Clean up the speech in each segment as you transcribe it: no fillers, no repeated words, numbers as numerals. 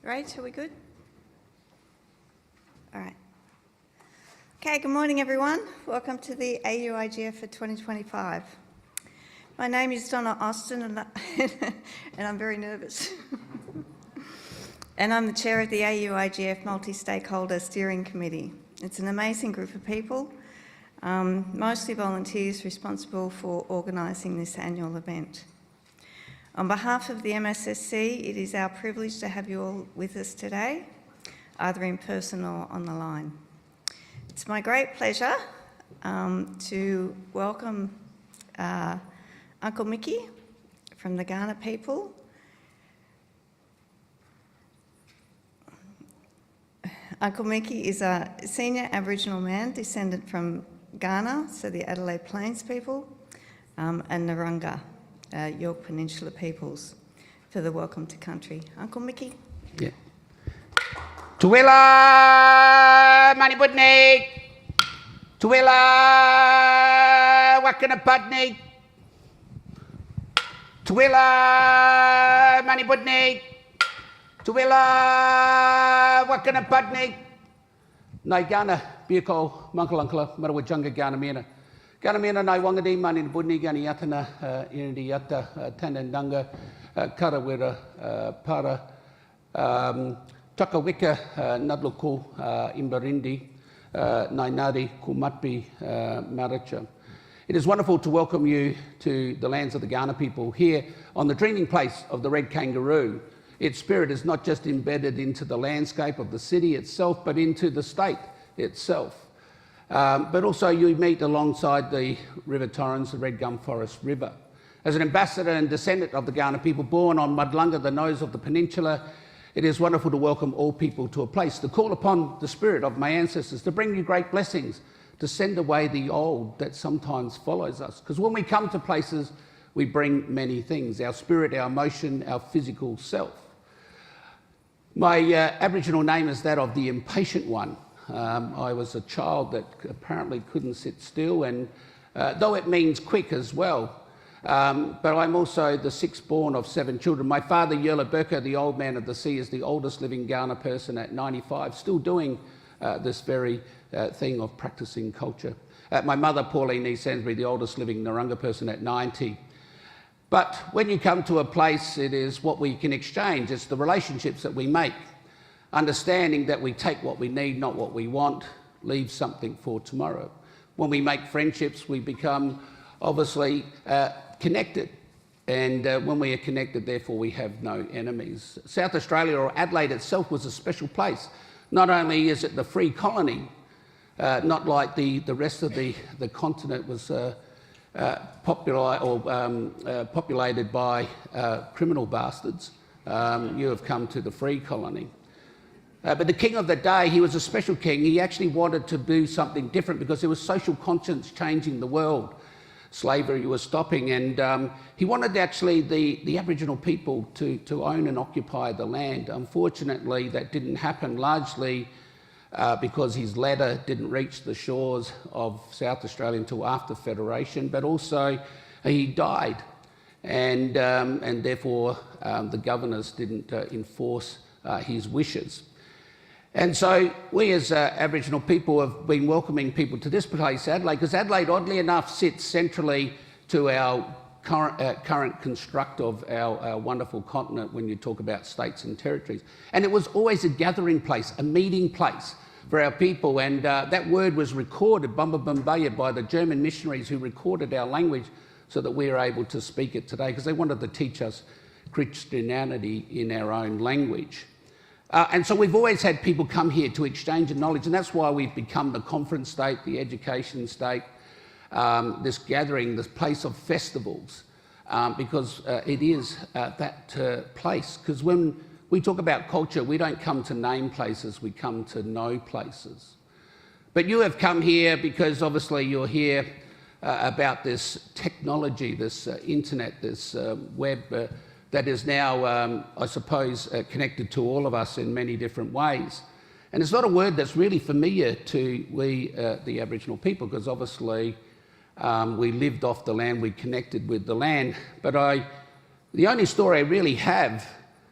Great, are we good? All right. Okay, good morning everyone. Welcome to the auIGF for 2025. My name is Donna Austin and I'm very nervous. And I'm the chair of the auIGF Multi-Stakeholder Steering Committee. It's an amazing group of people, mostly volunteers responsible for organising this annual event. On behalf of the MSSC, it is our privilege to have you all with us today, either in person or on the line. It's my great pleasure to welcome Uncle Mickey from the Kaurna people. Uncle Mickey is a senior Aboriginal man descendant from Kaurna, so the Adelaide Plains people, and Narungga, York Peninsula peoples, for the welcome to country. Uncle Mickey? Yeah. Tuwila Maniputnik, Tuwila Wakanaputnik, Tuwila Maniputnik, Tuwila Wakanaputnik, Naigana, Biko, Mankalunkla, Marawajunga, Ganamina. Ganamina, Naiwangadi, Maniputnik, Ganiatana, Indiata, Tanandanga, Karawira, Para. Takawika, Nadluku, Imbarindi, Nainadi, Kumatbi, Maracha. It is wonderful to welcome you to the lands of the Kaurna people here on the dreaming place of the red kangaroo. Its spirit is not just embedded into the landscape of the city itself, but into the state itself. But also you meet alongside the River Torrens, the Red Gum Forest River. As an ambassador and descendant of the Kaurna people born on Mudlunga, the nose of the peninsula, it is wonderful to welcome all people to a place, to call upon the spirit of my ancestors, to bring you great blessings, to send away the old that sometimes follows us. Because when we come to places, we bring many things, our spirit, our emotion, our physical self. My Aboriginal name is that of the impatient one. I was a child that apparently couldn't sit still, and though it means quick as well, but I'm also the sixth born of 7 children. My father, Yerla Burka, the old man of the sea, is the oldest living Kaurna person at 95, still doing this very thing of practising culture. My mother, Pauline E. Sansbury, the oldest living Narungga person at 90. But when you come to a place, it is what we can exchange. It's the relationships that we make, understanding that we take what we need, not what we want, leave something for tomorrow. When we make friendships, we become obviously connected, and when we are connected, therefore we have no enemies. South Australia, or Adelaide itself, was a special place. Not only is it the free colony, not like the rest of the continent was populated by criminal bastards. You have come to the free colony. But the king of the day, he was a special king. He actually wanted to do something different because there was social conscience changing the world. Slavery was stopping, and he wanted actually the Aboriginal people to own and occupy the land. Unfortunately, that didn't happen, largely because his letter didn't reach the shores of South Australia until after Federation, but also he died, and therefore the governors didn't enforce his wishes. And so we as Aboriginal people have been welcoming people to this place, Adelaide, because Adelaide, oddly enough, sits centrally to our current construct of our wonderful continent when you talk about states and territories. And it was always a gathering place, a meeting place for our people. And that word was recorded, Bumba Bumbaya, by the German missionaries who recorded our language so that we are able to speak it today, because they wanted to teach us Christianity in our own language. And so we've always had people come here to exchange knowledge, and that's why we've become the conference state, the education state, this gathering, this place of festivals, because it is that place. Because when we talk about culture, we don't come to name places, we come to know places. But you have come here because obviously you're here about this technology, this internet, this web, that is now, I suppose, connected to all of us in many different ways. And it's not a word that's really familiar to we, the Aboriginal people, because obviously we lived off the land, we connected with the land. But the only story I really have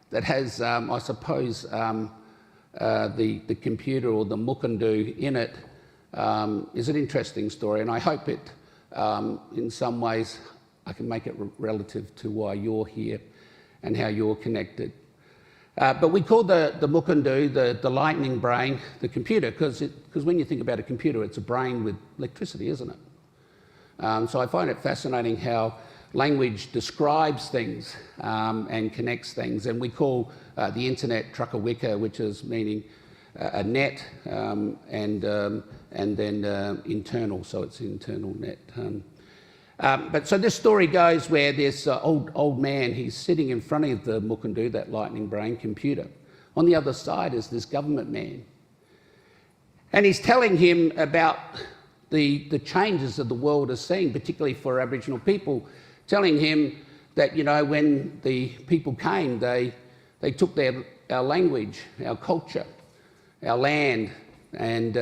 that has, I suppose, the computer or the mukundu in it is an interesting story, and I hope it, in some ways, I can make it relative to why you're here and how you're connected. But we call the mukundu the lightning brain, the computer, because when you think about a computer, it's a brain with electricity, isn't it? So I find it fascinating how language describes things and connects things. And we call the internet truckawicka, which is meaning a net, and then internal, so it's internal net. But so this story goes where this old man, he's sitting in front of the mukundu, that lightning brain computer. On the other side is this government man. And he's telling him about the changes that the world is seeing, particularly for Aboriginal people, telling him that, you know, when the people came, they took our language, our culture, our land, and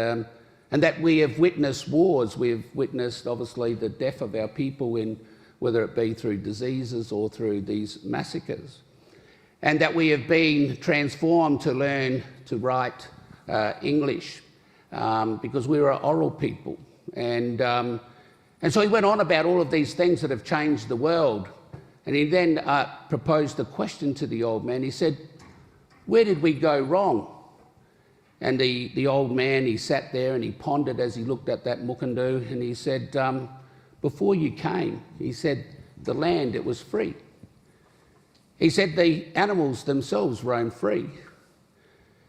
that we have witnessed wars. We've witnessed, obviously, the death of our people, in whether it be through diseases or through these massacres, and that we have been transformed to learn to write English because we're an oral people. And so he went on about all of these things that have changed the world. And he then proposed a question to the old man. He said, "Where did we go wrong?" And the old man, he sat there and he pondered as he looked at that mukundu, and he said, "Before you came," he said, "the land, it was free." He said, "The animals themselves roamed free."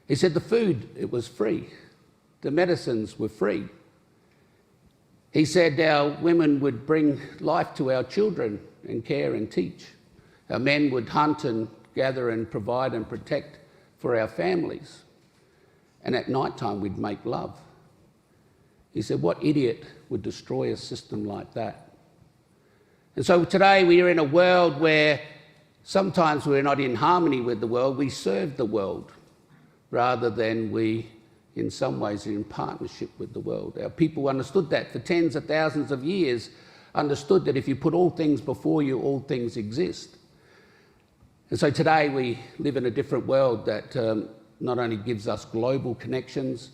He said, "The food, it was free. The medicines were free." He said, "Our women would bring life to our children and care and teach. Our men would hunt and gather and provide and protect for our families. And at night time, we'd make love." He said, "What idiot would destroy a system like that?" And so today we are in a world where sometimes we're not in harmony with the world. We serve the world rather than we, in some ways, are in partnership with the world. Our people understood that for tens of thousands of years, understood that if you put all things before you, all things exist. And so today we live in a different world that not only gives us global connections,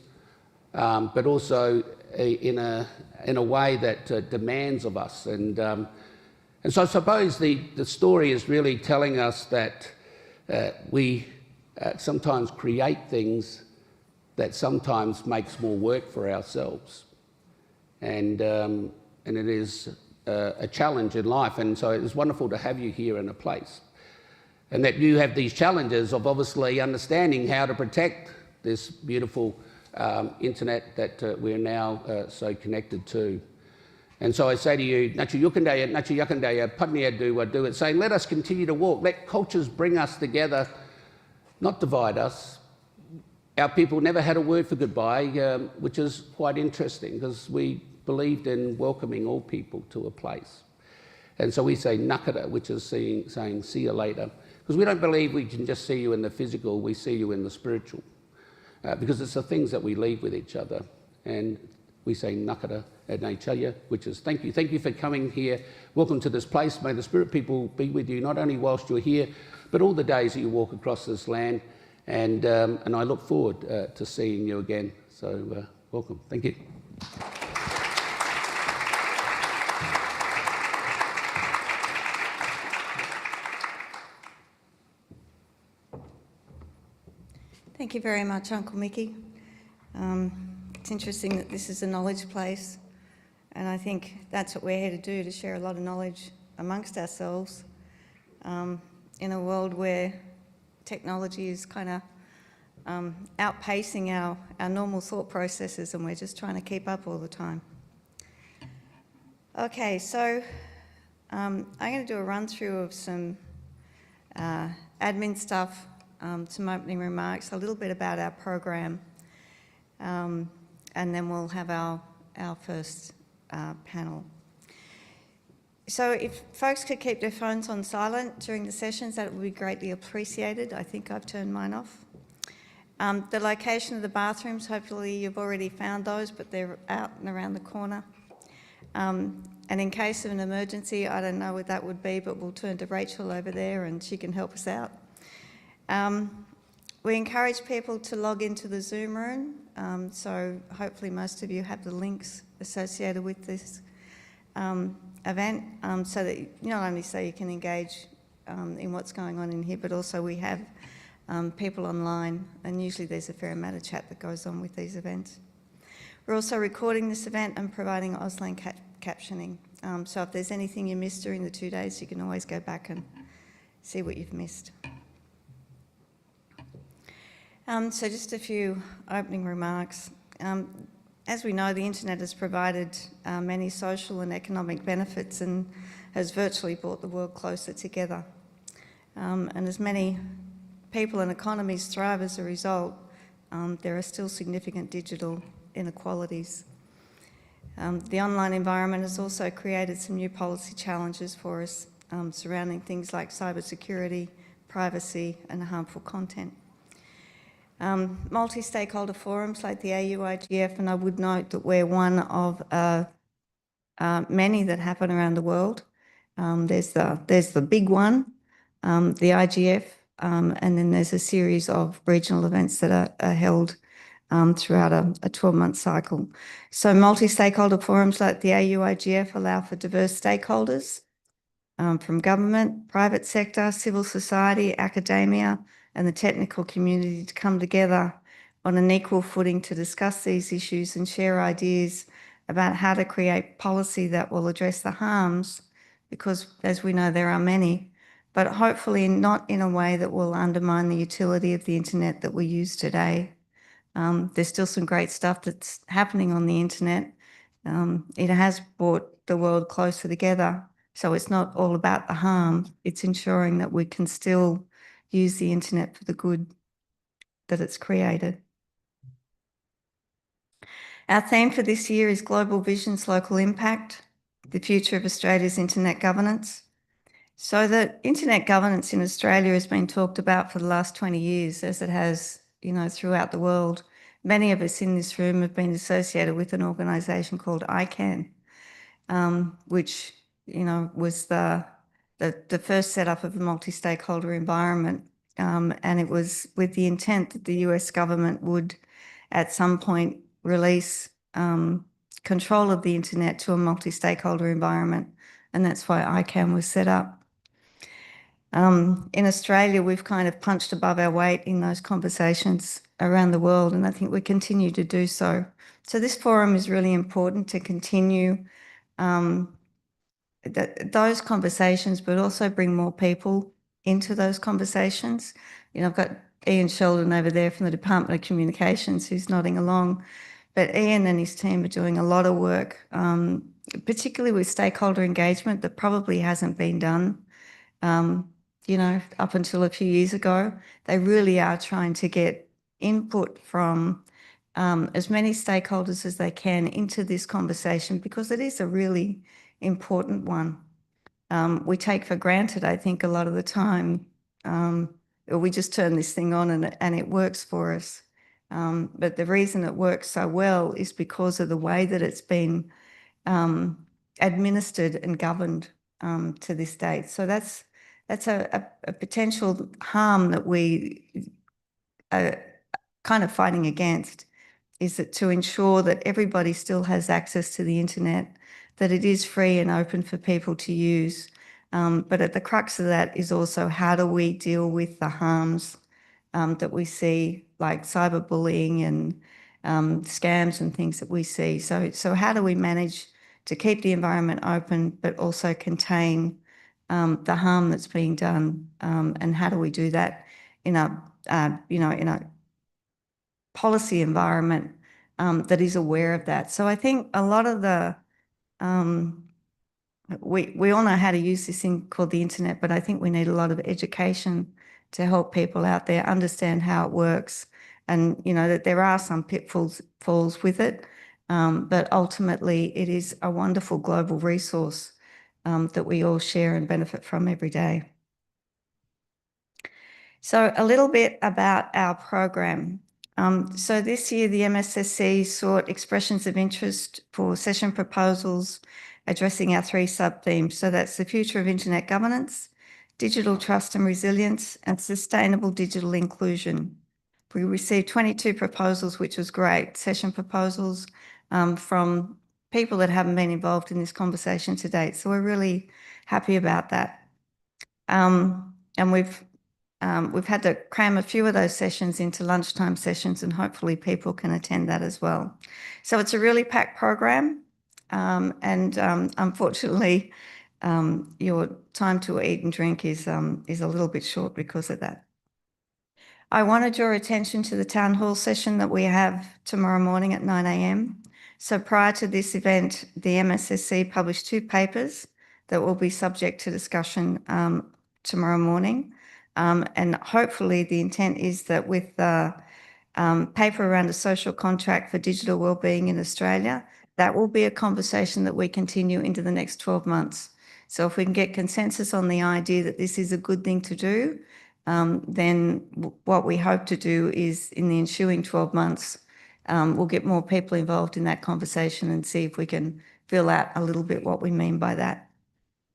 but also in a way that demands of us. And so I suppose the story is really telling us that we sometimes create things that sometimes makes more work for ourselves. And it is a challenge in life. And so it's wonderful to have you here in a place, and that you have these challenges of obviously understanding how to protect this beautiful internet that we're now so connected to. And so I say to you, Nachi Yukandaya, Nachi Yakandaya, Padniya do it, saying, let us continue to walk. Let cultures bring us together, not divide us. Our people never had a word for goodbye, which is quite interesting because we believed in welcoming all people to a place. And so we say nakara, which is saying see you later. Because we don't believe we can just see you in the physical, we see you in the spiritual. Because it's the things that we leave with each other. And we say nakara adnaichalya, which is thank you. Thank you for coming here. Welcome to this place. May the spirit people be with you, not only whilst you're here, but all the days that you walk across this land. And I look forward to seeing you again. So welcome. Thank you. Thank you very much, Uncle Mickey. It's interesting that this is a knowledge place, and I think that's what we're here to do, to share a lot of knowledge amongst ourselves in a world where technology is kind of outpacing our normal thought processes, and we're just trying to keep up all the time. Okay, so I'm going to do a run through of some admin stuff, some opening remarks, a little bit about our program, and then we'll have our first panel. So if folks could keep their phones on silent during the sessions, that would be greatly appreciated. I think I've turned mine off. The location of the bathrooms, hopefully you've already found those, but they're out and around the corner. And in case of an emergency, I don't know what that would be, but we'll turn to Rachel over there and she can help us out. We encourage people to log into the Zoom room, so hopefully most of you have the links associated with this event, so that not only so you can engage in what's going on in here, but also we have people online, and usually there's a fair amount of chat that goes on with these events. We're also recording this event and providing Auslan captioning, so if there's anything you missed during the 2 days, you can always go back and see what you've missed. So just a few opening remarks. As we know, the internet has provided many social and economic benefits and has virtually brought the world closer together. And as many people and economies thrive as a result, there are still significant digital inequalities. The online environment has also created some new policy challenges for us surrounding things like cybersecurity, privacy and harmful content. Multi-stakeholder forums like the auIGF, and I would note that we're one of many that happen around the world. There's the big one, the IGF, and then there's a series of regional events that are held throughout a 12-month cycle. So multi-stakeholder forums like the auIGF allow for diverse stakeholders from government, private sector, civil society, academia, and the technical community to come together on an equal footing to discuss these issues and share ideas about how to create policy that will address the harms, because as we know, there are many, but hopefully not in a way that will undermine the utility of the internet that we use today. There's still some great stuff that's happening on the internet. It has brought the world closer together. So it's not all about the harm. It's ensuring that we can still use the internet for the good that it's created. Our theme for this year is Global Visions, Local Impact, the future of Australia's internet governance. So that internet governance in Australia has been talked about for the last 20 years, as it has, throughout the world. Many of us in this room have been associated with an organisation called ICANN, which, was the first setup of a multi-stakeholder environment. And it was with the intent that the US government would, at some point, release control of the internet to a multi-stakeholder environment. And that's why ICANN was set up. In Australia, we've kind of punched above our weight in those conversations around the world, and I think we continue to do so. So this forum is really important to continue those conversations, but also bring more people into those conversations. I've got Ian Sheldon over there from the Department of Communications who's nodding along, but Ian and his team are doing a lot of work, particularly with stakeholder engagement that probably hasn't been done, up until a few years ago. They really are trying to get input from as many stakeholders as they can into this conversation, because it is a really important one. We take for granted, I think, a lot of the time, we just turn this thing on and it works for us. But the reason it works so well is because of the way that it's been administered and governed to this date. So that's a potential harm that we are kind of fighting against, is that to ensure that everybody still has access to the internet, that it is free and open for people to use. But at the crux of that is also, how do we deal with the harms that we see, like cyberbullying and scams and things that we see. So how do we manage to keep the environment open, but also contain the harm that's being done? And how do we do that in a policy environment that is aware of that? So I think a lot of the we all know how to use this thing called the internet, but I think we need a lot of education to help people out there understand how it works, and that there are some pitfalls with it, but ultimately it is a wonderful global resource that we all share and benefit from every day. So a little bit about our program. So this year the MSSC sought expressions of interest for session proposals addressing our 3 sub-themes. So that's the future of internet governance, digital trust and resilience, and sustainable digital inclusion. We received 22 proposals, which was great, session proposals from people that haven't been involved in this conversation to date. So we're really happy about that. And we've had to cram a few of those sessions into lunchtime sessions, and hopefully people can attend that as well. So it's a really packed program, and unfortunately, your time to eat and drink is a little bit short because of that. I want to draw attention to the town hall session that we have tomorrow morning at 9 a.m. So prior to this event, the MSSC published 2 papers that will be subject to discussion tomorrow morning. And hopefully the intent is that with the paper around a social contract for digital wellbeing in Australia, that will be a conversation that we continue into the next 12 months. So if we can get consensus on the idea that this is a good thing to do, then what we hope to do is in the ensuing 12 months, we'll get more people involved in that conversation and see if we can fill out a little bit what we mean by that.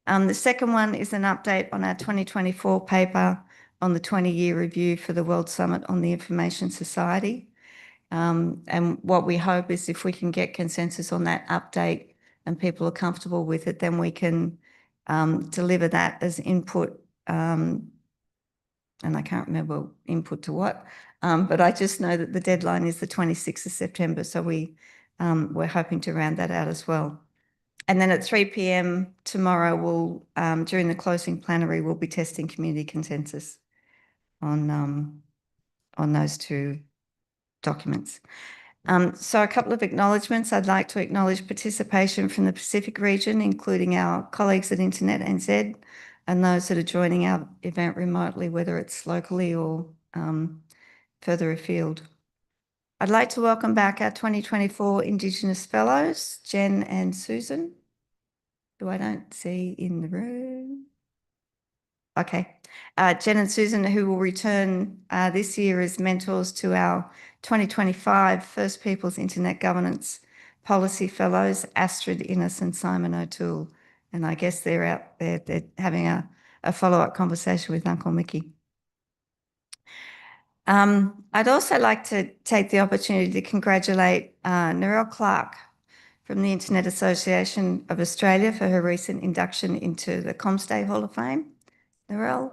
The second one is an update on our 2024 paper on the 20-year review for the World Summit on the Information Society. And what we hope is if we can get consensus on that update and people are comfortable with it, then we can deliver that as input. And I can't remember input to what, but I just know that the deadline is the 26th of September. So we're hoping to round that out as well. And then at 3 p.m. tomorrow, during the closing plenary, we'll be testing community consensus on those 2 documents. So a couple of acknowledgements. I'd like to acknowledge participation from the Pacific region, including our colleagues at Internet NZ and those that are joining our event remotely, whether it's locally or further afield. I'd like to welcome back our 2024 Indigenous Fellows, Jen and Susan, who I don't see in the room. Okay. Jen and Susan, who will return this year as mentors to our 2025 First Peoples Internet Governance Policy Fellows, Astrid Innes and Simon O'Toole. And I guess they're out there, they're having a follow-up conversation with Uncle Mickey. I'd also like to take the opportunity to congratulate Narelle Clark from the Internet Association of Australia for her recent induction into the ComStay Hall of Fame. Narelle.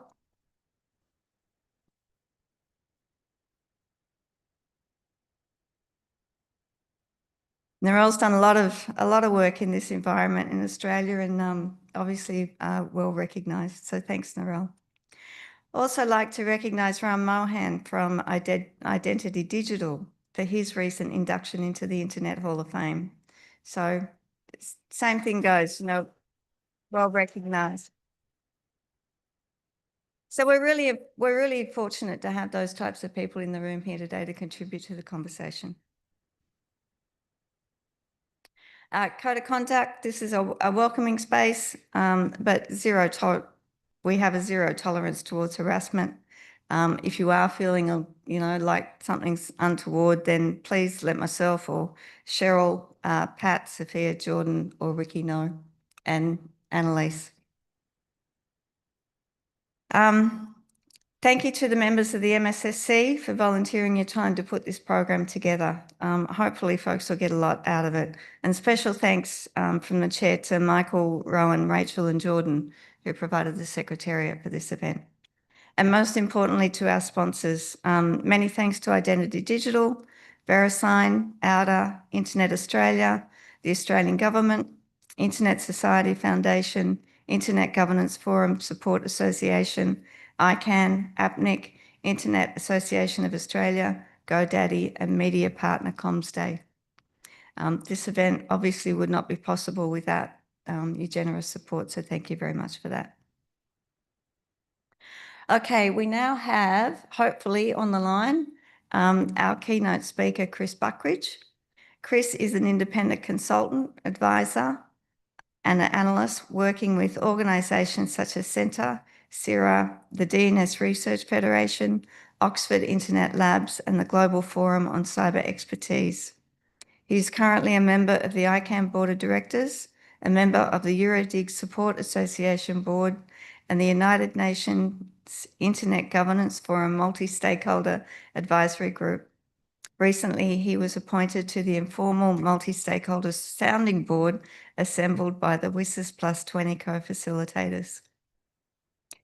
Narelle's done a lot of work in this environment in Australia and obviously well recognised. So thanks, Narelle. Also like to recognise Ram Mohan from Identity Digital for his recent induction into the Internet Hall of Fame. So same thing goes, well recognised. So we're really fortunate to have those types of people in the room here today to contribute to the conversation. Code of conduct, this is a welcoming space, but we have a zero tolerance towards harassment. If you are feeling, like something's untoward, then please let myself or Cheryl, Pat, Sophia, Jordan or Ricky know, and Annalise. Thank you to the members of the MSSC for volunteering your time to put this program together. Hopefully folks will get a lot out of it. And special thanks from the chair to Michael, Rowan, Rachel and Jordan, who provided the secretariat for this event. And most importantly to our sponsors, many thanks to Identity Digital, VeriSign, Outer, Internet Australia, the Australian Government, Internet Society Foundation, Internet Governance Forum Support Association, ICANN, APNIC, Internet Association of Australia, GoDaddy and media partner ComStay. This event obviously would not be possible without your generous support, so thank you very much for that. Okay, we now have, hopefully on the line, our keynote speaker, Chris Buckridge. Chris is an independent consultant, advisor and an analyst working with organisations such as Centre, CIRA, the DNS Research Federation, Oxford Internet Labs and the Global Forum on Cyber Expertise. He is currently a member of the ICANN Board of Directors, a member of the Eurodig Support Association Board and the United Nations Internet Governance Forum Multi-Stakeholder Advisory Group. Recently, he was appointed to the informal multi-stakeholder sounding board assembled by the WISIS Plus 20 co-facilitators.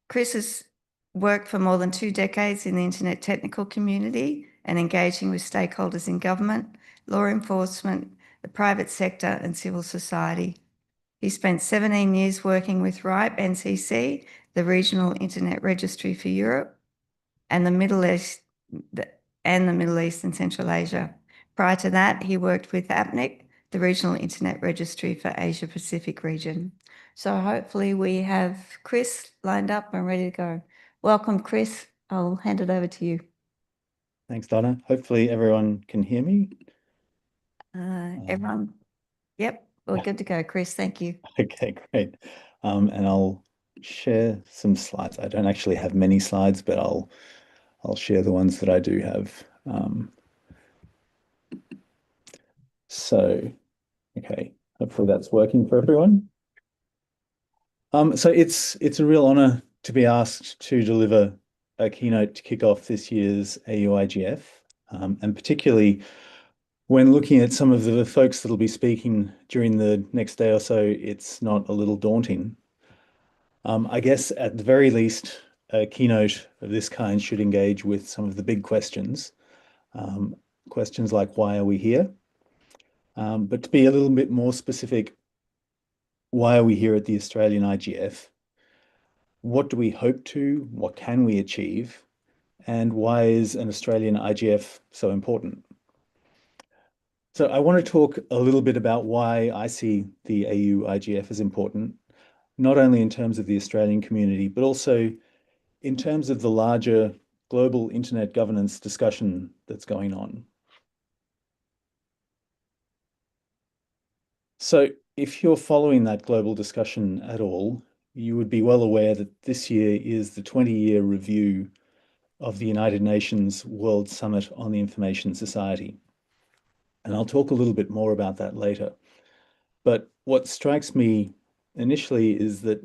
Chris has worked for more than 2 decades in the internet technical community and engaging with stakeholders in government, law enforcement, the private sector and civil society. He spent 17 years working with RIPE NCC, the Regional Internet Registry for Europe, and the Middle East and Central Asia. Prior to that, he worked with APNIC, the Regional Internet Registry for Asia Pacific region. So hopefully we have Chris lined up and ready to go. Welcome, Chris. I'll hand it over to you. Thanks, Donna. Hopefully everyone can hear me. Everyone? Yep, we're good to go. Chris, thank you. Okay, great. And I'll share some slides. I don't actually have many slides, but I'll share the ones that I do have. Okay, hopefully that's working for everyone. So it's a real honor to be asked to deliver a keynote to kick off this year's auIGF, and particularly when looking at some of the folks that'll be speaking during the next day or so, it's not a little daunting. I guess at the very least, a keynote of this kind should engage with some of the big questions. Questions like, why are we here? But to be a little bit more specific, why are we here at the Australian IGF? What do we hope to? What can we achieve? And why is an Australian IGF so important? So I want to talk a little bit about why I see the auIGF as important, not only in terms of the Australian community, but also in terms of the larger global internet governance discussion that's going on. So if you're following that global discussion at all, you would be well aware that this year is the 20-year review of the United Nations World Summit on the Information Society. And I'll talk a little bit more about that later. But what strikes me initially is that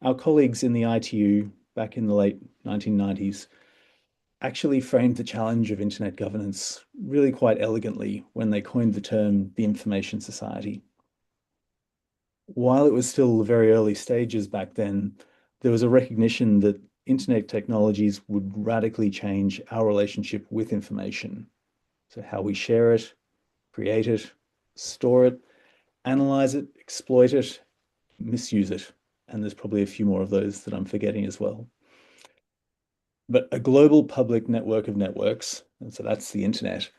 our colleagues in the ITU back in the late 1990s actually framed the challenge of internet governance really quite elegantly when they coined the term the Information Society. While it was still the very early stages back then, there was a recognition that internet technologies would radically change our relationship with information. So how we share it, create it, store it, analyze it, exploit it, misuse it. And there's probably a few more of those that I'm forgetting as well. But a global public network of networks, and so that's the internet,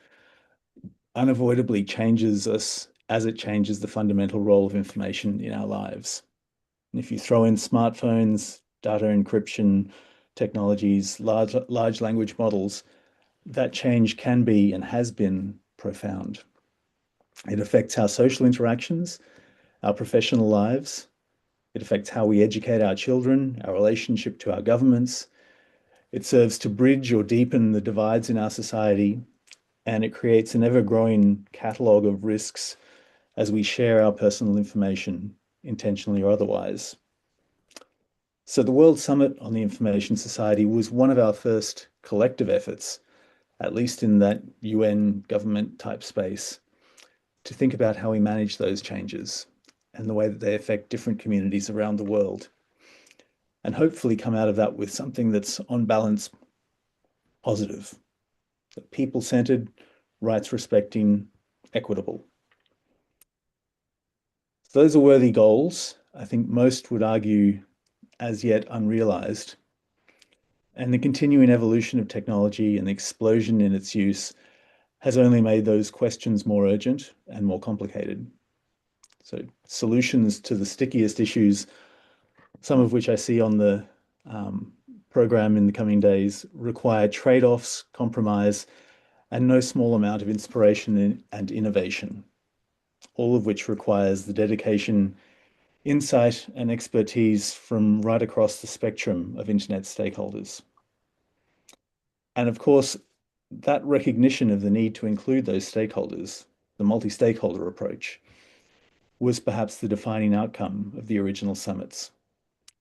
unavoidably changes us as it changes the fundamental role of information in our lives. And if you throw in smartphones, data encryption technologies, large language models, that change can be and has been profound. It affects our social interactions, our professional lives. It affects how we educate our children, our relationship to our governments. It serves to bridge or deepen the divides in our society, and it creates an ever-growing catalogue of risks as we share our personal information, intentionally or otherwise. So the World Summit on the Information Society was one of our first collective efforts, at least in that UN government type space, to think about how we manage those changes and the way that they affect different communities around the world, and hopefully come out of that with something that's on balance positive, people-centered, rights-respecting, equitable. So those are worthy goals. I think most would argue as yet unrealized. And the continuing evolution of technology and the explosion in its use has only made those questions more urgent and more complicated. So solutions to the stickiest issues, some of which I see on the program in the coming days, require trade-offs, compromise, and no small amount of inspiration and innovation, all of which requires the dedication, insight, and expertise from right across the spectrum of internet stakeholders. And of course, that recognition of the need to include those stakeholders, the multi-stakeholder approach, was perhaps the defining outcome of the original summits,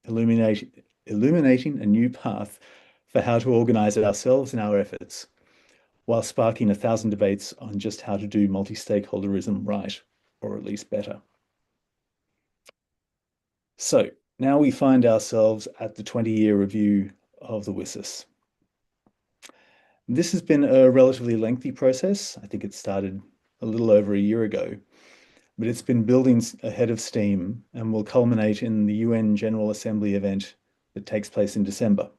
illuminating illuminating a new path for how to organize ourselves and our efforts, while sparking 1,000 debates on just how to do multi-stakeholderism right, or at least better. So now we find ourselves at the 20-year review of the WSIS. This has been a relatively lengthy process. I think it started a little over a year ago, but it's been building ahead of steam and will culminate in the UN General Assembly event that takes place in December.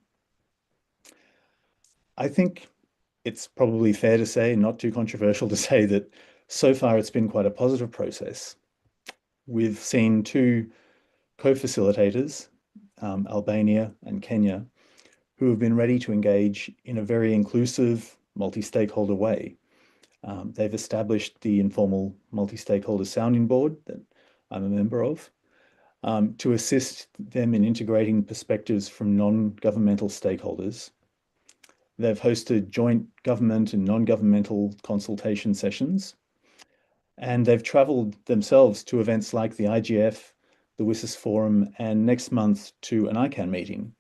I think it's probably fair to say, not too controversial to say, that so far it's been quite a positive process. We've seen two co-facilitators, Albania and Kenya, who have been ready to engage in a very inclusive, multi-stakeholder way. They've established the informal multi-stakeholder sounding board that I'm a member of, to assist them in integrating perspectives from non-governmental stakeholders. They've hosted joint government and non-governmental consultation sessions, and they've traveled themselves to events like the IGF, the WSIS Forum, and next month to an ICANN meeting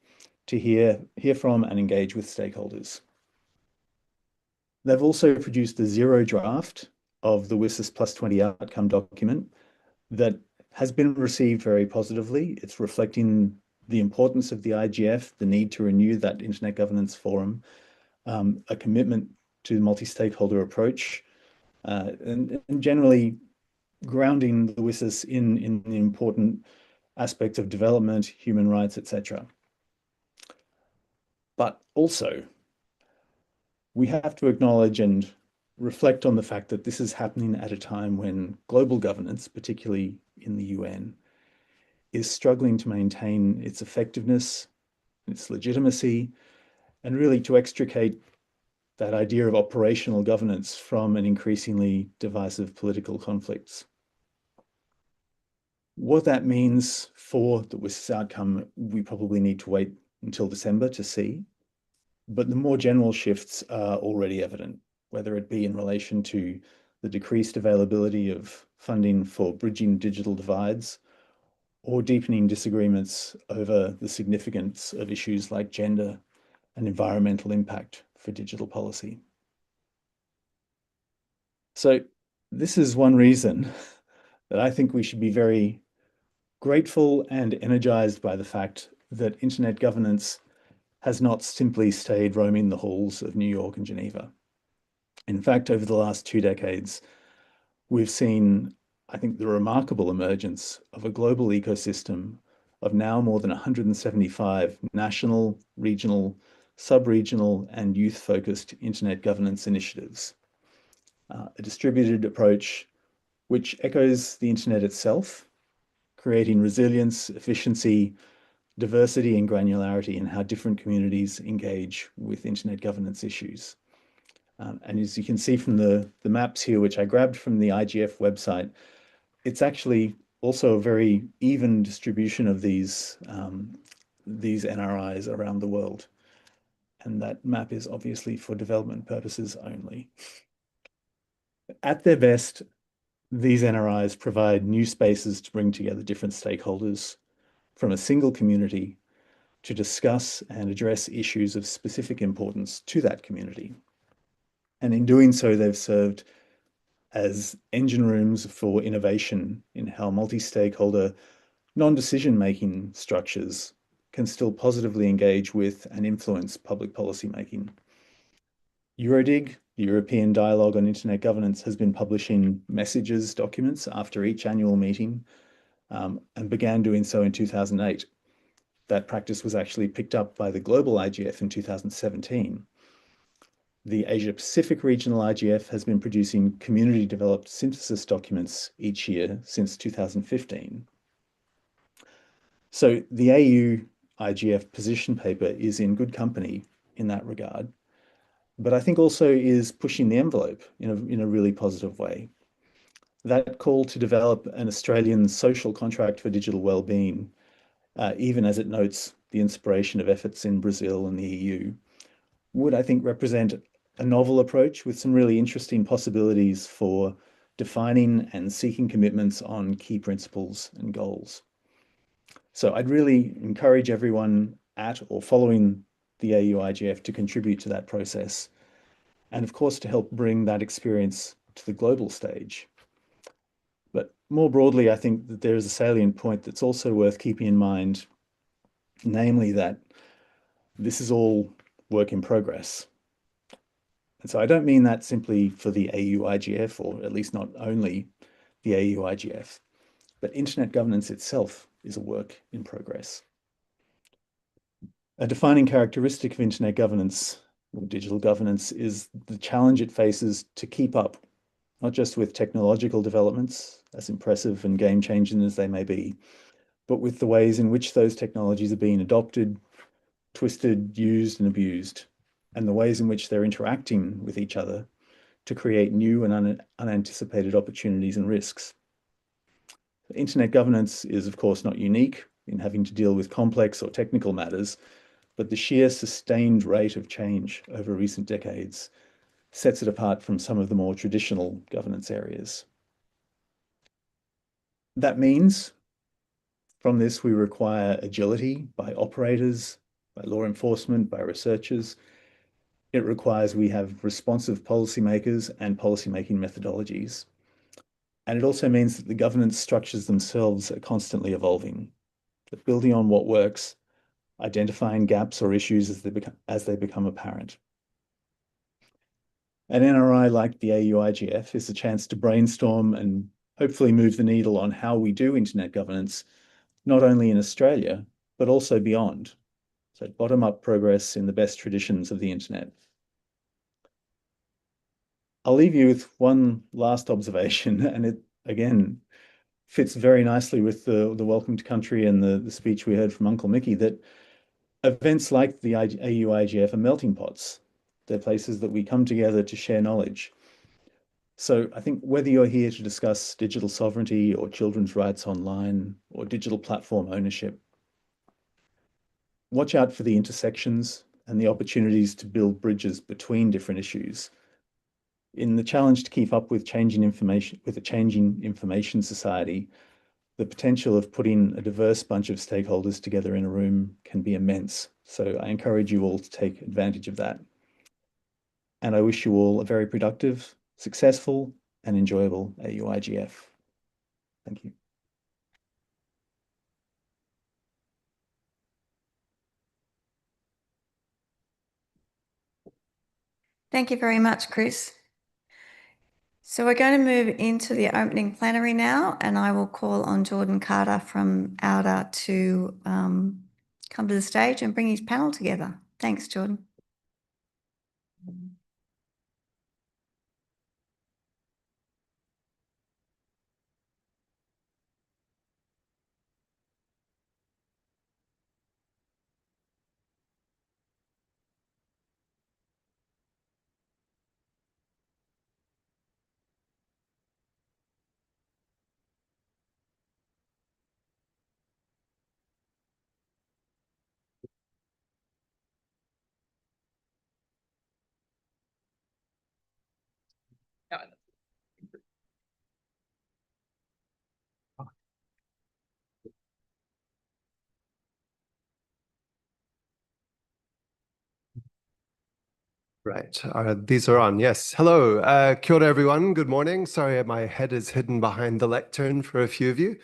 to hear from and engage with stakeholders. They've also produced the zero draft of the WSIS Plus 20 outcome document that has been received very positively. It's reflecting the importance of the IGF, the need to renew that Internet Governance Forum, a commitment to the multi-stakeholder approach, and generally grounding the WSIS in the important aspects of development, human rights, etc. But also, we have to acknowledge and reflect on the fact that this is happening at a time when global governance, particularly in the UN, is struggling to maintain its effectiveness, its legitimacy, and really to extricate that idea of operational governance from an increasingly divisive political conflicts. What that means for the WSIS outcome, we probably need to wait until December to see, but the more general shifts are already evident, whether it be in relation to the decreased availability of funding for bridging digital divides, or deepening disagreements over the significance of issues like gender and environmental impact for digital policy. So this is one reason that I think we should be very grateful and energized by the fact that internet governance has not simply stayed roaming the halls of New York and Geneva. In fact, over the last 2 decades, we've seen, I think, the remarkable emergence of a global ecosystem of now more than 175 national, regional, sub-regional, and youth-focused internet governance initiatives. A distributed approach which echoes the internet itself, creating resilience, efficiency, diversity, and granularity in how different communities engage with internet governance issues. And as you can see from the maps here, which I grabbed from the IGF website, it's actually also a very even distribution of these NRIs around the world. And that map is obviously for development purposes only. At their best, these NRIs provide new spaces to bring together different stakeholders from a single community to discuss and address issues of specific importance to that community. And in doing so, they've served as engine rooms for innovation in how multi-stakeholder, non-decision-making structures can still positively engage with and influence public policy making. Eurodig, the European Dialogue on Internet Governance, has been publishing messages documents after each annual meeting, and began doing so in 2008. That practice was actually picked up by the global IGF in 2017. The Asia Pacific Regional IGF has been producing community-developed synthesis documents each year since 2015. So the AU IGF position paper is in good company in that regard, but I think also is pushing the envelope in a really positive way. That call to develop an Australian social contract for digital well-being, even as it notes the inspiration of efforts in Brazil and the EU, would, I think, represent a novel approach with some really interesting possibilities for defining and seeking commitments on key principles and goals. So I'd really encourage everyone at or following the auIGF to contribute to that process, and of course to help bring that experience to the global stage. But more broadly, I think that there is a salient point that's also worth keeping in mind, namely that this is all work in progress. And so I don't mean that simply for the auIGF, or at least not only the auIGF, but internet governance itself is a work in progress. A defining characteristic of internet governance or digital governance is the challenge it faces to keep up, not just with technological developments, as impressive and game-changing as they may be, but with the ways in which those technologies are being adopted, twisted, used, and abused, and the ways in which they're interacting with each other to create new and unanticipated opportunities and risks. Internet governance is, of course, not unique in having to deal with complex or technical matters, but the sheer sustained rate of change over recent decades sets it apart from some of the more traditional governance areas. That means from this, we require agility by operators, by law enforcement, by researchers. It requires we have responsive policymakers and policymaking methodologies. And it also means that the governance structures themselves are constantly evolving, that building on what works, identifying gaps or issues as they become apparent. An NRI like the auIGF is a chance to brainstorm and hopefully move the needle on how we do internet governance, not only in Australia, but also beyond. So bottom-up progress in the best traditions of the internet. I'll leave you with one last observation, and it, again, fits very nicely with the welcome to country and the speech we heard from Uncle Mickey, that events like the auIGF are melting pots. They're places that we come together to share knowledge. So I think whether you're here to discuss digital sovereignty or children's rights online or digital platform ownership, watch out for the intersections and the opportunities to build bridges between different issues. In the challenge to keep up with changing information, with a changing information society, the potential of putting a diverse bunch of stakeholders together in a room can be immense. So I encourage you all to take advantage of that. And I wish you all a very productive, successful, and enjoyable auIGF. Thank you. Thank you very much, Chris. So we're going to move into the opening plenary now, and I will call on Jordan Carter from AUDA to come to the stage and bring his panel together. Thanks, Jordan. Right, these are on, yes. Hello, kia ora everyone, good morning. Sorry, my head is hidden behind the lectern for a few of you.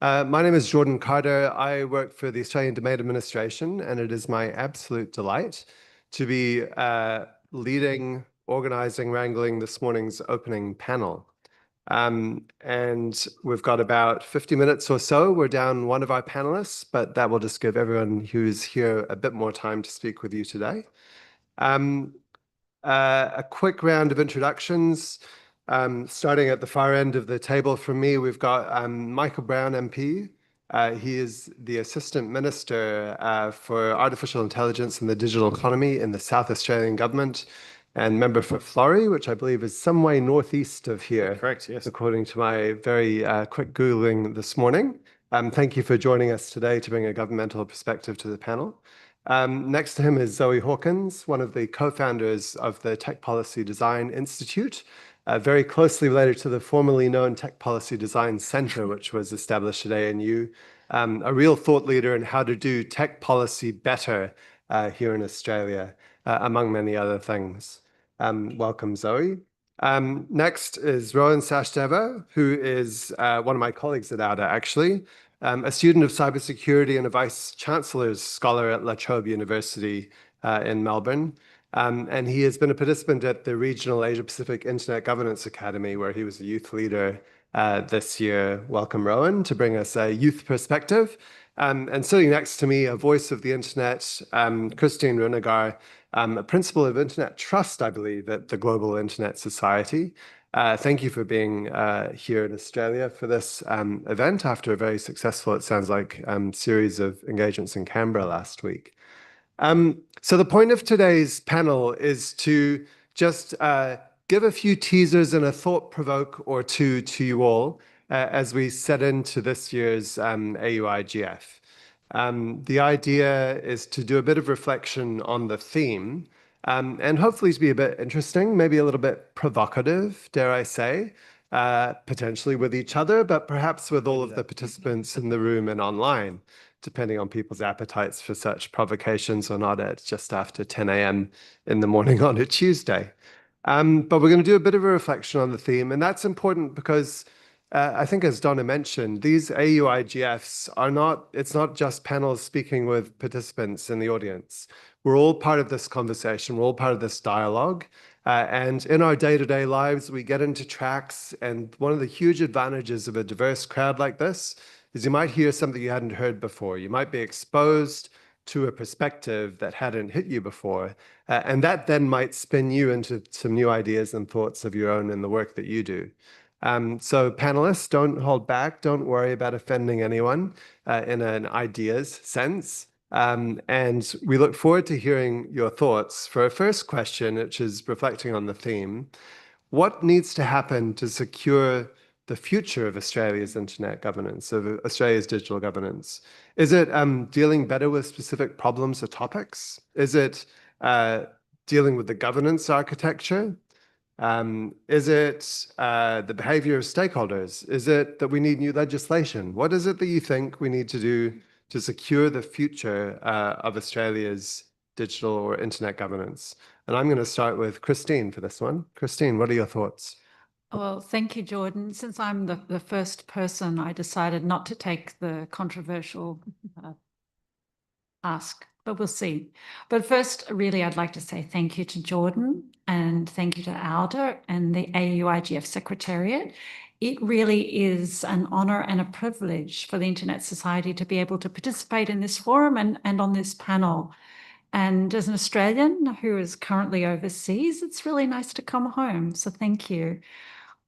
My name is Jordan Carter. I work for the Australian Domain Administration, and it is my absolute delight to be leading, organizing, wrangling this morning's opening panel. And we've got about 50 minutes or so. We're down one of our panelists, but that will just give everyone who's here a bit more time to speak with you today. A quick round of introductions. Starting at the far end of the table from me, we've got Michael Brown MP. He is the Assistant Minister for Artificial Intelligence and the Digital Economy in the South Australian Government, and member for Florey, which I believe is some way northeast of here. Correct, yes. According to my very quick Googling this morning. Thank you for joining us today to bring a governmental perspective to the panel. Next to him is Zoe Hawkins, one of the co-founders of the Tech Policy Design Institute, very closely related to the formerly known Tech Policy Design Center, which was established at ANU. a real thought leader in how to do tech policy better here in Australia, among many other things. Welcome, Zoe. Next is Rowan Sachdeva, who is one of my colleagues at AUDA, actually, a student of cybersecurity and a Vice Chancellor's Scholar at La Trobe University in Melbourne. And he has been a participant at the Regional Asia-Pacific Internet Governance Academy, where he was a youth leader this year. Welcome, Rowan, to bring us a youth perspective. And sitting next to me, a voice of the internet, Christine Runegar, a principal of Internet Trust, I believe, at the Global Internet Society. Thank you for being here in Australia for this event after a very successful, it sounds like, series of engagements in Canberra last week. So the point of today's panel is to just give a few teasers and a thought provoke or two to you all as we set into this year's auIGF. The idea is to do a bit of reflection on the theme and hopefully to be a bit interesting, maybe a little bit provocative, dare I say, potentially with each other, but perhaps with all of the participants in the room and online, depending on people's appetites for such provocations or not at just after 10 a.m. in the morning on a Tuesday. But we're going to do a bit of a reflection on the theme, and that's important because I think, as Donna mentioned, these auIGFs are not, it's not just panels speaking with participants in the audience. We're all part of this conversation, we're all part of this dialogue. And in our day-to-day lives, we get into tracks, and one of the huge advantages of a diverse crowd like this is you might hear something you hadn't heard before. You might be exposed to a perspective that hadn't hit you before, and that then might spin you into some new ideas and thoughts of your own in the work that you do. So panelists, don't hold back. Don't worry about offending anyone in an ideas sense. And we look forward to hearing your thoughts. For our first question, which is reflecting on the theme, what needs to happen to secure the future of Australia's internet governance, of Australia's digital governance? Is it dealing better with specific problems or topics? Is it dealing with the governance architecture? Is it the behavior of stakeholders? Is it that we need new legislation? What is it that you think we need to do to secure the future of Australia's digital or internet governance? And I'm going to start with Christine for this one. Christine, what are your thoughts? Well, thank you, Jordan. Since I'm the first person, I decided not to take the controversial ask, but we'll see. But first, really, I'd like to say thank you to Jordan and thank you to AUDA and the auIGF Secretariat. It really is an honour and a privilege for the Internet Society to be able to participate in this forum and on this panel. And as an Australian who is currently overseas, it's really nice to come home. So thank you.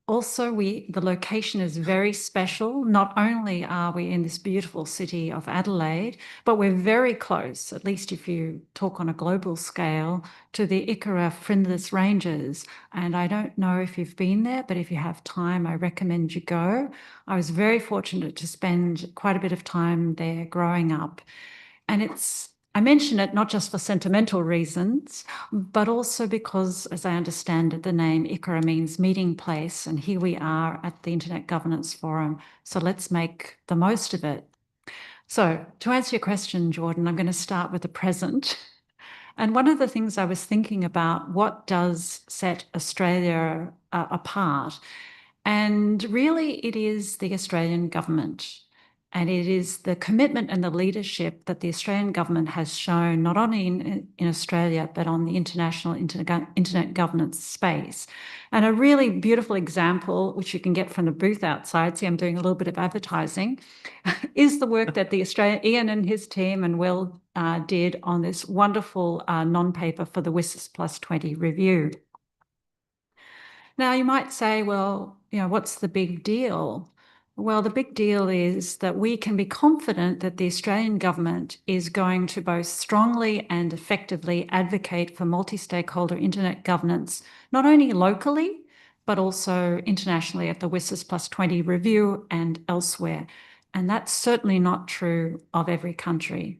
Also, the location is very special. Not only are we in this beautiful city of Adelaide, but we're very close, at least if you talk on a global scale, to the Ikura Flinders Ranges. And I don't know if you've been there, but if you have time, I recommend you go. I was very fortunate to spend quite a bit of time there growing up. And I mention it not just for sentimental reasons, but also because, as I understand it, the name Ikura means meeting place, and here we are at the Internet Governance Forum, so let's make the most of it. So to answer your question, Jordan, I'm going to start with the present. And one of the things I was thinking about, what does set Australia apart? And really it is the Australian government. And it is the commitment and the leadership that the Australian government has shown, not only in Australia, but on the international internet governance space. And a really beautiful example, which you can get from the booth outside, see I'm doing a little bit of advertising, is the work that Ian and his team and Will did on this wonderful non-paper for the WSIS Plus 20 review. Now, you might say, well, what's the big deal? Well, the big deal is that we can be confident that the Australian government is going to both strongly and effectively advocate for multi-stakeholder internet governance, not only locally, but also internationally at the WSIS Plus 20 review and elsewhere. And that's certainly not true of every country.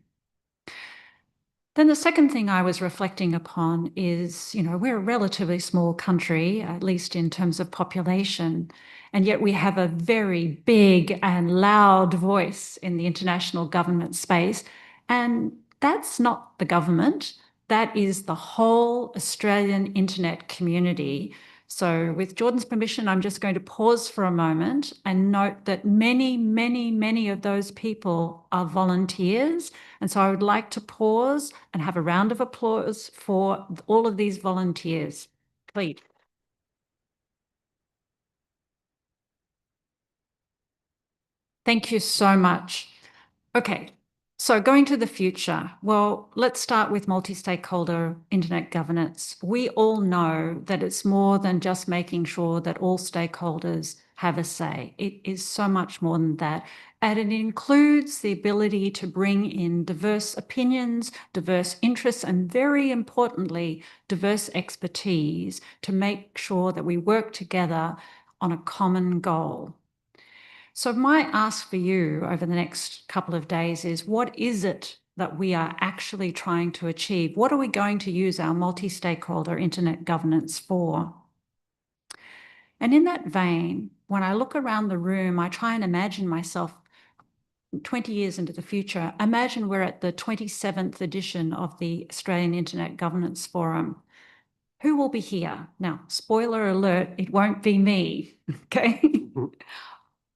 Then the second thing I was reflecting upon is, we're a relatively small country, at least in terms of population, and yet we have a very big and loud voice in the international government space. And that's not the government, that is the whole Australian internet community. So with Jordan's permission, I'm just going to pause for a moment and note that many, many, many of those people are volunteers. And so I would like to pause and have a round of applause for all of these volunteers, please. Thank you so much. Okay, so going to the future, well, let's start with multi-stakeholder internet governance. We all know that it's more than just making sure that all stakeholders have a say. It is so much more than that. And it includes the ability to bring in diverse opinions, diverse interests, and very importantly, diverse expertise to make sure that we work together on a common goal. So my ask for you over the next couple of days is, what is it that we are actually trying to achieve? What are we going to use our multi-stakeholder internet governance for? And in that vein, when I look around the room, I try and imagine myself 20 years into the future. Imagine we're at the 27th edition of the Australian Internet Governance Forum. Who will be here? Now, spoiler alert, it won't be me, okay?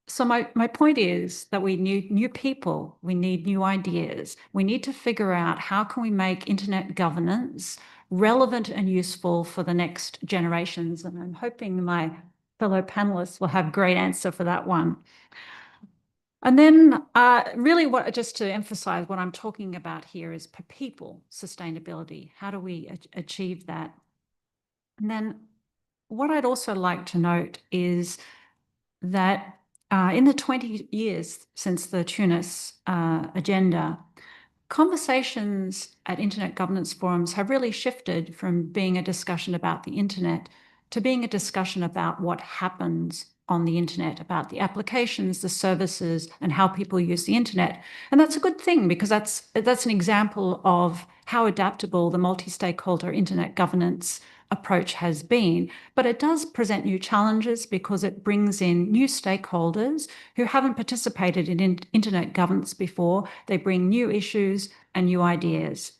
So my point is that we need new people, we need new ideas. We need to figure out how can we make internet governance relevant and useful for the next generations. And I'm hoping my fellow panelists will have a great answer for that one. And then really just to emphasize what I'm talking about here is per people sustainability. How do we achieve that? And then what I'd also like to note is that in the 20 years since the Tunis agenda, conversations at internet governance forums have really shifted from being a discussion about the internet to being a discussion about what happens on the internet, about the applications, the services, and how people use the internet. And that's a good thing, because that's an example of how adaptable the multi-stakeholder internet governance approach has been. But it does present new challenges because it brings in new stakeholders who haven't participated in internet governance before. They bring new issues and new ideas.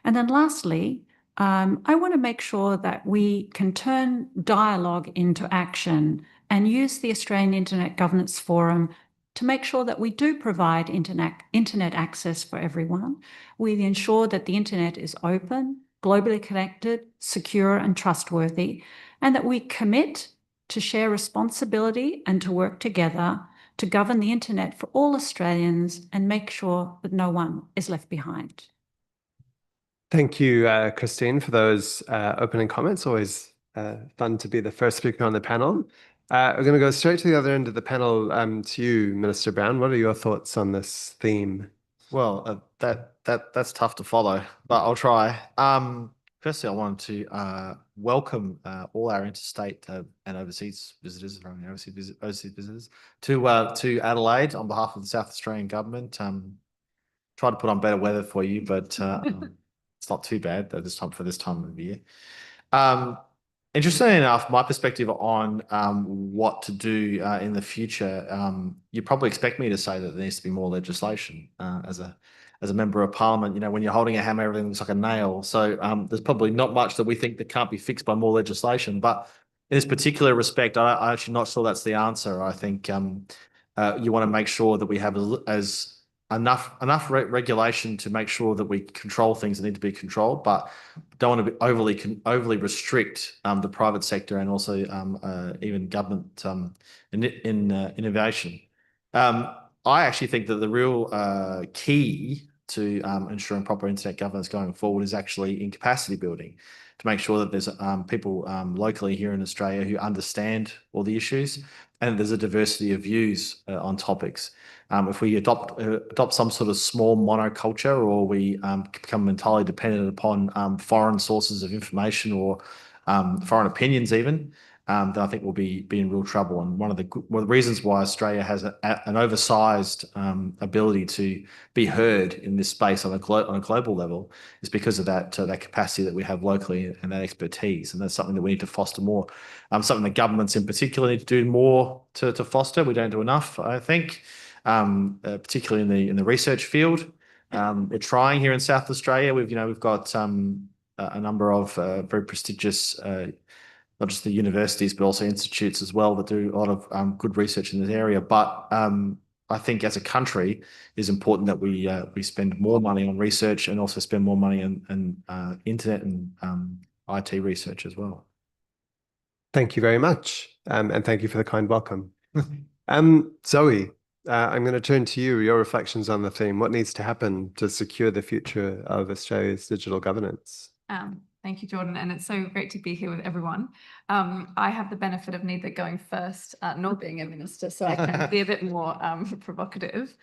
And then lastly, I want to make sure that we can turn dialogue into action and use the Australian Internet Governance Forum to make sure that we do provide internet access for everyone. We ensure that the internet is open, globally connected, secure and trustworthy, and that we commit to share responsibility and to work together to govern the internet for all Australians and make sure that no one is left behind. Thank you, Christine, for those opening comments. Always fun to be the first speaker on the panel. We're going to go straight to the other end of the panel, to you, Minister Brown. What are your thoughts on this theme? Well, that's tough to follow, but I'll try. Firstly, I wanted to welcome all our interstate and overseas visitors, overseas visitors to Adelaide on behalf of the South Australian government. Try to put on better weather for you, but it's not too bad at this time for this time of year. Interestingly enough, my perspective on what to do in the future, you probably expect me to say that there needs to be more legislation. As a member of parliament, when you're holding a hammer, everything looks like a nail. So there's probably not much that we think that can't be fixed by more legislation. But in this particular respect, I'm actually not sure that's the answer. I think you want to make sure that we have enough regulation to make sure that we control things that need to be controlled, but don't want to be overly restrict the private sector and also even government in innovation. I actually think that the real key to ensuring proper internet governance going forward is actually in capacity building, to make sure that there's people locally here in Australia who understand all the issues, and there's a diversity of views on topics. If we adopt some sort of small monoculture, or we become entirely dependent upon foreign sources of information or foreign opinions even, then I think we'll be in real trouble. And one of the reasons why Australia has an oversized ability to be heard in this space on a global level is because of that capacity that we have locally and that expertise. And that's something that we need to foster more. Something that governments in particular need to do more to foster. We don't do enough, I think, particularly in the research field. We're trying here in South Australia. We've got a number of very prestigious, not just the universities, but also institutes as well that do a lot of good research in this area. But I think as a country, it's important that we spend more money on research and also spend more money on internet and IT research as well. Thank you very much. And thank you for the kind welcome. Zoe, I'm going to turn to you, your reflections on the theme. What needs to happen to secure the future of Australia's digital governance? Thank you, Jordan, and it's so great to be here with everyone. I have the benefit of neither going first nor being a minister, so I can be a bit more provocative.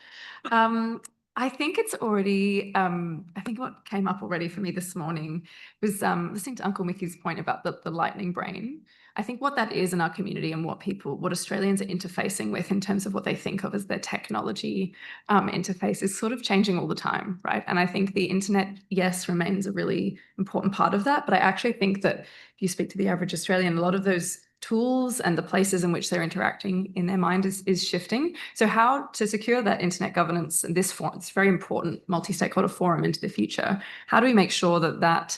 I think it's already, I think what came up already for me this morning was listening to Uncle Mickey's point about the lightning brain. I think what that is in our community and what Australians are interfacing with in terms of what they think of as their technology interface is sort of changing all the time, right? And I think the internet, yes, remains a really important part of that, but I actually think that if you speak to the average Australian, a lot of those tools and the places in which they're interacting in their mind is shifting. So how to secure that internet governance in this forum, it's a very important multi-stakeholder forum into the future. How do we make sure that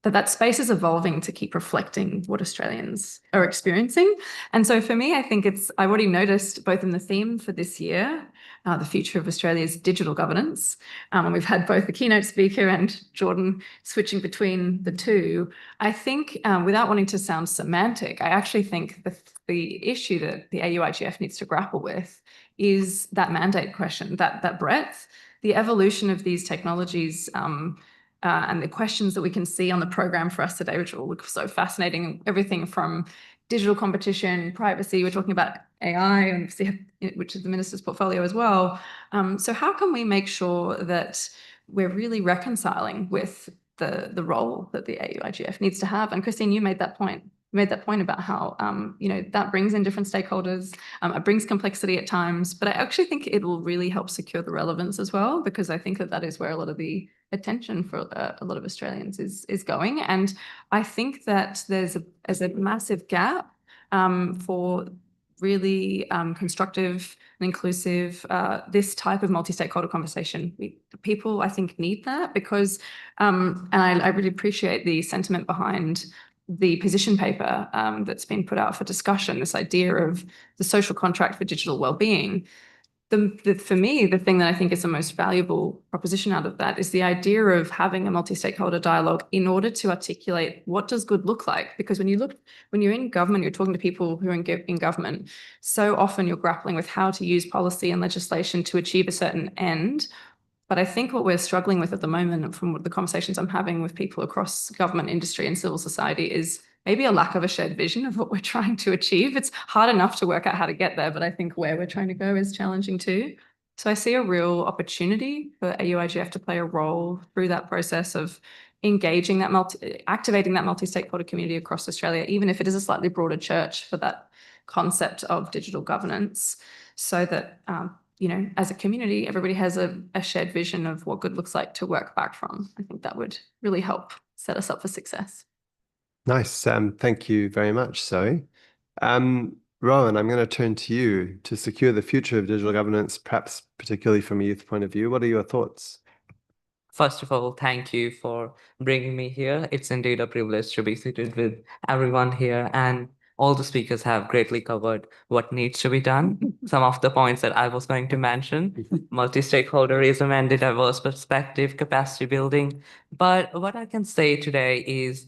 that space is evolving to keep reflecting what Australians are experiencing? And so for me, I think I've already noticed both in the theme for this year, the future of Australia's digital governance, and we've had both the keynote speaker and Jordan switching between the two. I think, without wanting to sound semantic, I actually think the issue that the auIGF needs to grapple with is that mandate question, that breadth, the evolution of these technologies, and the questions that we can see on the program for us today, which will look so fascinating, everything from digital competition, privacy, we're talking about AI, which is the minister's portfolio as well. So how can we make sure that we're really reconciling with the role that the auIGF needs to have? And Christine, you made that point. About how that brings in different stakeholders, it brings complexity at times, but I actually think it will really help secure the relevance as well, because I think that is where a lot of the attention for a lot of Australians is going. And I think that there's a massive gap for really constructive and inclusive, this type of multi-stakeholder conversation. People, I think, need that because, and I really appreciate the sentiment behind the position paper that's been put out for discussion, this idea of the social contract for digital well-being. For me, the thing that I think is the most valuable proposition out of that is the idea of having a multi-stakeholder dialogue in order to articulate what does good look like. Because when you're in government, you're talking to people who are in government, so often you're grappling with how to use policy and legislation to achieve a certain end. But I think what we're struggling with at the moment, from the conversations I'm having with people across government, industry, and civil society, is maybe a lack of a shared vision of what we're trying to achieve. It's hard enough to work out how to get there, but I think where we're trying to go is challenging too. So I see a real opportunity for auIGF to play a role through that process of engaging activating that multi-stakeholder community across Australia, even if it is a slightly broader church for that concept of digital governance, so that as a community, everybody has a shared vision of what good looks like to work back from. I think that would really help set us up for success. Nice. Thank you very much, Zoe. Rowan, I'm going to turn to you to secure the future of digital governance, perhaps particularly from a youth point of view. What are your thoughts? First of all, thank you for bringing me here. It's indeed a privilege to be seated with everyone here, and all the speakers have greatly covered what needs to be done. Some of the points that I was going to mention: multi-stakeholderism and the diverse perspective, capacity building. But what I can say today is,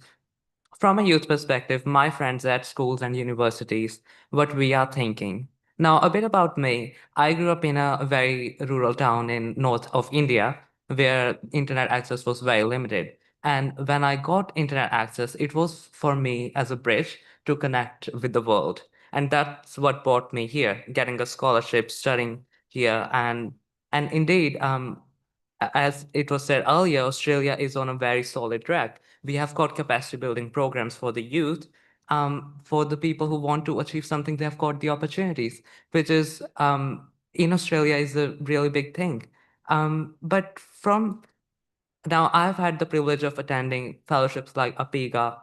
from a youth perspective, my friends at schools and universities, what we are thinking. Now, a bit about me. I grew up in a very rural town in north of India, where internet access was very limited. And when I got internet access, it was for me as a bridge to connect with the world. And that's what brought me here, getting a scholarship, studying here. And indeed, as it was said earlier, Australia is on a very solid track. We have got capacity building programs for the youth, for the people who want to achieve something, they've got the opportunities, which is in Australia is a really big thing. But from now, I've had the privilege of attending fellowships like APIGA,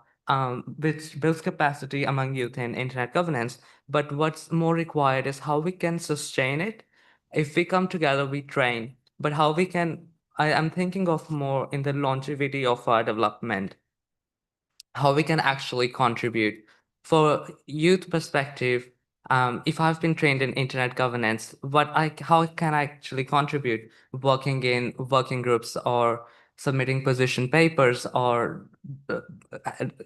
which builds capacity among youth in internet governance. But what's more required is how we can sustain it. If we come together, we train, but how we can, I am thinking of more in the longevity of our development, how we can actually contribute. For youth perspective, if I've been trained in internet governance, how can I actually contribute? Working in working groups or submitting position papers or uh,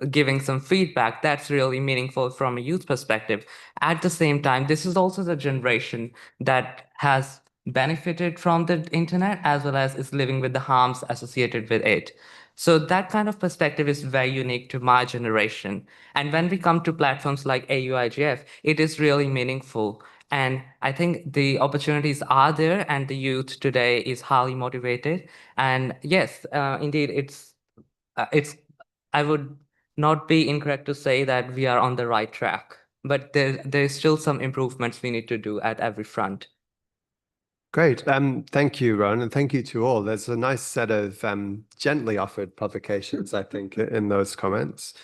giving some feedback, that's really meaningful from a youth perspective. At the same time, this is also the generation that has benefited from the internet as well as is living with the harms associated with it. So that kind of perspective is very unique to my generation. And when we come to platforms like auIGF, it is really meaningful. And I think the opportunities are there, and the youth today is highly motivated. And yes, indeed, it's. I would not be incorrect to say that we are on the right track, but there's still some improvements we need to do at every front. Great. Thank you, Ron, and thank you to all. There's a nice set of gently offered provocations, I think, in those comments.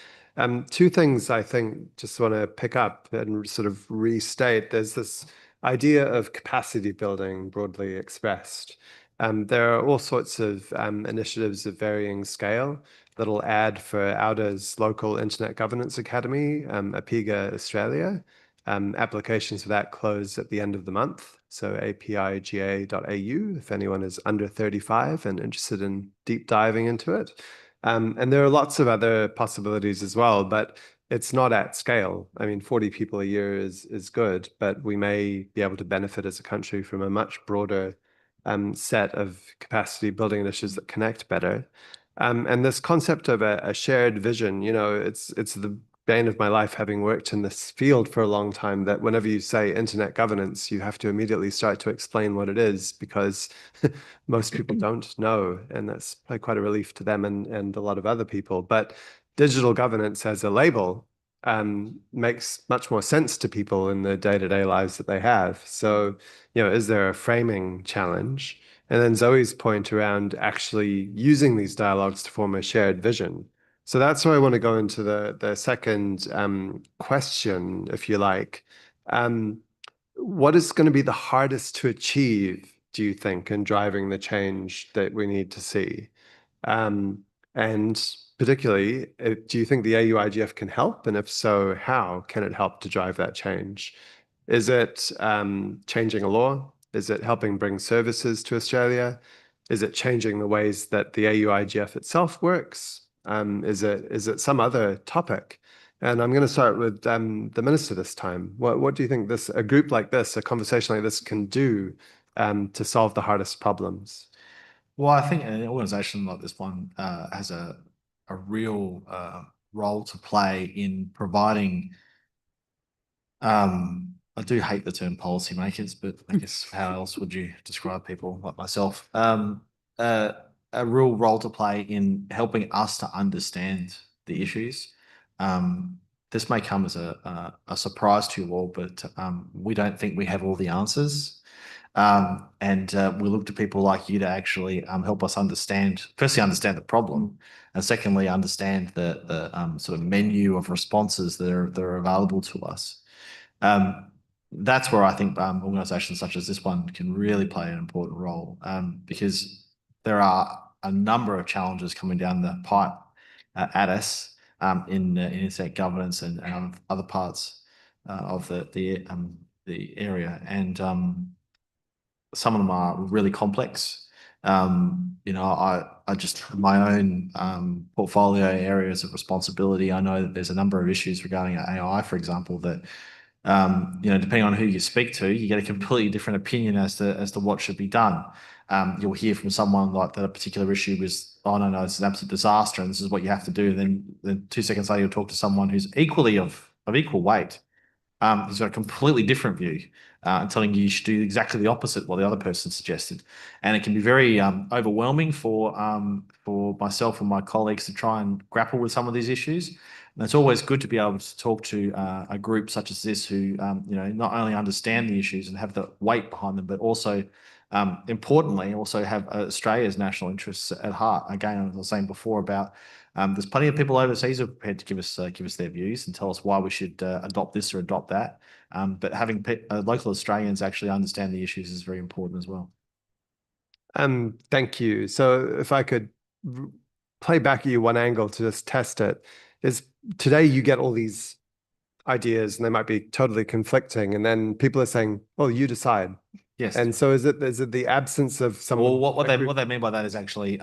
Two things I think just want to pick up and sort of restate. There's this idea of capacity building broadly expressed. There are all sorts of initiatives of varying scale that'll add for Auda's local Internet Governance Academy, APIGA Australia. Applications for that close at the end of the month. So apiga.au if anyone is under 35 and interested in deep diving into it. And there are lots of other possibilities as well, but it's not at scale. I mean, 40 people a year is good, but we may be able to benefit as a country from a much broader set of capacity building initiatives that connect better. And this concept of a shared vision, you know, it's the bane of my life, having worked in this field for a long time, that whenever you say internet governance, you have to immediately start to explain what it is, because most people don't know, and that's probably quite a relief to them and a lot of other people. But digital governance as a label makes much more sense to people in the day-to-day lives that they have. So, you know, is there a framing challenge? And then Zoe's point around actually using these dialogues to form a shared vision. So that's where I want to go into the second question, if you like. What is going to be the hardest to achieve, do you think, in driving the change that we need to see? And particularly, do you think the auIGF can help? And if so, how can it help to drive that change? Is it changing a law? Is it helping bring services to Australia? Is it changing the ways that the auIGF itself works? Is it some other topic? And I'm going to start with the Minister this time. What do you think a group like this, a conversation like this, can do to solve the hardest problems? Well, I think an organisation like this one has a real role to play in providing. I do hate the term policymakers, but I guess how else would you describe people like myself? A real role to play in helping us to understand the issues. This may come as a surprise to you all, but we don't think we have all the answers. And we look to people like you to actually help us firstly understand the problem, and secondly, understand the sort of menu of responses that are available to us. That's where I think organisations such as this one can really play an important role, because there are a number of challenges coming down the pipe at us in internet governance and other parts of the area, and some of them are really complex. You know, I just my own portfolio areas of responsibility. I know that there's a number of issues regarding AI, for example, that you know, depending on who you speak to, you get a completely different opinion as to what should be done. You'll hear from someone like that a particular issue was, oh no, it's an absolute disaster, and this is what you have to do. Then 2 seconds later, you'll talk to someone who's equally of equal weight. Who's got a completely different view. and telling you should do exactly the opposite what the other person suggested. And it can be very overwhelming for myself and my colleagues to try and grapple with some of these issues. And it's always good to be able to talk to a group such as this who, not only understand the issues and have the weight behind them, but also, importantly, also have Australia's national interests at heart. Again, as I was saying before about there's plenty of people overseas who are prepared to give us their views and tell us why we should adopt this or adopt that. But having local Australians actually understand the issues is very important as well. Thank you. So if I could play back at you one angle to just test it, is today you get all these ideas and they might be totally conflicting, and then people are saying, "Well, you decide." Yes. And so is it the absence of some? Well, what they mean by that is actually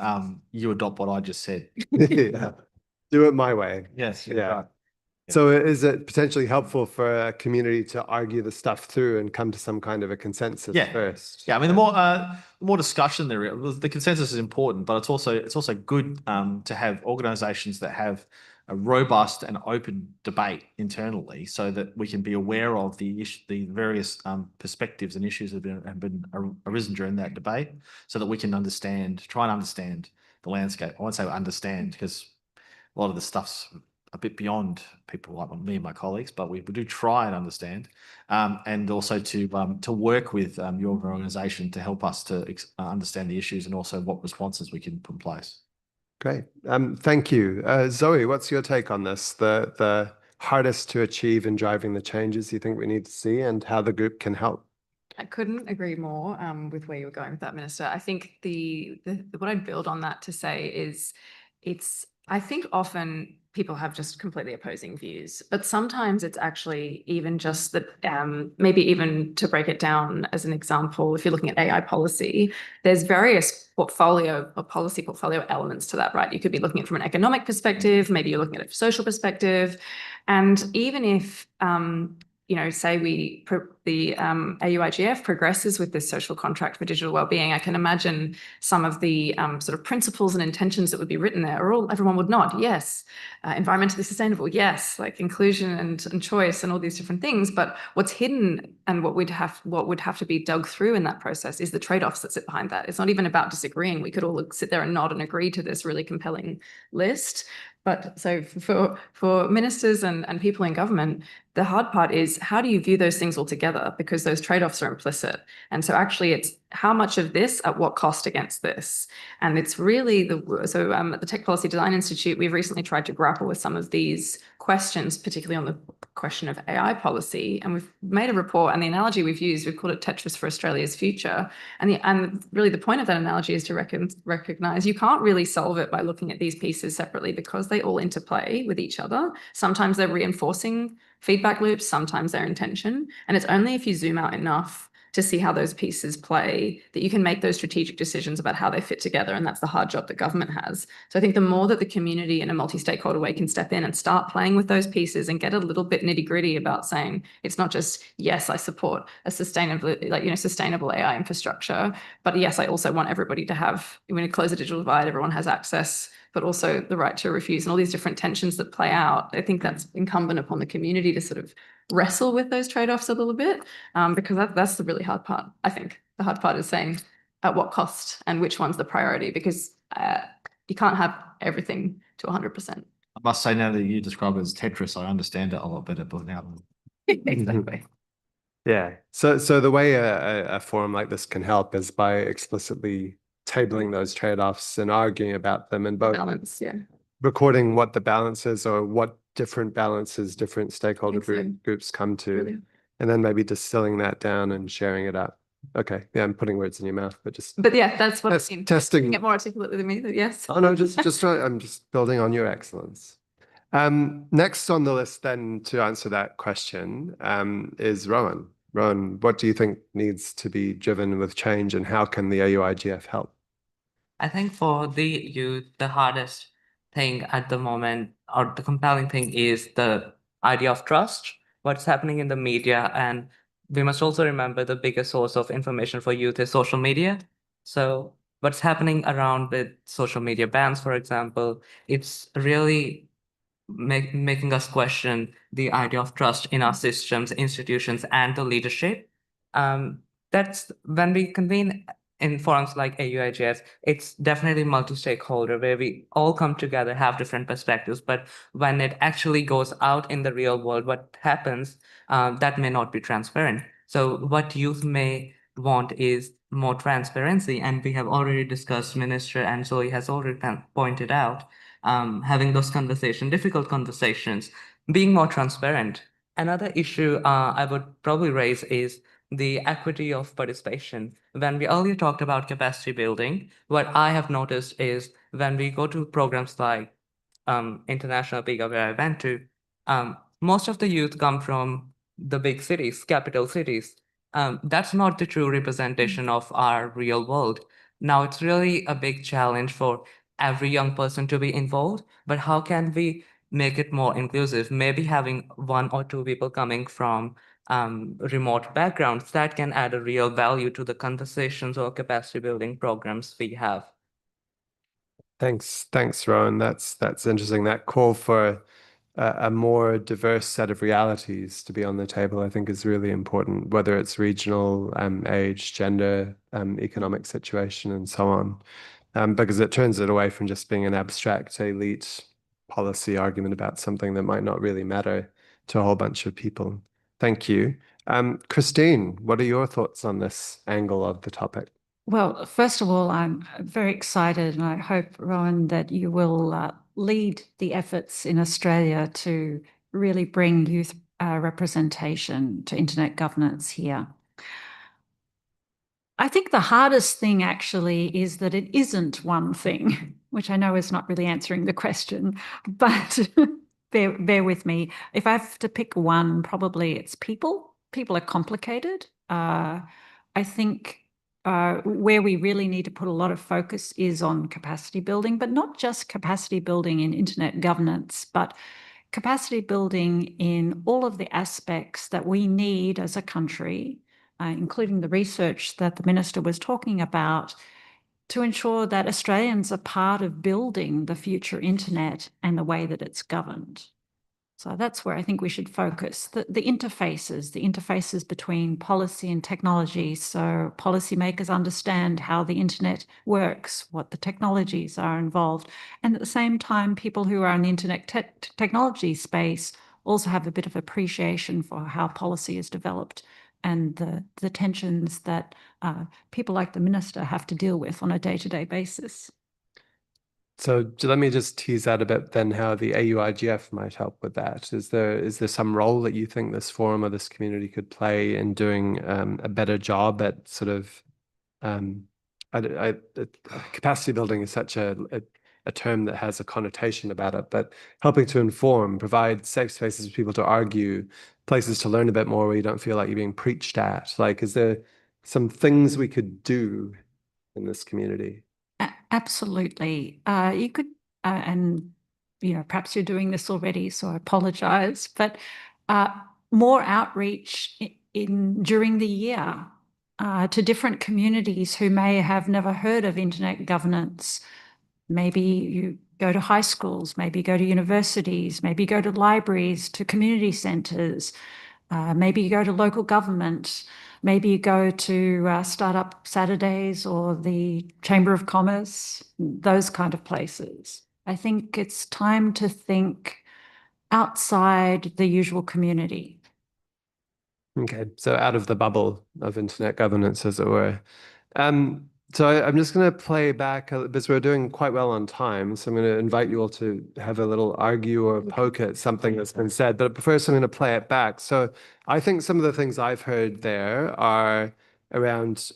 you adopt what I just said. Yeah. Do it my way. Yes. Yeah. Right. So is it potentially helpful for a community to argue the stuff through and come to some kind of a consensus first? Yeah, I mean, the more discussion there is, the consensus is important, but it's also good to have organisations that have a robust and open debate internally, so that we can be aware of the various perspectives and issues that have been arisen during that debate, so that we can try and understand the landscape. I won't say understand, because a lot of the stuff's a bit beyond people like me and my colleagues, but we do try and understand, and also to work with your organisation to help us to understand the issues and also what responses we can put in place. Great. Thank you. Zoe, what's your take on this? The hardest to achieve in driving the changes you think we need to see, and how the group can help? I couldn't agree more with where you were going with that, Minister. I think the what I'd build on that to say is I think often people have just completely opposing views, but sometimes it's actually even just that, maybe even to break it down as an example, if you're looking at AI policy, there's various policy portfolio elements to that, right? You could be looking at it from an economic perspective, maybe you're looking at it from a social perspective. And even if, say the auIGF progresses with this social contract for digital wellbeing, I can imagine some of the sort of principles and intentions that would be written there everyone would nod, yes. Environmentally sustainable, yes, like inclusion and choice and all these different things. But what's hidden and what would have to be dug through in that process is the trade-offs that sit behind that. It's not even about disagreeing. We could all sit there and nod and agree to this really compelling list. But so for ministers and people in government, the hard part is, how do you view those things all together? Because those trade-offs are implicit. And so actually it's how much of this at what cost against this? And it's really at the Tech Policy Design Institute, we've recently tried to grapple with some of these questions, particularly on the question of AI policy. And we've made a report, and the analogy we've used, we've called it Tetris for Australia's Future. And really the point of that analogy is to recognize you can't really solve it by looking at these pieces separately, because they all interplay with each other. Sometimes they're reinforcing feedback loops, sometimes they're intention. And it's only if you zoom out enough to see how those pieces play that you can make those strategic decisions about how they fit together. And that's the hard job that government has. So I think the more that the community in a multi-stakeholder way can step in and start playing with those pieces and get a little bit nitty-gritty about saying, it's not just, yes, I support a sustainable AI infrastructure, but yes, I also want everybody to have, when you close the digital divide, everyone has access, but also the right to refuse, and all these different tensions that play out. I think that's incumbent upon the community to sort of wrestle with those trade-offs a little bit, because that's the really hard part. I think the hard part is saying at what cost and which one's the priority, because you can't have everything to 100%. I must say, now that you describe it as Tetris, I understand it a lot better now. Exactly. Yeah. So the way a forum like this can help is by explicitly tabling those trade-offs and arguing about them, and both Balance, yeah. recording what the balance is, or what different balances different stakeholder groups come to. Brilliant. And then maybe distilling that down and sharing it up. Okay. Yeah, I'm putting words in your mouth, but yeah, that's what that's I mean. Testing. Get more articulate than me, yes. Oh no, I'm just building on your excellence. Next on the list then to answer that question is Rowan. Rowan, what do you think needs to be driven with change, and how can the auIGF help? I think for the youth, the hardest thing at the moment, or the compelling thing, is the idea of trust, what's happening in the media. And we must also remember the biggest source of information for youth is social media. So what's happening around with social media bans, for example, it's really making us question the idea of trust in our systems, institutions, and the leadership. That's when we convene in forums like auIGF, it's definitely multi-stakeholder where we all come together, have different perspectives, but when it actually goes out in the real world, what happens, that may not be transparent. So what youth may want is more transparency, and we have already discussed, Minister and Zoe has already pointed out, having those conversations, difficult conversations, being more transparent. Another issue I would probably raise is the equity of participation. When we earlier talked about capacity building, what I have noticed is when we go to programs like International Biga, where I went to, most of the youth come from the big cities, capital cities. That's not the true representation of our real world. Now, it's really a big challenge for every young person to be involved, but how can we make it more inclusive? Maybe having 1 or 2 people coming from remote backgrounds that can add a real value to the conversations or capacity building programs we have. Thanks, Rowan. That's interesting. That call for a more diverse set of realities to be on the table, I think, is really important, whether it's regional, age, gender, economic situation, and so on, because it turns it away from just being an abstract elite policy argument about something that might not really matter to a whole bunch of people. Thank you. Christine, what are your thoughts on this angle of the topic? Well, first of all, I'm very excited, and I hope, Rowan, that you will lead the efforts in Australia to really bring youth representation to internet governance here. I think the hardest thing actually is that it isn't one thing, which I know is not really answering the question, but bear with me. If I have to pick one, probably it's people. People are complicated. I think where we really need to put a lot of focus is on capacity building, but not just capacity building in internet governance, but capacity building in all of the aspects that we need as a country, including the research that the Minister was talking about, to ensure that Australians are part of building the future internet and the way that it's governed. So that's where I think we should focus. The interfaces between policy and technology, so policymakers understand how the internet works, what the technologies are involved, and at the same time, people who are in the internet technology space also have a bit of appreciation for how policy is developed and the tensions that people like the Minister have to deal with on a day-to-day basis. So let me just tease out a bit then how the auIGF might help with that. Is there some role that you think this forum or this community could play in doing a better job at sort of capacity building is such a term that has a connotation about it, but helping to inform, provide safe spaces for people to argue, places to learn a bit more where you don't feel like you're being preached at. Like, is there some things we could do in this community? Absolutely. You could, and perhaps you're doing this already, so I apologize, but more outreach during the year to different communities who may have never heard of internet governance. Maybe you go to high schools, maybe go to universities, maybe go to libraries, to community centres, maybe you go to local government. Maybe you go to Startup Saturdays or the Chamber of Commerce, those kind of places. I think it's time to think outside the usual community. Okay, so out of the bubble of internet governance, as it were. So I'm just going to play back because we're doing quite well on time. So I'm going to invite you all to have a little argue or poke at something that's been said. But first, I'm going to play it back. So I think some of the things I've heard there are around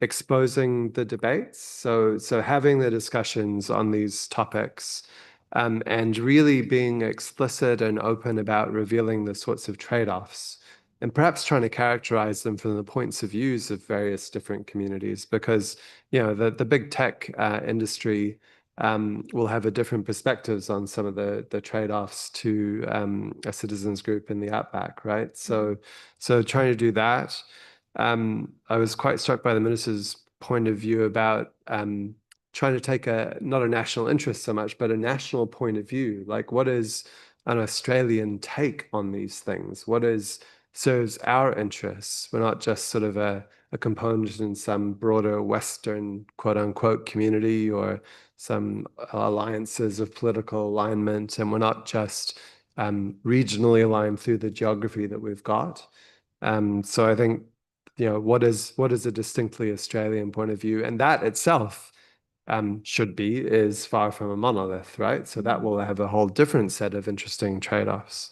exposing the debates. So having the discussions on these topics and really being explicit and open about revealing the sorts of trade-offs, and perhaps trying to characterize them from the points of views of various different communities, because the big tech industry will have a different perspectives on some of the trade-offs to a citizens group in the outback, right? So trying to do that. I was quite struck by the minister's point of view about trying to take not a national interest so much, but a national point of view. Like, what is an Australian take on these things? What is serves our interests. We're not just sort of a component in some broader Western quote unquote community or some alliances of political alignment, and we're not just regionally aligned through the geography that we've got. So I think, what is a distinctly Australian point of view, and that itself is far from a monolith, right? So that will have a whole different set of interesting trade-offs.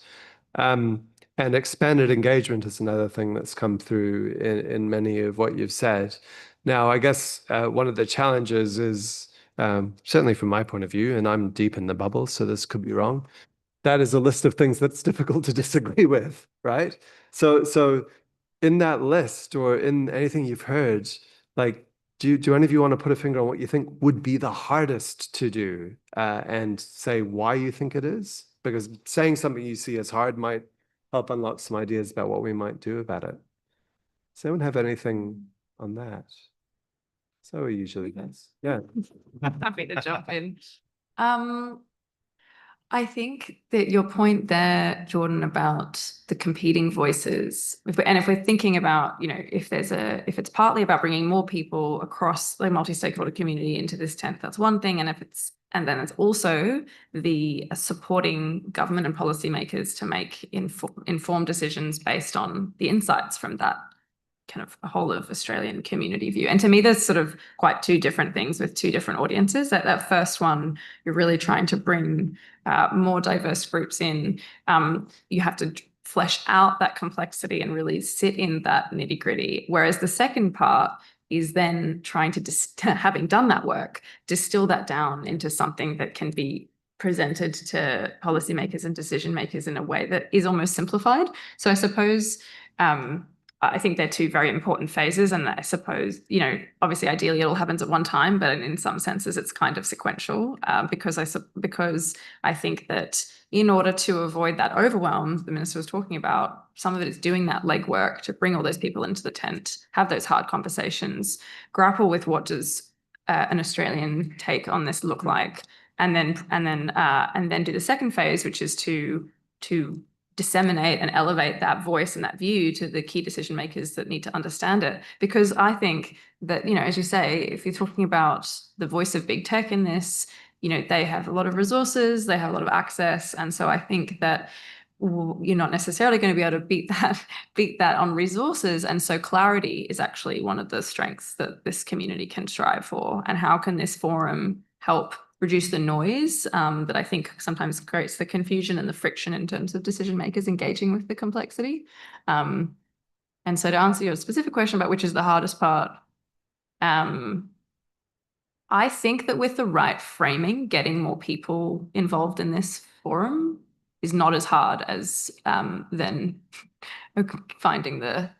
And expanded engagement is another thing that's come through in many of what you've said. Now, I guess one of the challenges is, certainly from my point of view, and I'm deep in the bubble, so this could be wrong, that is a list of things that's difficult to disagree with, right? So in that list or in anything you've heard, like, do any of you want to put a finger on what you think would be the hardest to do and say why you think it is? Because saying something you see as hard might help unlock some ideas about what we might do about it. Does anyone have anything on that? So usually does. Yeah. Happy to jump in. I think that your point there, Jordan, about the competing voices, if we're thinking about, if it's partly about bringing more people across the multi-stakeholder community into this tent, that's one thing. And then it's also the supporting government and policymakers to make informed decisions based on the insights from that kind of a whole of Australian community view. And to me, there's sort of quite two different things with two different audiences. That first one, you're really trying to bring more diverse groups in. You have to flesh out that complexity and really sit in that nitty gritty. Whereas the second part is then trying to, having done that work, distill that down into something that can be presented to policymakers and decision makers in a way that is almost simplified. So I suppose I think they're two very important phases. And I suppose, obviously, ideally, it all happens at one time, but in some senses, it's kind of sequential because I think that in order to avoid that overwhelm the minister was talking about, some of it is doing that legwork to bring all those people into the tent, have those hard conversations, grapple with what does an Australian take on this look like, and then do the second phase, which is to disseminate and elevate that voice and that view to the key decision makers that need to understand it. Because I think that, as you say, if you're talking about the voice of big tech in this, they have a lot of resources, they have a lot of access. And so I think that you're not necessarily going to be able to beat that on resources. And so clarity is actually one of the strengths that this community can strive for. And how can this forum help reduce the noise that I think sometimes creates the confusion and the friction in terms of decision makers engaging with the complexity. And so to answer your specific question about which is the hardest part, I think that with the right framing, getting more people involved in this forum is not as hard as then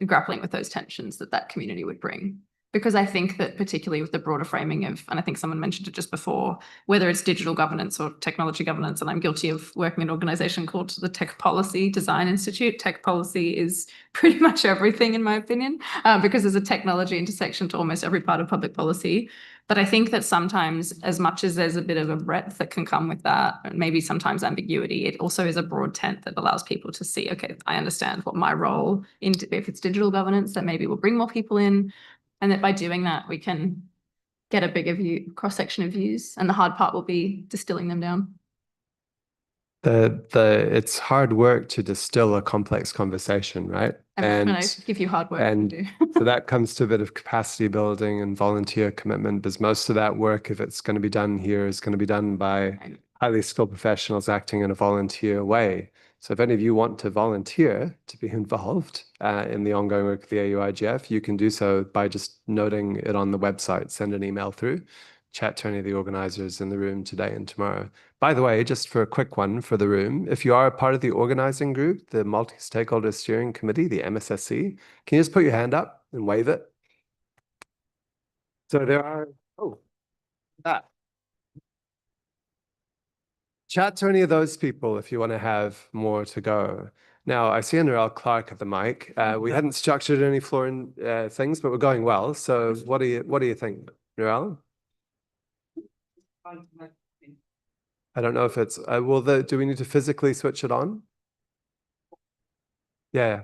grappling with those tensions that community would bring. Because I think that particularly with the broader framing of, and I think someone mentioned it just before, whether it's digital governance or technology governance, and I'm guilty of working in an organization called the Tech Policy Design Institute. Tech policy is pretty much everything, in my opinion, because there's a technology intersection to almost every part of public policy. But I think that sometimes, as much as there's a bit of a breadth that can come with that, and maybe sometimes ambiguity, it also is a broad tent that allows people to see, okay, I understand what my role in, if it's digital governance, that maybe will bring more people in. And that by doing that, we can get a bigger view, cross-section of views. And the hard part will be distilling them down. It's hard work to distill a complex conversation, right? I'm going to give you hard work and to do. So that comes to a bit of capacity building and volunteer commitment, because most of that work, if it's going to be done here, is going to be done by highly skilled professionals acting in a volunteer way. So if any of you want to volunteer to be involved in the ongoing work of the auIGF, you can do so by just noting it on the website, send an email through, chat to any of the organizers in the room today and tomorrow. By the way, just for a quick one for the room, if you are a part of the organizing group, the Multi-Stakeholder Steering Committee, the MSSC, can you just put your hand up and wave it? So there are, that. Chat to any of those people if you want to have more to go. Now, I see Narelle Clark at the mic. We hadn't structured any floor things, but we're going well. So what do you think, Narelle? I don't know if it's, do we need to physically switch it on? Yeah.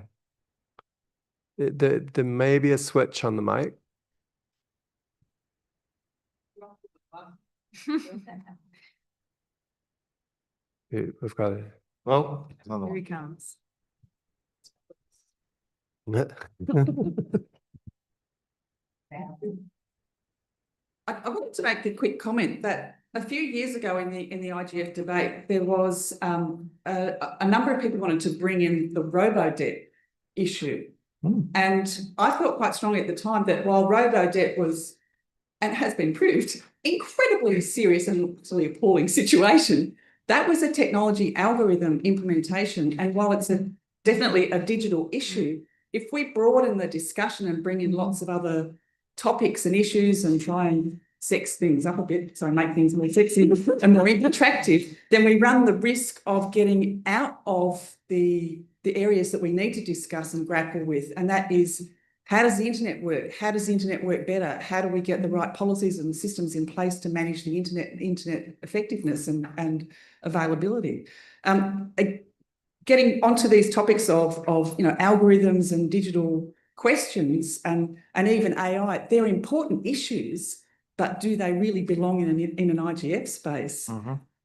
There may be a switch on the mic. We've got it. Well, another Here he one. comes. I wanted to make a quick comment that a few years ago in the IGF debate, there was a number of people wanted to bring in the robo-debt issue. And I felt quite strongly at the time that while robo-debt was, and has been proved, incredibly serious and absolutely appalling situation, that was a technology algorithm implementation. And while it's definitely a digital issue, if we broaden the discussion and bring in lots of other topics and issues and try and sex things up a bit, so make things more sexy and more attractive, then we run the risk of getting out of the areas that we need to discuss and grapple with. And that is, how does the internet work? How does the internet work better? How do we get the right policies and systems in place to manage the internet effectiveness and availability? Getting onto these topics of algorithms and digital questions and even AI, they're important issues, but do they really belong in an IGF space?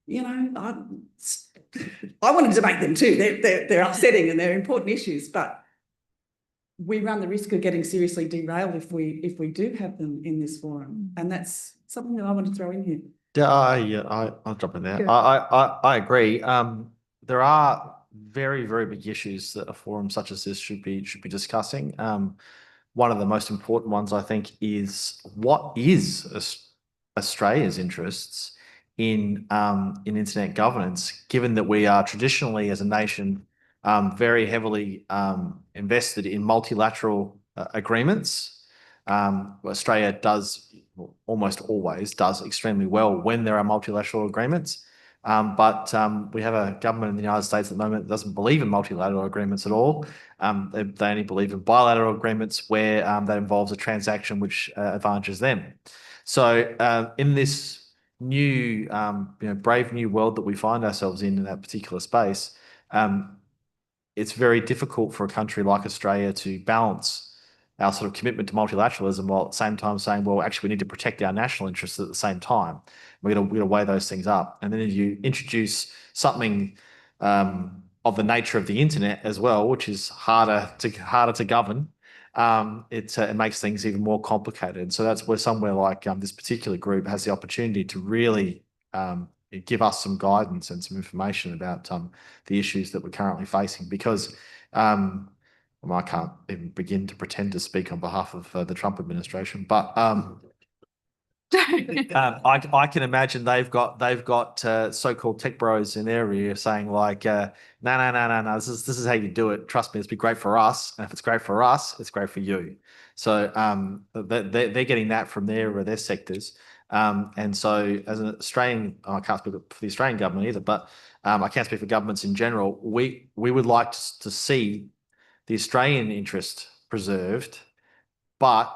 You know, I want to debate them too. They're upsetting and they're important issues, but we run the risk of getting seriously derailed if we do have them in this forum, and that's something that I want to throw in here. Yeah, I'll drop in there. Good. I agree. There are very, very big issues that a forum such as this should be discussing. One of the most important ones, I think, is what is Australia's interests in internet governance, given that we are traditionally, as a nation, very heavily invested in multilateral agreements. Australia does, almost always does extremely well when there are multilateral agreements. But we have a government in the United States at the moment that doesn't believe in multilateral agreements at all. They only believe in bilateral agreements where that involves a transaction which advantages them. So in this new, brave new world that we find ourselves in that particular space, it's very difficult for a country like Australia to balance our sort of commitment to multilateralism while at the same time saying, well, actually, we need to protect our national interests at the same time. We're going to weigh those things up. And then if you introduce something of the nature of the internet as well, which is harder to govern, it makes things even more complicated. So that's where somewhere like this particular group has the opportunity to really give us some guidance and some information about the issues that we're currently facing, because I can't even begin to pretend to speak on behalf of the Trump administration, but I can imagine they've got so-called tech bros in their area saying like, no, this is how you do it. Trust me, it's been great for us, and if it's great for us, it's great for you. So they're getting that from their sectors. And so as an Australian, I can't speak for the Australian government either, but I can't speak for governments in general. We would like to see the Australian interest preserved, but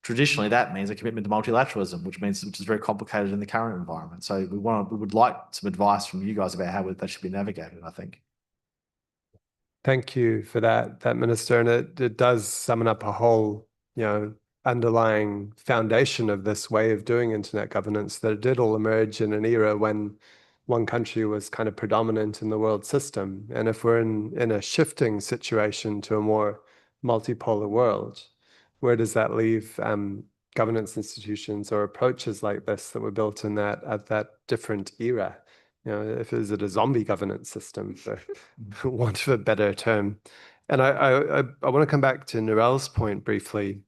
traditionally that means a commitment to multilateralism, which is very complicated in the current environment. So we would like some advice from you guys about how that should be navigated, I think. Thank you for that, Minister. And it does summon up a whole, underlying foundation of this way of doing internet governance, that it did all emerge in an era when one country was kind of predominant in the world system. And if we're in a shifting situation to a more multipolar world, where does that leave governance institutions or approaches like this that were built in at that different era? If is it a zombie governance system, for want of a better term? And I want to come back to Narelle's point briefly.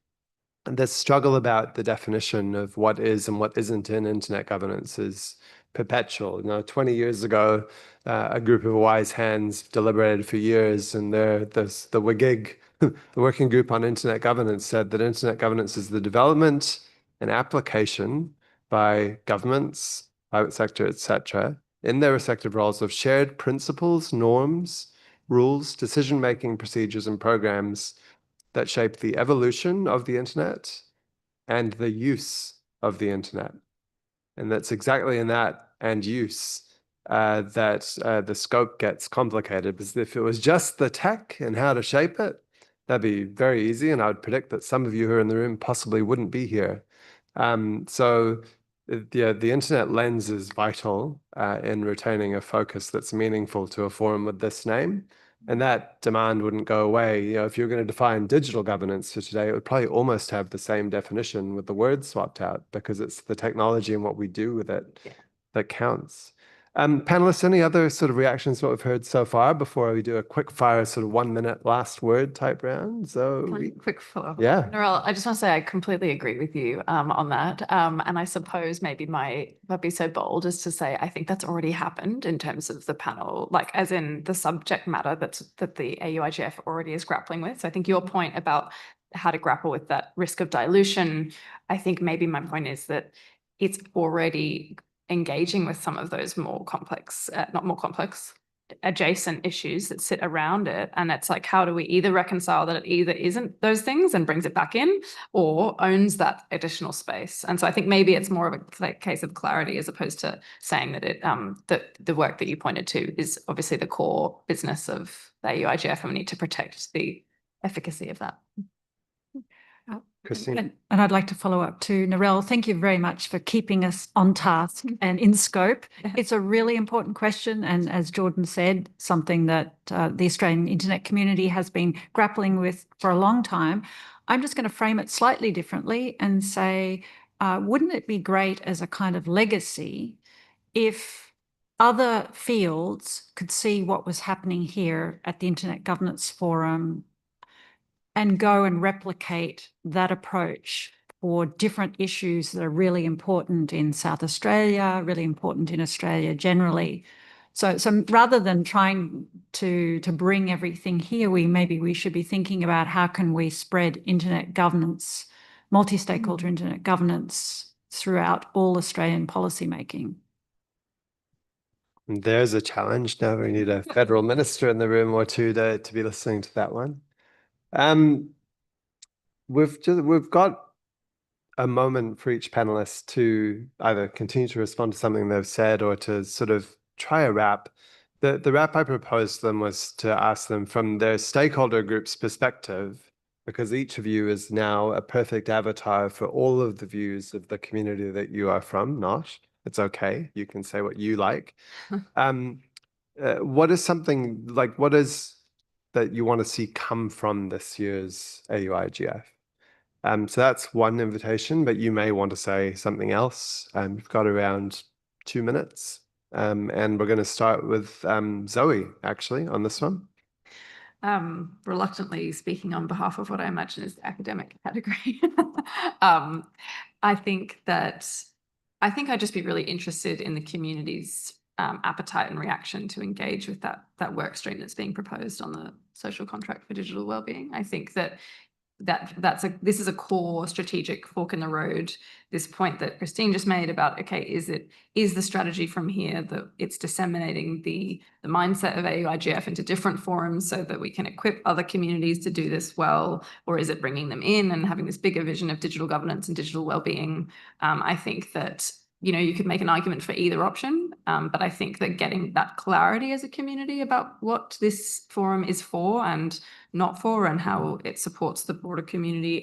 This struggle about the definition of what is and what isn't in internet governance is perpetual. 20 years ago, a group of wise hands deliberated for years, and the WGIG, the Working Group on Internet Governance, said that internet governance is the development and application by governments, private sector, etc., in their respective roles of shared principles, norms, rules, decision-making procedures, and programs that shape the evolution of the internet and the use of the internet. And that's exactly in that and use that the scope gets complicated, because if it was just the tech and how to shape it, That'd be very easy, and I would predict that some of you who are in the room possibly wouldn't be here. So the internet lens is vital in retaining a focus that's meaningful to a forum with this name. And that demand wouldn't go away. You know, if you're going to define digital governance for today, it would probably almost have the same definition with the words swapped out, because it's the technology and what we do with it that counts. Panelists, any other sort of reactions to what we've heard so far before we do a quick fire sort of 1 minute last word type round? Quick follow-up. Yeah. Narelle, I just want to say I completely agree with you on that. And I suppose maybe might be so bold as to say I think that's already happened in terms of the panel, like as in the subject matter that the auIGF already is grappling with. So I think your point about how to grapple with that risk of dilution, I think maybe my point is that it's already engaging with some of those more complex, not more complex, adjacent issues that sit around it. And it's like, how do we either reconcile that it either isn't those things and brings it back in, or owns that additional space? And so I think maybe it's more of a case of clarity as opposed to saying that it that the work that you pointed to is obviously the core business of the auIGF, and we need to protect the efficacy of that. Christine. And I'd like to follow up to Narelle. Thank you very much for keeping us on task and in scope. It's a really important question. And as Jordan said, something that the Australian internet community has been grappling with for a long time. I'm just going to frame it slightly differently and say, wouldn't it be great as a kind of legacy if other fields could see what was happening here at the Internet Governance Forum and go and replicate that approach for different issues that are really important in South Australia, really important in Australia generally. So rather than trying to bring everything here, we should be thinking about how can we spread internet governance, multi-stakeholder internet governance throughout all Australian policymaking. There's a challenge. Now we need a federal minister in the room or two to be listening to that one. We've got a moment for each panelist to either continue to respond to something they've said or to sort of try a wrap. The wrap I proposed to them was to ask them from their stakeholder group's perspective, because each of you is now a perfect avatar for all of the views of the community that you are from. Not, it's okay. You can say what you like. What is something like, what is that you want to see come from this year's auIGF? So that's one invitation, but you may want to say something else. We've got around 2 minutes, and we're going to start with Zoe, actually, on this one. Reluctantly speaking on behalf of what I imagine is the academic category. I think I'd just be really interested in the community's appetite and reaction to engage with that work stream that's being proposed on the social contract for digital wellbeing. I think this is a core strategic fork in the road. This point that Christine just made about, okay, is the strategy from here that it's disseminating the mindset of auIGF into different forums so that we can equip other communities to do this well, or is it bringing them in and having this bigger vision of digital governance and digital wellbeing? I think that you could make an argument for either option, but I think that getting that clarity as a community about what this forum is for and not for, and how it supports the broader community,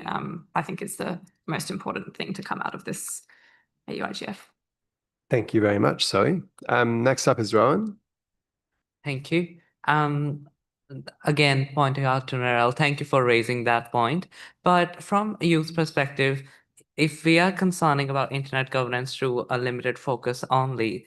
I think is the most important thing to come out of this auIGF. Thank you very much, Zoe. Next up is Rowan. Thank you. Again, pointing out to Narelle, thank you for raising that point. But from a youth perspective, if we are concerning about internet governance through a limited focus only,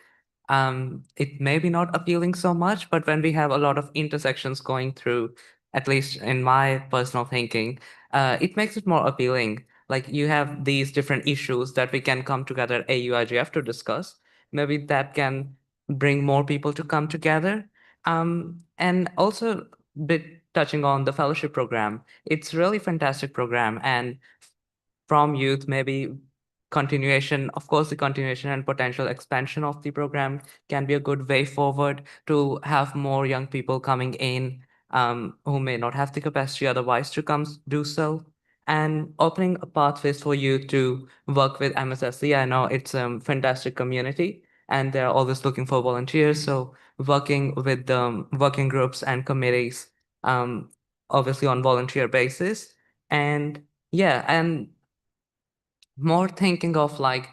it may be not appealing so much, but when we have a lot of intersections going through, at least in my personal thinking, it makes it more appealing. Like you have these different issues that we can come together at auIGF to discuss. Maybe that can bring more people to come together. And also touching on the fellowship program, it's really fantastic program. And from youth, maybe continuation, of course, the continuation and potential expansion of the program can be a good way forward to have more young people coming in who may not have the capacity otherwise to come do so, and opening pathways for you to work with MSSC. I know it's a fantastic community and they're always looking for volunteers. So working with the working groups and committees obviously on volunteer basis. And yeah, and more thinking of like,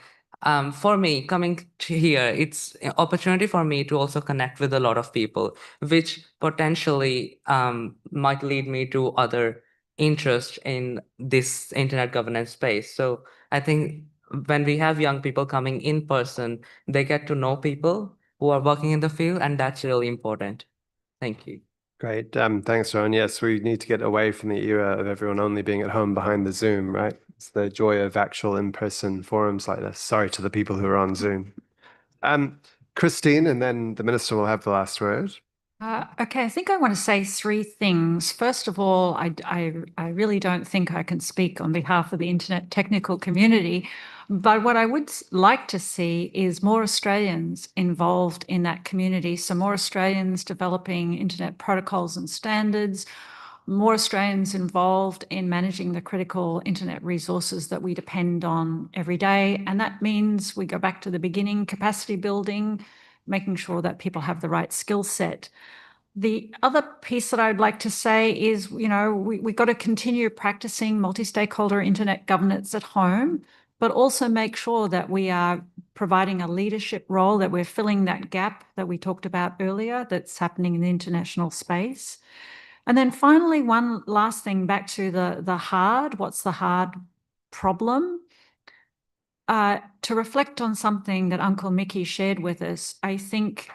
for me coming to here, it's an opportunity for me to also connect with a lot of people, which potentially might lead me to other interest in this internet governance space. So I think when we have young people coming in person, they get to know people who are working in the field, and that's really important. Thank you. Great. Thanks, Ron. Yes, we need to get away from the era of everyone only being at home behind the Zoom, right? It's the joy of actual in-person forums like this. Sorry to the people who are on Zoom. Christine, and then the Minister will have the last word. Okay, I think I want to say three things. First of all, I really don't think I can speak on behalf of the internet technical community, but what I would like to see is more Australians involved in that community. So more Australians developing internet protocols and standards, more Australians involved in managing the critical internet resources that we depend on every day. And that means we go back to the beginning, capacity building, making sure that people have the right skill set. The other piece that I would like to say is, we've got to continue practicing multi-stakeholder internet governance at home, but also make sure that we are providing a leadership role, that we're filling that gap that we talked about earlier that's happening in the international space. And then finally, one last thing back to what's the hard problem? To reflect on something that Uncle Mickey shared with us, I think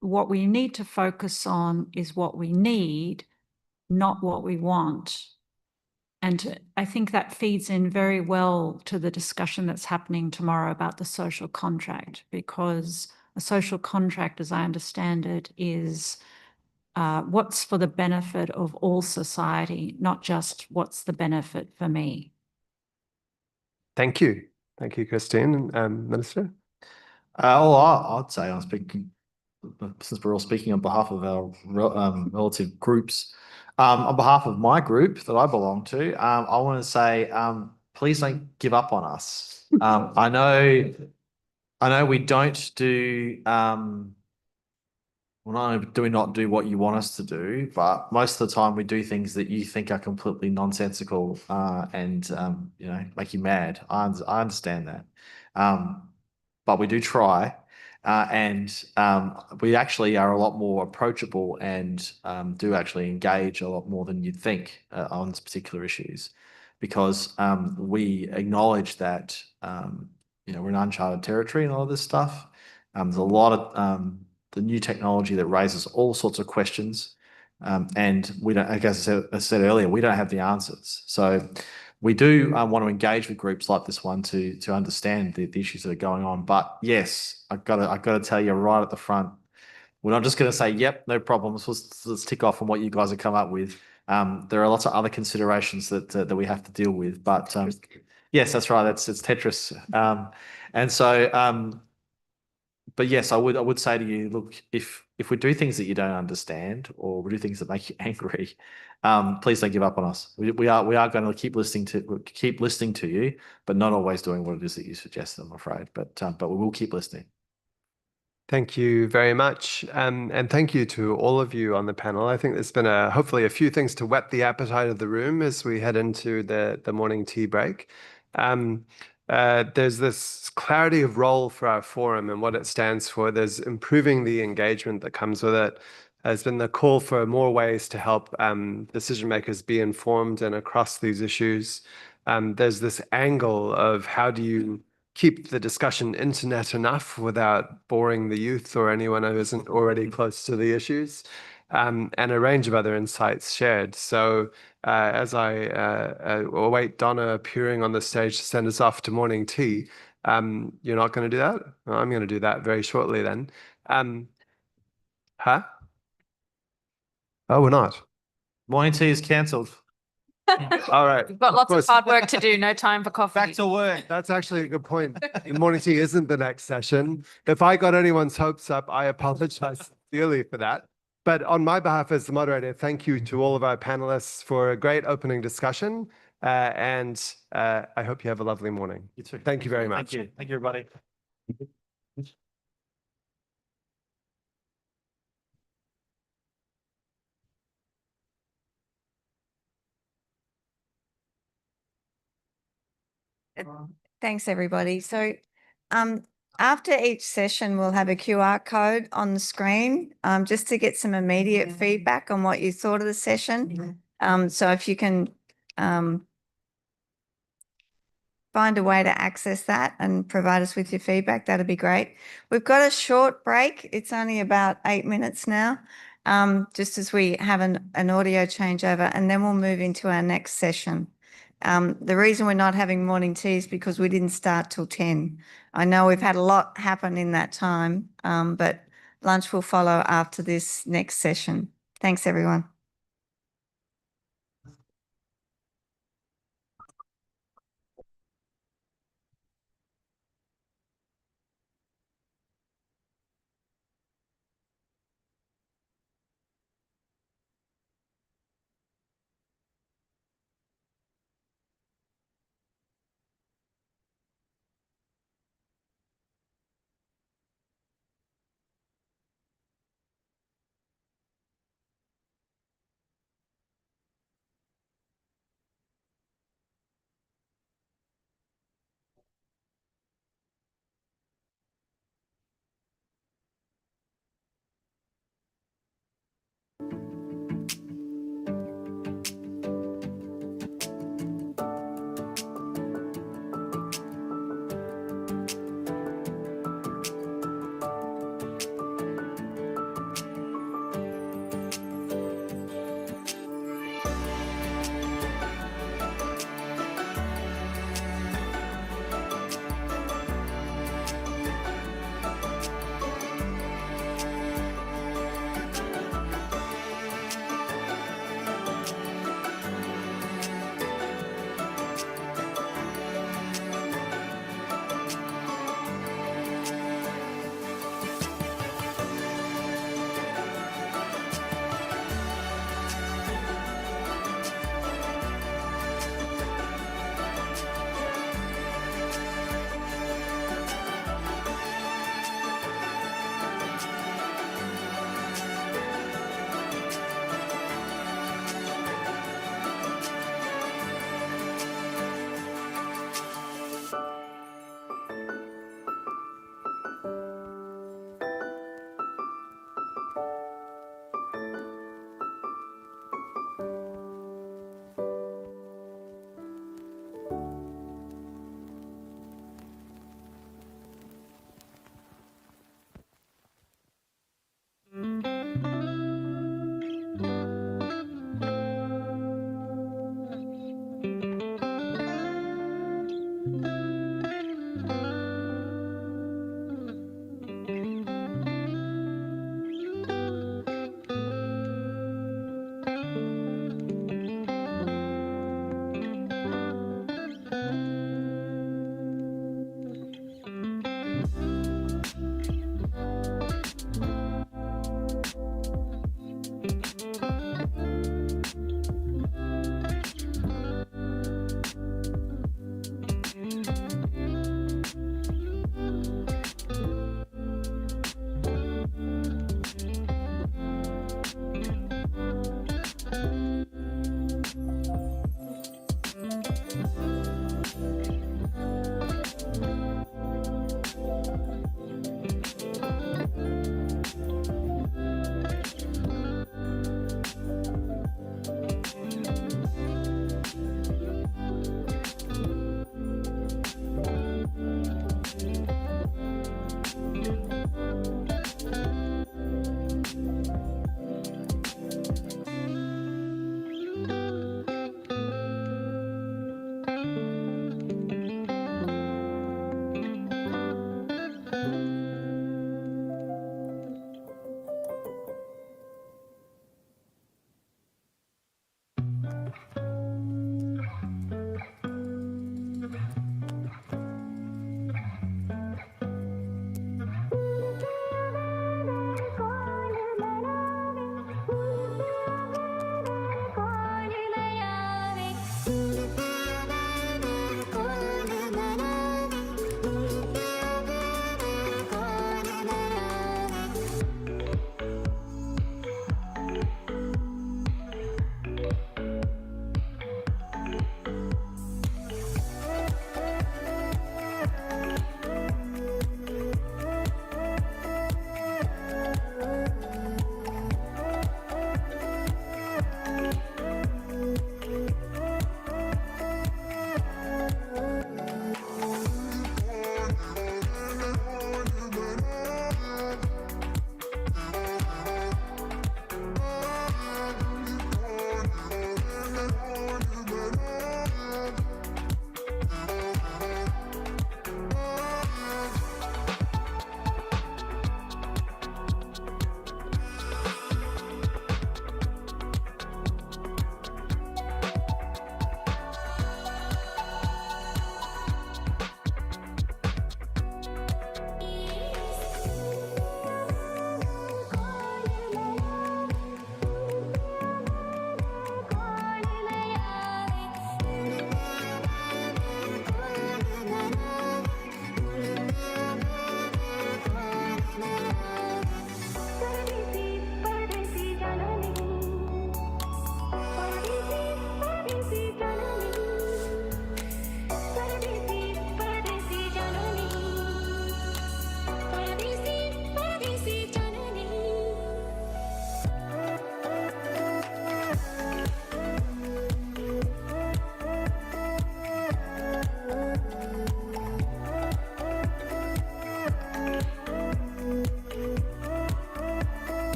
what we need to focus on is what we need, not what we want. And I think that feeds in very well to the discussion that's happening tomorrow about the social contract, because a social contract, as I understand it, is what's for the benefit of all society, not just what's the benefit for me. Thank you. Thank you, Christine. Minister? I'd say I'm speaking, since we're all speaking on behalf of our relative groups, on behalf of my group that I belong to, I want to say, please don't give up on us. I know we don't do, well, not only do we not do what you want us to do, but most of the time we do things that you think are completely nonsensical and make you mad. I understand that, but we do try, and we actually are a lot more approachable and do actually engage a lot more than you'd think on these particular issues, because we acknowledge that we're in uncharted territory and all of this stuff. There's a lot of the new technology that raises all sorts of questions. And we don't, as I said earlier, we don't have the answers. So we do want to engage with groups like this one to understand the issues that are going on. But yes, I've got to tell you right at the front, we're not just going to say, yep, no problems. Let's tick off on what you guys have come up with. There are lots of other considerations that we have to deal with. But yes, that's right. It's Tetris. And so but yes, I would say to you, look, if we do things that you don't understand or we do things that make you angry, please don't give up on us. We are going to keep listening to you, but not always doing what it is that you suggest, I'm afraid. But we will keep listening. Thank you very much. And thank you to all of you on the panel. I think there's been hopefully a few things to whet the appetite of the room as we head into the morning tea break. There's this clarity of role for our forum and what it stands for. There's improving the engagement that comes with it. There's been the call for more ways to help decision makers be informed and across these issues. There's this angle of how do you keep the discussion internet enough without boring the youth or anyone who isn't already close to the issues, and a range of other insights shared. So as I await Donna appearing on the stage to send us off to morning tea, you're not going to do that? Well, I'm going to do that very shortly then. Huh? Oh, we're not. Morning tea is cancelled. All right. We've got lots of hard work to do, no time for coffee. Back to work. That's actually a good point. The morning tea isn't the next session. If I got anyone's hopes up, I apologize sincerely for that. But on my behalf as the moderator, thank you to all of our panelists for a great opening discussion. And I hope you have a lovely morning. You too. Thank you very much. Thank you. Thank you, everybody. Thanks, everybody. So after each session, we'll have a QR code on the screen just to get some immediate feedback on what you thought of the session. So if you can find a way to access that and provide us with your feedback, that'd be great. We've got a short break. It's only about 8 minutes now, just as we have an audio changeover, and then we'll move into our next session. The reason we're not having morning tea is because we didn't start till 10. I know we've had a lot happen in that time, but lunch will follow after this next session. Thanks, everyone.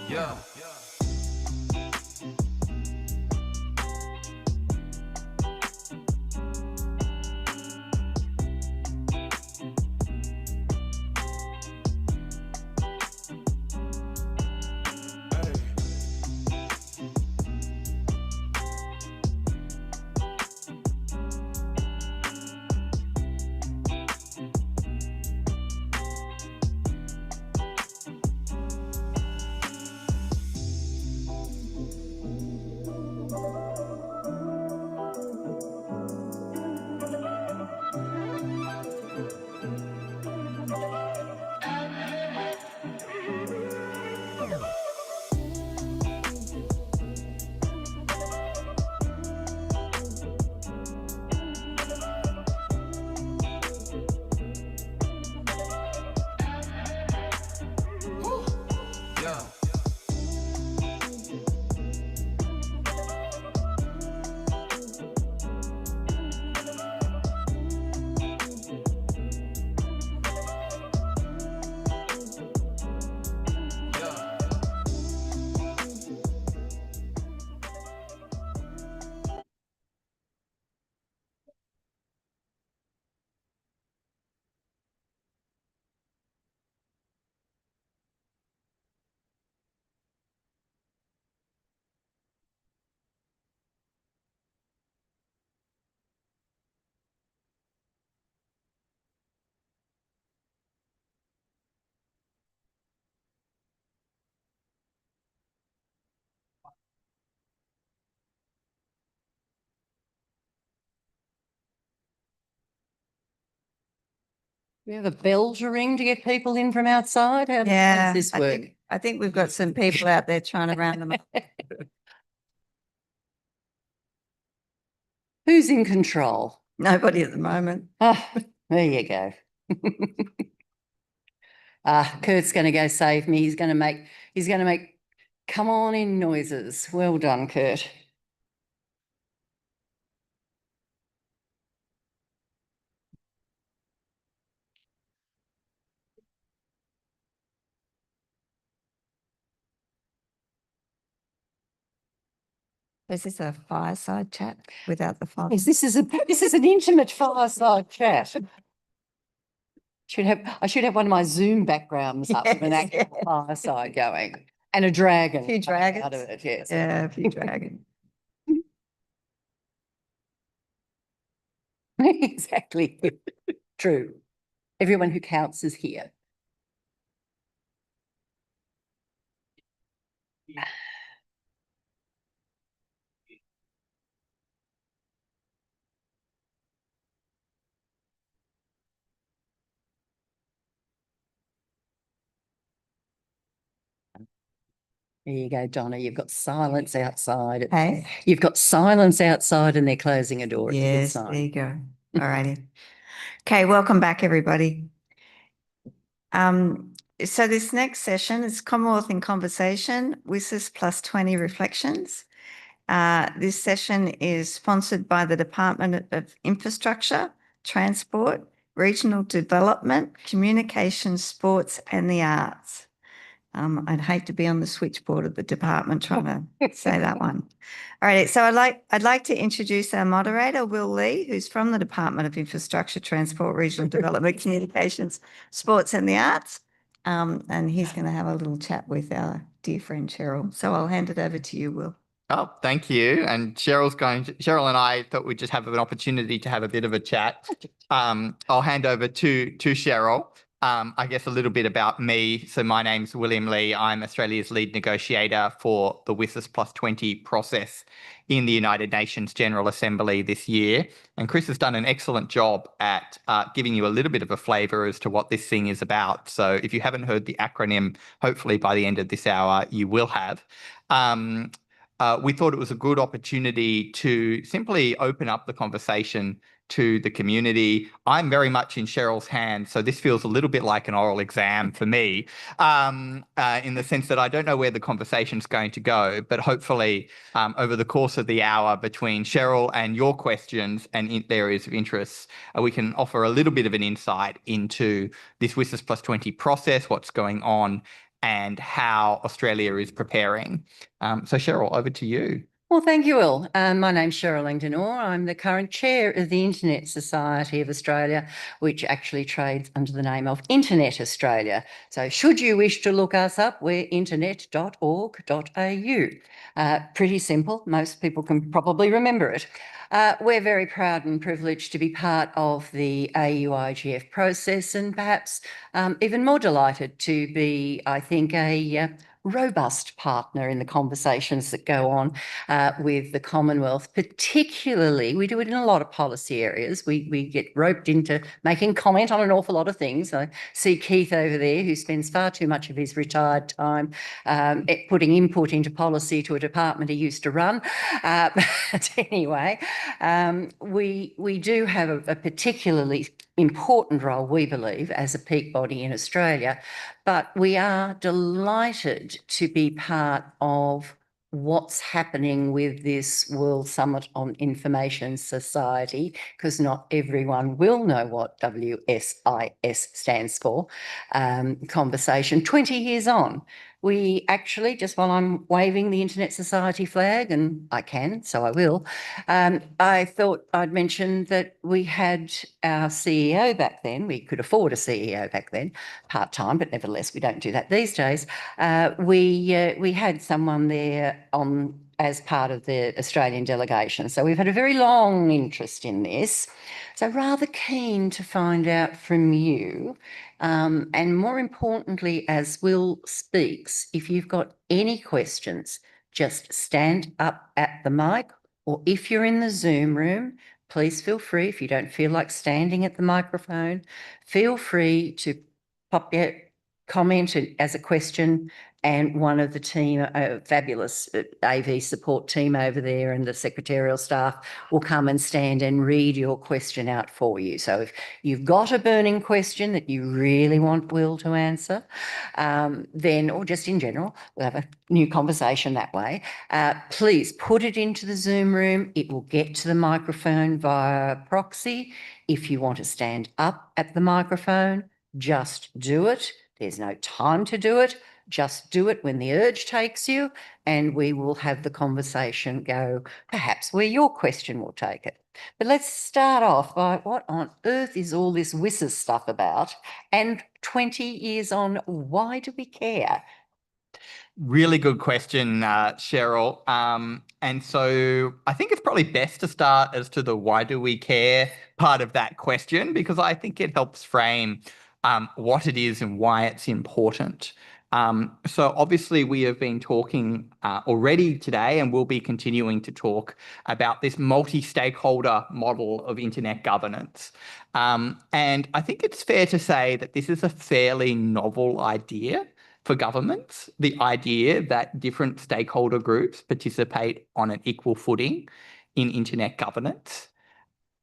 Yeah. Yeah. We have a bell to ring to get people in from outside. How Yeah, does this I work? think we've got some people out there trying to round them up. Who's in control? Nobody at the moment. Ah, there you go. Kurt's going to go save me. He's going to make come on in noises. Well done, Kurt. Is this a fireside chat without the fire? Yes, this is an intimate fireside chat. I should have one of my Zoom backgrounds up with an Yes, actual fireside going and a dragon. A few coming out dragons. of it, yes. Yeah, a few dragons. Exactly. True. Everyone who counts is here. There you go, Donna. You've got silence outside. Hey? You've got silence outside and they're closing a door. It's a good Yes, sign. there you go. All righty. Okay, welcome back, everybody. So this next session is Commonwealth in Conversation, WSIS plus 20 Reflections. This session is sponsored by the Department of Infrastructure, Transport, Regional Development, Communications, Sports and the Arts. I'd hate to be on the switchboard of the department trying to say that one. All right, so I'd like to introduce our moderator, Will Lee, who's from the Department of Infrastructure, Transport, Regional Development, Communications, Sports and the Arts. And he's going to have a little chat with our dear friend Cheryl. So I'll hand it over to you, Will. Oh, thank you. And Cheryl and I thought we'd just have an opportunity to have a bit of a chat. I'll hand over to Cheryl. I guess a little bit about me. So my name's William Lee. I'm Australia's lead negotiator for the WSIS plus 20 process in the United Nations General Assembly this year. And Chris has done an excellent job at giving you a little bit of a flavour as to what this thing is about. So if you haven't heard the acronym, hopefully by the end of this hour, you will have. We thought it was a good opportunity to simply open up the conversation to the community. I'm very much in Cheryl's hands, so this feels a little bit like an oral exam for me, in the sense that I don't know where the conversation's going to go, but hopefully over the course of the hour between Cheryl and your questions and areas of interest, we can offer a little bit of an insight into this WSIS plus 20 process, what's going on, and how Australia is preparing. So Cheryl, over to you. Well, thank you, Will. My name's Cheryl Langdon-Orr. I'm the current chair of the Internet Society of Australia, which actually trades under the name of Internet Australia. So should you wish to look us up, we're internet.org.au. Pretty simple. Most people can probably remember it. We're very proud and privileged to be part of the auIGF process, and perhaps even more delighted to be, I think, a robust partner in the conversations that go on with the Commonwealth. Particularly, we do it in a lot of policy areas. We get roped into making comment on an awful lot of things. I see Keith over there, who spends far too much of his retired time putting input into policy to a department he used to run. But anyway, we do have a particularly important role, we believe, as a peak body in Australia, but we are delighted to be part of what's happening with this World Summit on Information Society, because not everyone will know what WSIS stands for, conversation 20 years on. We actually, just while I'm waving the Internet Society flag, and I can, so I will, I thought I'd mention that we had our CEO back then. We could afford a CEO back then, part-time, but nevertheless, we don't do that these days. We had someone there as part of the Australian delegation. So we've had a very long interest in this. So rather keen to find out from you, and more importantly, as Will speaks, if you've got any questions, just stand up at the mic, or if you're in the Zoom room, please feel free, if you don't feel like standing at the microphone, feel free to pop your comment as a question, and one of the team, fabulous AV support team over there and the secretarial staff will come and stand and read your question out for you. So if you've got a burning question that you really want Will to answer, then, or just in general, we'll have a new conversation that way, please put it into the Zoom room. It will get to the microphone via proxy. If you want to stand up at the microphone, just do it. There's no time to do it. Just do it when the urge takes you, and we will have the conversation go perhaps where your question will take it. But let's start off by what on earth is all this WSIS stuff about? And 20 years on, why do we care? Really good question, Cheryl. And so I think it's probably best to start as to the why do we care part of that question, because I think it helps frame what it is and why it's important. So obviously we have been talking already today, and we'll be continuing to talk about this multi-stakeholder model of internet governance. And I think it's fair to say that this is a fairly novel idea for governments, the idea that different stakeholder groups participate on an equal footing in internet governance.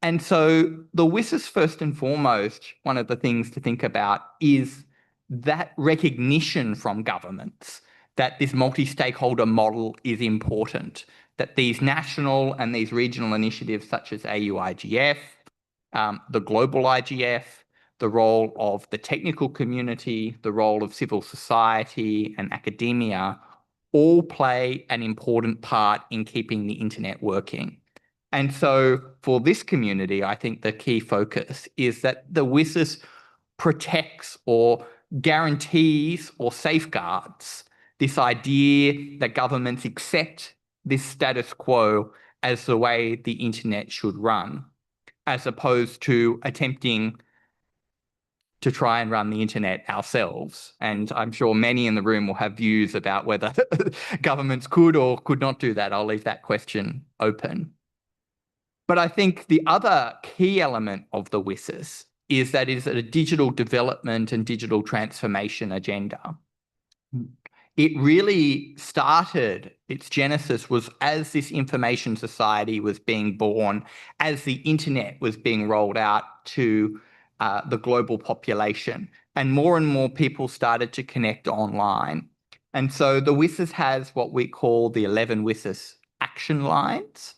And so the WSIS, first and foremost, one of the things to think about is that recognition from governments that this multi-stakeholder model is important, that these national and these regional initiatives such as auIGF, the global IGF, the role of the technical community, the role of civil society and academia all play an important part in keeping the internet working. And so for this community, I think the key focus is that the WSIS protects or guarantees or safeguards this idea that governments accept this status quo as the way the internet should run, as opposed to attempting to try and run the internet ourselves. And I'm sure many in the room will have views about whether governments could or could not do that. I'll leave that question open. But I think the other key element of the WSIS is that it is a digital development and digital transformation agenda. It really started, its genesis was as this information society was being born, as the internet was being rolled out to the global population, and more people started to connect online. And so the WSIS has what we call the 11 WSIS action lines.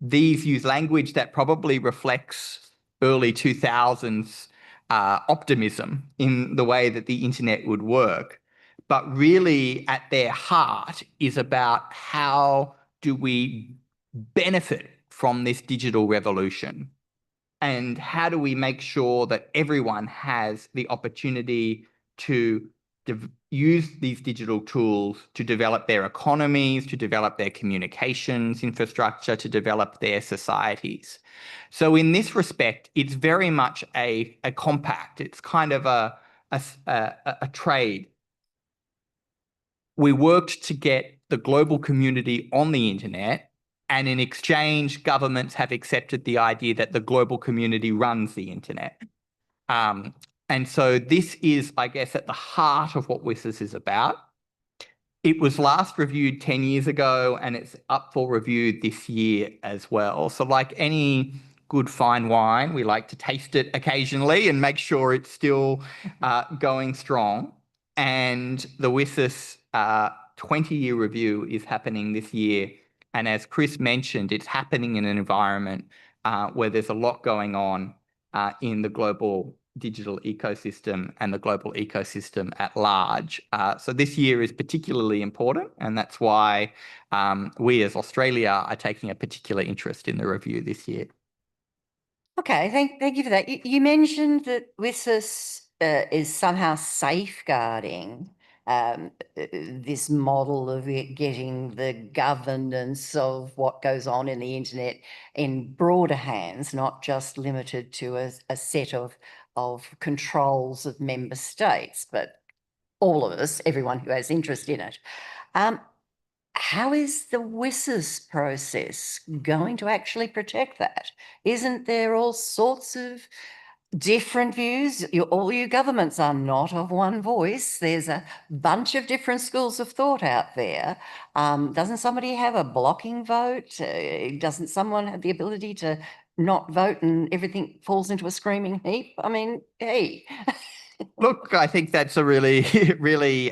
These use language that probably reflects early 2000s optimism in the way that the internet would work. But really at their heart is about how do we benefit from this digital revolution? And how do we make sure that everyone has the opportunity to use these digital tools to develop their economies, to develop their communications infrastructure, to develop their societies? So in this respect, it's very much a compact. It's kind of a trade. We worked to get the global community on the internet, and in exchange, governments have accepted the idea that the global community runs the internet. And so this is, I guess, at the heart of what WSIS is about. It was last reviewed 10 years ago, and it's up for review this year as well. So like any good fine wine, we like to taste it occasionally and make sure it's still going strong. And the WSIS 20-year review is happening this year. And as Chris mentioned, it's happening in an environment where there's a lot going on in the global digital ecosystem and the global ecosystem at large. So this year is particularly important, and that's why we as Australia are taking a particular interest in the review this year. Okay, thank you for that. You mentioned that WSIS is somehow safeguarding this model of it getting the governance of what goes on in the internet in broader hands, not just limited to a set of controls of member states, but all of us, everyone who has interest in it. How is the WSIS process going to actually protect that? Isn't there all sorts of different views? All you governments are not of one voice. There's a bunch of different schools of thought out there. Doesn't somebody have a blocking vote? Doesn't someone have the ability to not vote and everything falls into a screaming heap? I mean, hey. Look, I think that's a really, really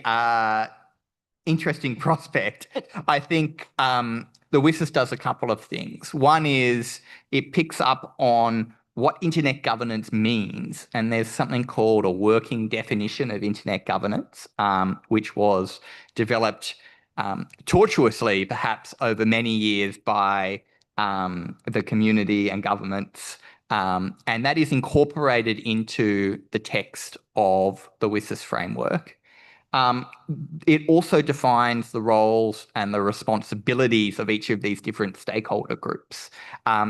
interesting prospect. I think the WSIS does a couple of things. One is it picks up on what internet governance means, and there's something called a working definition of internet governance, which was developed tortuously, perhaps over many years by the community and governments, and that is incorporated into the text of the WSIS framework. It also defines the roles and the responsibilities of each of these different stakeholder groups.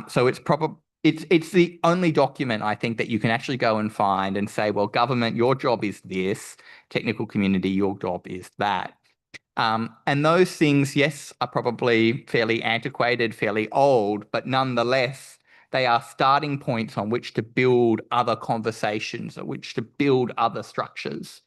So it's the only document, I think, that you can actually go and find and say, well, government, your job is this, technical community, your job is that. And those things, yes, are probably fairly antiquated, fairly old, but nonetheless, they are starting points on which to build other conversations, on which to build other structures.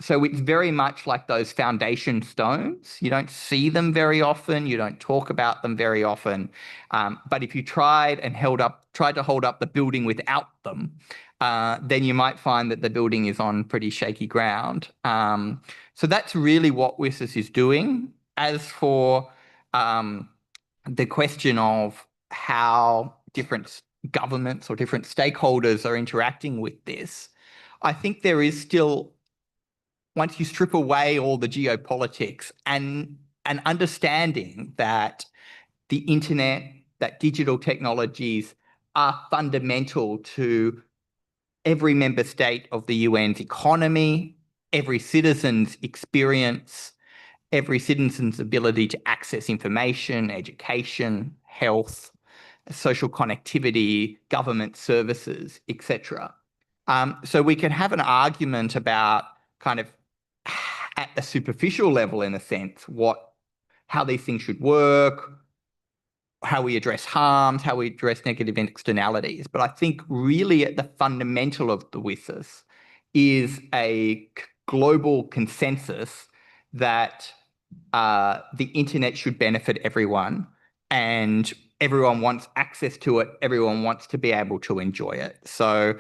So it's very much like those foundation stones. You don't see them very often. You don't talk about them very often. But if you tried to hold up the building without them, then you might find that the building is on pretty shaky ground. So that's really what WSIS is doing. As for the question of how different governments or different stakeholders are interacting with this, I think there is still, once you strip away all the geopolitics and an understanding that the internet, that digital technologies are fundamental to every member state of the UN's economy, every citizen's experience, every citizen's ability to access information, education, health, social connectivity, government services, etc. So we can have an argument about kind of at the superficial level, in a sense, how these things should work, how we address harms, how we address negative externalities. But I think really at the fundamental of the WSIS is a global consensus that the internet should benefit everyone, and everyone wants access to it. Everyone wants to be able to enjoy it. So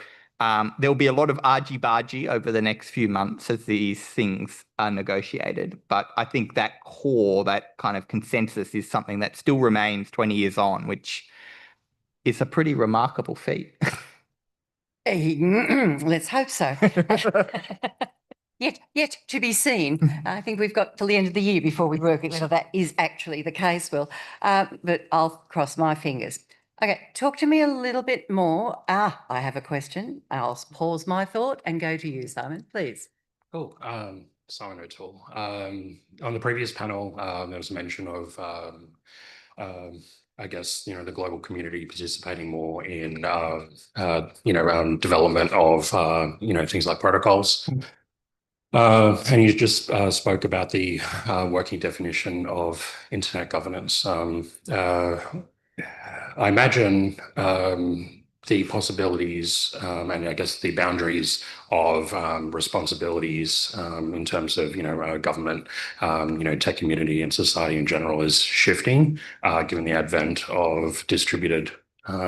there'll be a lot of argy-bargy over the next few months as these things are negotiated. But I think that core, that kind of consensus is something that still remains 20 years on, which is a pretty remarkable feat. Let's hope so. Yet to be seen. I think we've got till the end of the year before we work out whether that is actually the case, Will. But I'll cross my fingers. Okay, talk to me a little bit more. I have a question. I'll pause my thought and go to you, Simon, please. Cool. Simon O'Toole. On the previous panel, there was a mention of, I guess, the global community participating more in, development of, things like protocols. And you just spoke about the working definition of internet governance. I imagine the possibilities and I guess the boundaries of responsibilities in terms of government, tech community and society in general is shifting given the advent of distributed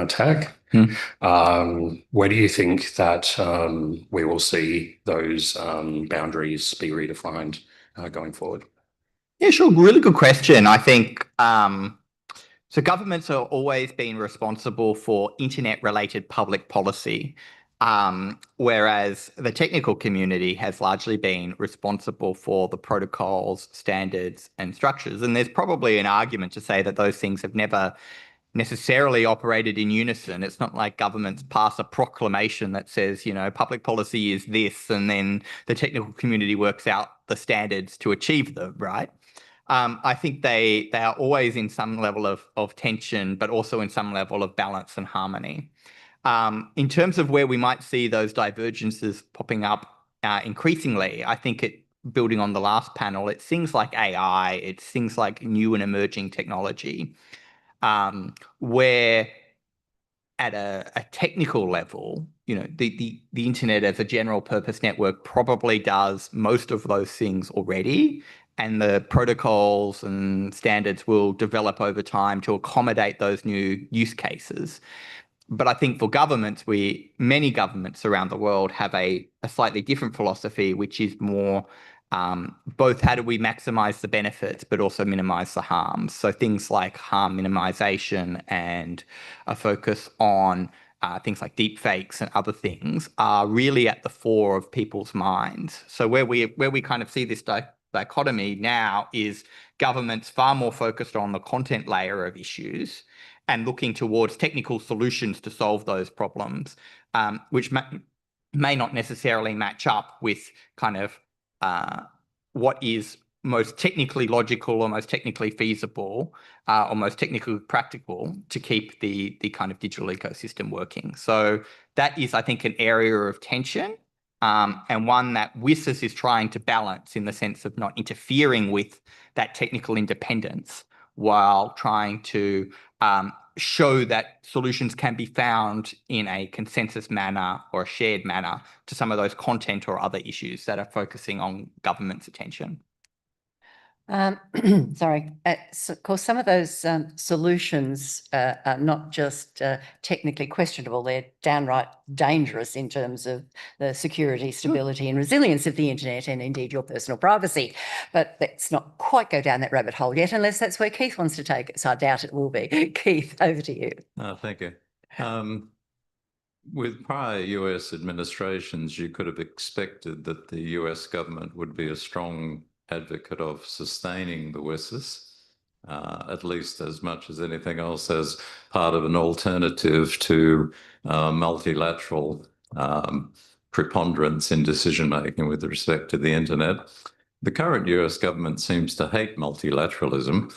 tech. Where do you think that we will see those boundaries be redefined going forward? Yeah, sure. Really good question. I think so governments have always been responsible for internet-related public policy, whereas the technical community has largely been responsible for the protocols, standards, and structures. And there's probably an argument to say that those things have never necessarily operated in unison. It's not like governments pass a proclamation that says, public policy is this, and then the technical community works out the standards to achieve them, right? I think they are always in some level of tension, but also in some level of balance and harmony. In terms of where we might see those divergences popping up increasingly, I think building on the last panel, it's things like AI, it's things like new and emerging technology, where at a technical level, the internet as a general purpose network probably does most of those things already, and the protocols and standards will develop over time to accommodate those new use cases. But I think for governments, many governments around the world have a slightly different philosophy, which is more both how do we maximize the benefits, but also minimize the harms. So things like harm minimization and a focus on things like deep fakes and other things are really at the fore of people's minds. So where we kind of see this dichotomy now is governments far more focused on the content layer of issues and looking towards technical solutions to solve those problems, which may not necessarily match up with kind of what is most technically logical or most technically feasible or most technically practical to keep the kind of digital ecosystem working. So that is, I think, an area of tension and one that WSIS is trying to balance in the sense of not interfering with that technical independence while trying to show that solutions can be found in a consensus manner or a shared manner to some of those content or other issues that are focusing on government's attention. Sorry. Of course, some of those solutions are not just technically questionable, they're downright dangerous in terms of the security, stability and resilience of the internet and indeed your personal privacy. But let's not quite go down that rabbit hole yet, unless that's where Keith wants to take it. So I doubt it will be. Keith, over to you. Thank you. With prior US administrations, you could have expected that the US government would be a strong advocate of sustaining the WSIS, at least as much as anything else, as part of an alternative to multilateral preponderance in decision-making with respect to the internet. The current US government seems to hate multilateralism.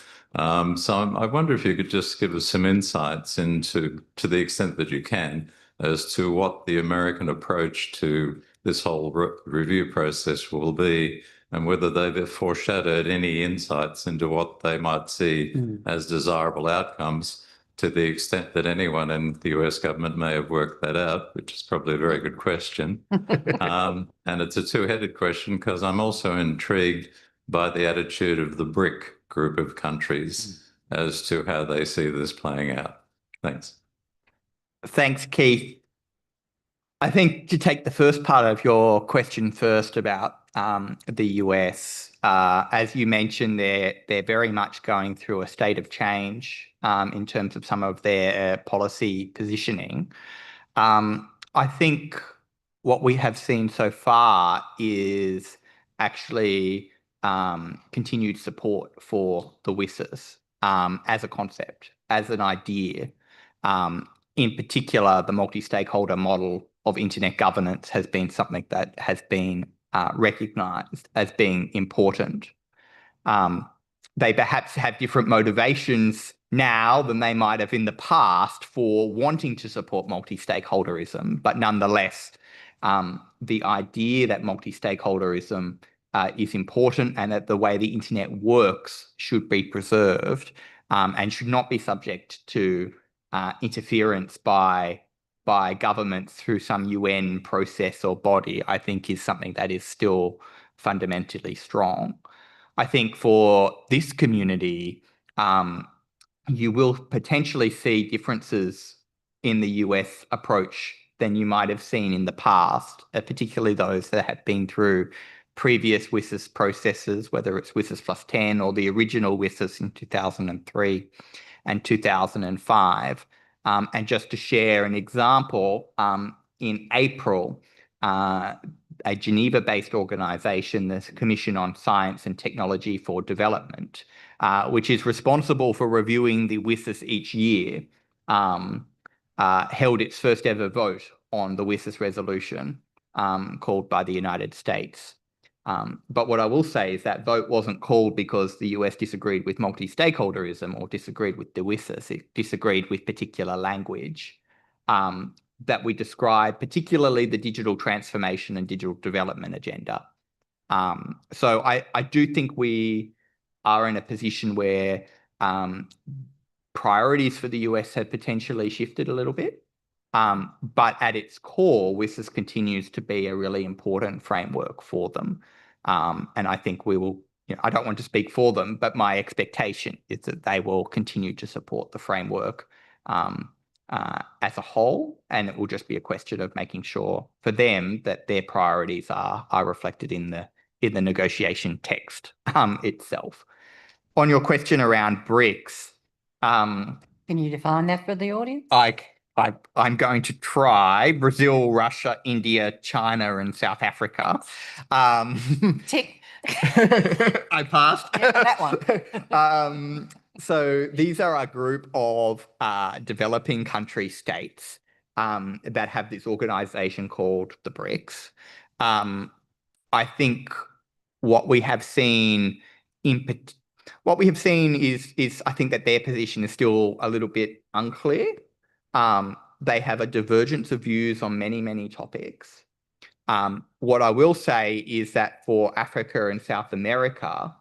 So I wonder if you could just give us some insights into, to the extent that you can, as to what the American approach to this whole review process will be, and whether they've foreshadowed any insights into what they might see as desirable outcomes, to the extent that anyone in the US government may have worked that out, which is probably a very good question. And it's a two-headed question, because I'm also intrigued by the attitude of the BRIC group of countries as to how they see this playing out. Thanks. Thanks, Keith. I think to take the first part of your question first about the US, as you mentioned, they're very much going through a state of change in terms of some of their policy positioning. I think what we have seen so far is actually continued support for the WSIS as a concept, as an idea. In particular, the multi-stakeholder model of internet governance has been something that has been recognised as being important. They perhaps have different motivations now than they might have in the past for wanting to support multi-stakeholderism, but nonetheless, the idea that multi-stakeholderism is important and that the way the internet works should be preserved and should not be subject to interference by governments through some UN process or body, I think is something that is still fundamentally strong. I think for this community, you will potentially see differences in the US approach than you might have seen in the past, particularly those that have been through previous WSIS processes, whether it's WSIS plus 10 or the original WSIS in 2003 and 2005. And just to share an example, in April, a Geneva-based organisation, the Commission on Science and Technology for Development, which is responsible for reviewing the WSIS each year, held its first ever vote on the WSIS resolution called by the United States. But what I will say is that vote wasn't called because the US disagreed with multi-stakeholderism or disagreed with the WSIS. It disagreed with particular language that we describe, particularly the digital transformation and digital development agenda. So I do think we are in a position where priorities for the US have potentially shifted a little bit. But at its core, WSIS continues to be a really important framework for them. And I think we will, I don't want to speak for them, but my expectation is that they will continue to support the framework as a whole. And it will just be a question of making sure for them that their priorities are reflected in the negotiation text itself. On your question around BRICS. Can you define that for the audience? I'm going to try Brazil, Russia, India, China, and South Africa. Tick. I passed. Yeah, that one. So these are a group of developing country states that have this organization called the BRICS. I think what we have seen is I think that their position is still a little bit unclear. They have a divergence of views on many, many topics. What I will say is that for Africa and South America,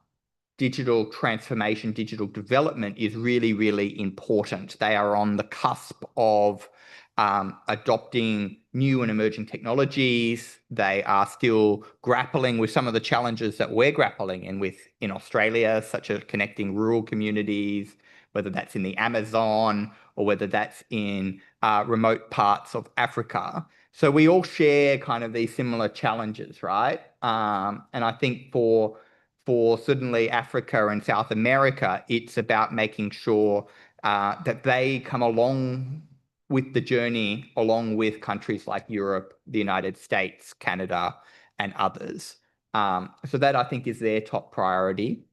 digital transformation, digital development is really, really important. They are on the cusp of adopting new and emerging technologies. They are still grappling with some of the challenges that we're grappling with in Australia, such as connecting rural communities, whether that's in the Amazon or whether that's in remote parts of Africa. So we all share kind of these similar challenges, right? And I think for certainly Africa and South America, it's about making sure that they come along with the journey, along with countries like Europe, the United States, Canada, and others. So that I think is their top priority.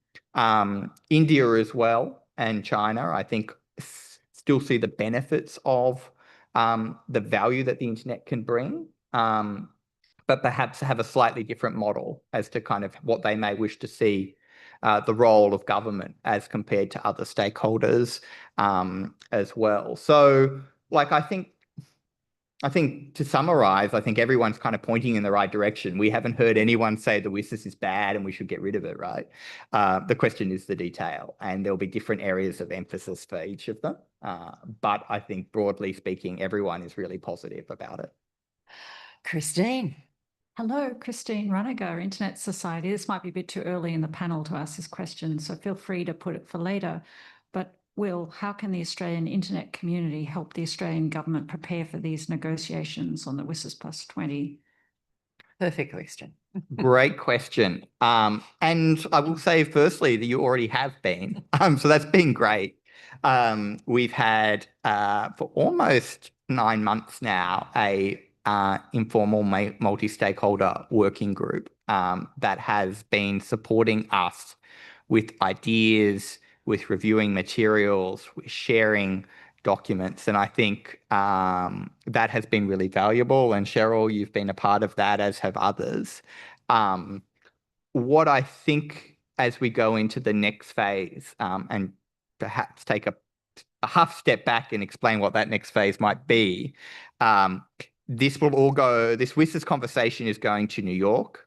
India as well and China, I think, still see the benefits of the value that the internet can bring, but perhaps have a slightly different model as to kind of what they may wish to see the role of government as compared to other stakeholders as well. So, like, I think to summarize, I think everyone's kind of pointing in the right direction. We haven't heard anyone say the WSIS is bad and we should get rid of it, right? The question is the detail, and there'll be different areas of emphasis for each of them. But I think broadly speaking, everyone is really positive about it. Christine. Hello, Christine Runniger, Internet Society. This might be a bit too early in the panel to ask this question, so feel free to put it for later. But Will, how can the Australian internet community help the Australian government prepare for these negotiations on the WSIS Plus 20? Perfect question. Great question. And I will say firstly that you already have been. So that's been great. We've had for almost 9 months now a informal multi-stakeholder working group that has been supporting us with ideas, with reviewing materials, with sharing documents. And I think that has been really valuable. And Cheryl, you've been a part of that, as have others. What I think as we go into the next phase, and perhaps take a half step back and explain what that next phase might be, this WSIS conversation is going to New York.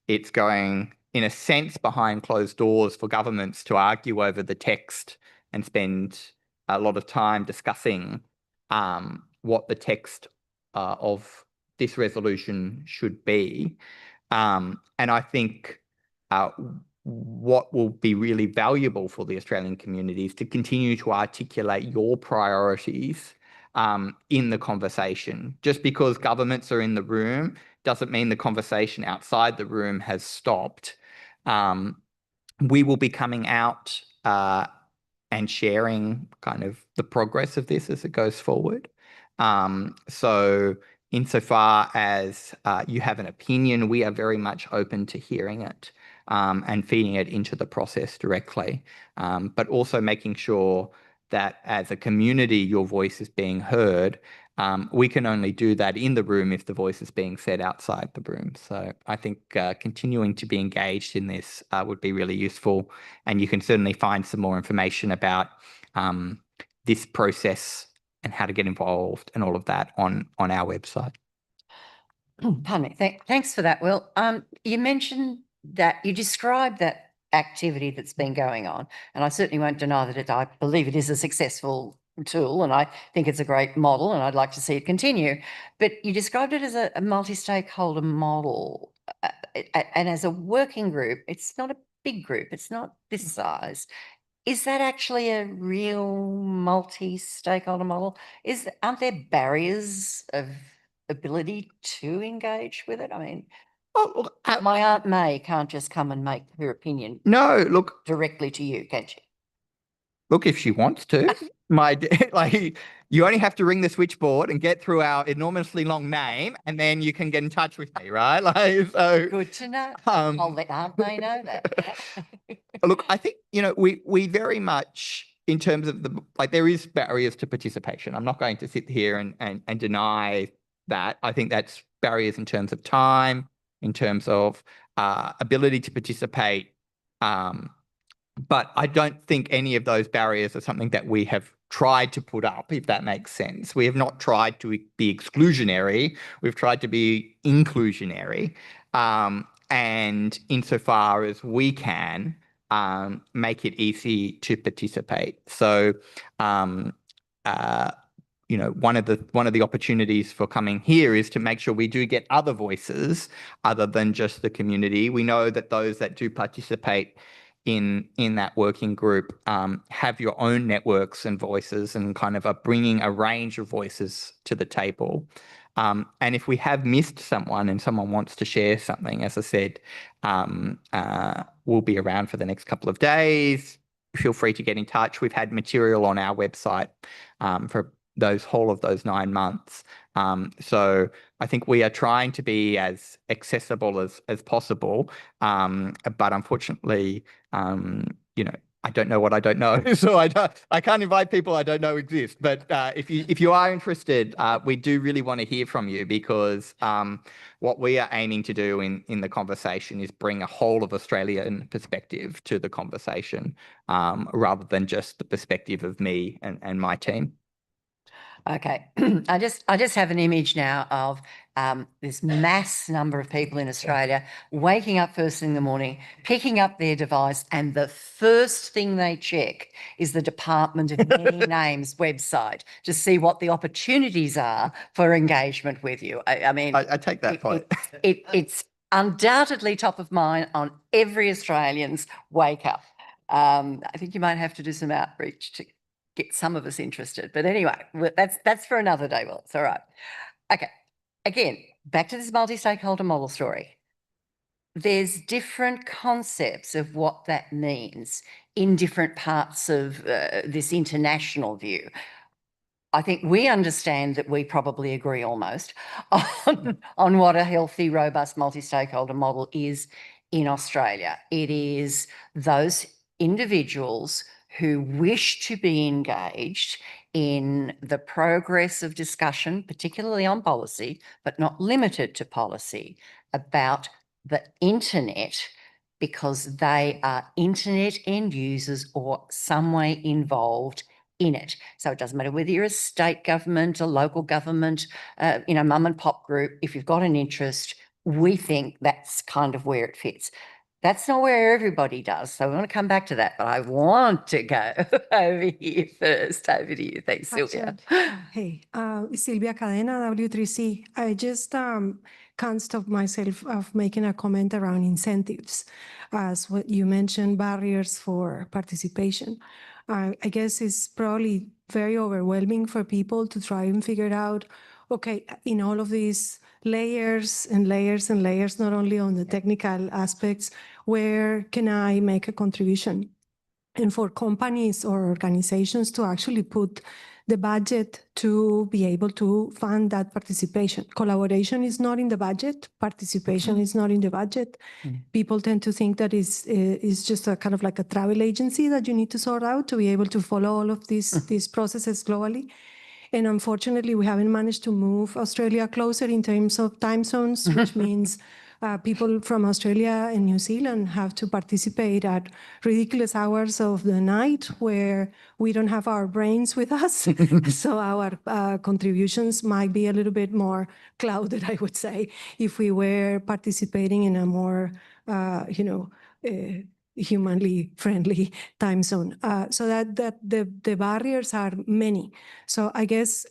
It's going, in a sense, behind closed doors for governments to argue over the text and spend a lot of time discussing what the text of this resolution should be. And I think what will be really valuable for the Australian community is to continue to articulate your priorities in the conversation. Just because governments are in the room doesn't mean the conversation outside the room has stopped. We will be coming out and sharing kind of the progress of this as it goes forward. So insofar as you have an opinion, we are very much open to hearing it and feeding it into the process directly, but also making sure that as a community, your voice is being heard. We can only do that in the room if the voice is being said outside the room. So I think continuing to be engaged in this would be really useful. And you can certainly find some more information about this process and how to get involved and all of that on our website. Pardon me. Thanks for that, Will. You mentioned that you described that activity that's been going on, and I certainly won't deny that I believe it is a successful tool, and I think it's a great model, and I'd like to see it continue. But you described it as a multi-stakeholder model, and as a working group. It's not a big group. It's not this size. Is that actually a real multi-stakeholder model? Aren't there barriers of ability to engage with it? I mean, my Aunt May can't just come and make her opinion directly to you, can she? Look, if she wants to. You only have to ring the switchboard and get through our enormously long name, and then you can get in touch with me, right? So good to know. I'll let Aunt May know that. Look, I think, we very much, in terms of there is barriers to participation. I'm not going to sit here and deny that. I think that's barriers in terms of time, in terms of ability to participate. But I don't think any of those barriers are something that we have tried to put up, if that makes sense. We have not tried to be exclusionary. We've tried to be inclusionary. And insofar as we can, make it easy to participate. So one of the opportunities for coming here is to make sure we do get other voices other than just the community. We know that those that do participate in that working group have your own networks and voices and kind of are bringing a range of voices to the table. And if we have missed someone and someone wants to share something, as I said, we'll be around for the next couple of days. Feel free to get in touch. We've had material on our website for whole of those 9 months. So I think we are trying to be as accessible as possible. But unfortunately, I don't know what I don't know. So I can't invite people I don't know exist. But if you are interested, we do really want to hear from you, because what we are aiming to do in the conversation is bring a whole of Australian perspective to the conversation, rather than just the perspective of me and my team. Okay, I just have an image now of this mass number of people in Australia waking up first thing in the morning, picking up their device, and the first thing they check is the Department of Many Names website to see what the opportunities are for engagement with you. I mean, I take that point. It's undoubtedly top of mind on every Australian's wake up. I think you might have to do some outreach to get some of us interested. But anyway, that's for another day. Well, it's all right. Okay. Again, back to this multi-stakeholder model story. There's different concepts of what that means in different parts of this international view. I think we understand that we probably agree almost on what a healthy, robust multi-stakeholder model is in Australia. It is those individuals who wish to be engaged in the progress of discussion, particularly on policy, but not limited to policy, about the internet, because they are internet end users or some way involved in it. So it doesn't matter whether you're a state government, a local government, mum and pop group. If you've got an interest, we think that's kind of where it fits. That's not where everybody does. So we want to come back to that, but I want to go over here first. Over to you. Thanks, Sylvia. Hey, Sylvia Cadena, W3C. I just can't stop myself of making a comment around incentives, as what you mentioned, barriers for participation. I guess it's probably very overwhelming for people to try and figure out, okay, in all of these layers and layers and layers, not only on the technical aspects, where can I make a contribution? And for companies or organizations to actually put the budget to be able to fund that participation. Collaboration is not in the budget. Participation is not in the budget. People tend to think that is just a kind of like a travel agency that you need to sort out to be able to follow all of these processes globally. And unfortunately, we haven't managed to move Australia closer in terms of time zones, which means people from Australia and New Zealand have to participate at ridiculous hours of the night where we don't have our brains with us. So our contributions might be a little bit more clouded, I would say, if we were participating in a more, humanly friendly time zone. So that the barriers are many. So I guess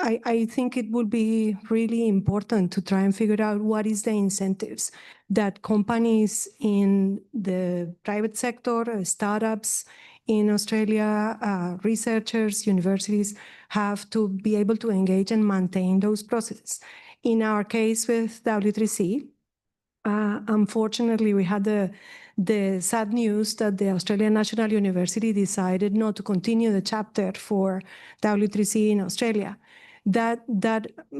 I think it would be really important to try and figure out what is the incentives that companies in the private sector, startups in Australia, researchers, universities have to be able to engage and maintain those processes. In our case with W3C, unfortunately, we had the sad news that the Australian National University decided not to continue the chapter for W3C in Australia. That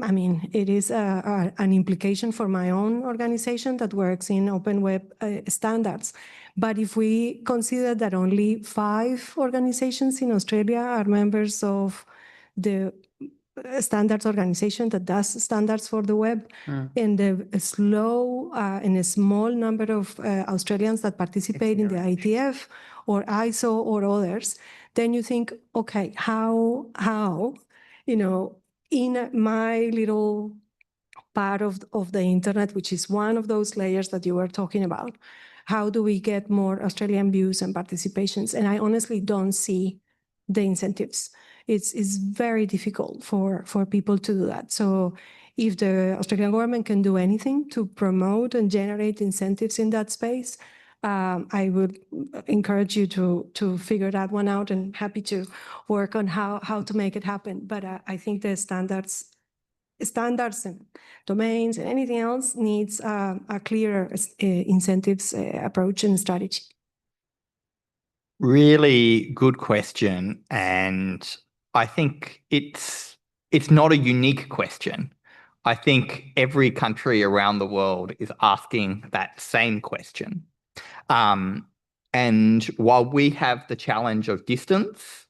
I mean, it is an implication for my own organization that works in open web standards. But if we consider that only 5 organizations in Australia are members of the standards organization that does standards for the web, and a small number of Australians that participate in the ITF or ISO or others, then you think, okay, how, in my little part of the internet, which is one of those layers that you were talking about, how do we get more Australian views and participations? And I honestly don't see the incentives. it's very difficult for people to do that. So if the Australian government can do anything to promote and generate incentives in that space, I would encourage you to figure that one out, and happy to work on how to make it happen. But I think the standards and domains and anything else needs a clearer incentives approach and strategy. Really good question, and I think it's not a unique question. I think every country around the world is asking that same question. And while we have the challenge of distance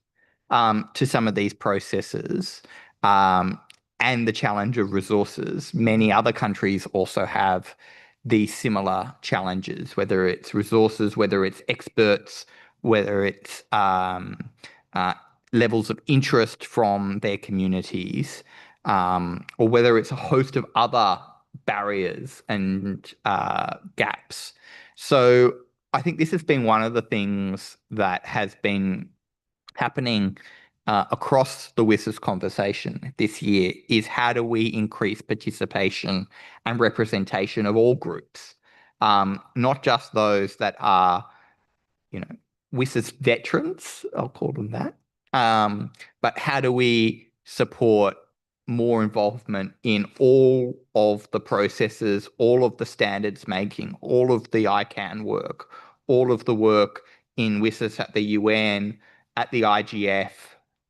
to some of these processes and the challenge of resources, many other countries also have these similar challenges, whether it's resources, whether it's experts, whether it's levels of interest from their communities, or whether it's a host of other barriers and gaps. So I think this has been one of the things that has been happening across the WSIS conversation this year is how do we increase participation and representation of all groups, not just those that are, WSIS veterans, I'll call them that, but how do we support more involvement in all of the processes, all of the standards making, all of the ICANN work, all of the work in WSIS at the UN, at the IGF,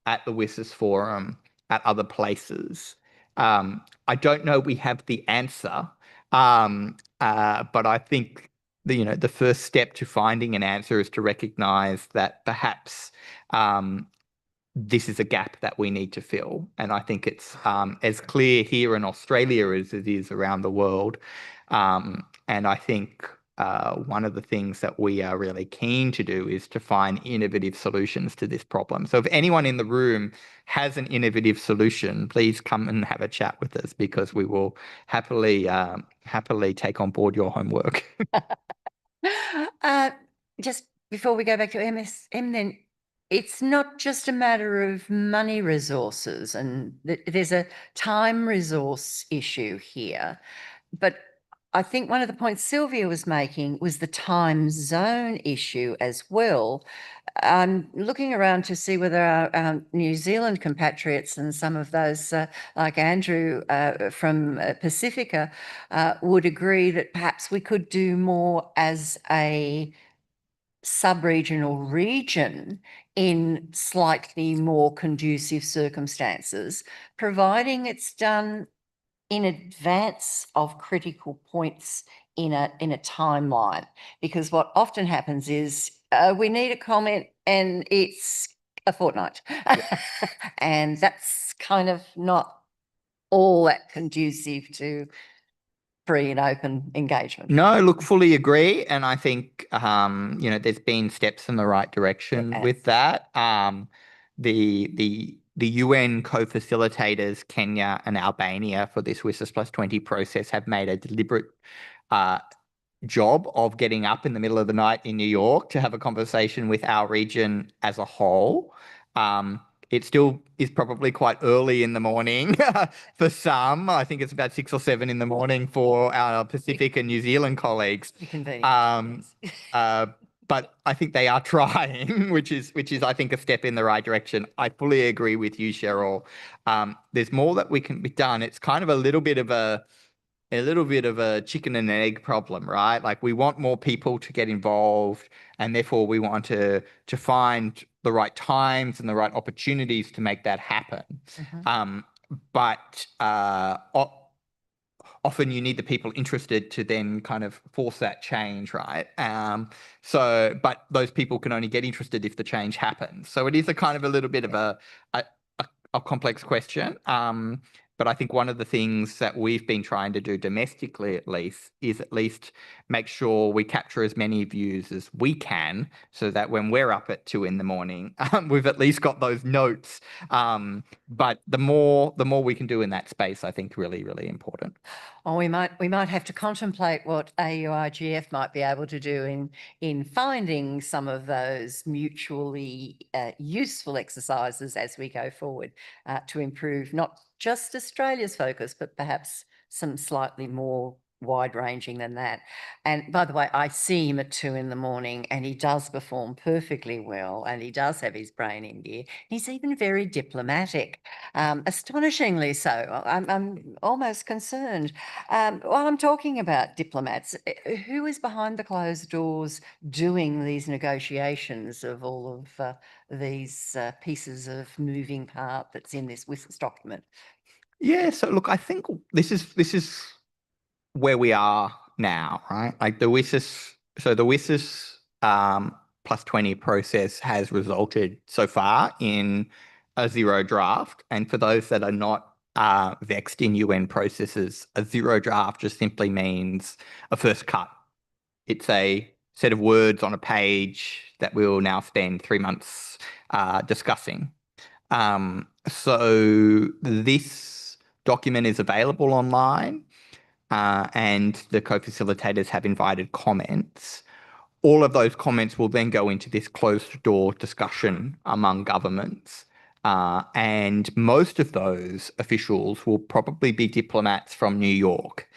at the WSIS Forum, at other places. I don't know we have the answer, but I think the first step to finding an answer is to recognize that perhaps this is a gap that we need to fill. And I think it's as clear here in Australia as it is around the world. And I think one of the things that we are really keen to do is to find innovative solutions to this problem. So if anyone in the room has an innovative solution, please come and have a chat with us, because we will happily take on board your homework. Just before we go back to MSM then, it's not just a matter of money resources, and there's a time resource issue here. But I think one of the points Sylvia was making was the time zone issue as well. I'm looking around to see whether our New Zealand compatriots and some of those like Andrew from Pacifica would agree that perhaps we could do more as a sub-regional region in slightly more conducive circumstances, providing it's done in advance of critical points in a timeline. Because what often happens is we need a comment and it's a fortnight. And that's kind of not all that conducive to free and open engagement. No, look, fully agree. And I think, there's been steps in the right direction with that. The UN co-facilitators, Kenya and Albania, for this WSIS Plus 20 process have made a deliberate job of getting up in the middle of the night in New York to have a conversation with our region as a whole. It still is probably quite early in the morning for some. I think it's about 6 or 7 in the morning for our Pacific and New Zealand colleagues. But I think they are trying, which is I think a step in the right direction. I fully agree with you, Cheryl. There's more that we can be done. It's kind of a little bit of a chicken and egg problem, right? Like, we want more people to get involved, and therefore we want to find the right times and the right opportunities to make that happen. But often you need the people interested to then kind of force that change, right? But those people can only get interested if the change happens. So it is a kind of a little bit of a complex question. But I think one of the things that we've been trying to do domestically, at least make sure we capture as many views as we can, so that when we're up at 2 a.m, we've at least got those notes. But the more we can do in that space, I think really, really important. Or we might have to contemplate what auIGF might be able to do in finding some of those mutually useful exercises as we go forward to improve not just Australia's focus, but perhaps some slightly more wide-ranging than that. And by the way, I see him at 2 a.m, and he does perform perfectly well, and he does have his brain in gear. He's even very diplomatic, astonishingly so. I'm almost concerned. While I'm talking about diplomats, who is behind the closed doors doing these negotiations of all of these pieces of moving part that's in this WSIS document? Yeah, so look, I think this is where we are now, right? Like the WSIS plus 20 process has resulted so far in a 0 draft. And for those that are not vexed in UN processes, a 0 draft just simply means a first cut. It's a set of words on a page that we'll now spend 3 months discussing. So this document is available online, and the co-facilitators have invited comments. All of those comments will then go into this closed door discussion among governments. And most of those officials will probably be diplomats from New York,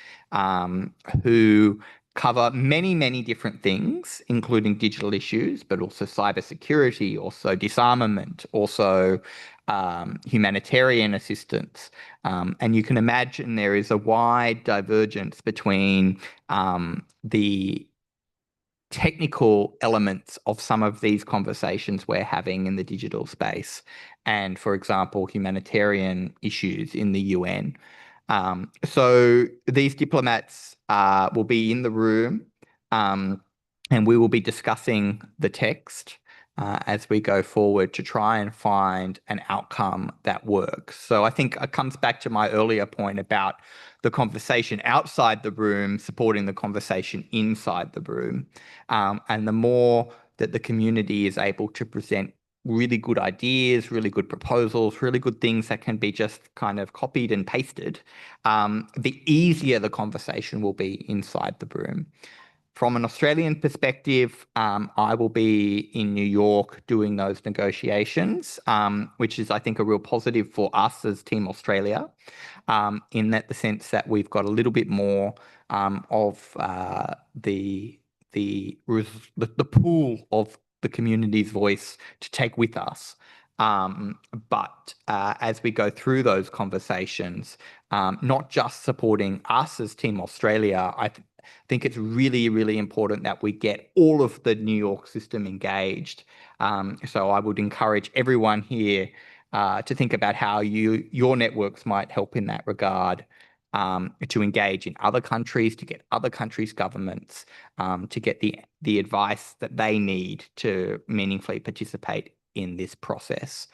who cover many, many different things, including digital issues, but also cybersecurity, also disarmament, also humanitarian assistance. And you can imagine there is a wide divergence between the technical elements of some of these conversations we're having in the digital space and, for example, humanitarian issues in the UN. So these diplomats will be in the room, and we will be discussing the text as we go forward to try and find an outcome that works. So I think it comes back to my earlier point about the conversation outside the room supporting the conversation inside the room. And the more that the community is able to present really good ideas, really good proposals, really good things that can be just kind of copied and pasted, the easier the conversation will be inside the room. From an Australian perspective, I will be in New York doing those negotiations, which is, I think, a real positive for us as Team Australia, in that the sense that we've got a little bit more of the pool of the community's voice to take with us. But as we go through those conversations, not just supporting us as Team Australia, I think it's really, really important that we get all of the New York system engaged. So I would encourage everyone here to think about how your networks might help in that regard, to engage in other countries, to get other countries' governments, to get the advice that they need to meaningfully participate in this process,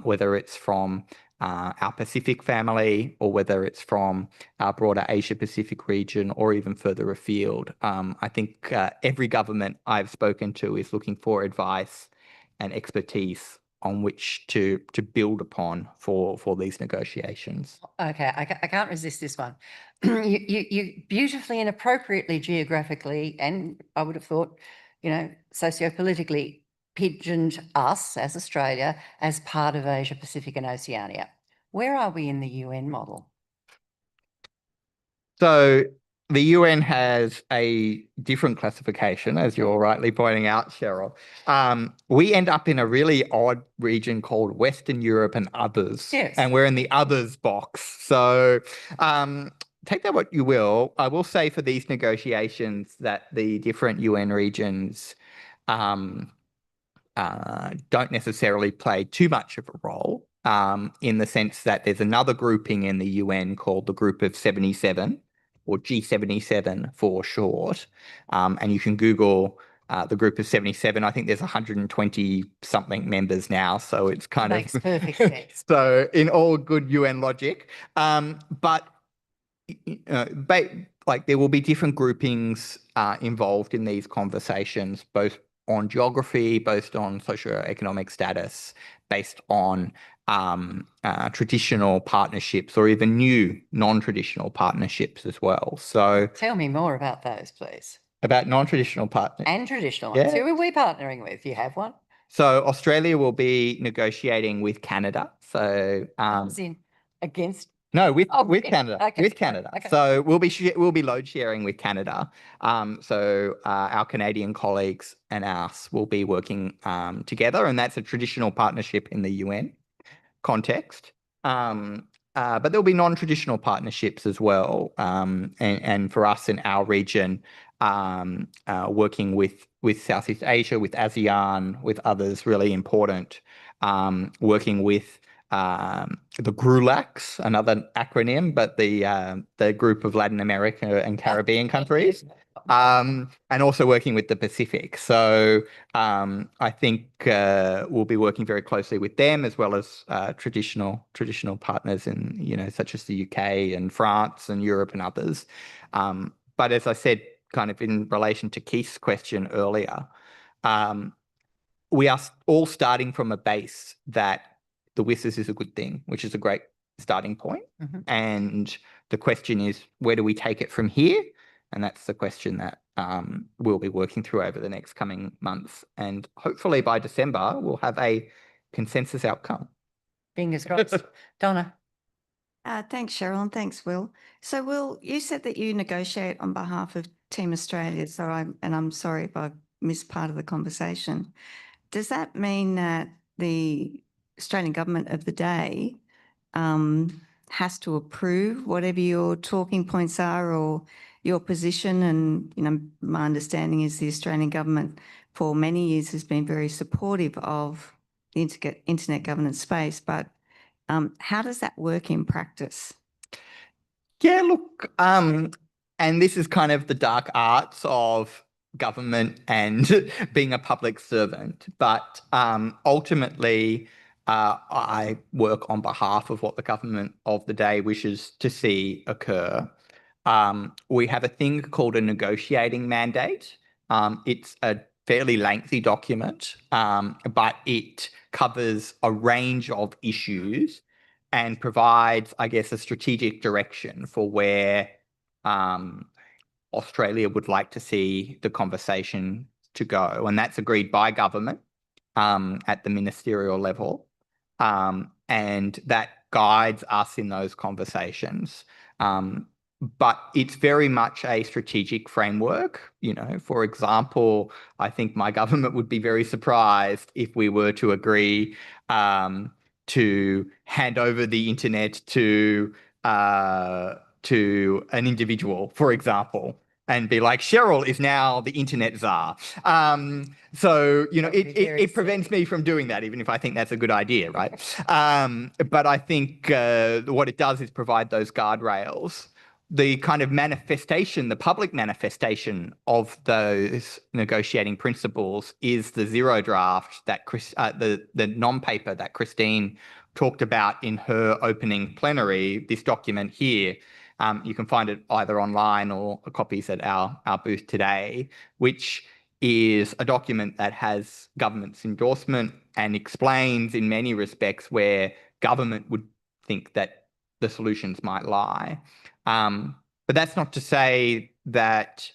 whether it's from our Pacific family or whether it's from our broader Asia-Pacific region or even further afield. I think every government I've spoken to is looking for advice and expertise on which to build upon for these negotiations. Okay, I can't resist this one. You beautifully and appropriately geographically, and I would have thought, sociopolitically, pigeoned us as Australia as part of Asia Pacific and Oceania. Where are we in the UN model? So the UN has a different classification, as you're rightly pointing out, Cheryl. We end up in a really odd region called Western Europe and others. Yes. And we're in the others box. So take that what you will. I will say for these negotiations that the different UN regions don't necessarily play too much of a role, in the sense that there's another grouping in the UN called the Group of 77, or G77 for short. And you can Google the group of 77. I think there's 120 something members now, so it's kind Makes of perfect sense. so in all good UN logic. But like there will be different groupings involved in these conversations, both on geography, based on socioeconomic status, based on traditional partnerships, or even new non-traditional partnerships as well. So Tell me more about those, please. about non-traditional partners. And traditional ones. Yeah. Who are we partnering with? You have one? So Australia will be negotiating with Canada. So As in against? no, with Okay. Canada, Okay. with Canada. Okay. So we'll be load sharing with Canada. So our Canadian colleagues and us will be working together, and that's a traditional partnership in the UN context. But there'll be non-traditional partnerships as well. And for us in our region, working with Southeast Asia, with ASEAN, with others, really important. Working with the GRULACs, another acronym, but the group of Latin America and Caribbean countries, and also working with the Pacific. So I think we'll be working very closely with them, as well as traditional partners in such as the UK and France and Europe and others. But as I said, kind of in relation to Keith's question earlier, we are all starting from a base that the WSIS is a good thing, which is a great starting point. Mhm. And the question is, where do we take it from here? And that's the question that we'll be working through over the next coming months. And hopefully by December, we'll have a consensus outcome. Fingers crossed. Donna. Thanks, Cheryl, and thanks, Will. So, Will, you said that you negotiate on behalf of Team Australia. So, I'm sorry if I missed part of the conversation. Does that mean that the Australian government of the day has to approve whatever your talking points are or your position? And my understanding is the Australian government for many years has been very supportive of the internet governance space, but how does that work in practice? Yeah, look, and this is kind of the dark arts of government and being a public servant. But ultimately, I work on behalf of what the government of the day wishes to see occur. We have a thing called a negotiating mandate. It's a fairly lengthy document, but it covers a range of issues and provides, I guess, a strategic direction for where Australia would like to see the conversation to go. And that's agreed by government at the ministerial level. And that guides us in those conversations. But it's very much a strategic framework. For example, I think my government would be very surprised if we were to agree to hand over the internet to an individual, for example, and be like, Cheryl is now the internet czar. So, it prevents me from doing that, even if I think that's a good idea, right? But I think what it does is provide those guardrails. The kind of manifestation, the public manifestation of those negotiating principles is the zero draft that the non-paper that Christine talked about in her opening plenary, this document here. You can find it either online or copies at our booth today, which is a document that has government's endorsement and explains in many respects where government would think that the solutions might lie. But that's not to say that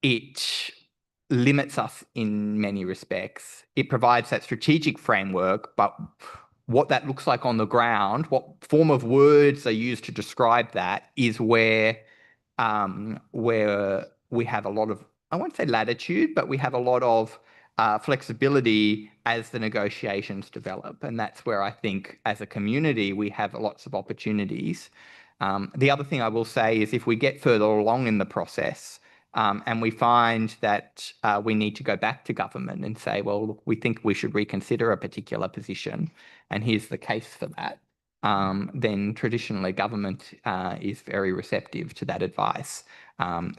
it limits us in many respects. It provides that strategic framework, but what that looks like on the ground, what form of words are used to describe that, is where we have a lot of, I won't say latitude, but we have a lot of flexibility as the negotiations develop. And that's where I think as a community, we have lots of opportunities. The other thing I will say is if we get further along in the process and we find that we need to go back to government and say, well, look, we think we should reconsider a particular position, and here's the case for that, then traditionally government is very receptive to that advice.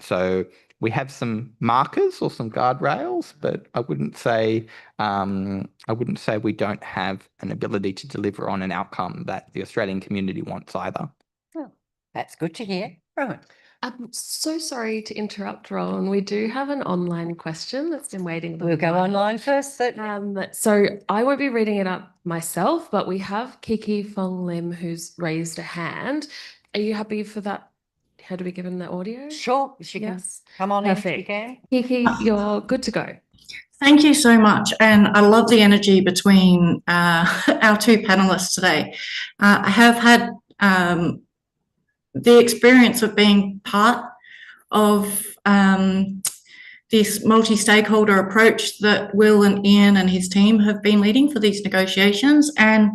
So we have some markers or some guardrails, but I wouldn't say we don't have an ability to deliver on an outcome that the Australian community wants either. Oh, that's good to hear. Right. I'm so sorry to interrupt, Rowan. We do have an online question that's been waiting. We'll go online first. So I won't be reading it up myself, but we have Kiki Fong Lim who's raised a hand. Are you happy for that? How do we give him the audio? Sure, she can come on in if you can. Kiki, you're good to go. Thank you so much. And I love the energy between our two panelists today. I have had the experience of being part of this multi-stakeholder approach that Will and Ian and his team have been leading for these negotiations. And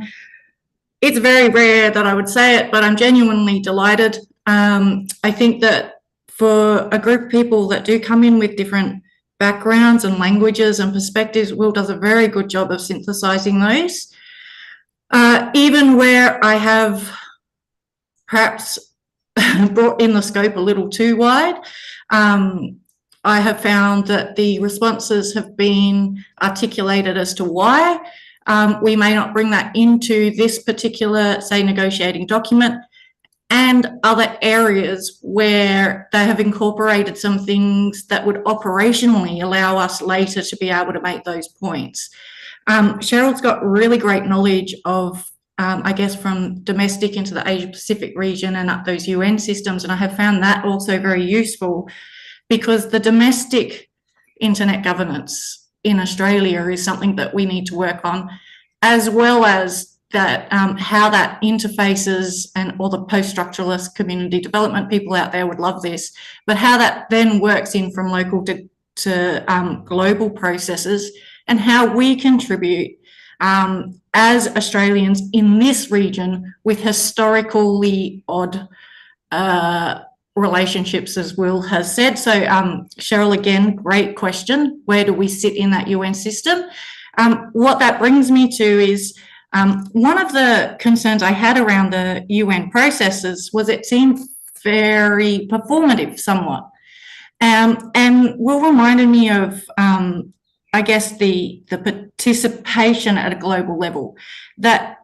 it's very rare that I would say it, but I'm genuinely delighted. I think that for a group of people that do come in with different backgrounds and languages and perspectives, Will does a very good job of synthesizing those. Even where I have perhaps brought in the scope a little too wide, I have found that the responses have been articulated as to why we may not bring that into this particular, say, negotiating document, and other areas where they have incorporated some things that would operationally allow us later to be able to make those points. Cheryl's got really great knowledge of, I guess, from domestic into the Asia Pacific region and up those UN systems, and I have found that also very useful, because the domestic internet governance in Australia is something that we need to work on, as well as that how that interfaces, and all the post-structuralist community development people out there would love this, but how that then works in from local to global processes, and how we contribute as Australians in this region with historically odd relationships, as Will has said. So Cheryl, again, great question. Where do we sit in that UN system? What that brings me to is one of the concerns I had around the UN processes was it seemed very performative somewhat. And Will reminded me of, I guess, the participation at a global level, that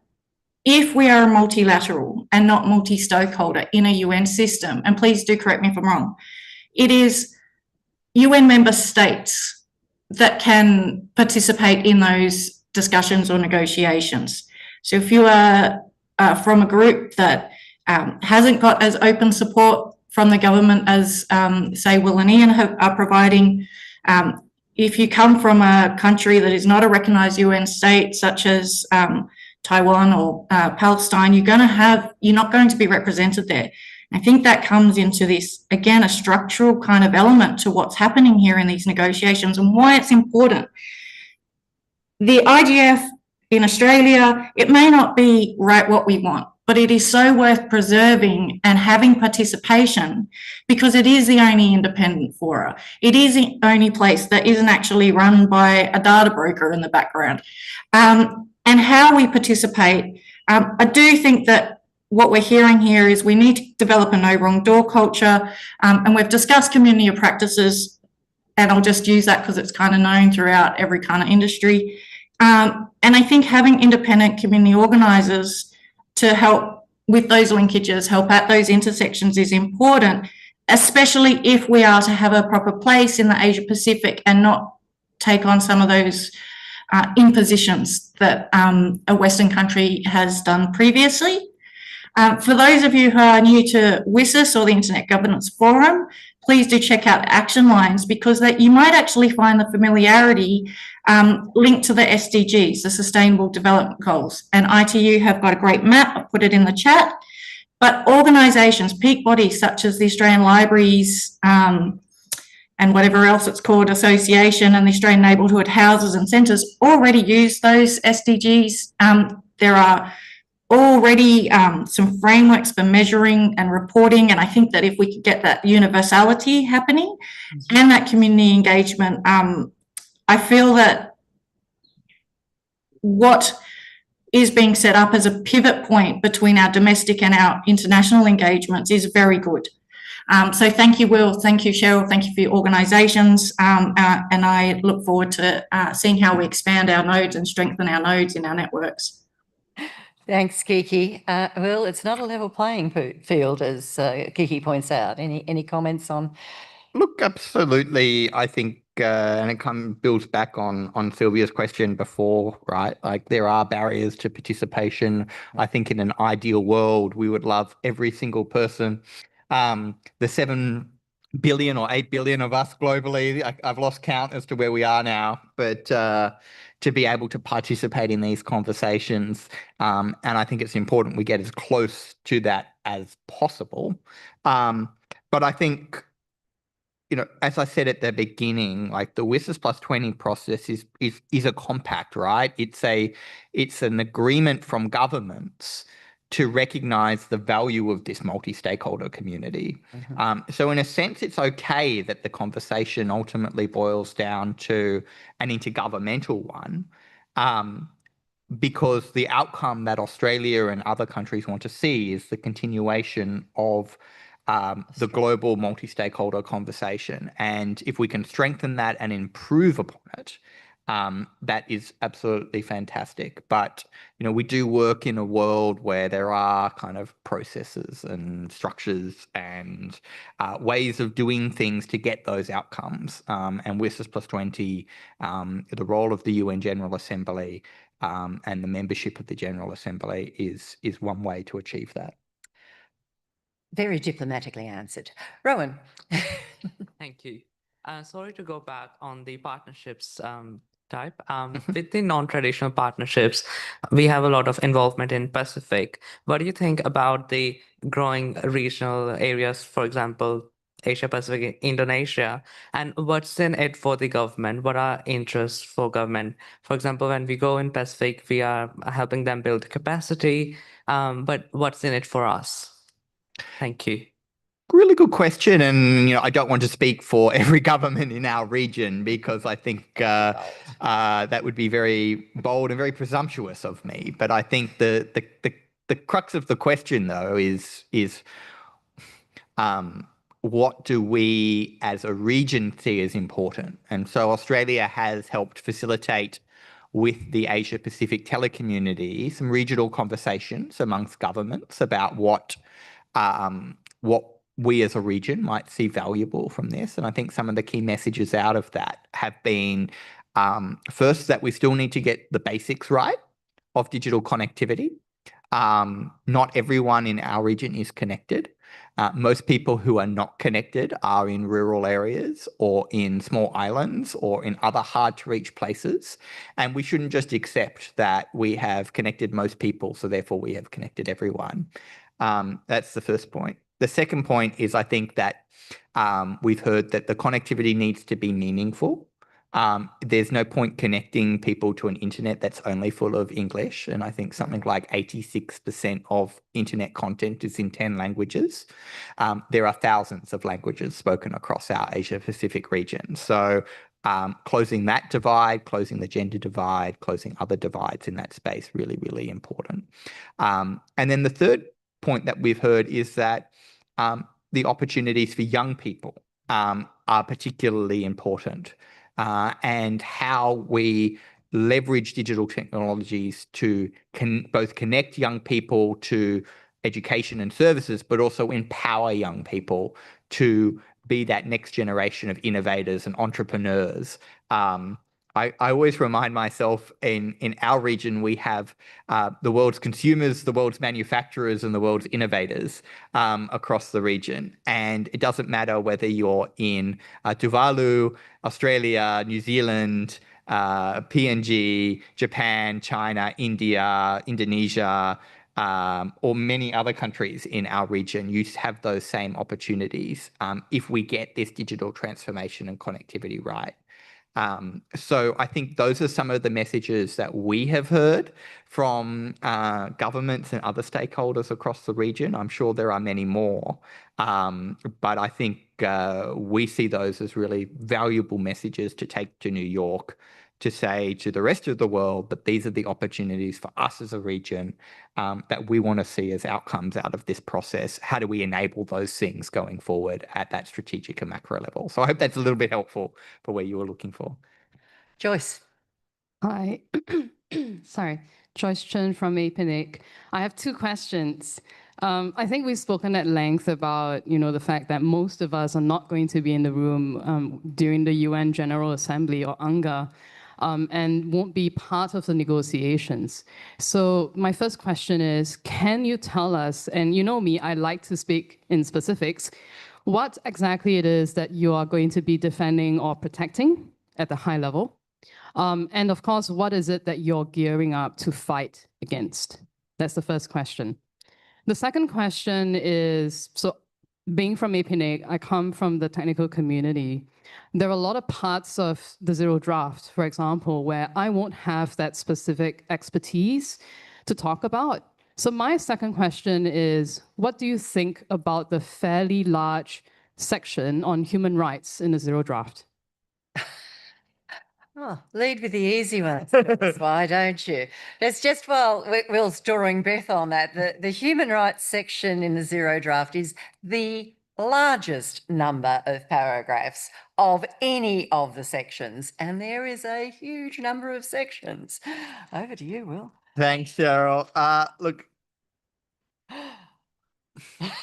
if we are multilateral and not multi-stakeholder in a UN system, and please do correct me if I'm wrong, it is UN member states that can participate in those discussions or negotiations. So if you are from a group that hasn't got as open support from the government as, say, Will and Ian are providing, if you come from a country that is not a recognised UN state, such as Taiwan or Palestine, you're not going to be represented there. I think that comes into this, again, a structural kind of element to what's happening here in these negotiations and why it's important. The IGF in Australia, it may not be right what we want, but it is so worth preserving and having participation, because it is the only independent fora. It is the only place that isn't actually run by a data broker in the background. And how we participate, I do think that what we're hearing here is we need to develop a no wrong door culture, and we've discussed community of practices, and I'll just use that because it's kind of known throughout every kind of industry. And I think having independent community organisers to help with those linkages, help at those intersections is important, especially if we are to have a proper place in the Asia Pacific and not take on some of those impositions that a Western country has done previously. For those of you who are new to WSIS or the Internet Governance Forum, please do check out Action Lines, because that you might actually find the familiarity linked to the SDGs, the Sustainable Development Goals. And ITU have got a great map, I'll put it in the chat. But organisations, peak bodies such as the Australian Libraries and whatever else it's called, association, and the Australian Neighbourhood Houses and Centres already use those SDGs. There are already some frameworks for measuring and reporting, and I think that if we could get that universality happening and that community engagement, I feel that what is being set up as a pivot point between our domestic and our international engagements is very good. So thank you, Will. Thank you, Cheryl. Thank you for your organisations. And I look forward to seeing how we expand our nodes and strengthen our nodes in our networks. Thanks, Kiki. Well, it's not a level playing field, as Kiki points out. Any comments on? Look, absolutely. I think, and it builds back on Sylvia's question before, right? Like there are barriers to participation. I think in an ideal world, we would love every single person. The 7 billion or 8 billion of us globally, I've lost count as to where we are now, but to be able to participate in these conversations, and I think it's important we get as close to that as possible. But I think, you know, as I said at the beginning, like the WSIS plus 20 process is a compact, right? It's an agreement from governments to recognize the value of this multi-stakeholder community. So in a sense, it's okay that the conversation ultimately boils down to an intergovernmental one, because the outcome that Australia and other countries want to see is the continuation of the global multi-stakeholder conversation. And if we can strengthen that and improve upon it, that is absolutely fantastic. But, you know, we do work in a world where there are kind of processes and structures and ways of doing things to get those outcomes. And WSIS plus 20, the role of the UN General Assembly and the membership of the General Assembly is one way to achieve that. Very diplomatically answered. Rowan. Thank you. Sorry to go back on the partnerships type. With the non-traditional partnerships, we have a lot of involvement in Pacific. What do you think about the growing regional areas, for example, Asia Pacific, Indonesia, and what's in it for the government? What are interests for government? For example, when we go in Pacific, we are helping them build capacity, but what's in it for us? Thank you. Really good question, and you know, I don't want to speak for every government in our region because I think that would be very bold and very presumptuous of me. But I think the crux of the question, though, is what do we as a region see as important? And so Australia has helped facilitate with the Asia Pacific telecommunity some regional conversations amongst governments about what we as a region might see valuable from this. And I think some of the key messages out of that have been, first, that we still need to get the basics right of digital connectivity. Not everyone in our region is connected. Most people who are not connected are in rural areas or in small islands or in other hard to reach places. And we shouldn't just accept that we have connected most people, so therefore we have connected everyone. That's the first point. The second point is I think that we've heard that the connectivity needs to be meaningful. There's no point connecting people to an internet that's only full of English. And I think something like 86% of internet content is in 10 languages. There are thousands of languages spoken across our Asia Pacific region. So closing that divide, closing the gender divide, closing other divides in that space, really, really important. And then the third point that we've heard is that the opportunities for young people are particularly important, and how we leverage digital technologies to both connect young people to education and services, but also empower young people to be that next generation of innovators and entrepreneurs. I always remind myself in our region, we have the world's consumers, the world's manufacturers, and the world's innovators across the region. And it doesn't matter whether you're in Tuvalu, Australia, New Zealand, PNG, Japan, China, India, Indonesia, or many other countries in our region. You have those same opportunities if we get this digital transformation and connectivity right. So I think those are some of the messages that we have heard from governments and other stakeholders across the region. I'm sure there are many more, but I think we see those as really valuable messages to take to New York, to say to the rest of the world that these are the opportunities for us as a region that we want to see as outcomes out of this process. How do we enable those things going forward at that strategic and macro level? So I hope that's a little bit helpful for where you were looking for. Joyce. Hi, sorry, Joyce Chen from APNIC. I have two questions. I think we've spoken at length about, the fact that most of us are not going to be in the room during the UN General Assembly or UNGA, and won't be part of the negotiations. So my first question is, can you tell us, and you know me, I like to speak in specifics, what exactly it is that you are going to be defending or protecting at the high level? And of course, what is it that you're gearing up to fight against? That's the first question. The second question is, so being from APNIC, I come from the technical community. There are a lot of parts of the zero draft, for example, where I won't have that specific expertise to talk about. So my second question is, what do you think about the fairly large section on human rights in the zero draft? Oh, lead with the easy ones. Why don't you? It's just while Will's drawing breath on that, the human rights section in the zero draft is the largest number of paragraphs of any of the sections, and there is a huge number of sections. Over to you, Will. Thanks, Cheryl. Look,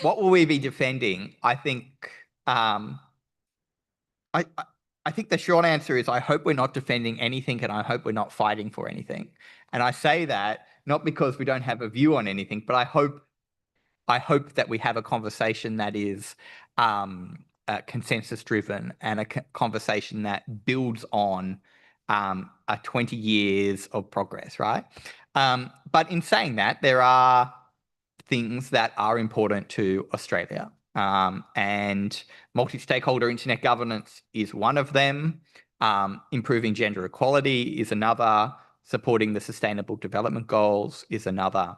what will we be defending? I think I think the short answer is I hope we're not defending anything, and I hope we're not fighting for anything. And I say that not because we don't have a view on anything, but I hope that we have a conversation that is consensus driven, and a conversation that builds on 20 years of progress, right? But in saying that, there are things that are important to Australia. And multi-stakeholder internet governance is one of them. Improving gender equality is another. Supporting the Sustainable Development Goals is another.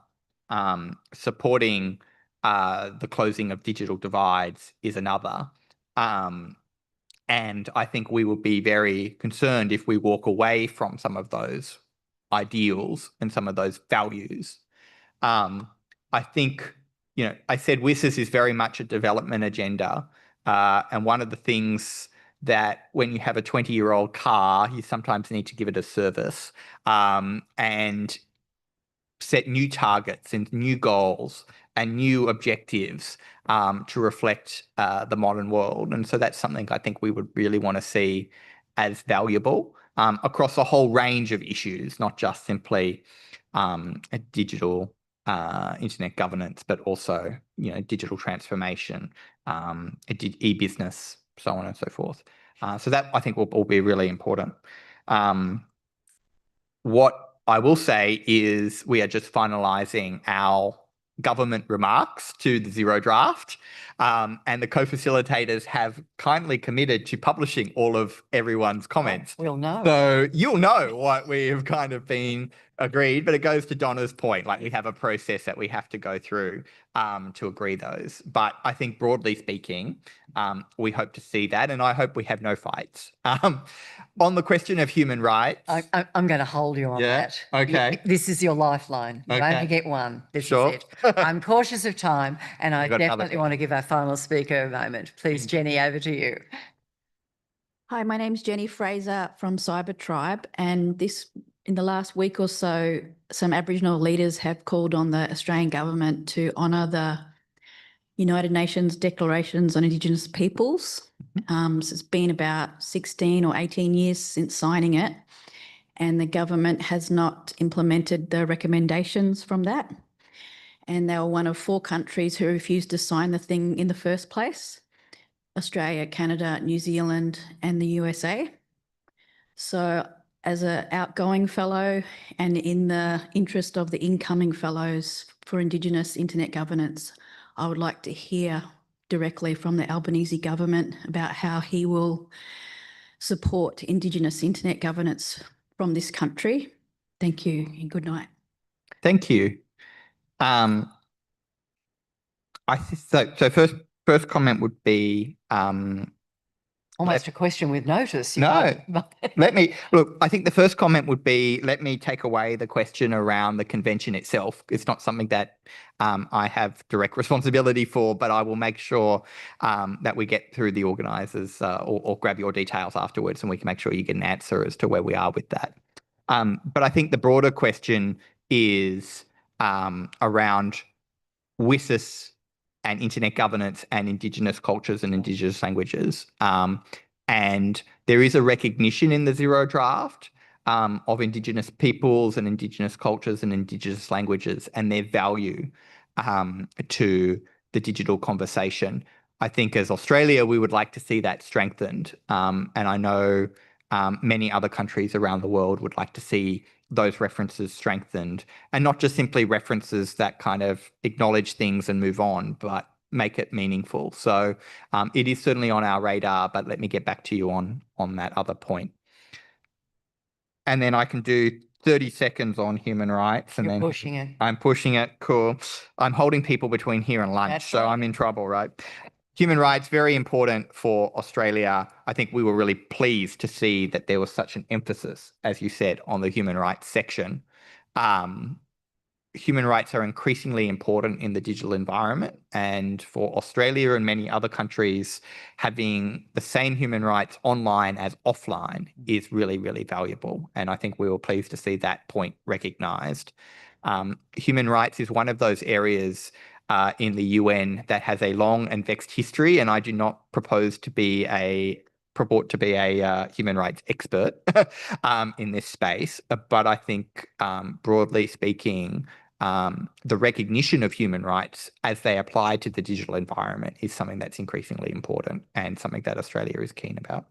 Supporting the closing of digital divides is another. And I think we would be very concerned if we walk away from some of those ideals and some of those values. I think, I said WSIS is very much a development agenda. And one of the things that when you have a 20-year-old car, you sometimes need to give it a service and set new targets and new goals and new objectives to reflect the modern world. And so that's something I think we would really want to see as valuable across a whole range of issues, not just simply a digital internet governance, but also, digital transformation, e-business, so on and so forth. So that I think will be really important. What I will say is we are just finalising our government remarks to the zero draft, and the co-facilitators have kindly committed to publishing all of everyone's comments. We'll know. So you'll know what we have kind of been agreed, but it goes to Donna's point, like we have a process that we have to go through to agree those. But I think broadly speaking, we hope to see that, and I hope we have no fights. On the question of human rights. I'm going to hold you on that. Okay. This is your lifeline. You only get one. This is it. I'm cautious of time, and I definitely want to give our final speaker a moment. Please, Jenny, over to you. Hi, my name's Jenny Fraser from Cyber Tribe, and in the last week or so, some Aboriginal leaders have called on the Australian government to honour the United Nations Declarations on Indigenous Peoples. So it's been about 16 or 18 years since signing it, and the government has not implemented the recommendations from that. And they were one of 4 countries who refused to sign the thing in the first place: Australia, Canada, New Zealand, and the USA. So as an outgoing fellow, and in the interest of the incoming fellows for Indigenous internet governance, I would like to hear directly from the Albanese government about how he will support Indigenous internet governance from this country. Thank you and good night. Thank you. So first, first comment would be Almost a question with notice. no. I think the first comment would be, let me take away the question around the convention itself. It's not something that I have direct responsibility for, but I will make sure that we get through the organisers or grab your details afterwards and we can make sure you get an answer as to where we are with that. But I think the broader question is around WSIS and internet governance and Indigenous cultures and Indigenous languages. And there is a recognition in the Zero draft of Indigenous peoples and Indigenous cultures and Indigenous languages and their value to the digital conversation. I think as Australia, we would like to see that strengthened. And I know many other countries around the world would like to see those references strengthened, and not just simply references that kind of acknowledge things and move on, but make it meaningful. So it is certainly on our radar, but let me get back to you on that other point. And then I can do 30 seconds on human rights. And You're then pushing it. I'm pushing it. Cool. I'm holding people between here and lunch, so I'm in trouble, right? Human rights, very important for Australia. I think we were really pleased to see that there was such an emphasis, as you said, on the human rights section. Human rights are increasingly important in the digital environment, and for Australia and many other countries, having the same human rights online as offline is really, really valuable. And I think we were pleased to see that point recognised. Human rights is one of those areas in the UN that has a long and vexed history, and I do not purport to be a human rights expert in this space. But I think, broadly speaking, the recognition of human rights as they apply to the digital environment is something that's increasingly important and something that Australia is keen about.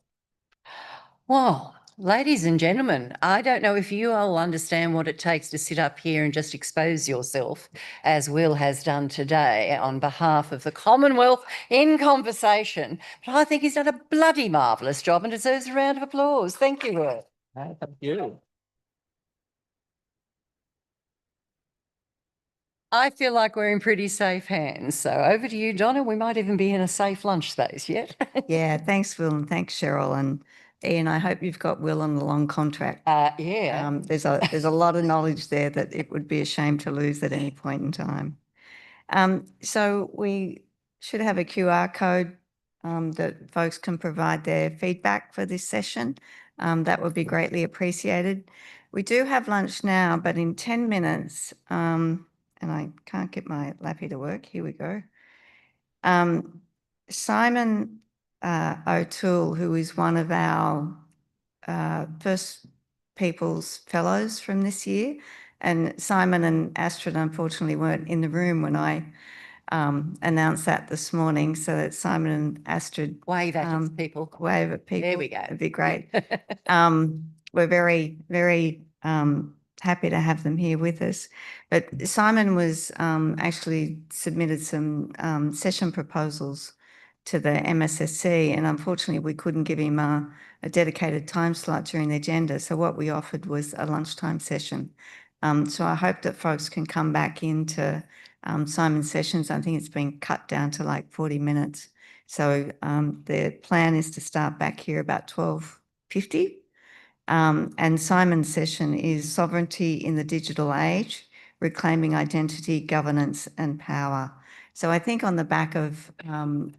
Well, ladies and gentlemen, I don't know if you all understand what it takes to sit up here and just expose yourself, as Will has done today on behalf of the Commonwealth in conversation. But I think he's done a bloody marvellous job and deserves a round of applause. Thank you, Will. Thank you. I feel like we're in pretty safe hands. So over to you, Donna. We might even be in a safe lunch space yet. Yeah, thanks, Will, and thanks, Cheryl. And Ian, I hope you've got Will on a long contract. Yeah. There's a lot of knowledge there that it would be a shame to lose at any point in time. So we should have a QR code that folks can provide their feedback for this session. That would be greatly appreciated. We do have lunch now, but in 10 minutes, and I can't get my lappy to work. Here we go. Simon O'Toole, who is one of our First Peoples Fellows from this year, and Simon and Astrid unfortunately weren't in the room when I announced that this morning, so that Simon and Astrid wave at people. Wave at people. There we go. It'd be great. We're very, very happy to have them here with us. But Simon was actually submitted some session proposals to the MSSC, and unfortunately we couldn't give him a dedicated time slot during the agenda. So what we offered was a lunchtime session. So I hope that folks can come back into Simon's sessions. I think it's been cut down to like 40 minutes. So the plan is to start back here about 12:50. And Simon's session is Sovereignty in the Digital Age, Reclaiming Identity, Governance and Power. So I think on the back of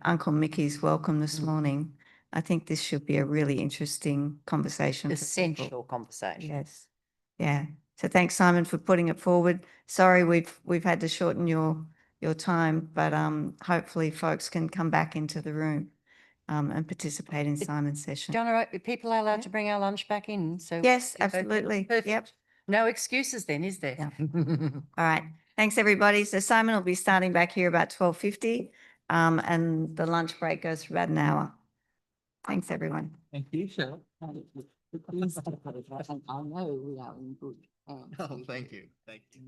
Uncle Mickey's welcome this morning, I think this should be a really interesting conversation. Essential conversation. Yes. Yeah. So thanks, Simon, for putting it forward. Sorry, we've had to shorten your time, but hopefully folks can come back into the room and participate in Simon's session. Donna, people are allowed to bring our lunch back in. So yes, absolutely. Perfect. Yep. No excuses then, is there? Yeah. All right. Thanks, everybody. So Simon will be starting back here about 12:50, and the lunch break goes for about an hour. Thanks, everyone. Thank you, Cheryl. I know we are in good hands. Oh, thank you. Thank you.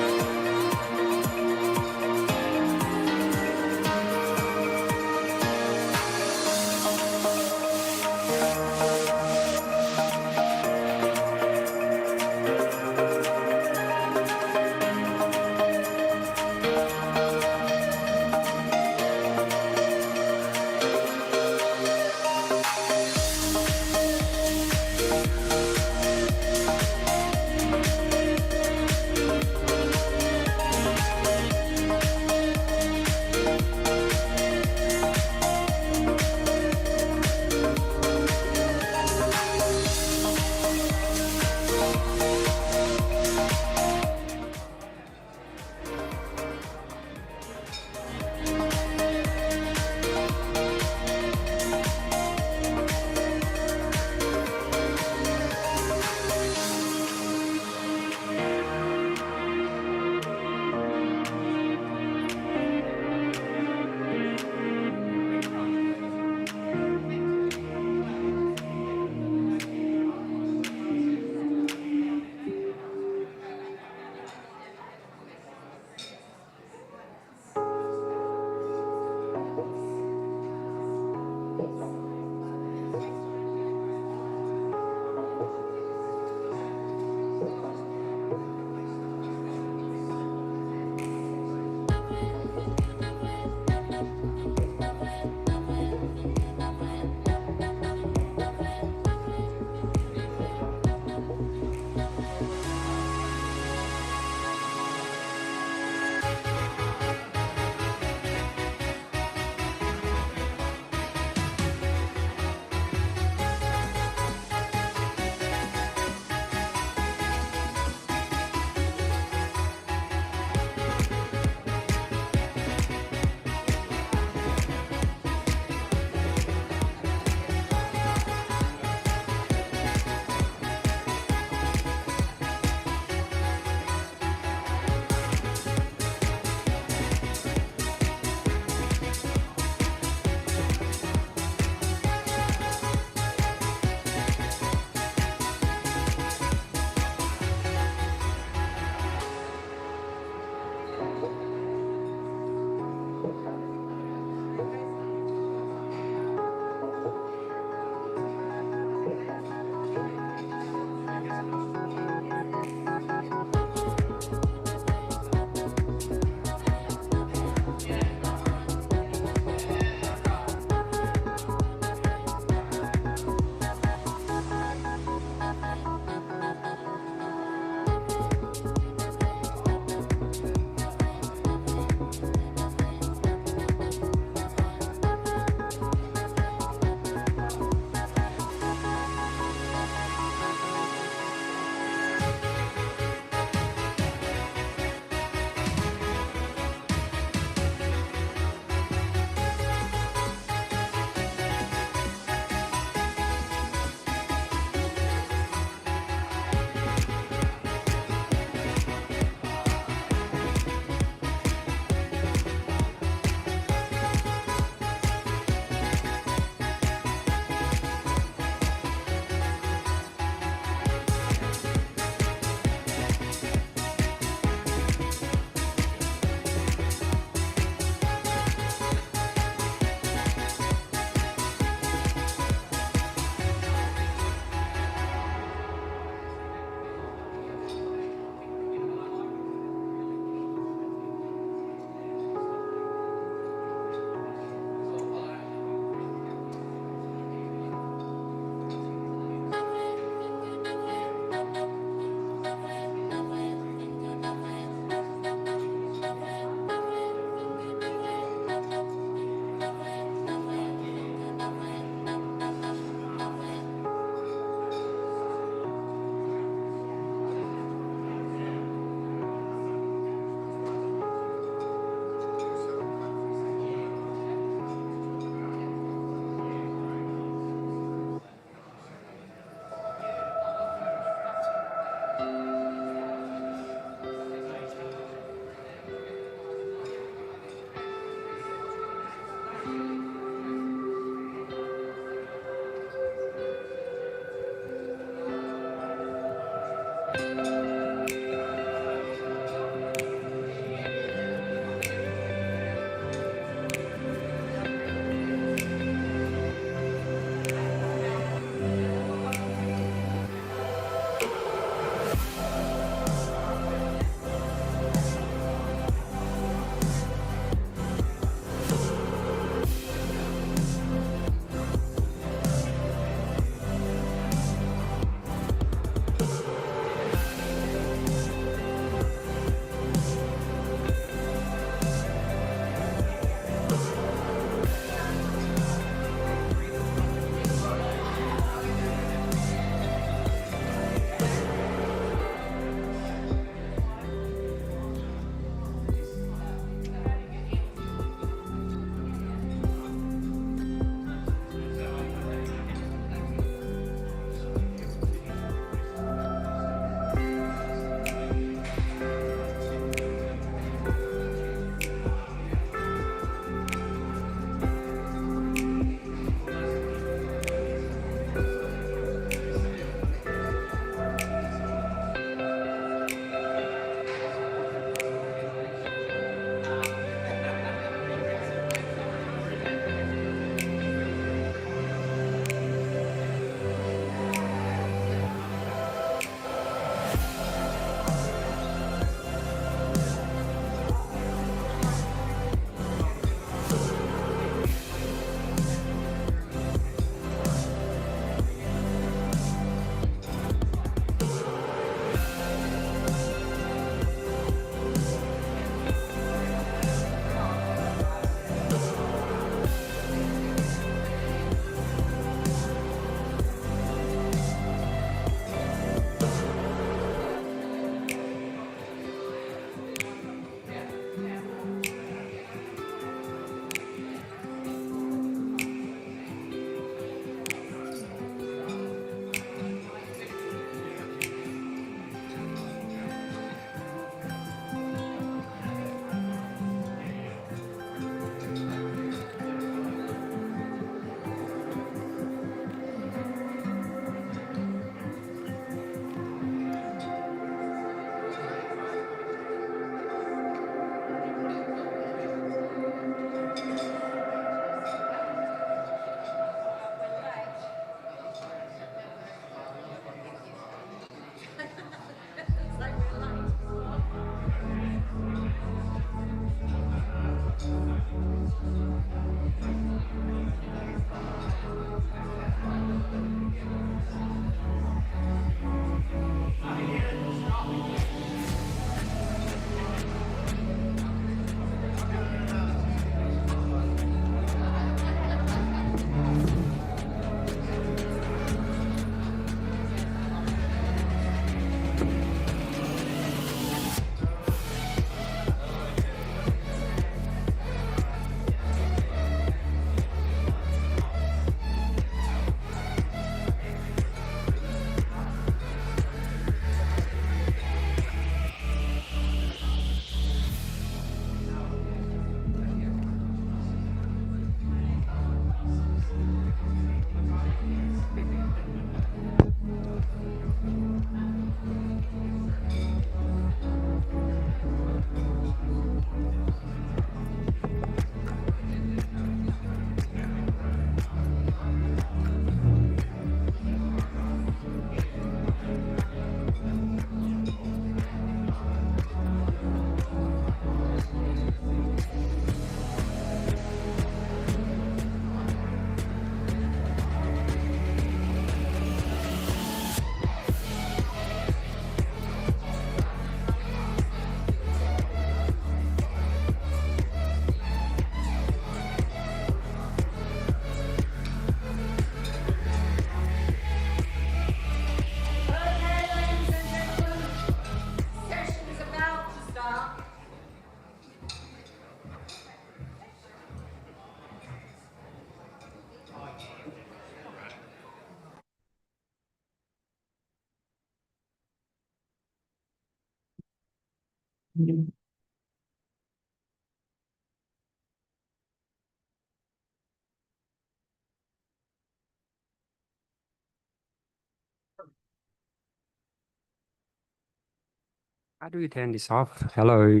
How do you turn this off? Hello.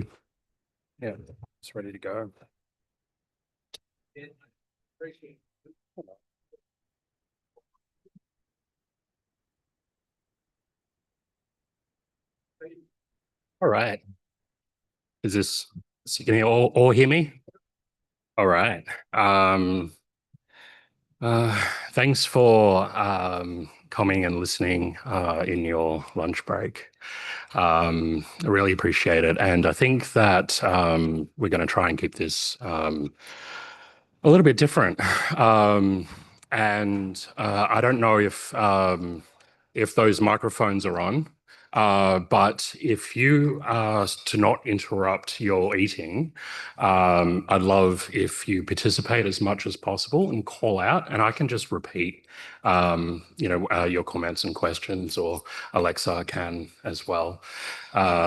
Yeah, it's ready to go. All right. Can you all hear me? All right. Thanks for coming and listening in your lunch break. I really appreciate it. And I think that we're going to try and keep this a little bit different. I don't know if those microphones are on, but if you are to not interrupt your eating, I'd love if you participate as much as possible and call out, and I can just repeat, your comments and questions, or Alexa can as well,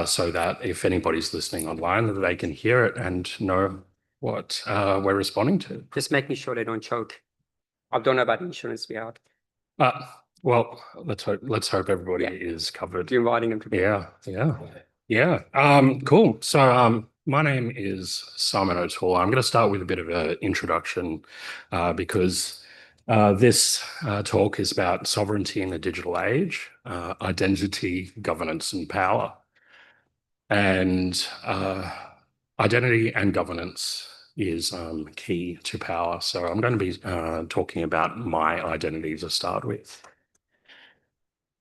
so that if anybody's listening online, that they can hear it and know what we're responding to. Just making sure they don't choke. I don't know about insurance payout. Well, let's hope everybody is covered. You're inviting them to. Yeah. Cool. So my name is Simon O'Toole. I'm going to start with a bit of an introduction because this talk is about sovereignty in the digital age, identity, governance, and power. And identity and governance is key to power. So I'm going to be talking about my identity to start with.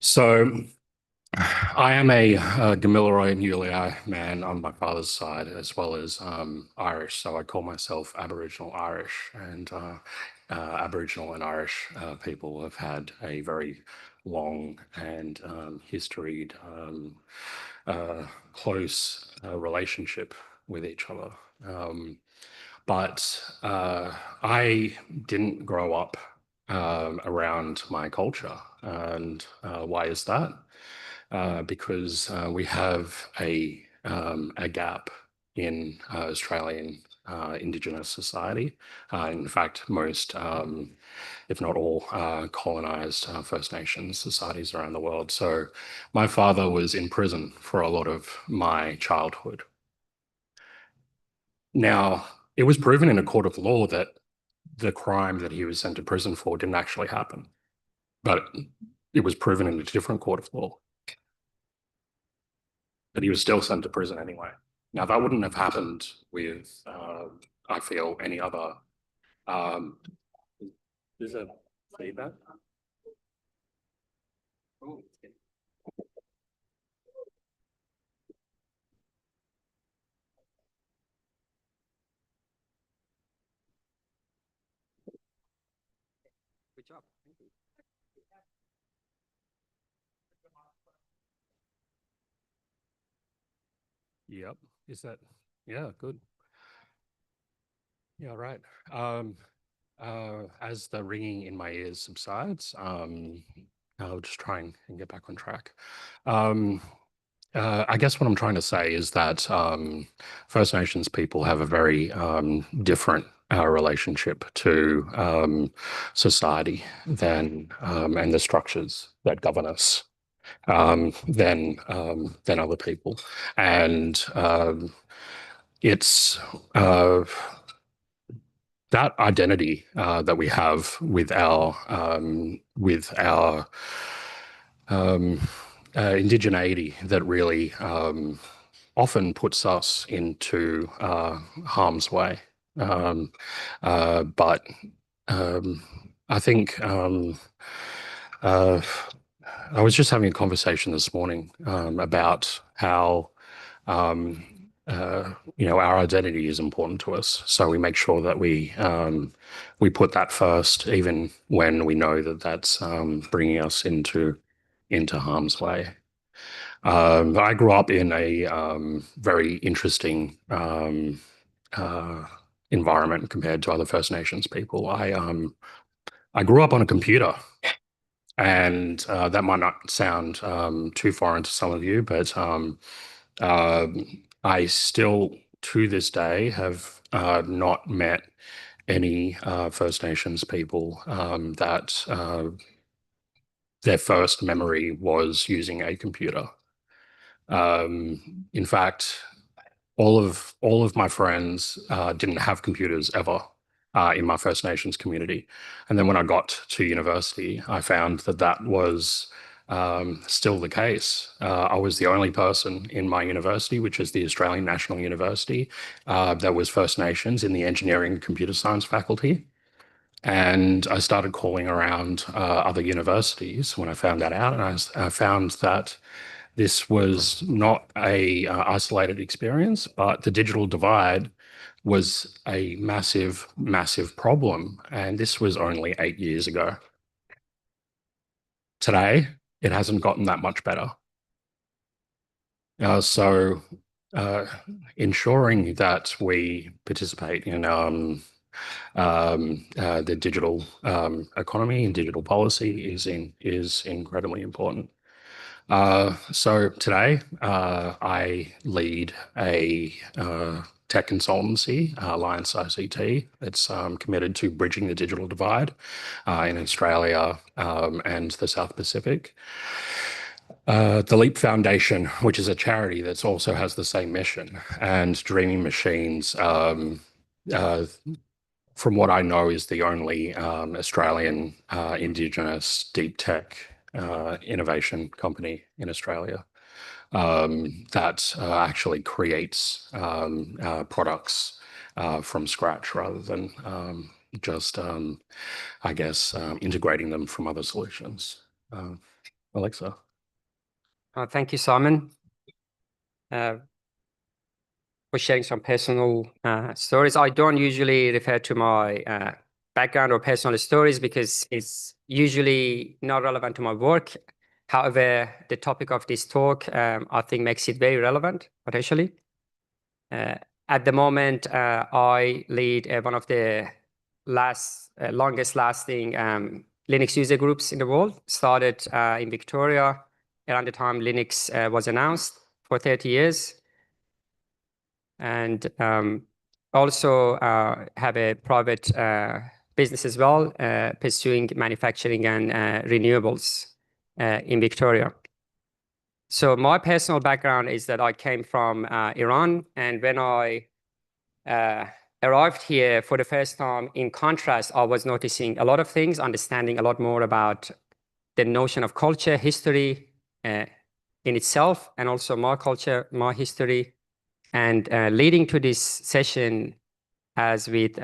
So I am a Gamilaroi and Yulia man on my father's side, as well as Irish. So I call myself Aboriginal Irish, and Aboriginal and Irish people have had a very long and historied, close relationship with each other. But I didn't grow up around my culture. And why is that? Because we have a gap in Australian Indigenous society. In fact, most, if not all, colonised First Nations societies around the world. So my father was in prison for a lot of my childhood. Now, it was proven in a court of law that the crime that he was sent to prison for didn't actually happen, but it was proven in a different court of law that he was still sent to prison anyway. Now, that wouldn't have happened with, I feel, any other. Is there feedback? Oh. Good job. Thank you. Yep. Yeah, good. Yeah, right. As the ringing in my ears subsides, I'll just try and get back on track. I guess what I'm trying to say is that First Nations people have a very different relationship to society than and the structures that govern us than other people, and it's that identity that we have with our indigeneity that really often puts us into harm's way. But I think I was just having a conversation this morning about how our identity is important to us. So we make sure that we put that first, even when we know that that's bringing us into harm's way. I grew up in a very interesting environment compared to other First Nations people. I grew up on a computer, and that might not sound too foreign to some of you, but I still, to this day, have not met any First Nations people that their first memory was using a computer. In fact, all of my friends didn't have computers ever in my First Nations community. And then when I got to university, I found that that was still the case. I was the only person in my university, which is the Australian National University, that was First Nations in the engineering and computer science faculty. And I started calling around other universities when I found that out, and I found that this was not a isolated experience, but the digital divide was a massive, massive problem. And this was only 8 years ago. Today, it hasn't gotten that much better. So ensuring that we participate in the digital economy and digital policy is incredibly important. So today, I lead a tech consultancy, Alliance ICT. It's committed to bridging the digital divide in Australia and the South Pacific. The Leap Foundation, which is a charity that also has the same mission, and Dreaming Machines, from what I know, is the only Australian Indigenous deep tech innovation company in Australia that actually creates products from scratch rather than just, I guess, integrating them from other solutions. Alexa. Thank you, Simon, for sharing some personal stories. I don't usually refer to my background or personal stories because it's usually not relevant to my work. However, the topic of this talk, I think, makes it very relevant, potentially. At the moment, I lead one of the longest lasting Linux user groups in the world. Started in Victoria around the time Linux was announced for 30 years. And also have a private business as well, pursuing manufacturing and renewables in Victoria. So my personal background is that I came from Iran, and when I arrived here for the first time, in contrast, I was noticing a lot of things, understanding a lot more about the notion of culture, history in itself, and also my culture, my history. And leading to this session, as with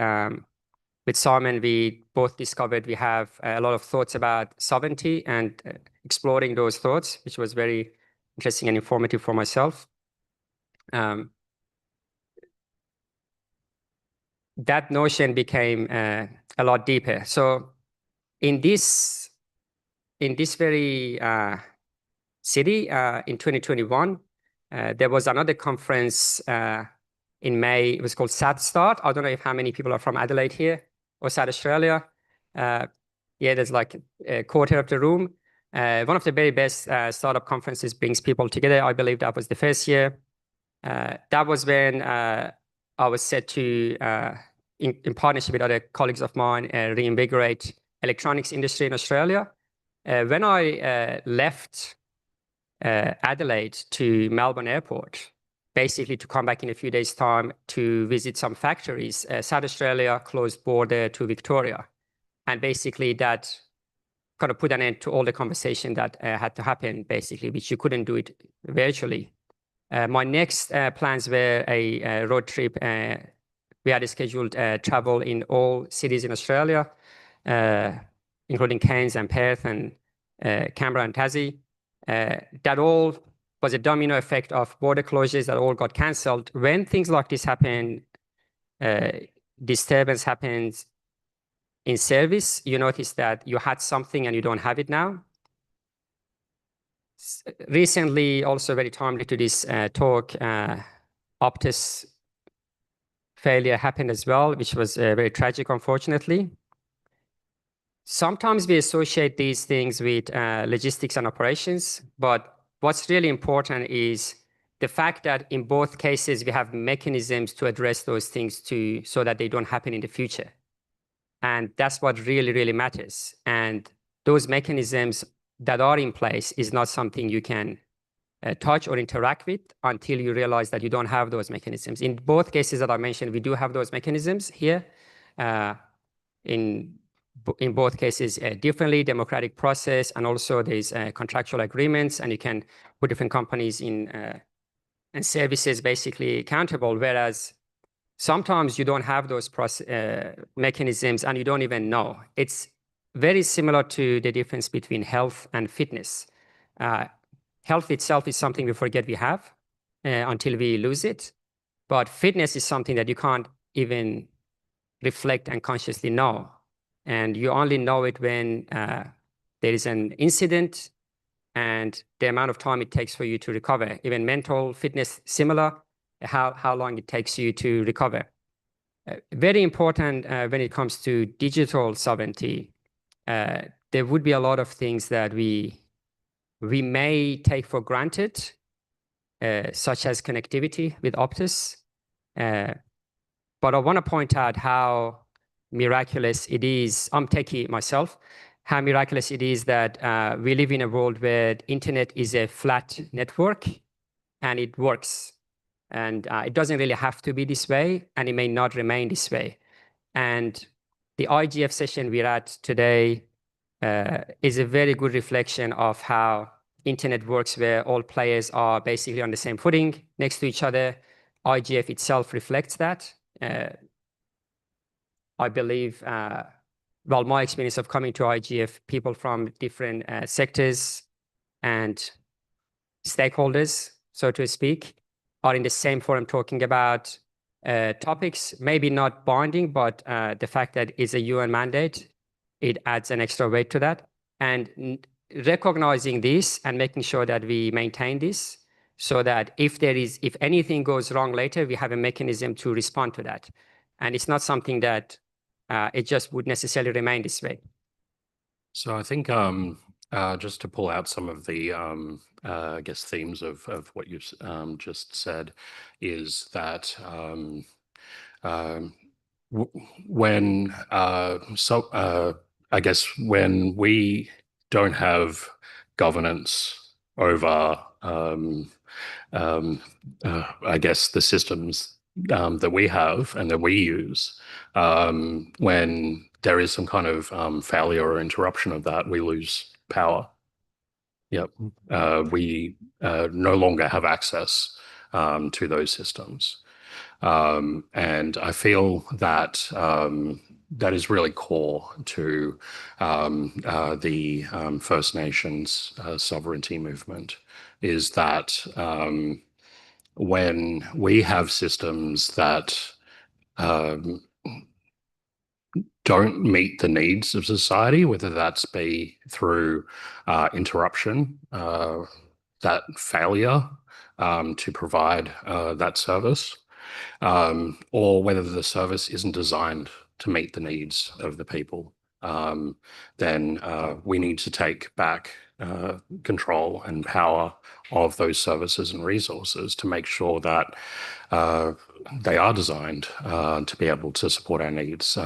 Simon, we both discovered we have a lot of thoughts about sovereignty and exploring those thoughts, which was very interesting and informative for myself. That notion became a lot deeper. So in this very city in 2021, there was another conference in May. It was called South Start. I don't know if how many people are from Adelaide here or South Australia. Yeah, there's like a quarter of the room. One of the very best startup conferences brings people together. I believe that was the first year. That was when I was set to, in partnership with other colleagues of mine, reinvigorate electronics industry in Australia. When I left Adelaide to Melbourne Airport, basically to come back in a few days' time to visit some factories, South Australia closed border to Victoria. And basically that kind of put an end to all the conversation that had to happen, basically, which you couldn't do it virtually. My next plans were a road trip. We had scheduled travel in all cities in Australia, including Cairns and Perth and Canberra and Tassie. That all was a domino effect of border closures that all got cancelled. When things like this happen, disturbance happens in service, you notice that you had something and you don't have it now. Recently, also very timely to this talk, Optus failure happened as well, which was very tragic, unfortunately. Sometimes we associate these things with logistics and operations, but what's really important is the fact that in both cases, we have mechanisms to address those things so that they don't happen in the future. And that's what really, really matters. And those mechanisms that are in place is not something you can touch or interact with until you realize that you don't have those mechanisms. In both cases that I mentioned, we do have those mechanisms here. In both cases, differently democratic process, and also there's contractual agreements, and you can put different companies in and services basically accountable, whereas sometimes you don't have those mechanisms and you don't even know. It's very similar to the difference between health and fitness. Health itself is something we forget we have until we lose it. But fitness is something that you can't even reflect and consciously know. And you only know it when there is an incident and the amount of time it takes for you to recover. Even mental fitness, similar, how long it takes you to recover. Very important when it comes to digital sovereignty. There would be a lot of things that we may take for granted, such as connectivity with Optus. But I want to point out how miraculous it is. I'm techie myself. How miraculous it is that we live in a world where internet is a flat network and it works. And it doesn't really have to be this way, and it may not remain this way. And the IGF session we're at today is a very good reflection of how internet works, where all players are basically on the same footing next to each other. IGF itself reflects that. I believe, well, my experience of coming to IGF, people from different sectors and stakeholders, so to speak, are in the same forum talking about topics, maybe not binding, but the fact that it's a UN mandate, it adds an extra weight to that. And recognizing this and making sure that we maintain this so that if anything goes wrong later, we have a mechanism to respond to that. And it's not something that it just would necessarily remain this way. So I think just to pull out some of the, I guess, themes of what you've just said, is that when I guess when we don't have governance over, I guess, the systems that we have and that we use, when there is some kind of failure or interruption of that, we lose power. Yep. We no longer have access to those systems. And I feel that that is really core to the First Nations sovereignty movement, is that when we have systems that don't meet the needs of society, whether that's be through interruption, that failure to provide that service, or whether the service isn't designed to meet the needs of the people, then we need to take back control and power of those services and resources to make sure that they are designed to be able to support our needs.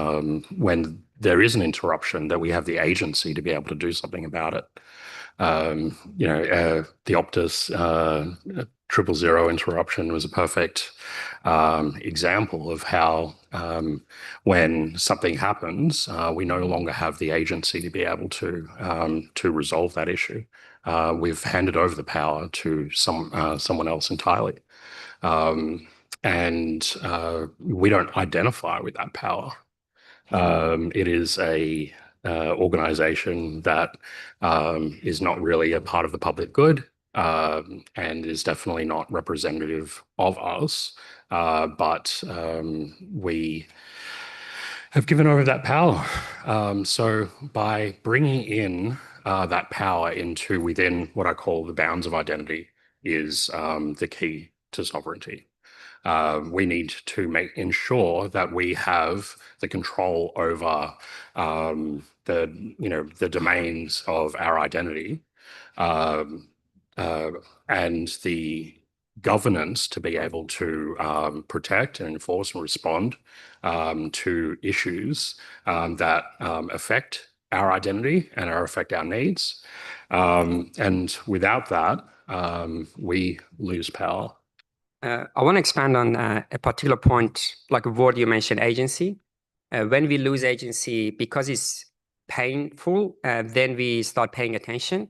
When there is an interruption, that we have the agency to be able to do something about it. The Optus 000 interruption was a perfect example of how when something happens, we no longer have the agency to be able to resolve that issue. We've handed over the power to someone else entirely. And we don't identify with that power. It is a organization that is not really a part of the public good, and is definitely not representative of us. But we have given over that power. So by bringing in that power into within what I call the bounds of identity is the key to sovereignty. We need to ensure that we have the control over the domains of our identity, and the governance to be able to protect and enforce and respond to issues that affect our identity and affect our needs. And without that, we lose power? I want to expand on a particular point, like a word you mentioned, agency. When we lose agency, because it's painful, then we start paying attention.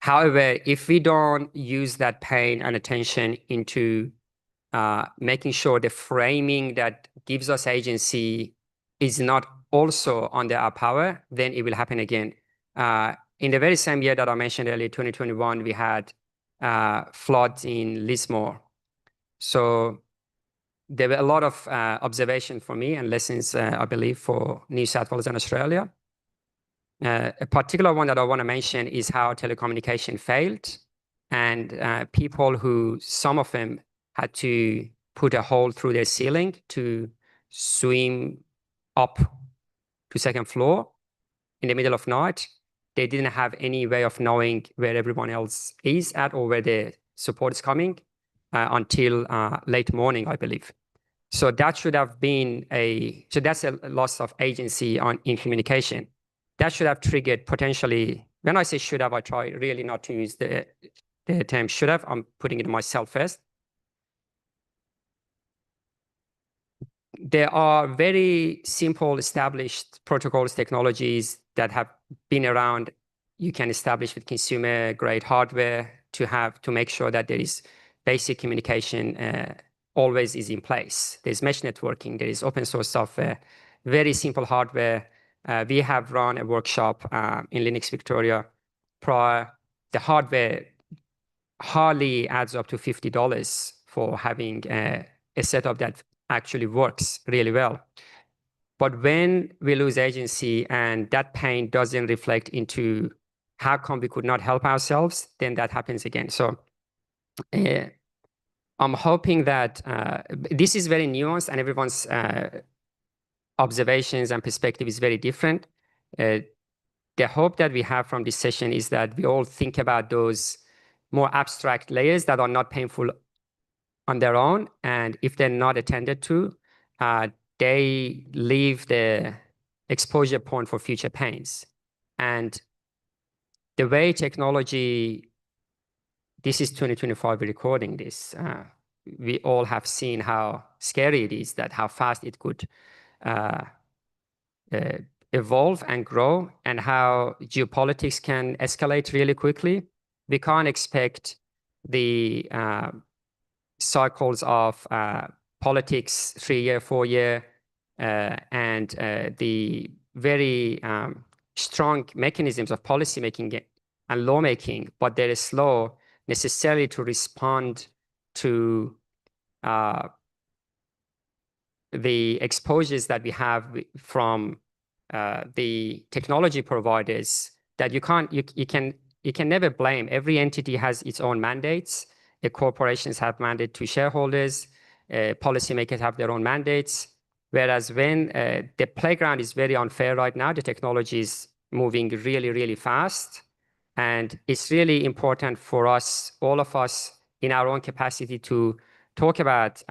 However, if we don't use that pain and attention into making sure the framing that gives us agency is not also under our power, then it will happen again. In the very same year that I mentioned earlier, 2021, we had floods in Lismore. So there were a lot of observation for me and lessons, I believe, for New South Wales and Australia. A particular one that I want to mention is how telecommunication failed, and people who, some of them had to put a hole through their ceiling to swim up to second floor in the middle of night. They didn't have any way of knowing where everyone else is at or where the support is coming until late morning, I believe. So that should have been so that's a loss of agency in communication. That should have triggered potentially, when I say should have, I try really not to use the term should have. I'm putting it myself first. There are very simple established protocols, technologies that have been around. You can establish with consumer grade hardware to make sure that there is basic communication always is in place. There's mesh networking, there is open source software, very simple hardware. We have run a workshop in Linux Victoria prior. The hardware hardly adds up to $50 for having a setup that actually works really well. But when we lose agency and that pain doesn't reflect into how come we could not help ourselves, then that happens again. So I'm hoping that this is very nuanced and everyone's observations and perspective is very different. The hope that we have from this session is that we all think about those more abstract layers that are not painful on their own. And if they're not attended to, they leave the exposure point for future pains. And the way technology, this is 2025, we're recording this. We all have seen how scary it is, that how fast it could evolve and grow, and how geopolitics can escalate really quickly. We can't expect the cycles of politics, 3-year, 4-year, and the very strong mechanisms of policy making and lawmaking, but they're slow necessarily to respond to the exposures that we have from the technology providers. That you can never blame. Every entity has its own mandates. The corporations have mandate to shareholders. Policymakers have their own mandates. Whereas when the playground is very unfair right now, the technology is moving really, really fast. And it's really important for us, all of us, in our own capacity to talk about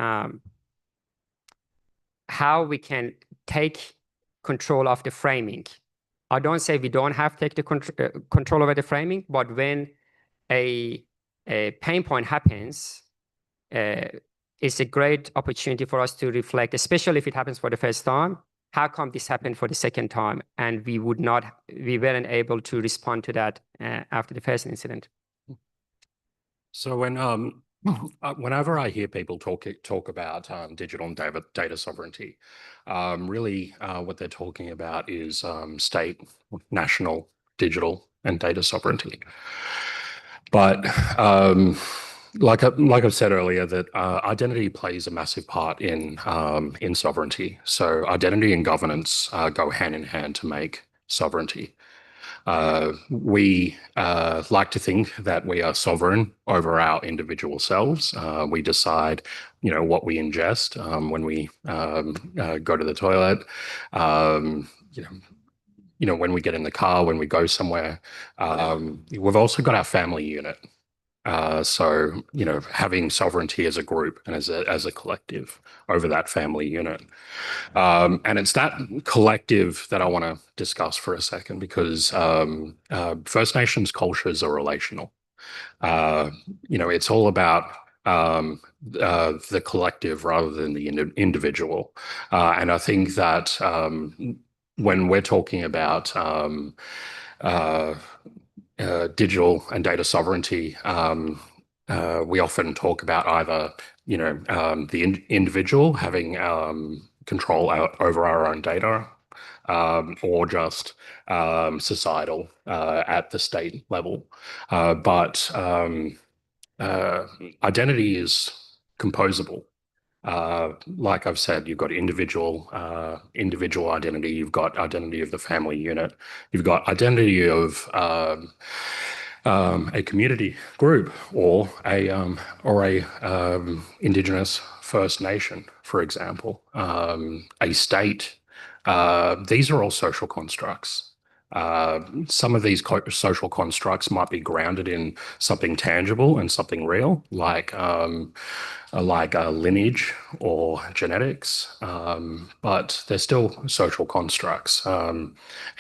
how we can take control of the framing. I don't say we don't have to take the control over the framing, but when a pain point happens, it's a great opportunity for us to reflect, especially if it happens for the first time. How come this happened for the second time? And we weren't able to respond to that after the first incident. So whenever I hear people talk about digital and data sovereignty, really what they're talking about is state, national, digital, and data sovereignty. But like I've said earlier, that identity plays a massive part in sovereignty. So identity and governance go hand in hand to make sovereignty. We like to think that we are sovereign over our individual selves. We decide, what we ingest when we go to the toilet. When we get in the car, when we go somewhere. We've also got our family unit. So, having sovereignty as a group and as a collective over that family unit. And it's that collective that I want to discuss for a second, because First Nations cultures are relational. It's all about the collective rather than the individual. And I think that when we're talking about digital and data sovereignty, we often talk about either, the individual having control over our own data, or just societal at the state level. But identity is composable. Like I've said, you've got individual identity, you've got identity of the family unit, you've got identity of a community group or a Indigenous First Nation, for example, a state. These are all social constructs. Some of these social constructs might be grounded in something tangible and something real, like lineage or genetics, but they're still social constructs.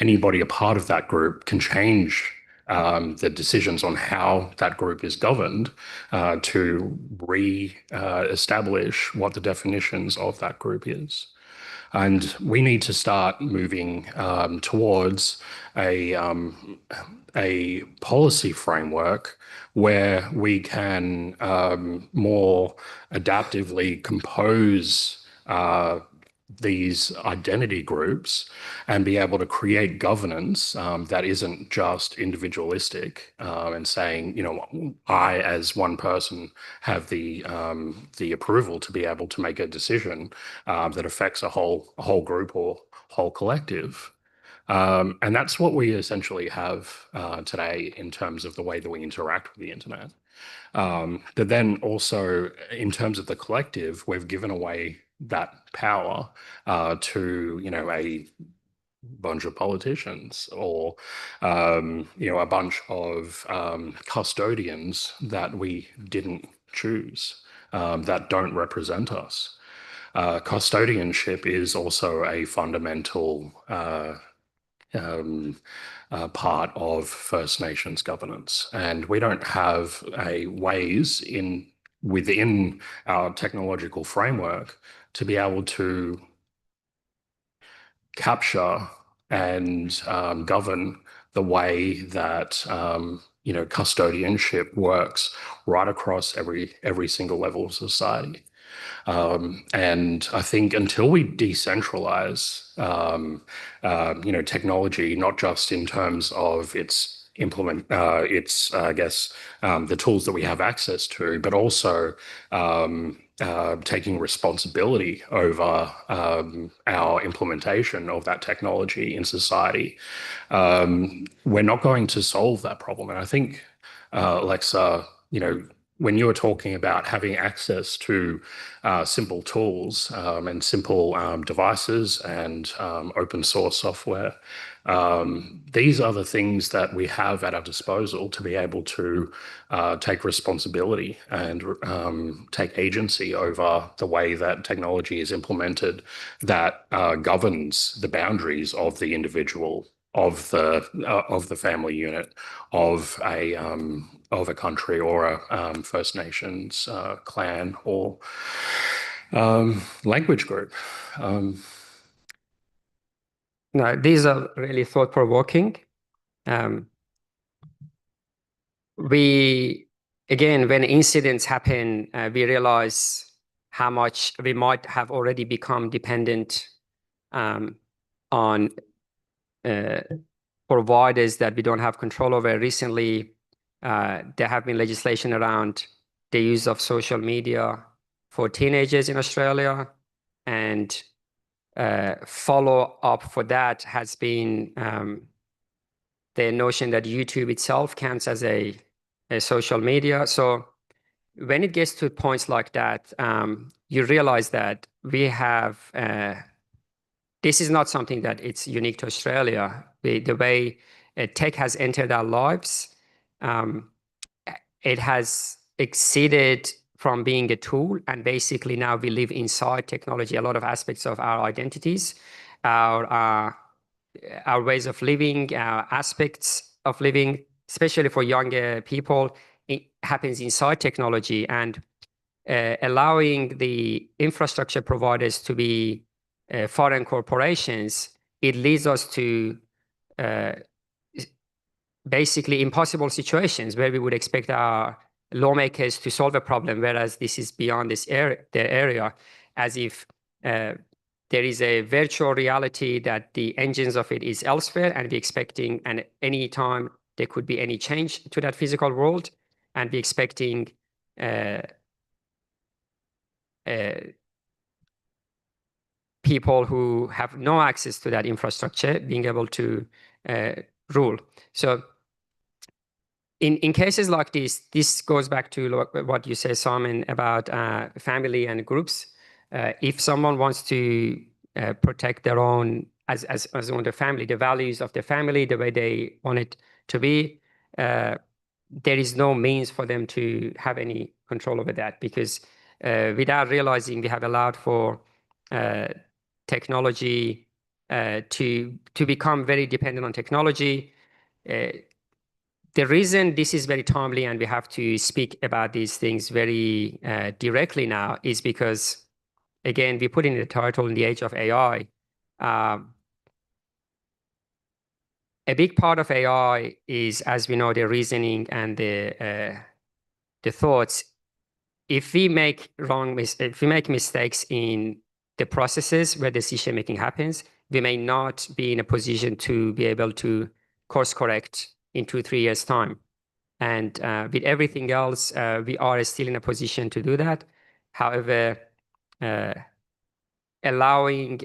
Anybody a part of that group can change the decisions on how that group is governed to re-establish what the definitions of that group is. And we need to start moving towards a policy framework where we can more adaptively compose these identity groups and be able to create governance that isn't just individualistic and saying, I as one person have the approval to be able to make a decision that affects a whole group or whole collective. And that's what we essentially have today in terms of the way that we interact with the internet. But then also in terms of the collective, we've given away that power to, a bunch of politicians or, a bunch of custodians that we didn't choose, that don't represent us. Custodianship is also a fundamental part of First Nations governance, and we don't have ways within our technological framework to be able to capture and govern the way that custodianship works right across every single level of society. And I think until we decentralize, technology, not just in terms of its the tools that we have access to, but also taking responsibility over our implementation of that technology in society, we're not going to solve that problem. And I think, Alexa, when you were talking about having access to simple tools and simple devices and open source software, these are the things that we have at our disposal to be able to take responsibility and take agency over the way that technology is implemented that governs the boundaries of the individual, of the family unit, of a country or a First Nations clan or language group. No, these are really thought-provoking. Again, when incidents happen, we realize how much we might have already become dependent on providers that we don't have control over. Recently, there have been legislation around the use of social media for teenagers in Australia, and follow-up for that has been the notion that YouTube itself counts as a social media. So when it gets to points like that, you realize that we have, this is not something that it's unique to Australia. The way tech has entered our lives, it has exceeded from being a tool, and basically now we live inside technology. A lot of aspects of our identities, our ways of living, our aspects of living especially for younger people, it happens inside technology, and allowing the infrastructure providers to be foreign corporations, it leads us to basically impossible situations where we would expect our lawmakers to solve a problem, whereas this is beyond their area, as if there is a virtual reality that the engines of it is elsewhere, and we're expecting, and any time there could be any change to that physical world, and we're expecting people who have no access to that infrastructure being able to rule. So in cases like this goes back to what you said, Simon, about family and groups. If someone wants to protect their own, as on the family, the values of the family, the way they want it to be, there is no means for them to have any control over that, because without realizing, we have allowed for technology to become very dependent on technology. The reason this is very timely and we have to speak about these things very directly now is because, again, we put in the title, in the age of AI. A big part of AI is, as we know, the reasoning and the thoughts. If we make mistakes in the processes where decision making happens, we may not be in a position to be able to course correct in 2-3 years' time. And with everything else, we are still in a position to do that. However, allowing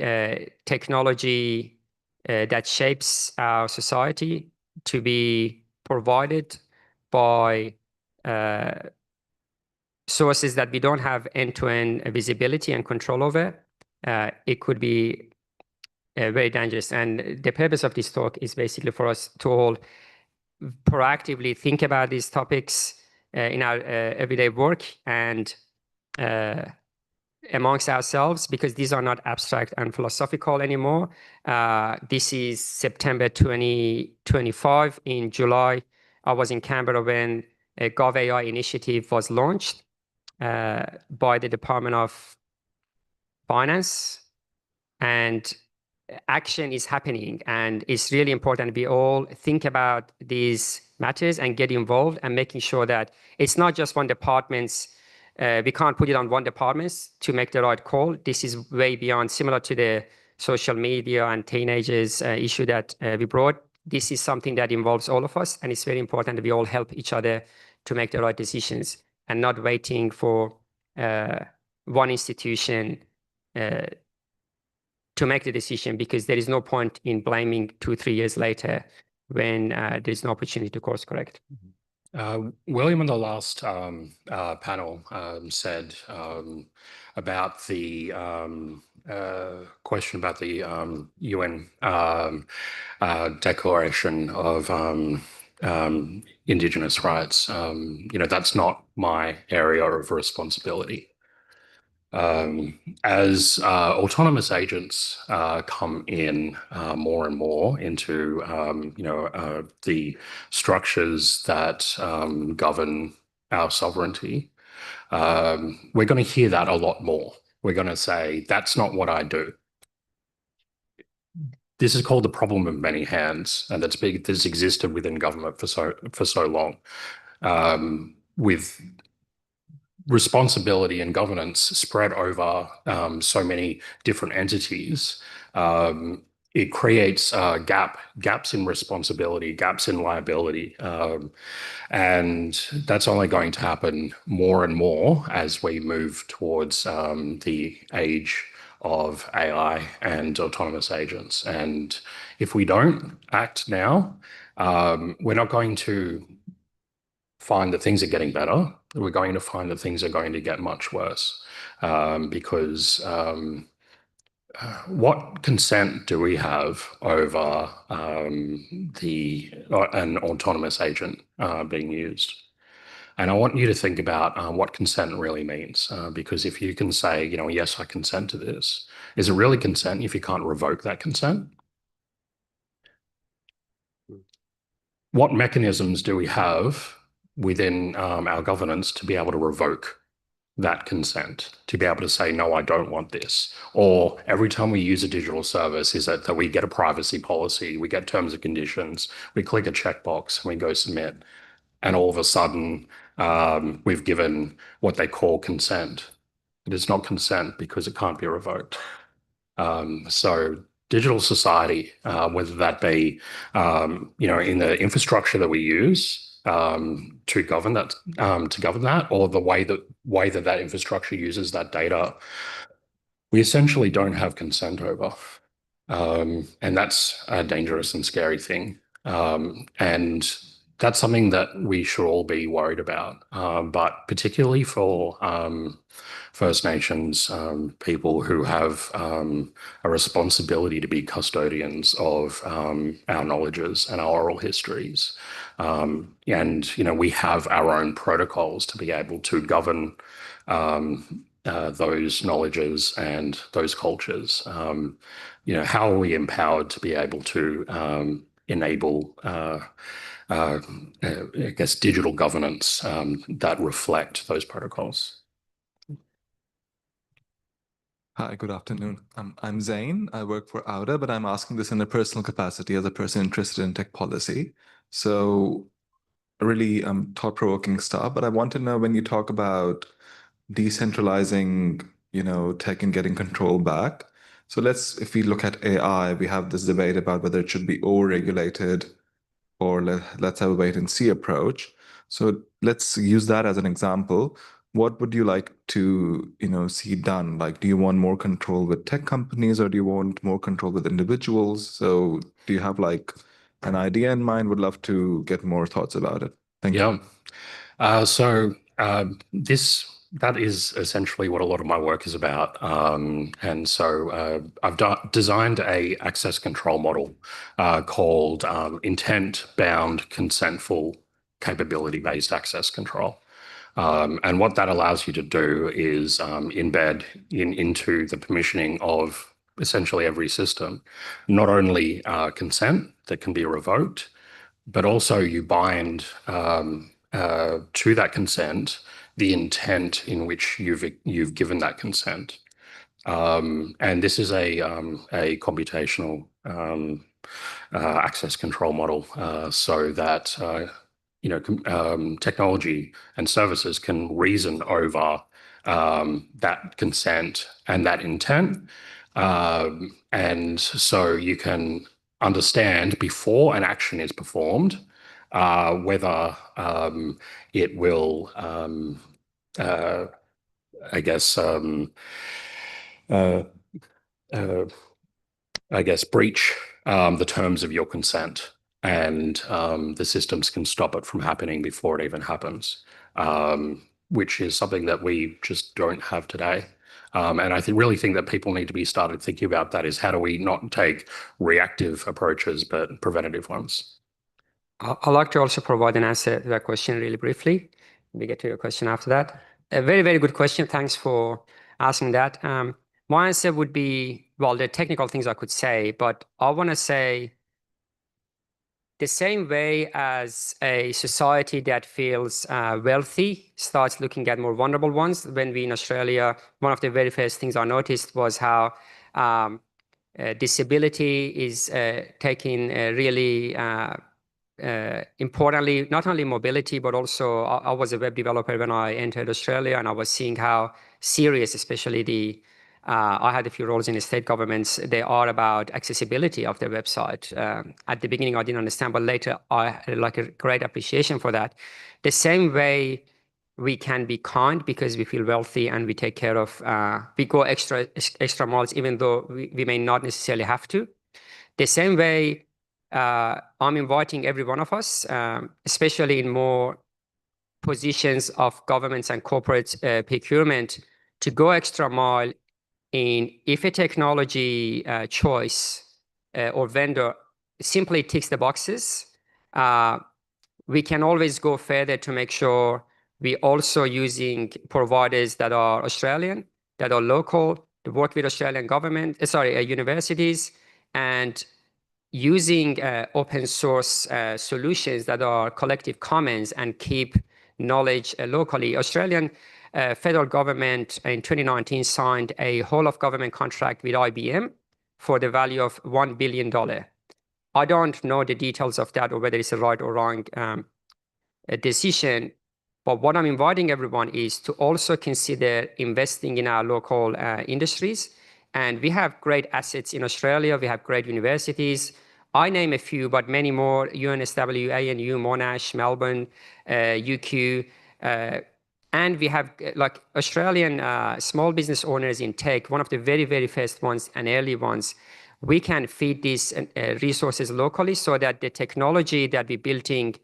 technology that shapes our society to be provided by sources that we don't have end-to-end visibility and control over, it could be very dangerous. And the purpose of this talk is basically for us to all proactively think about these topics in our everyday work and amongst ourselves, because these are not abstract and philosophical anymore. This is September 2025. In July, I was in Canberra when a GovAI initiative was launched by the Department of Finance, and action is happening, and it's really important we all think about these matters and get involved, and making sure that it's not just one department's, we can't put it on one department to make the right call. This is way beyond, similar to the social media and teenagers issue that we brought. This is something that involves all of us, and it's very important that we all help each other to make the right decisions and not waiting for one institution to make the decision, because there is no point in blaming 2-3 years later when there's no opportunity to course correct. William in the last panel said about the question about the UN Declaration of Indigenous Rights. That's not my area of responsibility. As autonomous agents come in more and more into the structures that govern our sovereignty, we're going to hear that a lot more. We're going to say, that's not what I do. This is called the problem of many hands, and that's big. This existed within government for so long. With responsibility and governance spread over so many different entities, it creates gaps in responsibility, gaps in liability. And that's only going to happen more and more as we move towards the age of AI and autonomous agents. And if we don't act now, we're not going to find that things are getting better. We're going to find that things are going to get much worse, because what consent do we have over an autonomous agent being used? And I want you to think about what consent really means, because if you can say, yes, I consent to this, is it really consent if you can't revoke that consent? what mechanisms do we have within our governance to be able to revoke that consent, to be able to say, no, I don't want this? Or every time we use a digital service, is that we get a privacy policy, we get terms and conditions, we click a checkbox and we go submit, and all of a sudden we've given what they call consent. It is not consent because it can't be revoked. So digital society, whether that be, in the infrastructure that we use to govern that, or the way that infrastructure uses that data, we essentially don't have consent over. And that's a dangerous and scary thing. And that's something that we should all be worried about, but particularly for First Nations people who have a responsibility to be custodians of our knowledges and our oral histories. And, we have our own protocols to be able to govern those knowledges and those cultures. How are we empowered to be able to enable I guess, digital governance that reflect those protocols? Hi, good afternoon. I'm Zain. I work for AUDA, but I'm asking this in a personal capacity as a person interested in tech policy. So really thought-provoking stuff, but I want to know, when you talk about decentralizing, tech and getting control back. So if we look at AI, we have this debate about whether it should be over-regulated or let's have a wait and see approach. So let's use that as an example. What would you like to, see done? Like, do you want more control with tech companies, or do you want more control with individuals? So do you have an idea in mind? Would love to get more thoughts about it. Thank you. So that is essentially what a lot of my work is about. And so I've designed a access control model called intent-bound, consentful, capability-based access control. And what that allows you to do is embed into the permissioning of essentially every system, not only consent that can be revoked, but also you bind to that consent the intent in which you've given that consent. And this is a computational access control model, so that technology and services can reason over that consent and that intent. And so you can understand before an action is performed whether it will, I guess, breach the terms of your consent, and the systems can stop it from happening before it even happens, which is something that we just don't have today. And I really think that people need to be started thinking about that, is how do we not take reactive approaches, but preventative ones? I'd like to also provide an answer to that question really briefly. We get to your question after that. A very, very good question. Thanks for asking that. My answer would be, well, there are technical things I could say, but I want to say the same way as a society that feels wealthy starts looking at more vulnerable ones. When we in Australia, one of the very first things I noticed was how disability is taking really importantly, not only mobility, but also I was a web developer when I entered Australia, and I was seeing how serious, especially I had a few roles in the state governments, they are about accessibility of their website. At the beginning, I didn't understand, but later I had a great appreciation for that. The same way we can be kind because we feel wealthy and we take care of, we go extra miles, even though we may not necessarily have to. The same way, I'm inviting every one of us, especially in more positions of governments and corporate procurement, to go extra mile in if a technology choice or vendor simply ticks the boxes, we can always go further to make sure we also using providers that are Australian, that are local, to work with Australian government, universities, and using open source solutions that are collective commons and keep knowledge locally. Australian federal government in 2019 signed a whole of government contract with IBM for the value of $1 billion. I don't know the details of that or whether it's a right or wrong decision, but what I'm inviting everyone is to also consider investing in our local industries. And we have great assets in Australia. We have great universities. I name a few, but many more: UNSW, ANU, Monash, Melbourne, UQ. And we have like Australian small business owners in tech, one of the very, very first ones and early ones. We can feed these resources locally so that the technology that we're building,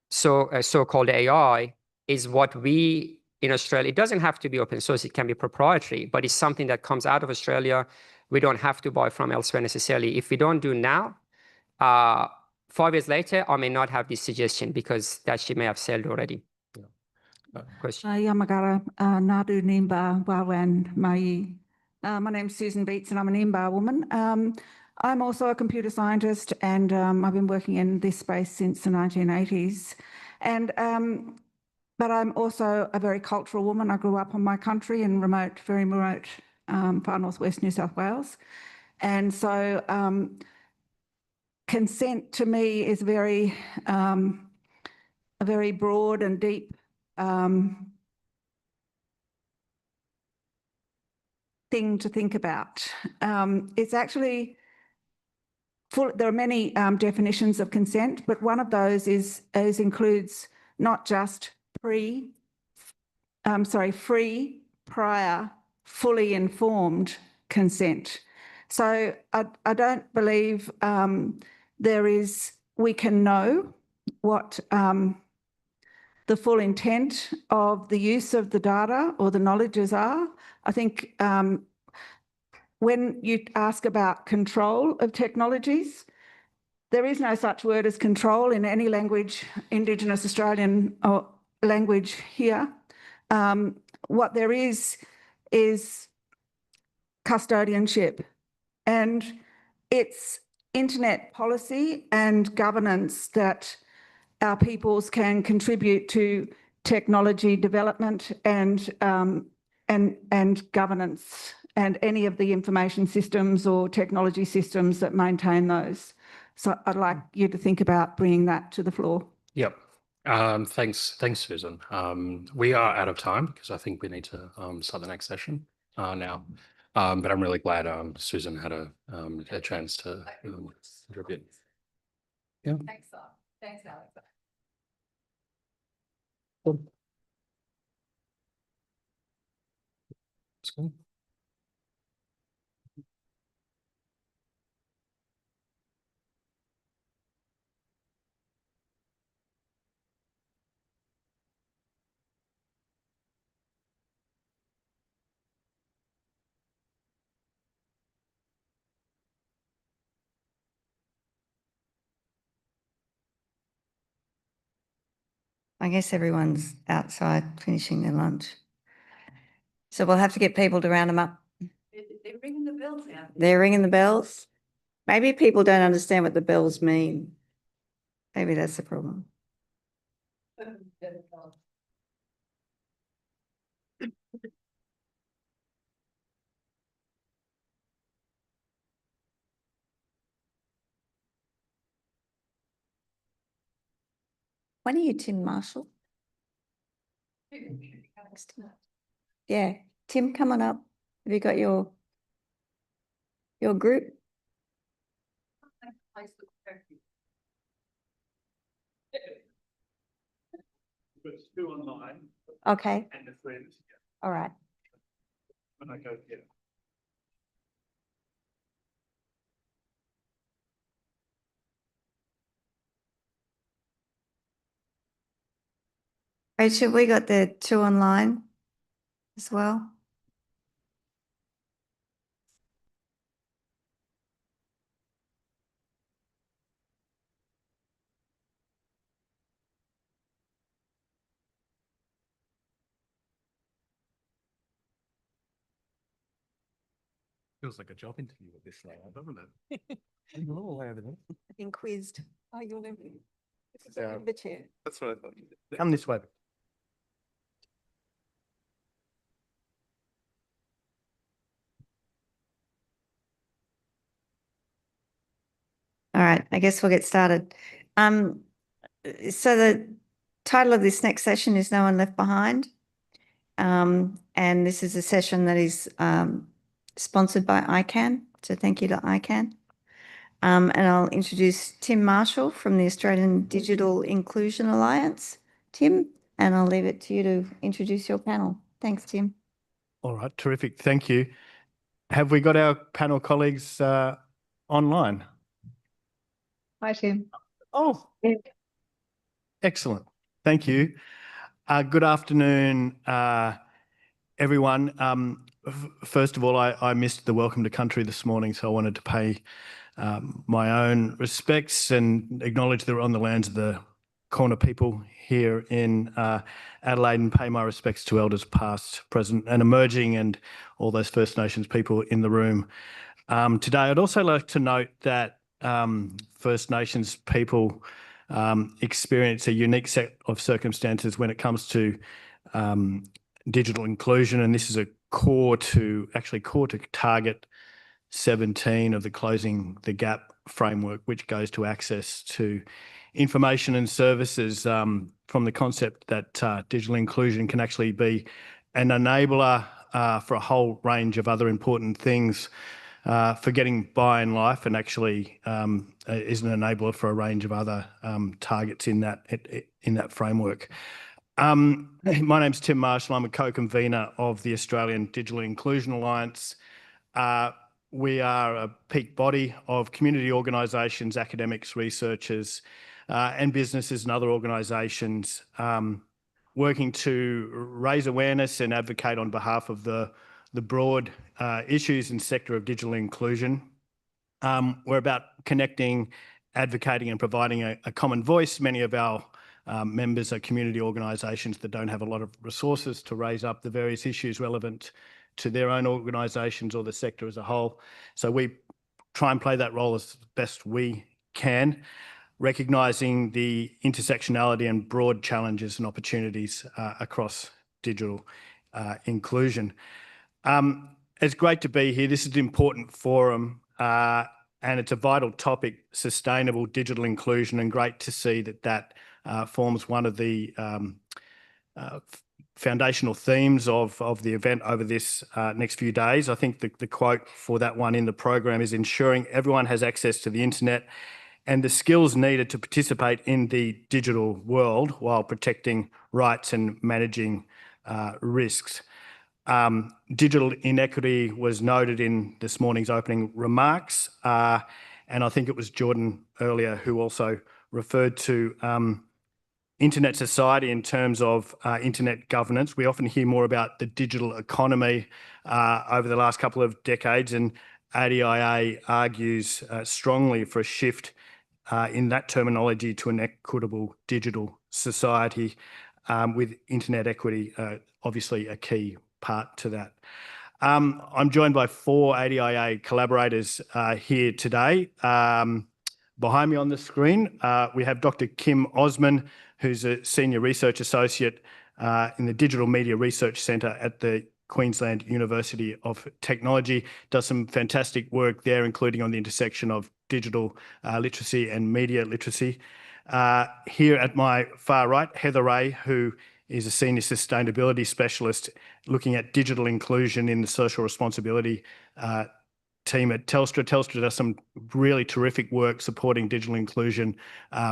so-called AI, is what we in Australia, it doesn't have to be open source, it can be proprietary, but it's something that comes out of Australia. We don't have to buy from elsewhere necessarily. If we don't do now, 5 years later, I may not have this suggestion because that ship may have sailed already. Question. Yamagara Nadu Nimba Wawan Mai. My name's Susan Beats and I'm an Nimba woman. I'm also a computer scientist and I've been working in this space since the 1980s. But I'm also a very cultural woman. I grew up on my country in very remote, far northwest New South Wales. And so consent to me is a very broad and deep thing to think about. It's actually there are many definitions of consent, but one of those includes not just free, prior, fully informed consent. So I don't believe we can know what the full intent of the use of the data or the knowledges are. I think when you ask about control of technologies, there is no such word as control in any language, Indigenous Australian language here. What there is custodianship, and it's internet policy and governance that our peoples can contribute to technology development and governance, and any of the information systems or technology systems that maintain those. So I'd like you to think about bringing that to the floor. Yep. Thanks, Susan. We are out of time because I think we need to start the next session now. But I'm really glad Susan had a chance to contribute. Yeah. Thanks, Alex. Cool. That's cool. I guess everyone's outside finishing their lunch. So we'll have to get people to round them up. They're ringing the bells now. They're ringing the bells. Maybe people don't understand what the bells mean. Maybe that's the problem. When are you, Tim Marshall? Yeah, Tim, come on up. Have you got your group? There's two online. Okay. And the friends. All right. When I go here. Rachel, we got the two online as well. Feels like a job interview at this level, doesn't it? You're all over there. Being quizzed. Oh, you're the chair. That's what I thought. Come this way. All right, I guess we'll get started. So the title of this next session is No One Left Behind. And this is a session that is sponsored by ICANN. So thank you to ICANN. And I'll introduce Tim Marshall from the Australian Digital Inclusion Alliance. Tim, and I'll leave it to you to introduce your panel. Thanks, Tim. All right, terrific. Thank you. Have we got our panel colleagues online? Hi, Tim. Oh, excellent. Thank you. Good afternoon, everyone. First of all, I missed the welcome to country this morning, so I wanted to pay my own respects and acknowledge that we're on the lands of the Kaurna people here in Adelaide, and pay my respects to elders past, present and emerging, and all those First Nations people in the room today. I'd also like to note that First Nations people experience a unique set of circumstances when it comes to digital inclusion, and this is core to Target 17 of the Closing the Gap framework, which goes to access to information and services, from the concept that digital inclusion can actually be an enabler for a whole range of other important things for getting by in life, and actually is an enabler for a range of other targets in that framework. My name's Tim Marshall. I'm a co-convener of the Australian Digital Inclusion Alliance. We are a peak body of community organisations, academics, researchers, and businesses and other organisations working to raise awareness and advocate on behalf of the broad issues and sector of digital inclusion. We're about connecting, advocating and providing a common voice. Many of our members are community organisations that don't have a lot of resources to raise up the various issues relevant to their own organisations or the sector as a whole. So we try and play that role as best we can, recognising the intersectionality and broad challenges and opportunities across digital inclusion. It's great to be here. This is an important forum, and it's a vital topic, sustainable digital inclusion, and great to see that forms one of the foundational themes of the event over this next few days. I think the quote for that one in the program is ensuring everyone has access to the internet and the skills needed to participate in the digital world while protecting rights and managing risks. Digital inequity was noted in this morning's opening remarks, and I think it was Jordan earlier who also referred to internet society in terms of internet governance. We often hear more about the digital economy over the last couple of decades, and ADIA argues strongly for a shift in that terminology to an equitable digital society, with internet equity obviously a key part to that. I'm joined by 4 ADIA collaborators here today. Behind me on the screen, we have Dr. Kim Osman, who's a Senior Research Associate in the Digital Media Research Centre at the Queensland University of Technology, does some fantastic work there, including on the intersection of digital literacy and media literacy. Here at my far right, Heather Ray, who is a Senior Sustainability Specialist looking at digital inclusion in the social responsibility team at Telstra. Telstra does some really terrific work supporting digital inclusion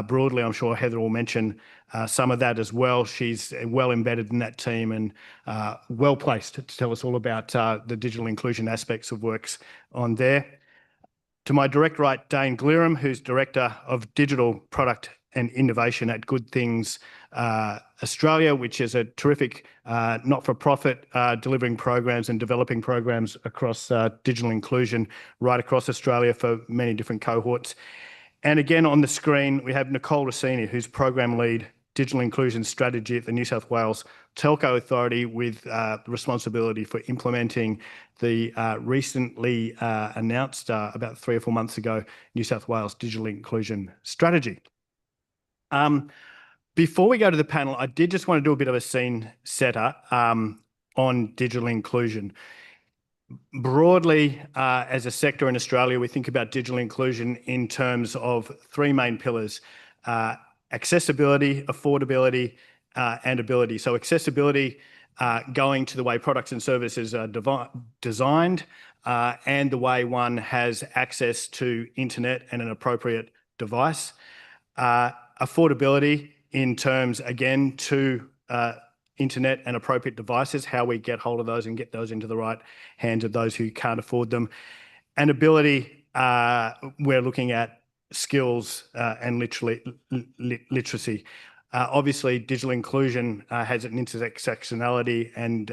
broadly. I'm sure Heather will mention some of that as well. She's well embedded in that team and well placed to tell us all about the digital inclusion aspects of works on there. To my direct right, Dane Glerum, who's Director of Digital Product and Innovation at Good Things Australia, which is a terrific not-for-profit delivering programs and developing programs across digital inclusion right across Australia for many different cohorts. And again on the screen, we have Nicole Rossini, who's Program Lead digital inclusion strategy at the New South Wales Telco Authority with responsibility for implementing the recently announced about 3 or 4 months ago New South Wales Digital Inclusion Strategy. Before we go to the panel, I did just want to do a bit of a scene setter on digital inclusion. Broadly, as a sector in Australia, we think about digital inclusion in terms of 3 main pillars: accessibility, affordability, and ability. So accessibility, going to the way products and services are designed, and the way one has access to internet and an appropriate device. Affordability in terms, again, to internet and appropriate devices, how we get hold of those and get those into the right hands of those who can't afford them. And ability, we're looking at skills and literacy. Obviously, digital inclusion has an intersectionality, and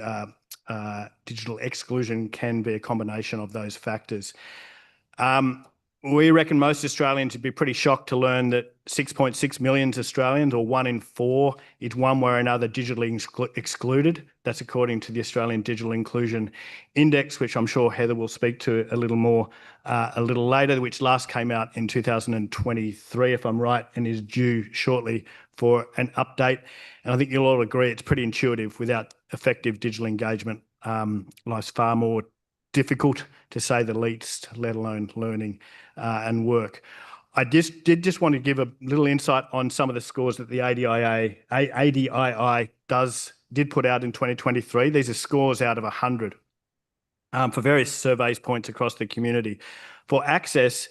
digital exclusion can be a combination of those factors. We reckon most Australians would be pretty shocked to learn that 6.6 million Australians, or 1 in 4, is one way or another digitally excluded. That's according to the Australian Digital Inclusion Index, which I'm sure Heather will speak to a little more a little later, which last came out in 2023, if I'm right, and is due shortly for an update. And I think you'll all agree it's pretty intuitive. Without effective digital engagement, life's far more difficult, to say the least, let alone learning and work. I did just want to give a little insight on some of the scores that the ADII did put out in 2023. These are scores out of 100 for various surveys points across the community. For access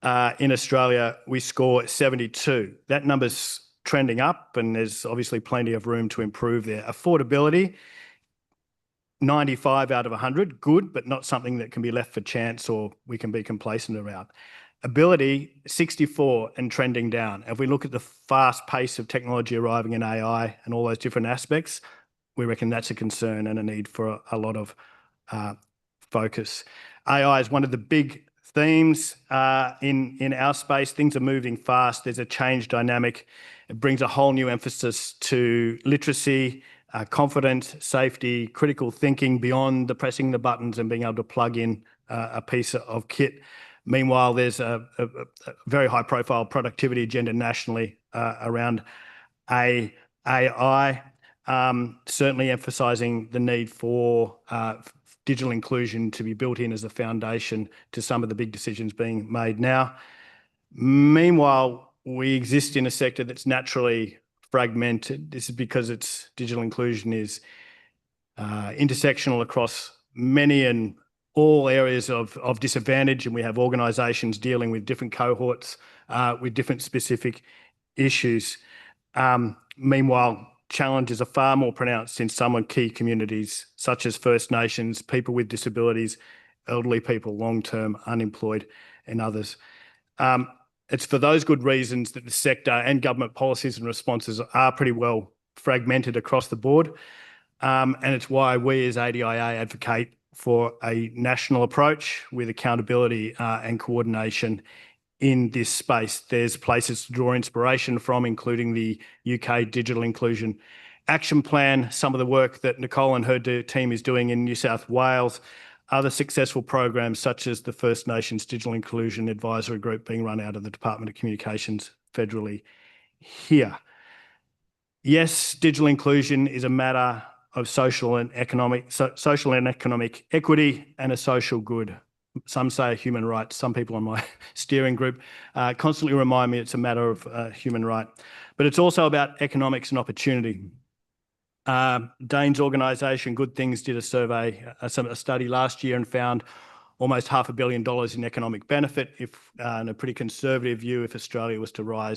in Australia, we score 72. That number's trending up, and there's obviously plenty of room to improve there. Affordability, 95 out of 100, good, but not something that can be left for chance or we can be complacent around. Ability, 64 and trending down. If we look at the fast pace of technology arriving in AI and all those different aspects, we reckon that's a concern and a need for a lot of focus. AI is one of the big themes in our space. Things are moving fast. There's a change dynamic. It brings a whole new emphasis to literacy, confidence, safety, critical thinking beyond the pressing the buttons and being able to plug in a piece of kit. Meanwhile, there's a very high profile productivity agenda nationally around AI, certainly emphasising the need for digital inclusion to be built in as a foundation to some of the big decisions being made now. Meanwhile, we exist in a sector that's naturally fragmented. This is because its digital inclusion is intersectional across many and all areas of disadvantage, and we have organisations dealing with different cohorts with different specific issues. Meanwhile, challenges are far more pronounced in some key communities, such as First Nations, people with disabilities, elderly people, long-term unemployed, and others. It's for those good reasons that the sector and government policies and responses are pretty well fragmented across the board. And it's why we as ADIA advocate for a national approach with accountability and coordination in this space. There's places to draw inspiration from, including the UK Digital Inclusion Action Plan, some of the work that Nicole and her team is doing in New South Wales, other successful programs such as the First Nations Digital Inclusion Advisory Group being run out of the Department of Communications federally here. Yes, digital inclusion is a matter of social and economic equity and a social good. Some say human rights. Some people on my steering group constantly remind me it's a matter of human right. But it's also about economics and opportunity. Dane's organisation, Good Things, did a survey, a study last year and found almost $500 million in economic benefit, in a pretty conservative view, if Australia was to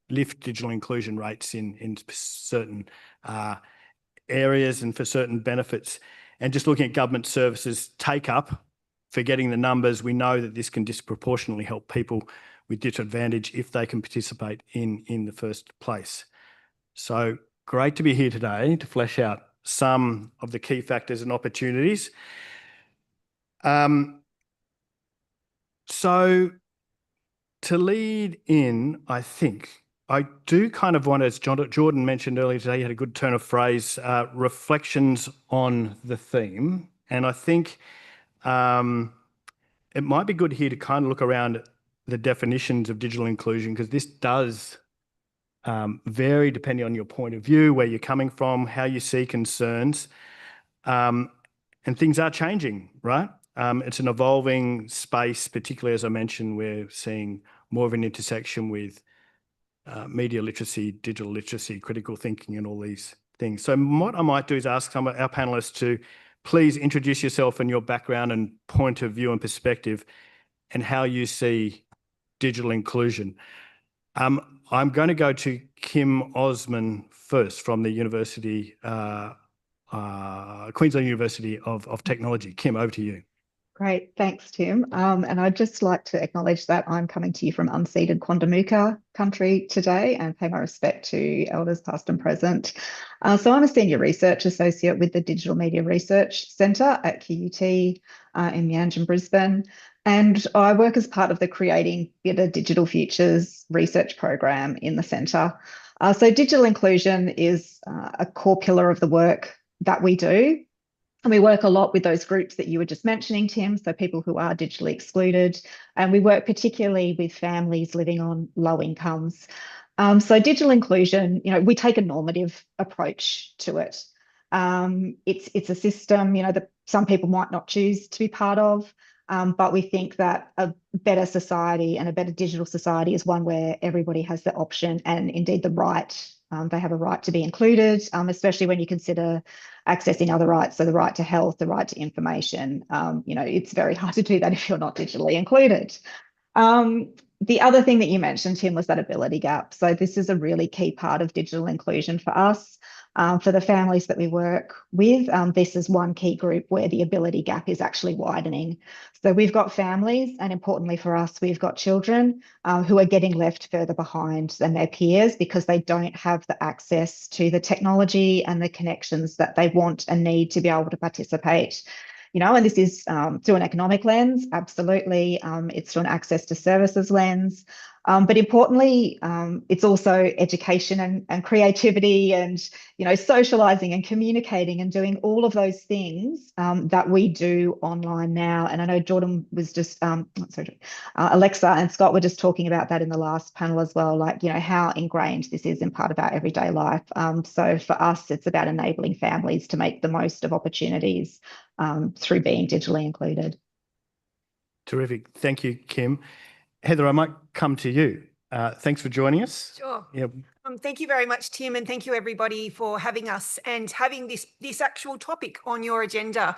lift digital inclusion rates in certain areas and for certain benefits. And just looking at government services take up, forgetting the numbers, we know that this can disproportionately help people with disadvantage if they can participate in the first place. So great to be here today to flesh out some of the key factors and opportunities. So to lead in, I think I do kind of want, as Jordan mentioned earlier today, he had a good turn of phrase, reflections on the theme. And I think it might be good here to kind of look around the definitions of digital inclusion, because this does vary depending on your point of view, where you're coming from, how you see concerns. And things are changing, right? It's an evolving space, particularly as I mentioned, we're seeing more of an intersection with media literacy, digital literacy, critical thinking, and all these things. So what I might do is ask some of our panelists to please introduce yourself and your background and point of view and perspective and how you see digital inclusion. I'm going to go to Kim Osman first from the University, Queensland University of Technology. Kim, over to you. Great, thanks, Tim. And I'd just like to acknowledge that I'm coming to you from unceded Quandamooka country today and pay my respect to elders past and present. So I'm a senior research associate with the Digital Media Research Centre at QUT in Meanjin, Brisbane. And I work as part of the Creating Better Digital Futures research program in the centre. So digital inclusion is a core pillar of the work that we do. And we work a lot with those groups that you were just mentioning, Tim, so people who are digitally excluded. And we work particularly with families living on low incomes. So digital inclusion, we take a normative approach to it. It's a system, that some people might not choose to be part of, but we think that a better society and a better digital society is one where everybody has the option and indeed the right. They have a right to be included, especially when you consider accessing other rights, so the right to health, the right to information. It's very hard to do that if you're not digitally included. The other thing that you mentioned, Tim, was that ability gap. So this is a really key part of digital inclusion for us. For the families that we work with, this is one key group where the ability gap is actually widening. So we've got families, and importantly for us, we've got children who are getting left further behind than their peers because they don't have the access to the technology and the connections that they want and need to be able to participate. And this is through an economic lens, absolutely. It's through an access to services lens. But importantly, it's also education and creativity and, socializing and communicating and doing all of those things that we do online now. And I know Jordan was just, Alexa and Scott were just talking about that in the last panel as well, like, how ingrained this is in part of our everyday life. So for us, it's about enabling families to make the most of opportunities through being digitally included. Terrific. Thank you, Kim. Heather, I might come to you. Thanks for joining us. Sure. Yeah. Thank you very much, Tim, and thank you everybody for having us and having this actual topic on your agenda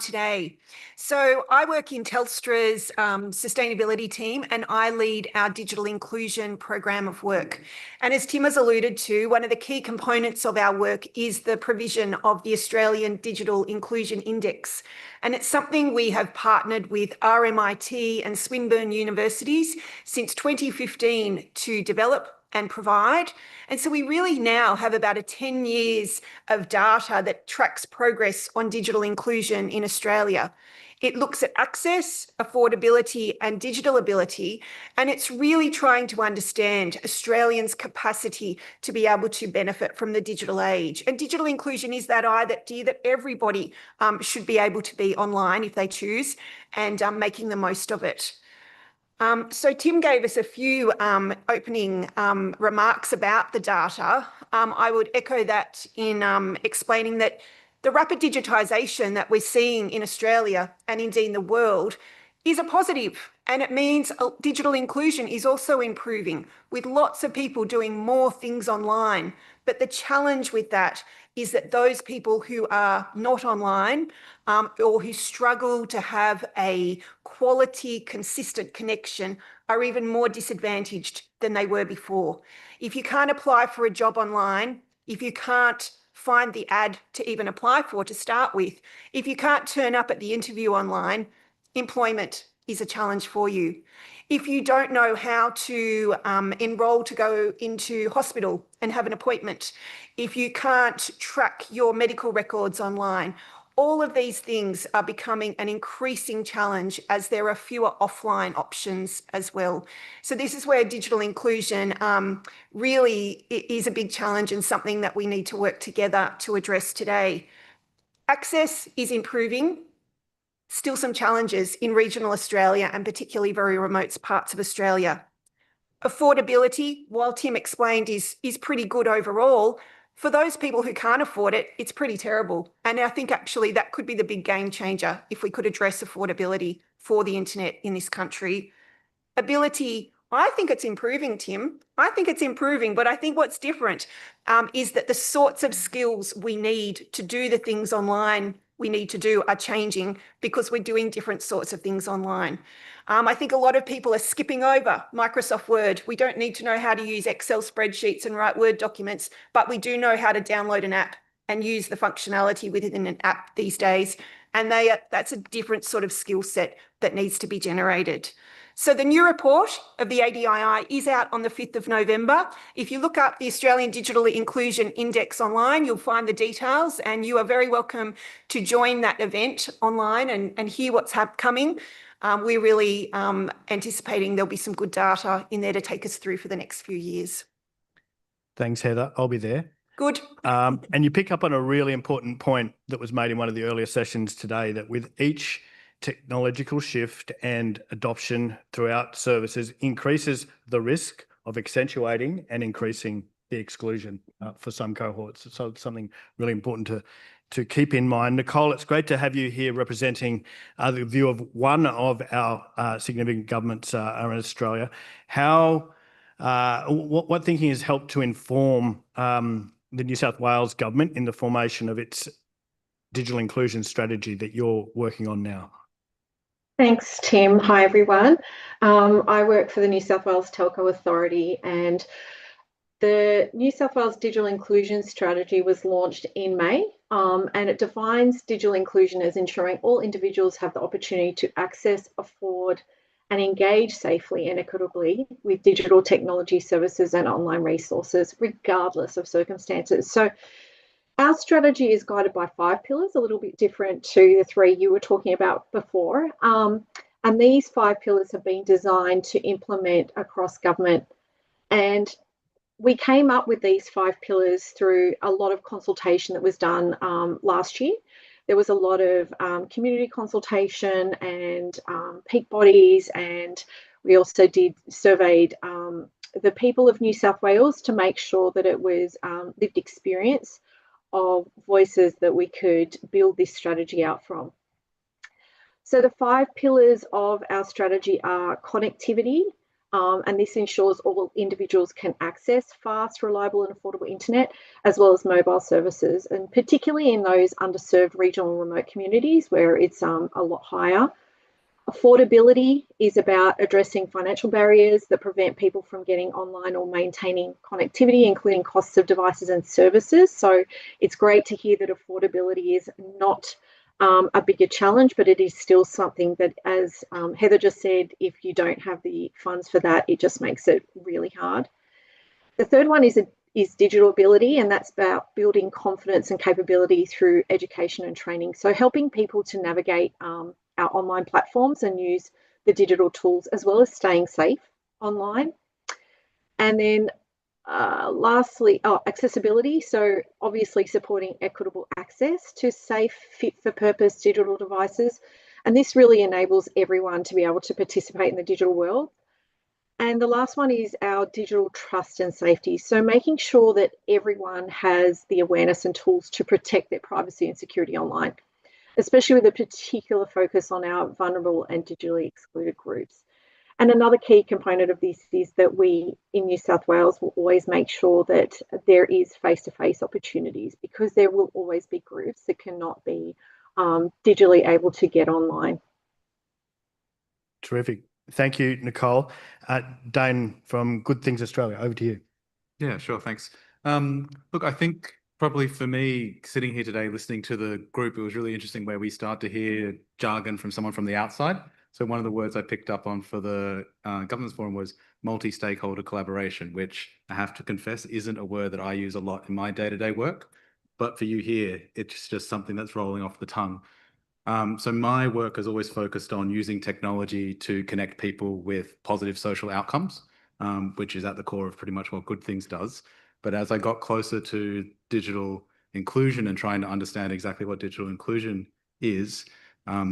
today. So I work in Telstra's sustainability team and I lead our digital inclusion program of work. And as Tim has alluded to, one of the key components of our work is the provision of the Australian Digital Inclusion Index. And it's something we have partnered with RMIT and Swinburne universities since 2015 to develop and provide. And so we really now have about 10 years of data that tracks progress on digital inclusion in Australia. It looks at access, affordability, and digital ability, and it's really trying to understand Australians' capacity to be able to benefit from the digital age. And digital inclusion is that idea that everybody should be able to be online if they choose and making the most of it. So Tim gave us a few opening remarks about the data. I would echo that in explaining that the rapid digitisation that we're seeing in Australia and indeed in the world is a positive, and it means digital inclusion is also improving with lots of people doing more things online. But the challenge with that is that those people who are not online or who struggle to have a quality, consistent connection are even more disadvantaged than they were before. If you can't apply for a job online, if you can't find the ad to even apply for to start with, if you can't turn up at the interview online, employment is a challenge for you. If you don't know how to enroll to go into hospital and have an appointment, if you can't track your medical records online, All of these things are becoming an increasing challenge as there are fewer offline options as well. So this is where digital inclusion really is a big challenge and something that we need to work together to address today. Access is improving. Still some challenges in regional Australia and particularly very remote parts of Australia. Affordability, while Tim explained, is pretty good overall. For those people who can't afford it, it's pretty terrible. And I think actually that could be the big game changer if we could address affordability for the internet in this country. Ability, I think it's improving, Tim. I think it's improving, but I think what's different is that the sorts of skills we need to do the things online we need to do are changing because we're doing different sorts of things online. I think a lot of people are skipping over Microsoft Word. We don't need to know how to use Excel spreadsheets and write Word documents, but we do know how to download an app and use the functionality within an app these days. And that's a different sort of skill set that needs to be generated. So the new report of the ADII is out on the 5th of November. If you look up the Australian Digital Inclusion Index online, you'll find the details, and you are very welcome to join that event online and hear what's coming. We're really anticipating there'll be some good data in there to take us through for the next few years. Thanks, Heather. I'll be there. Good. And you pick up on a really important point that was made in one of the earlier sessions today, that with each technological shift and adoption throughout services increases the risk of accentuating and increasing the exclusion for some cohorts. So it's something really important to keep in mind. Nicole, it's great to have you here representing the view of one of our significant governments in Australia. What thinking has helped to inform the New South Wales government in the formation of its digital inclusion strategy that you're working on now? Thanks, Tim. Hi, everyone. I work for the New South Wales Telco Authority, and the New South Wales Digital Inclusion Strategy was launched in May, and it defines digital inclusion as ensuring all individuals have the opportunity to access, afford, and engage safely and equitably with digital technology services and online resources, regardless of circumstances. So our strategy is guided by 5 pillars, a little bit different to the 3 you were talking about before. And these 5 pillars have been designed to implement across government. And we came up with these 5 pillars through a lot of consultation that was done last year. There was a lot of community consultation and peak bodies, and we also surveyed the people of New South Wales to make sure that it was lived experience of voices that we could build this strategy out from. So the 5 pillars of our strategy are connectivity, and this ensures all individuals can access fast, reliable and affordable internet, as well as mobile services, and particularly in those underserved regional and remote communities where it's a lot higher. Affordability is about addressing financial barriers that prevent people from getting online or maintaining connectivity, including costs of devices and services. So it's great to hear that affordability is not a bigger challenge, but it is still something that, as Heather just said, if you don't have the funds for that, it just makes it really hard. The third one is digital ability, and that's about building confidence and capability through education and training. So helping people to navigate our online platforms and use the digital tools, as well as staying safe online. And then lastly, accessibility. So obviously supporting equitable access to safe, fit for purpose digital devices. And this really enables everyone to be able to participate in the digital world. And the last one is our digital trust and safety. So making sure that everyone has the awareness and tools to protect their privacy and security online, especially with a particular focus on our vulnerable and digitally excluded groups. And another key component of this is that we in New South Wales will always make sure that there is face-to-face opportunities, because there will always be groups that cannot be digitally able to get online. Terrific. Thank you, Nicole. Dane from Good Things Australia, over to you. Yeah, sure. Thanks. Look, I think probably for me, sitting here today, listening to the group, it was really interesting where we start to hear jargon from someone from the outside. So one of the words I picked up on for the governance forum was multi-stakeholder collaboration, which I have to confess isn't a word that I use a lot in my day-to-day work. but for you here, it's just something that's rolling off the tongue. So my work has always focused on using technology to connect people with positive social outcomes, which is at the core of pretty much what Good Things does. But as I got closer to digital inclusion and trying to understand exactly what digital inclusion is,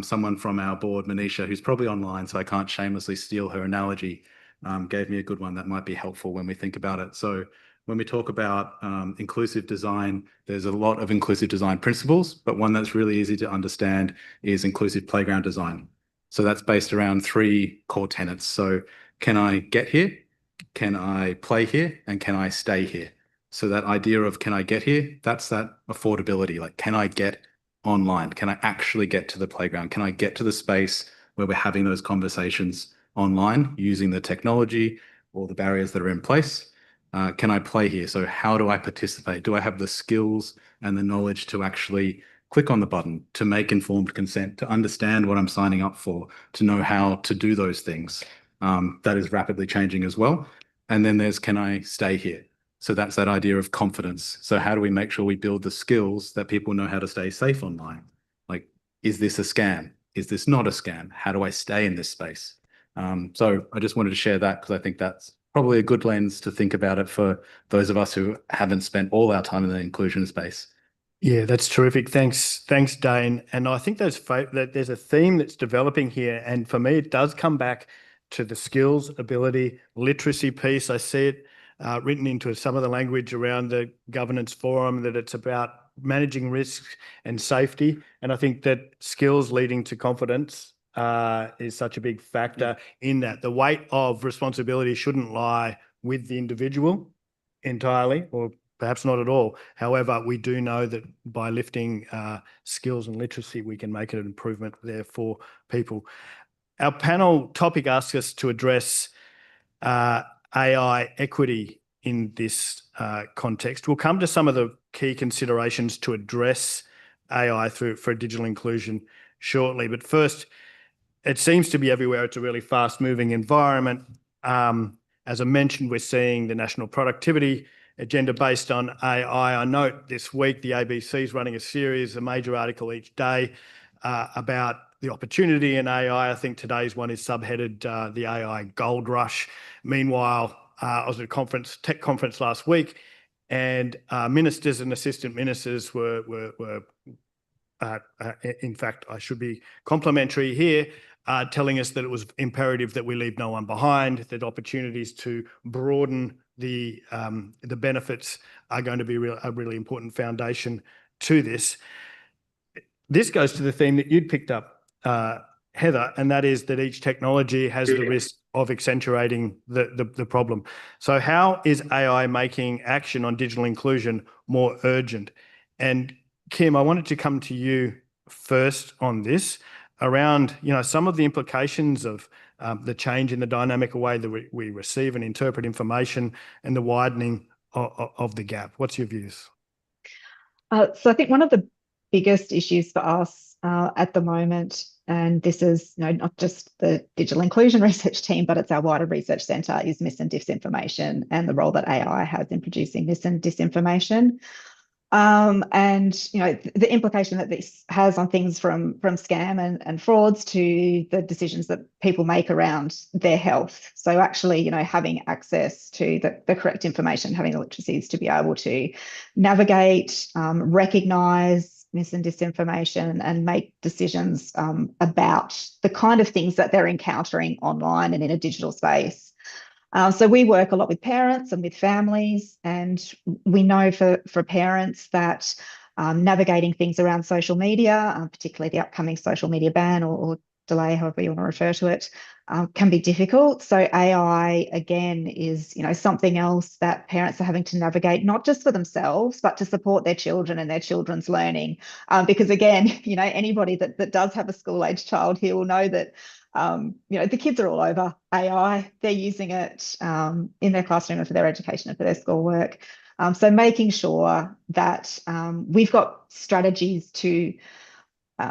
someone from our board, Manisha, who's probably online, so I can't shamelessly steal her analogy, gave me a good one that might be helpful when we think about it. So when we talk about inclusive design, there's a lot of inclusive design principles, but one that's really easy to understand is inclusive playground design. So that's based around 3 core tenets. So can I get here? Can I play here? And can I stay here? So that idea of can I get here? That's that affordability. Like, can I get online? Can I actually get to the playground? Can I get to the space where we're having those conversations online using the technology or the barriers that are in place? Can I play here? So how do I participate? Do I have the skills and the knowledge to actually click on the button, to make informed consent, to understand what I'm signing up for, to know how to do those things? That is rapidly changing as well. And then there's, can I stay here? So that's that idea of confidence. So how do we make sure we build the skills that people know how to stay safe online? Like, is this a scam? Is this not a scam? How do I stay in this space? So I just wanted to share that because I think that's probably a good lens to think about it for those of us who haven't spent all our time in the inclusion space. Yeah, that's terrific. Thanks, Dane. And I think that there's a theme that's developing here. And for me, it does come back to the skills, ability, literacy piece. I see it written into some of the language around the governance forum, that it's about managing risks and safety. And I think that skills leading to confidence is such a big factor in that. The weight of responsibility shouldn't lie with the individual entirely, or perhaps not at all. However, we do know that by lifting skills and literacy, we can make an improvement there for people. Our panel topic asks us to address AI equity in this context. We'll come to some of the key considerations to address AI for digital inclusion shortly. But first, it seems to be everywhere. It's a really fast-moving environment. As I mentioned, we're seeing the national productivity agenda based on AI. I note this week the ABC is running a series, a major article each day about the opportunity in AI. I think today's one is subheaded the AI gold rush. Meanwhile, I was at a tech conference last week, and ministers and assistant ministers were in fact, I should be complimentary here, telling us that it was imperative that we leave no one behind, that opportunities to broaden the benefits are going to be a really important foundation to this. This goes to the theme that you'd picked up, Heather, and that is that each technology has the risk of accentuating the problem. So how is AI making action on digital inclusion more urgent? And Kim, I wanted to come to you first on this, around some of the implications of the change in the dynamic way that we receive and interpret information and the widening of the gap. What's your views? So I think one of the biggest issues for us at the moment, and this is not just the digital inclusion research team, but it's our wider research centre, is mis and disinformation and the role that AI has in producing mis and disinformation. And the implication that this has on things from scam and frauds to the decisions that people make around their health. So actually, having access to the correct information, having the literacies to be able to navigate, recognise mis and disinformation, and make decisions about the kind of things that they're encountering online and in a digital space. So we work a lot with parents and with families, and we know for parents that navigating things around social media, particularly the upcoming social media ban or delay, however you want to refer to it, can be difficult. So AI, again, is something else that parents are having to navigate, not just for themselves, but to support their children and their children's learning. Because again, anybody that does have a school-age child here will know that the kids are all over AI. They're using it in their classroom and for their education and for their schoolwork. So making sure that we've got strategies to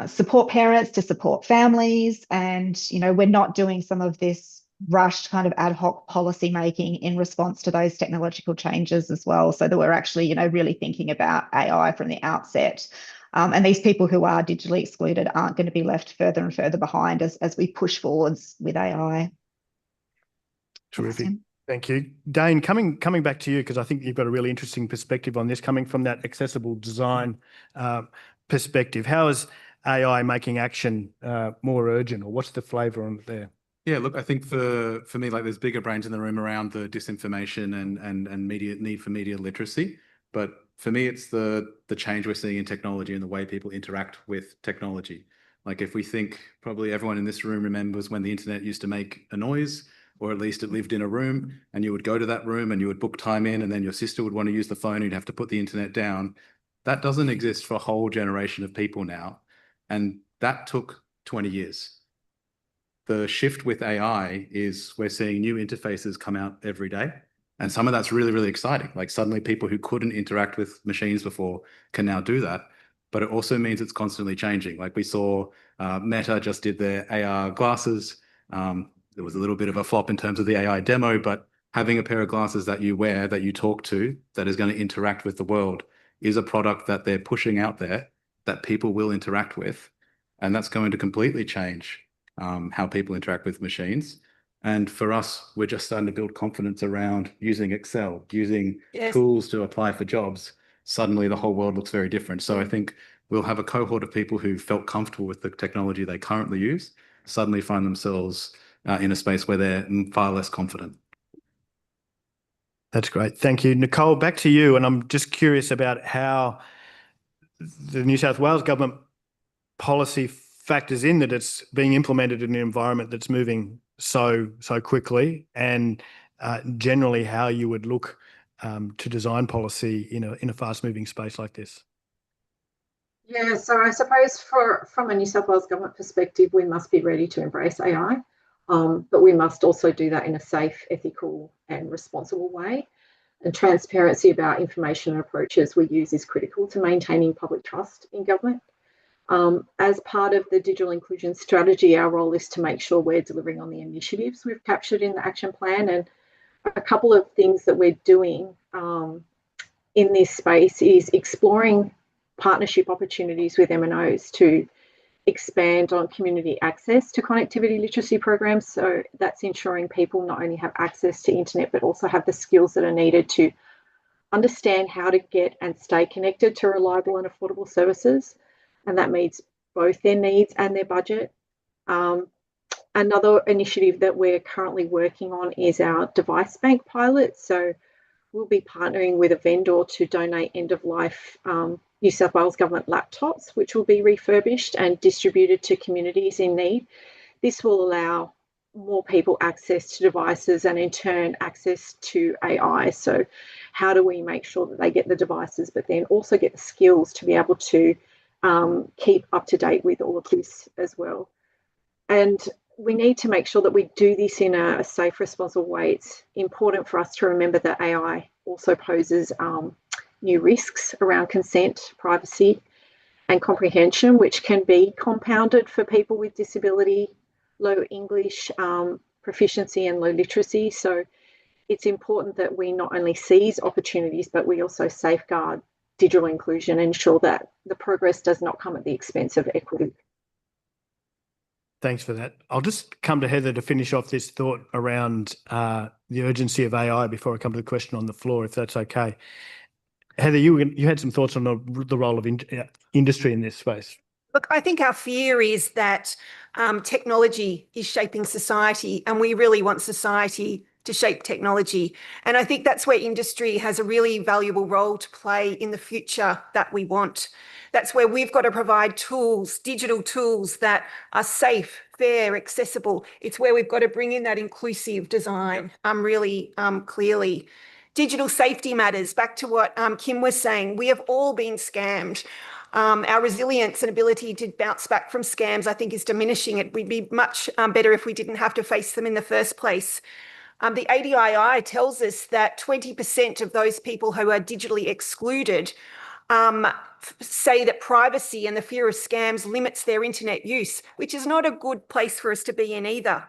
support parents, to support families, and we're not doing some of this rushed kind of ad hoc policy making in response to those technological changes as well, so that we're actually, you know, really thinking about AI from the outset. And these people who are digitally excluded aren't going to be left further and further behind as we push forwards with AI. Terrific. Thank you. Dane, coming back to you, because I think you've got a really interesting perspective on this, coming from that accessible design perspective. How is AI making action more urgent, or what's the flavour on it there? Yeah, look, I think for me, like, there's bigger brains in the room around the disinformation and media need for media literacy. But for me, it's the change we're seeing in technology and the way people interact with technology. Like, if we think, probably everyone in this room remembers when the internet used to make a noise, or at least it lived in a room, and you would go to that room and you would book time in, and then your sister would want to use the phone and you'd have to put the internet down. That doesn't exist for a whole generation of people now. And that took 20 years. The shift with AI is we're seeing new interfaces come out every day. And some of that's really, really exciting. Like, suddenly people who couldn't interact with machines before can now do that. But it also means it's constantly changing. Like, we saw Meta just did their AR glasses. There was a little bit of a flop in terms of the AI demo, but having a pair of glasses that you wear, that you talk to, that is going to interact with the world, is a product that they're pushing out there that people will interact with. And that's going to completely change how people interact with machines. And for us, we're just starting to build confidence around using Excel, using tools to apply for jobs. Suddenly the whole world looks very different. So I think we'll have a cohort of people who felt comfortable with the technology they currently use, suddenly find themselves in a space where they're far less confident. That's great. Thank you. Nicole, back to you. And I'm just curious about how the New South Wales government policy factors in that it's being implemented in an environment that's moving so quickly, and generally how you would look to design policy in a fast-moving space like this. Yeah, so I suppose from a New South Wales government perspective, we must be ready to embrace AI, but we must also do that in a safe, ethical and responsible way. And transparency about information and approaches we use is critical to maintaining public trust in government. As part of the digital inclusion strategy, our role is to make sure we're delivering on the initiatives we've captured in the action plan. And a couple of things that we're doing in this space is exploring partnership opportunities with MNOs to expand on community access to connectivity literacy programs. So that's ensuring people not only have access to internet, but also have the skills that are needed to understand how to get and stay connected to reliable and affordable services. And that meets both their needs and their budget. Another initiative that we're currently working on is our device bank pilot. So we'll be partnering with a vendor to donate end-of-life New South Wales government laptops, which will be refurbished and distributed to communities in need. This will allow more people access to devices and in turn access to AI. So how do we make sure that they get the devices, but then also get the skills to be able to keep up to date with all of this as well? And we need to make sure that we do this in a safe, responsible way. It's important for us to remember that AI also poses new risks around consent, privacy, and comprehension, which can be compounded for people with disability, low English proficiency and low literacy. So it's important that we not only seize opportunities, but we also safeguard digital inclusion and ensure that the progress does not come at the expense of equity. Thanks for that. I'll just come to Heather to finish off this thought around the urgency of AI before I come to the question on the floor, if that's okay. Heather, you had some thoughts on the role of industry in this space. Look, I think our fear is that technology is shaping society, and we really want society to shape technology. And I think that's where industry has a really valuable role to play in the future that we want. That's where we've got to provide tools, digital tools that are safe, fair, accessible. It's where we've got to bring in that inclusive design really clearly. Digital safety matters. Back to what Kim was saying, we have all been scammed. Our resilience and ability to bounce back from scams, I think, is diminishing. It would be much better if we didn't have to face them in the first place. The ADII tells us that 20% of those people who are digitally excluded say that privacy and the fear of scams limits their internet use, which is not a good place for us to be in either.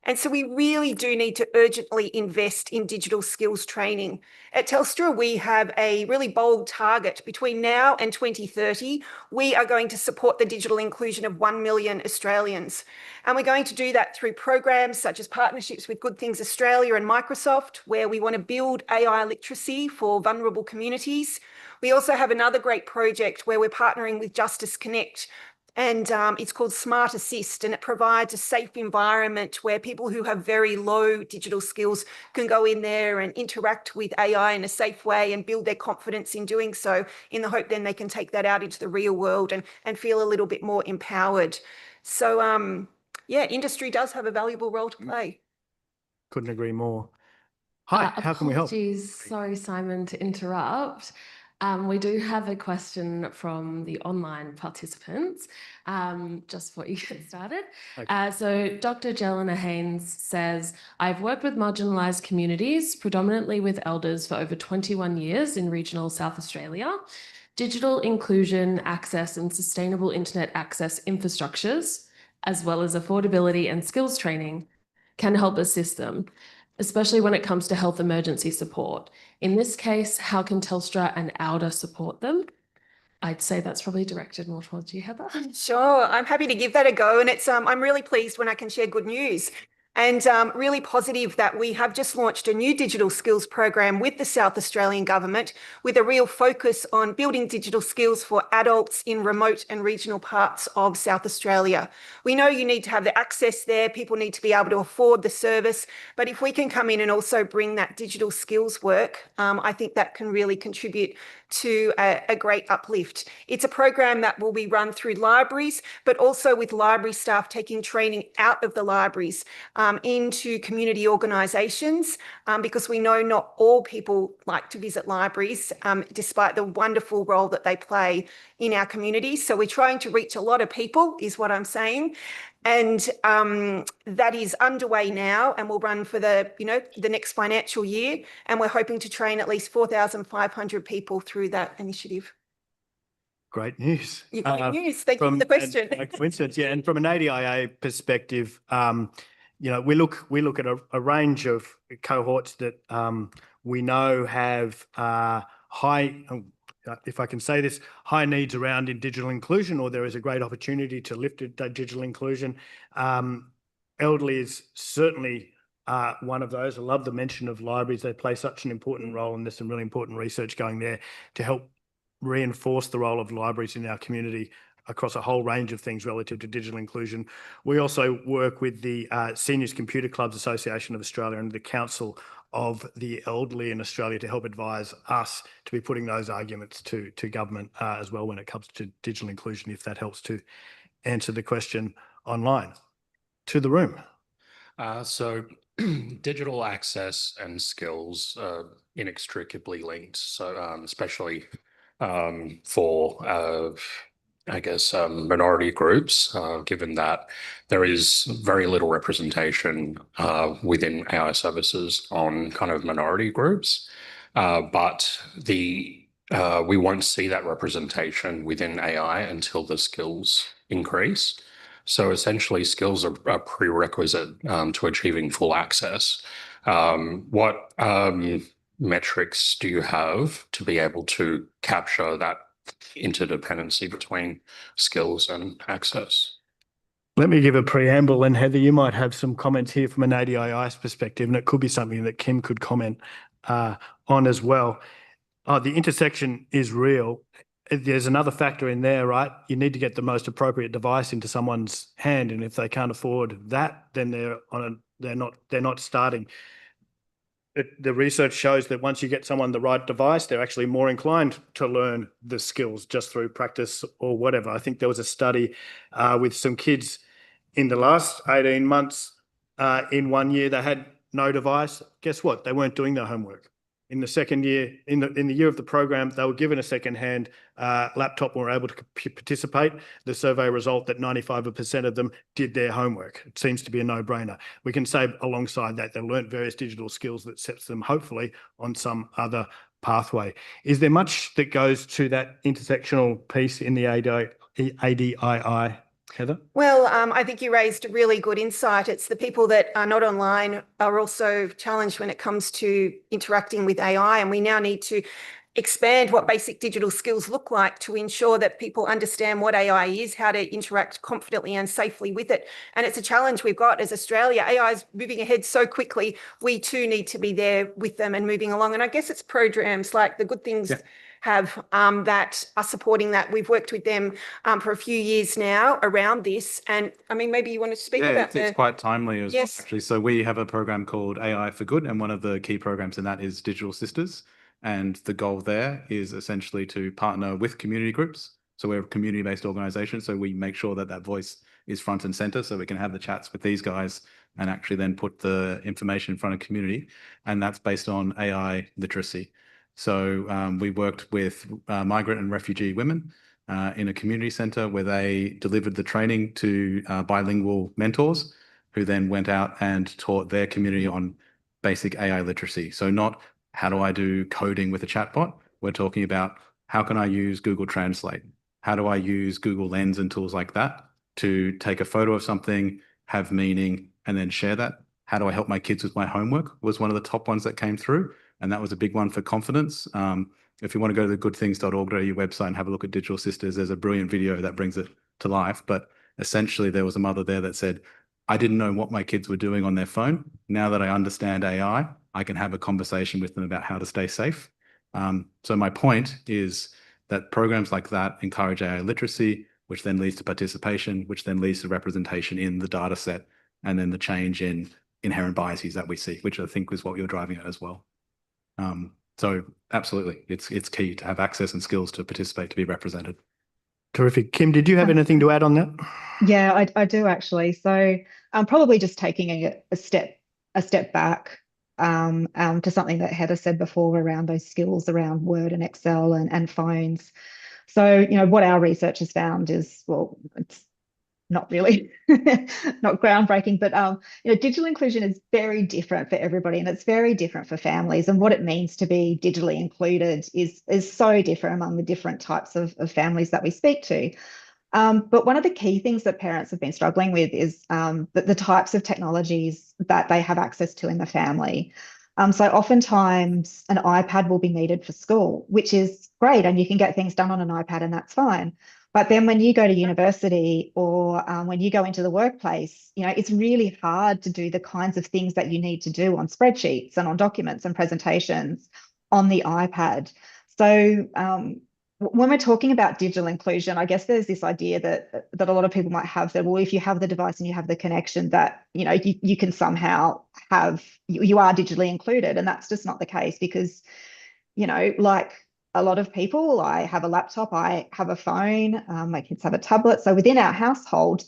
And so we really do need to urgently invest in digital skills training. At Telstra, we have a really bold target. Between now and 2030, we are going to support the digital inclusion of 1 million Australians. And we're going to do that through programs such as partnerships with Good Things Australia and Microsoft, where we want to build AI literacy for vulnerable communities. We also have another great project where we're partnering with Justice Connect, and it's called Smart Assist, and it provides a safe environment where people who have very low digital skills can go in there and interact with AI in a safe way and build their confidence in doing so, in the hope then they can take that out into the real world and feel a little bit more empowered. So, yeah, industry does have a valuable role to play. Couldn't agree more. Hi, how can we help? Apologies, sorry, Simon, to interrupt. We do have a question from the online participants, just before you get started. Okay. So Dr. Jelena Haynes says, I've worked with marginalised communities, predominantly with elders, for over 21 years in regional South Australia. Digital inclusion, access and sustainable internet access infrastructures, as well as affordability and skills training, can help assist them, especially when it comes to health emergency support. In this case, how can Telstra and AUDA support them? I'd say that's probably directed more towards you, Heather. Sure, I'm happy to give that a go. And it's I'm really pleased when I can share good news. And really positive that we have just launched a new digital skills program with the South Australian Government, with a real focus on building digital skills for adults in remote and regional parts of South Australia. We know you need to have the access there, people need to be able to afford the service, but if we can come in and also bring that digital skills work, I think that can really contribute to a great uplift. It's a program that will be run through libraries, but also with library staff taking training out of the libraries into community organisations, because we know not all people like to visit libraries, despite the wonderful role that they play in our communities. So we're trying to reach a lot of people, is what I'm saying. And that is underway now and will run for the next financial year. And we're hoping to train at least 4,500 people through that initiative. Great news. Great news. Thank you for the question. Coincidence, yeah. And from an ADIA perspective, we look at a range of cohorts that we know have high, if I can say this, high needs around in digital inclusion, or there is a great opportunity to lift that digital inclusion. Elderly is certainly one of those. I love the mention of libraries. They play such an important role, and there's some really important research going there to help reinforce the role of libraries in our community across a whole range of things relative to digital inclusion. We also work with the Seniors Computer Clubs Association of Australia and the Council of the Elderly in Australia to help advise us to be putting those arguments to government as well when it comes to digital inclusion, if that helps to answer the question online. To the room. So digital access and skills are inextricably linked. So especially for I guess minority groups, given that there is very little representation within AI services on kind of minority groups, but we won't see that representation within AI until the skills increase. So essentially, skills are a prerequisite to achieving full access. What metrics do you have to be able to capture that interdependency between skills and access? Let me give a preamble, and Heather, you might have some comments here from an ADII's perspective, and it could be something that Kim could comment on as well. The intersection is real. There's another factor in there, right? You need to get the most appropriate device into someone's hand, and if they can't afford that, then they're not starting. The research shows that once you get someone the right device, they're actually more inclined to learn the skills just through practice or whatever. I think there was a study with some kids in the last 18 months. In 1 year, they had no device. Guess what? They weren't doing their homework. In the second year, in the year of the program, they were given a second-hand laptop and were able to participate. The survey result that 95% of them did their homework. It seems to be a no-brainer. We can say alongside that, they learnt various digital skills that sets them hopefully on some other pathway. Is there much that goes to that intersectional piece in the ADII? Heather? Well, I think you raised a really good insight. It's the people that are not online are also challenged when it comes to interacting with AI, and we now need to expand what basic digital skills look like to ensure that people understand what AI is, how to interact confidently and safely with it. And it's a challenge we've got as Australia. AI is moving ahead so quickly. We too need to be there with them and moving along. And I guess it's programs like the Good Things have that are supporting that. We've worked with them for a few years now around this. And I mean, maybe you want to speak about it's quite timely as well, Yes. actually. So we have a program called AI for Good, and one of the key programs in that is Digital Sisters. And the goal there is essentially to partner with community groups. So we're a community-based organization, so we make sure that that voice is front and center so we can have the chats with these guys and actually then put the information in front of community. And that's based on AI literacy. So we worked with migrant and refugee women in a community center where they delivered the training to bilingual mentors who then went out and taught their community on basic AI literacy. So not how do I do coding with a chatbot? We're talking about how can I use Google Translate? How do I use Google Lens and tools like that to take a photo of something, have meaning, and then share that? How do I help my kids with my homework was one of the top ones that came through. And that was a big one for confidence. If you want to go to the goodthings.org.au website and have a look at Digital Sisters, there's a brilliant video that brings it to life. But essentially, there was a mother there that said, I didn't know what my kids were doing on their phone. Now that I understand AI, I can have a conversation with them about how to stay safe. So my point is that programs like that encourage AI literacy, which then leads to participation, which then leads to representation in the data set, and then the change in inherent biases that we see, which I think is what you're driving at as well. So absolutely, it's key to have access and skills to participate, to be represented. Terrific. Kim, did you have anything to add on that? Yeah, I do actually. So I'm probably just taking a step back to something that Heather said before around those skills around Word and Excel and phones. So, you know, what our research has found is, well, it's not really not groundbreaking, but you know, digital inclusion is very different for everybody, and it's very different for families. And what it means to be digitally included is so different among the different types of families that we speak to. But one of the key things that parents have been struggling with is the types of technologies that they have access to in the family. So oftentimes an iPad will be needed for school, which is great, and you can get things done on an iPad and that's fine. But then when you go to university or when you go into the workplace, you know, it's really hard to do the kinds of things that you need to do on spreadsheets and on documents and presentations on the iPad. So when we're talking about digital inclusion, I guess there's this idea that a lot of people might have that, well, if you have the device and you have the connection, that, you know, you can somehow have, you are digitally included. And that's just not the case because, you know, like a lot of people, I have a laptop, I have a phone, my kids have a tablet. So within our household,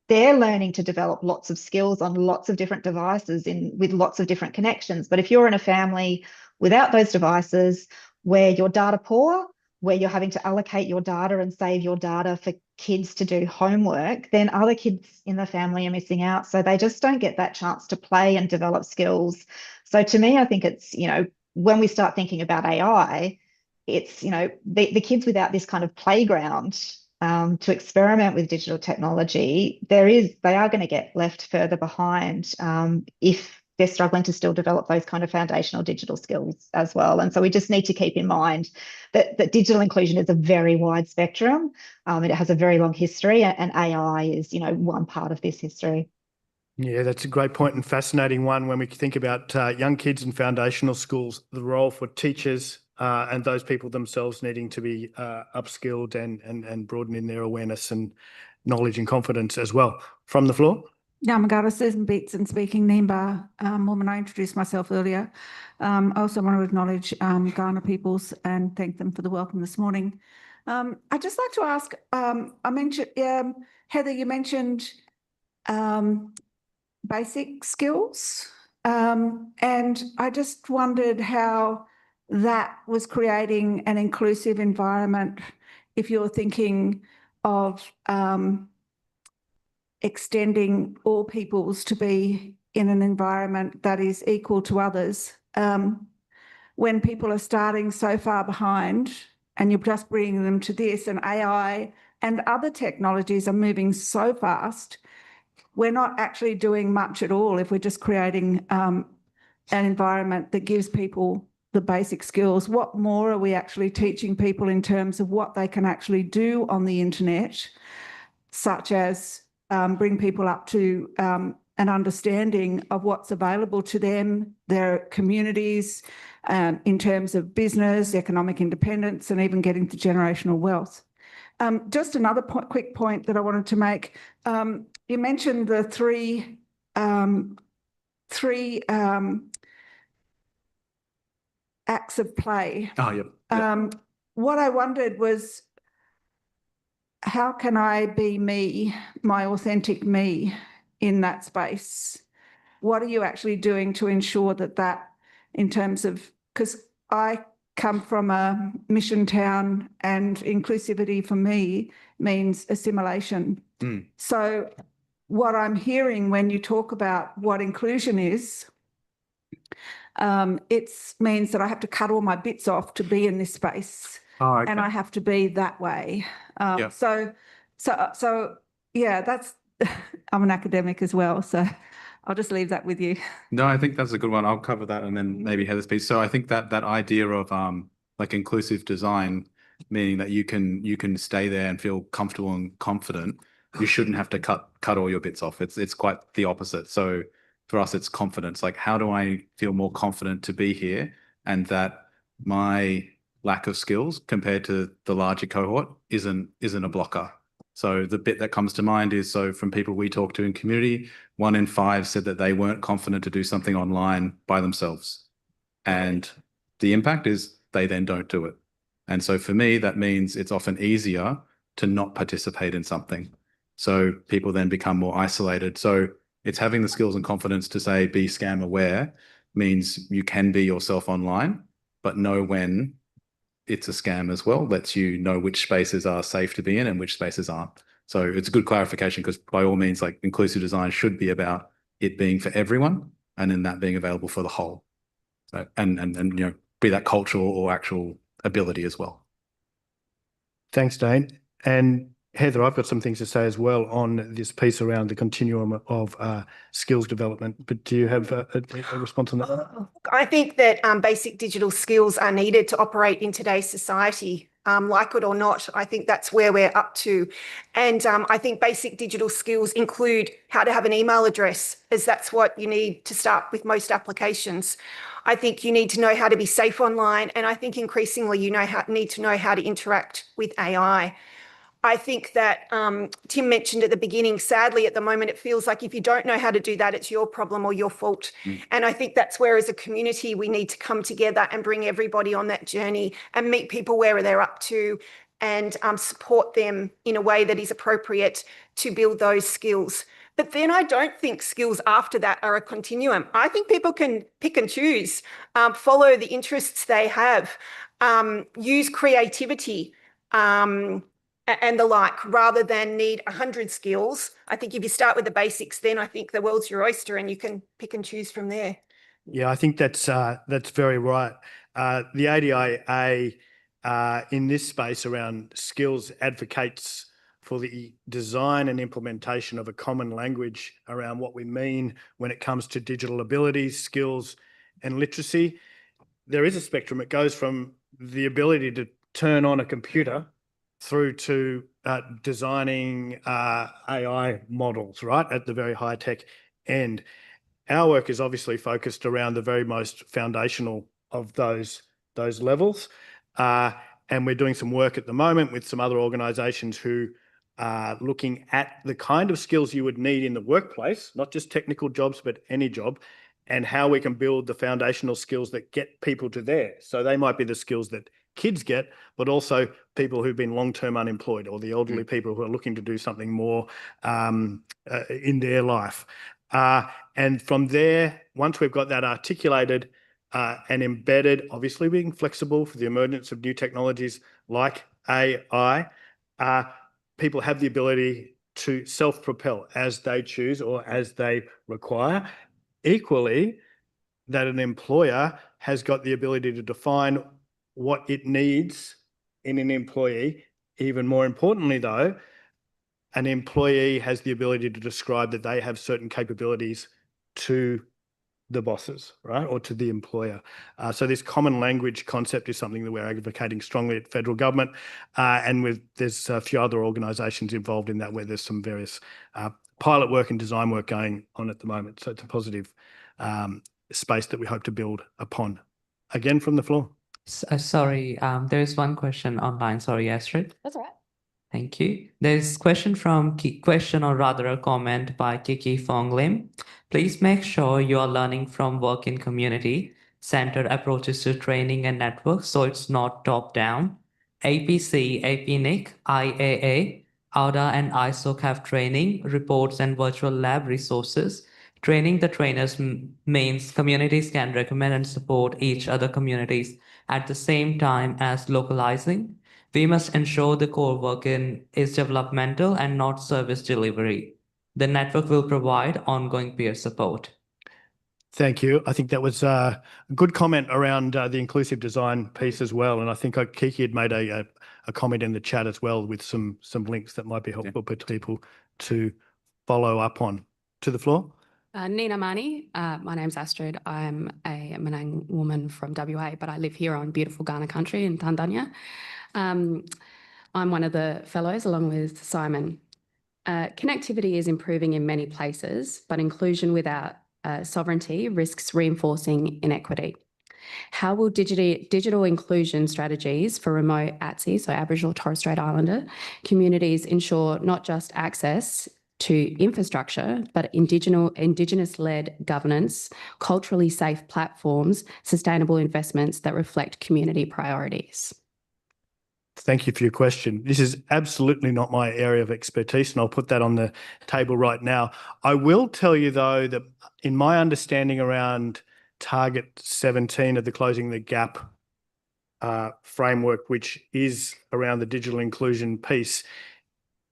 they're learning to develop lots of skills on lots of different devices with lots of different connections. But if you're in a family without those devices, where you're data poor, where you're having to allocate your data and save your data for kids to do homework, then other kids in the family are missing out. So they just don't get that chance to play and develop skills. So to me, I think it's, you know, when we start thinking about AI, it's, you know, the kids without this kind of playground to experiment with digital technology, they are going to get left further behind if they're struggling to still develop those kind of foundational digital skills as well. And so we just need to keep in mind that digital inclusion is a very wide spectrum. It has a very long history, and AI is, you know, one part of this history. Yeah, that's a great point and fascinating one when we think about young kids in foundational schools, the role for teachers and those people themselves needing to be upskilled and broadening their awareness and knowledge and confidence as well. From the floor. Yamagata, Susan Beatson speaking, Nimba. Woman, I introduced myself earlier. I also want to acknowledge Ghana peoples and thank them for the welcome this morning. I'd just like to ask, I mentioned, Heather, you mentioned basic skills, and I just wondered how that was creating an inclusive environment if you're thinking of extending all peoples to be in an environment that is equal to others. When people are starting so far behind and you're just bringing them to this, and AI and other technologies are moving so fast, we're not actually doing much at all if we're just creating an environment that gives people the basic skills. What more are we actually teaching people in terms of what they can actually do on the internet, such as bring people up to an understanding of what's available to them, their communities, in terms of business, economic independence, and even getting to generational wealth. Just another quick point that I wanted to make. You mentioned the three acts of play. Oh, yep. What I wondered was, how can I be me, my authentic me, in that space? What are you actually doing to ensure that in terms of, because I come from a mission town and inclusivity for me means assimilation. So what I'm hearing when you talk about what inclusion is, it means that I have to cut all my bits off to be in this space. Oh, okay. And I have to be that way. So yeah, that's, I'm an academic as well, so I'll just leave that with you. No, I think that's a good one. I'll cover that and then maybe Heather's piece. So I think that idea of like inclusive design, meaning that you can stay there and feel comfortable and confident. You shouldn't have to cut all your bits off. It's quite the opposite. So for us, it's confidence. Like, how do I feel more confident to be here, and that my lack of skills compared to the larger cohort isn't a blocker. So the bit that comes to mind is, so from people we talk to in community, 1 in 5 said that they weren't confident to do something online by themselves. And the impact is they then don't do it. And so for me, that means it's often easier to not participate in something. So people then become more isolated. So it's having the skills and confidence to say, be scam aware, means you can be yourself online, but know when it's a scam as well, lets you know which spaces are safe to be in and which spaces aren't. So it's a good clarification, because by all means, like, inclusive design should be about it being for everyone, and then that being available for the whole. So, and you know, be that cultural or actual ability as well. Thanks, Dane. And Heather, I've got some things to say as well on this piece around the continuum of skills development, but do you have a response on that? I think that basic digital skills are needed to operate in today's society. Like it or not, I think that's where we're up to. And I think basic digital skills include how to have an email address, as that's what you need to start with most applications. I think you need to know how to be safe online. And I think increasingly you need to know how to interact with AI. I think that Tim mentioned at the beginning, sadly, at the moment, it feels like if you don't know how to do that, it's your problem or your fault. And I think that's where, as a community, we need to come together and bring everybody on that journey and meet people where they're up to, and support them in a way that is appropriate to build those skills. But then I don't think skills after that are a continuum. I think people can pick and choose, follow the interests they have, use creativity, and the like, rather than need 100 skills. I think if you start with the basics, then I think the world's your oyster and you can pick and choose from there. Yeah, I think that's very right. The ADIA in this space around skills advocates for the design and implementation of a common language around what we mean when it comes to digital abilities, skills, and literacy. There is a spectrum. It goes from the ability to turn on a computer through to designing AI models, right, at the very high tech end. Our work is obviously focused around the very most foundational of those levels. And we're doing some work at the moment with some other organisations who are looking at the kind of skills you would need in the workplace, not just technical jobs, but any job, and how we can build the foundational skills that get people to there. So they might be the skills that kids get, but also people who've been long-term unemployed, or the elderly people who are looking to do something more in their life. And from there, once we've got that articulated and embedded, obviously being flexible for the emergence of new technologies like AI, people have the ability to self-propel as they choose or as they require. Equally, that an employer has got the ability to define what it needs in an employee Even more importantly, though, an employee has the ability to describe that they have certain capabilities to the bosses, right, or to the employer. So this common language concept is something that we're advocating strongly at federal government, and there's a few other organisations involved in that where there's some various pilot work and design work going on at the moment. So it's a positive space that we hope to build upon. Again, from the floor. Sorry, there is one question online. Sorry, Astrid. That's all right. Thank you. There's question or rather a comment by Kiki Fong Lim. Please make sure you are learning from work in community centered approaches to training and networks, so it's not top down. APC, APNIC, IAA, AUDA and ISOC have training, reports and virtual lab resources. Training the trainers means communities can recommend and support each other communities at the same time as localizing. We must ensure the core work is developmental and not service delivery. The network will provide ongoing peer support. Thank you. I think that was a good comment around the inclusive design piece as well. And I think Kiki had made a comment in the chat as well with some links that might be helpful for people to follow up on. To the floor. Nina Mani, my name's Astrid. I'm a Menang woman from WA, but I live here on beautiful Ghana country in Tanzania. I'm one of the fellows along with Simon. Connectivity is improving in many places, but inclusion without sovereignty risks reinforcing inequity. How will digital inclusion strategies for remote ATSI, so Aboriginal Torres Strait Islander communities, ensure not just access to infrastructure, but Indigenous-led governance, culturally safe platforms, sustainable investments that reflect community priorities? Thank you for your question. This is absolutely not my area of expertise, and I'll put that on the table right now. I will tell you, though, that in my understanding around Target 17 of the Closing the Gap framework, which is around the digital inclusion piece,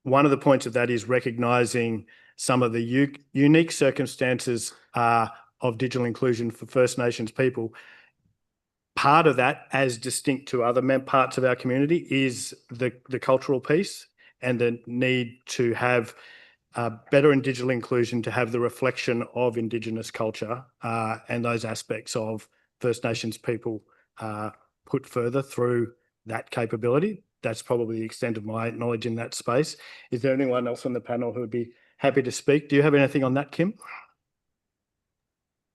one of the points of that is recognising some of the unique circumstances of digital inclusion for First Nations people. Part of that, as distinct to other parts of our community, is the cultural piece and the need to have better in digital inclusion, to have the reflection of Indigenous culture and those aspects of First Nations people put further through that capability. That's probably the extent of my knowledge in that space. Is there anyone else on the panel who would be happy to speak? Do you have anything on that, Kim?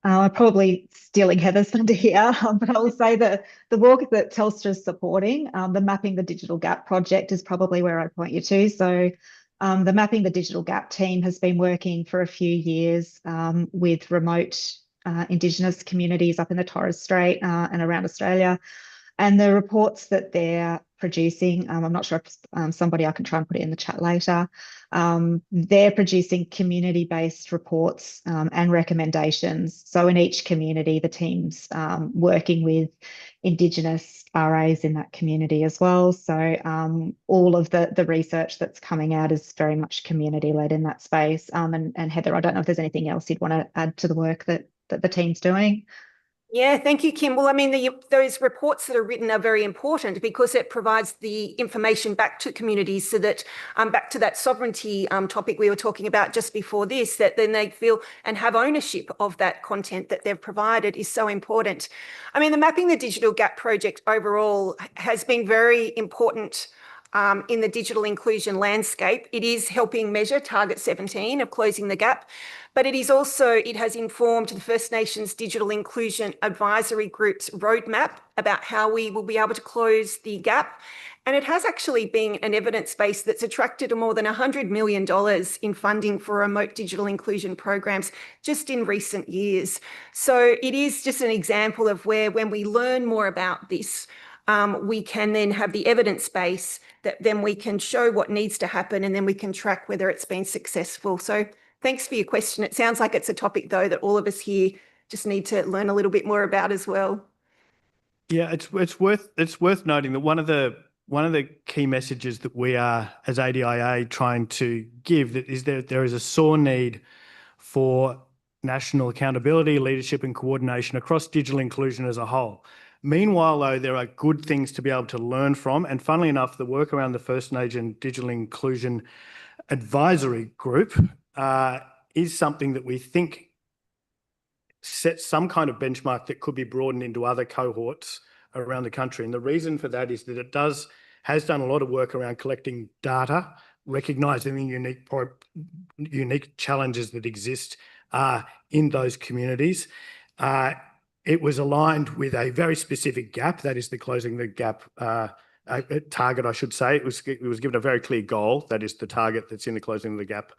I'm probably stealing Heather's thunder here, but I will say that the work that Telstra is supporting, the Mapping the Digital Gap project, is probably where I point you to. So the Mapping the Digital Gap team has been working for a few years with remote Indigenous communities up in the Torres Strait and around Australia. And the reports that they're producing, I'm not sure if somebody, I can try and put it in the chat later, they're producing community-based reports and recommendations. So in each community, the team's working with Indigenous RAs in that community as well. So all of the research that's coming out is very much community-led in that space. And Heather, I don't know if there's anything else you'd want to add to the work that the team's doing. Yeah, thank you, Kim. Well, I mean, those reports that are written are very important because it provides the information back to communities so that, back to that sovereignty topic we were talking about just before this, that then they feel and have ownership of that content that they've provided is so important. I mean, the Mapping the Digital Gap project overall has been very important in the digital inclusion landscape. It is helping measure Target 17 of closing the gap, but it has informed the First Nations Digital Inclusion Advisory Group's roadmap about how we will be able to close the gap. And it has actually been an evidence base that's attracted more than $100 million in funding for remote digital inclusion programs just in recent years. So it is just an example of where, when we learn more about this, we can then have the evidence base that then we can show what needs to happen, and then we can track whether it's been successful. So thanks for your question. It sounds like it's a topic, though, that all of us here just need to learn a little bit more about as well. Yeah, it's worth noting that one of the key messages that we are, as ADIA, trying to give is that there is a sore need for national accountability, leadership and coordination across digital inclusion as a whole. Meanwhile, though, there are good things to be able to learn from. And funnily enough, the work around the First Nation Digital Inclusion Advisory Group is something that we think sets some kind of benchmark that could be broadened into other cohorts around the country. And the reason for that is that it has done a lot of work around collecting data, recognising the unique challenges that exist in those communities. It was aligned with a very specific gap, that is the closing the gap target, I should say. It was given a very clear goal, that is the target that's in the closing the gap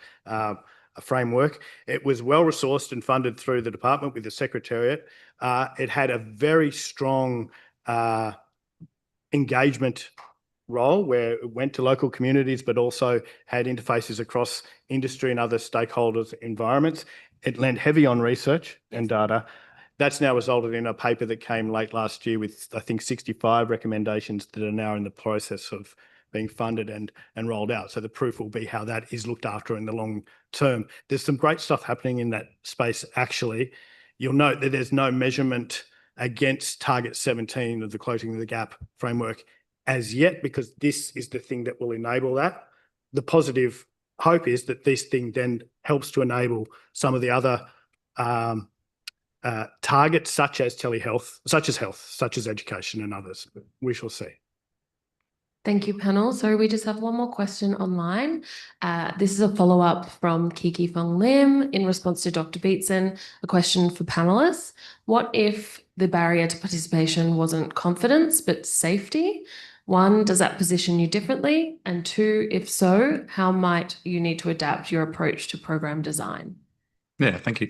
framework. It was well resourced and funded through the department with the Secretariat. It had a very strong engagement role where it went to local communities, but also had interfaces across industry and other stakeholders' environments. It lent heavy on research and data. That's now resulted in a paper that came late last year with, I think, 65 recommendations that are now in the process of being funded and rolled out. So the proof will be how that is looked after in the long term. There's some great stuff happening in that space, actually. You'll note that there's no measurement against Target 17 of the Closing the Gap framework as yet, because this is the thing that will enable that. The positive hope is that this thing then helps to enable some of the other targets, such as telehealth, such as education and others. We shall see. Thank you, panel. So we just have one more question online. This is a follow-up from Kiki Fong Lim in response to Dr. Beatson, a question for panelists. What if the barrier to participation wasn't confidence, but safety? One, does that position you differently? And two, if so, how might you need to adapt your approach to program design? Yeah, thank you.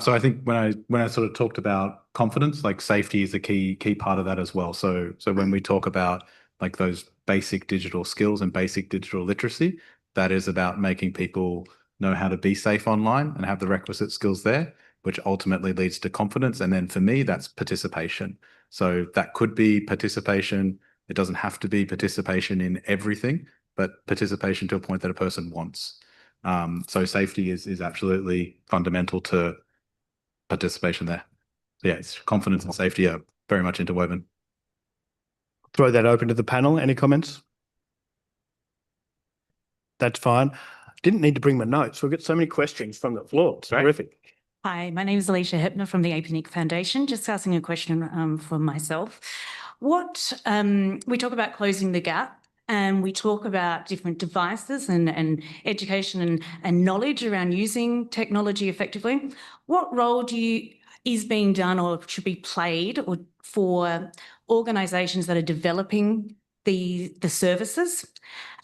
So I think when I sort of talked about confidence, like safety is a key part of that as well. So when we talk about like those basic digital skills and basic digital literacy, that is about making people know how to be safe online and have the requisite skills there, which ultimately leads to confidence. And then for me, that's participation. So that could be participation. It doesn't have to be participation in everything, but participation to a point that a person wants. So safety is absolutely fundamental to participation there. Yeah, it's confidence and safety are very much interwoven. Throw that open to the panel. Any comments? That's fine. Didn't need to bring my notes. We've got so many questions from the floor. It's terrific. Hi, my name is Alicia Hepner from the APNIC Foundation. Just asking a question for myself. We talk about closing the gap, and we talk about different devices and education and knowledge around using technology effectively. What role is being done or should be played for organisations that are developing the services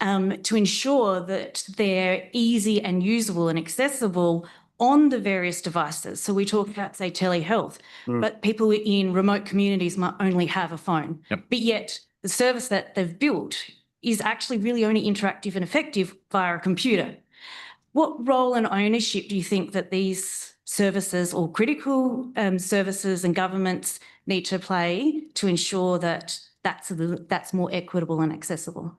to ensure that they're easy and usable and accessible on the various devices? So we talk about, say, telehealth, but people in remote communities might only have a phone. Yep. But yet the service that they've built is actually really only interactive and effective via a computer. What role and ownership do you think that these services or critical services and governments need to play to ensure that that's more equitable and accessible?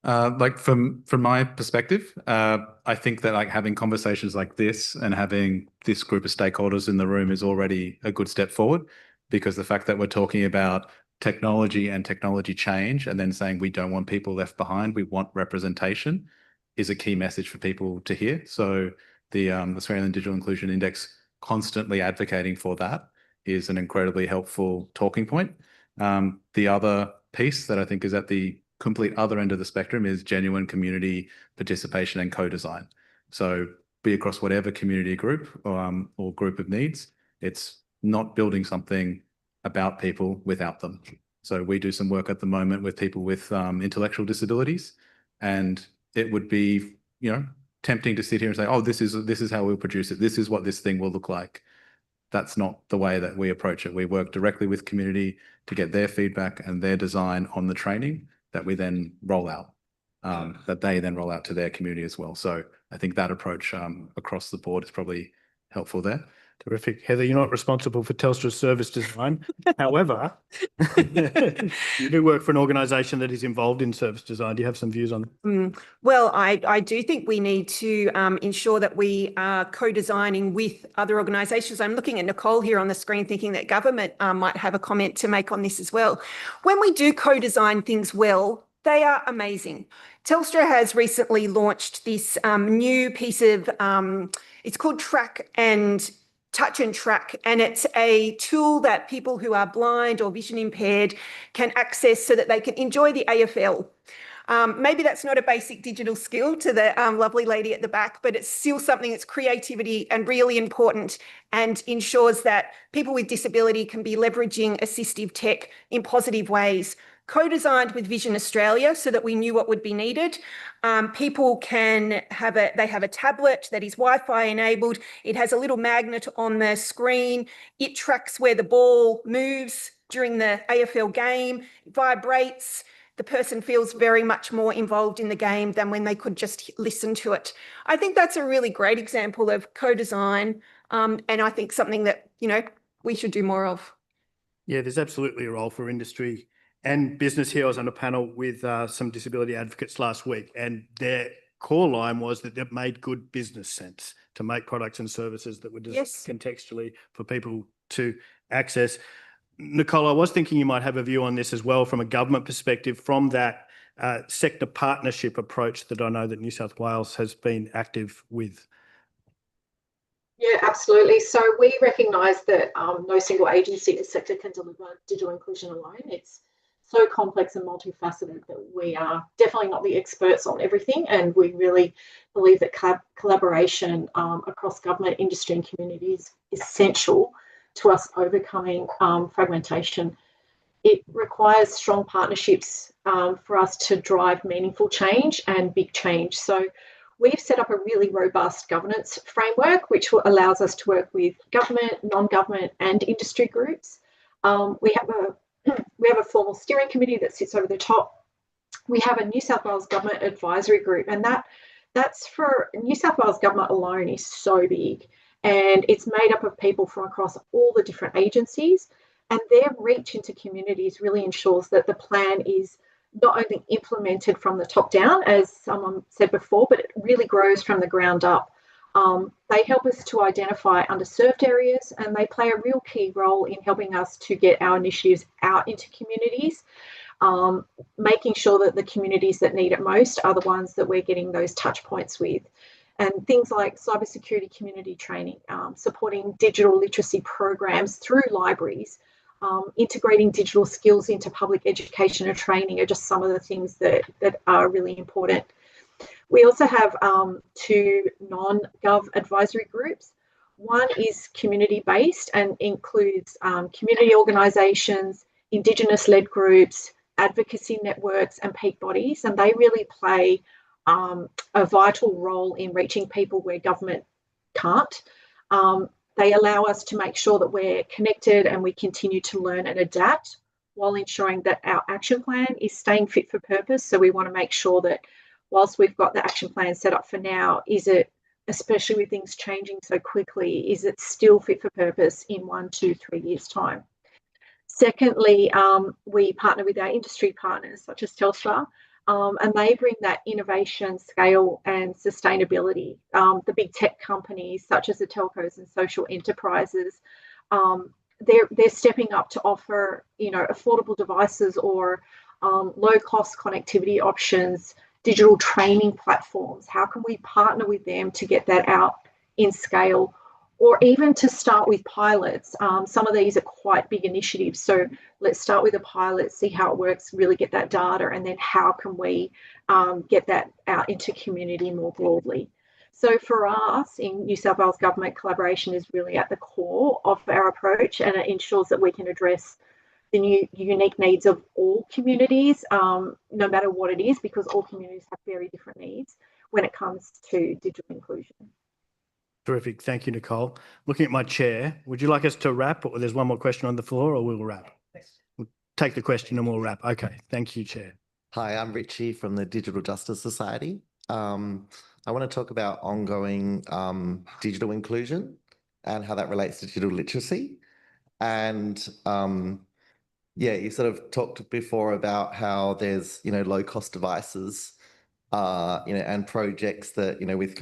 Like from my perspective, I think that like having conversations like this and having this group of stakeholders in the room is already a good step forward, because the fact that we're talking about technology and technology change and then saying we don't want people left behind, we want representation, is a key message for people to hear. So the Australian Digital Inclusion Index constantly advocating for that is an incredibly helpful talking point. The other piece that I think is at the complete other end of the spectrum is genuine community participation and co-design. So be across whatever community group or group of needs, it's not building something about people without them. So we do some work at the moment with people with intellectual disabilities, and it would be, tempting to sit here and say, oh, this is how we'll produce it. This is what this thing will look like. That's not the way that we approach it. We work directly with community to get their feedback and their design on the training that we then roll out, that they then roll out to their community as well. So I think that approach across the board is probably helpful there. Terrific. Heather, you're not responsible for Telstra's service design. However, you do work for an organisation that is involved in service design. Do you have some views on that? Well, I do think we need to ensure that we are co-designing with other organisations. I'm looking at Nicole here on the screen thinking that government might have a comment to make on this as well. When we do co-design things well, they are amazing. Telstra has recently launched this new piece of, it's called Touch and Track, and it's a tool that people who are blind or vision impaired can access so that they can enjoy the AFL. Maybe that's not a basic digital skill to the lovely lady at the back, but it's still something that's creativity and really important and ensures that people with disability can be leveraging assistive tech in positive ways. Co-designed with Vision Australia so that we knew what would be needed. People can have they have a tablet that is Wi-Fi enabled. It has a little magnet on the screen. It tracks where the ball moves during the AFL game, it vibrates. The person feels very much more involved in the game than when they could just listen to it. I think that's a really great example of co-design, and I think something that, we should do more of. Yeah, there's absolutely a role for industry and business here. I was on a panel with some disability advocates last week, and their core line was that it made good business sense to make products and services that were designed contextually for people to access. Nicole, I was thinking you might have a view on this as well from a government perspective, from that sector partnership approach that I know that New South Wales has been active with. Yeah, absolutely. So we recognise that no single agency or sector can deliver digital inclusion alone. It's so complex and multifaceted that we are definitely not the experts on everything, and we really believe that collaboration across government, industry and communities is essential to us overcoming fragmentation. It requires strong partnerships for us to drive meaningful change and big change. So we've set up a really robust governance framework, which allows us to work with government, non-government and industry groups. We have a formal steering committee that sits over the top. We have a New South Wales Government Advisory Group, and that's for New South Wales Government alone is so big, and it's made up of people from across all the different agencies, and their reach into communities really ensures that the plan is not only implemented from the top down, as someone said before, but it really grows from the ground up. They help us to identify underserved areas, and they play a real key role in helping us to get our initiatives out into communities, making sure that the communities that need it most are the ones that we're getting those touch points with. And things like cybersecurity community training, supporting digital literacy programs through libraries, integrating digital skills into public education and training are just some of the things that are really important. We also have two non-gov advisory groups. One is community-based and includes community organisations, Indigenous-led groups, advocacy networks and peak bodies, and they really play a vital role in reaching people where government can't. They allow us to make sure that we're connected and we continue to learn and adapt while ensuring that our action plan is staying fit for purpose. So we want to make sure that whilst we've got the action plan set up for now, is it, especially with things changing so quickly, is it still fit for purpose in 1, 2, 3 years' time? Secondly, we partner with our industry partners such as Telstra, and they bring that innovation, scale and sustainability. The big tech companies such as the telcos and social enterprises, they're stepping up to offer, affordable devices or low-cost connectivity options, digital training platforms. How can we partner with them to get that out in scale, or even to start with pilots? Some of these are quite big initiatives. So let's start with a pilot, see how it works, really get that data, and then how can we get that out into community more broadly. So for us in New South Wales Government, collaboration is really at the core of our approach, and it ensures that we can address the unique needs of all communities, no matter what it is, because all communities have very different needs when it comes to digital inclusion. Terrific. Thank you, Nicole. Looking at my chair, would you like us to wrap, or there's one more question on the floor, or we'll wrap? We'll take the question and we'll wrap. Okay. Thank you, Chair. Hi, I'm Richie from the Digital Justice Society. I want to talk about ongoing digital inclusion. and how that relates to digital literacy. And yeah, you sort of talked before about how there's, low cost devices, and projects that, with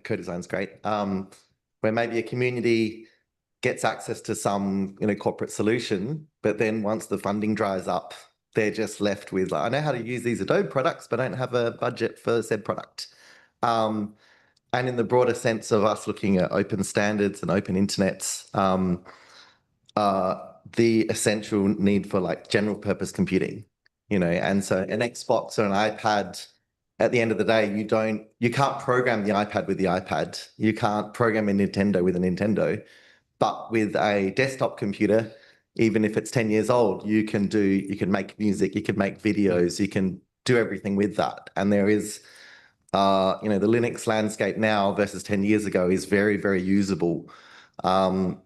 co-design's great, where maybe a community gets access to some, corporate solution, but then once the funding dries up, they're just left with, like, I know how to use these Adobe products, but I don't have a budget for said product. And in the broader sense of us looking at open standards and open internets, the essential need for like general purpose computing, and so an Xbox or an iPad, at the end of the day, you can't program the iPad with the iPad. You can't program a Nintendo with a Nintendo, but with a desktop computer, even if it's 10 years old, you can make music, you can make videos, you can do everything with that. And there is, the Linux landscape now versus 10 years ago is very, very usable. And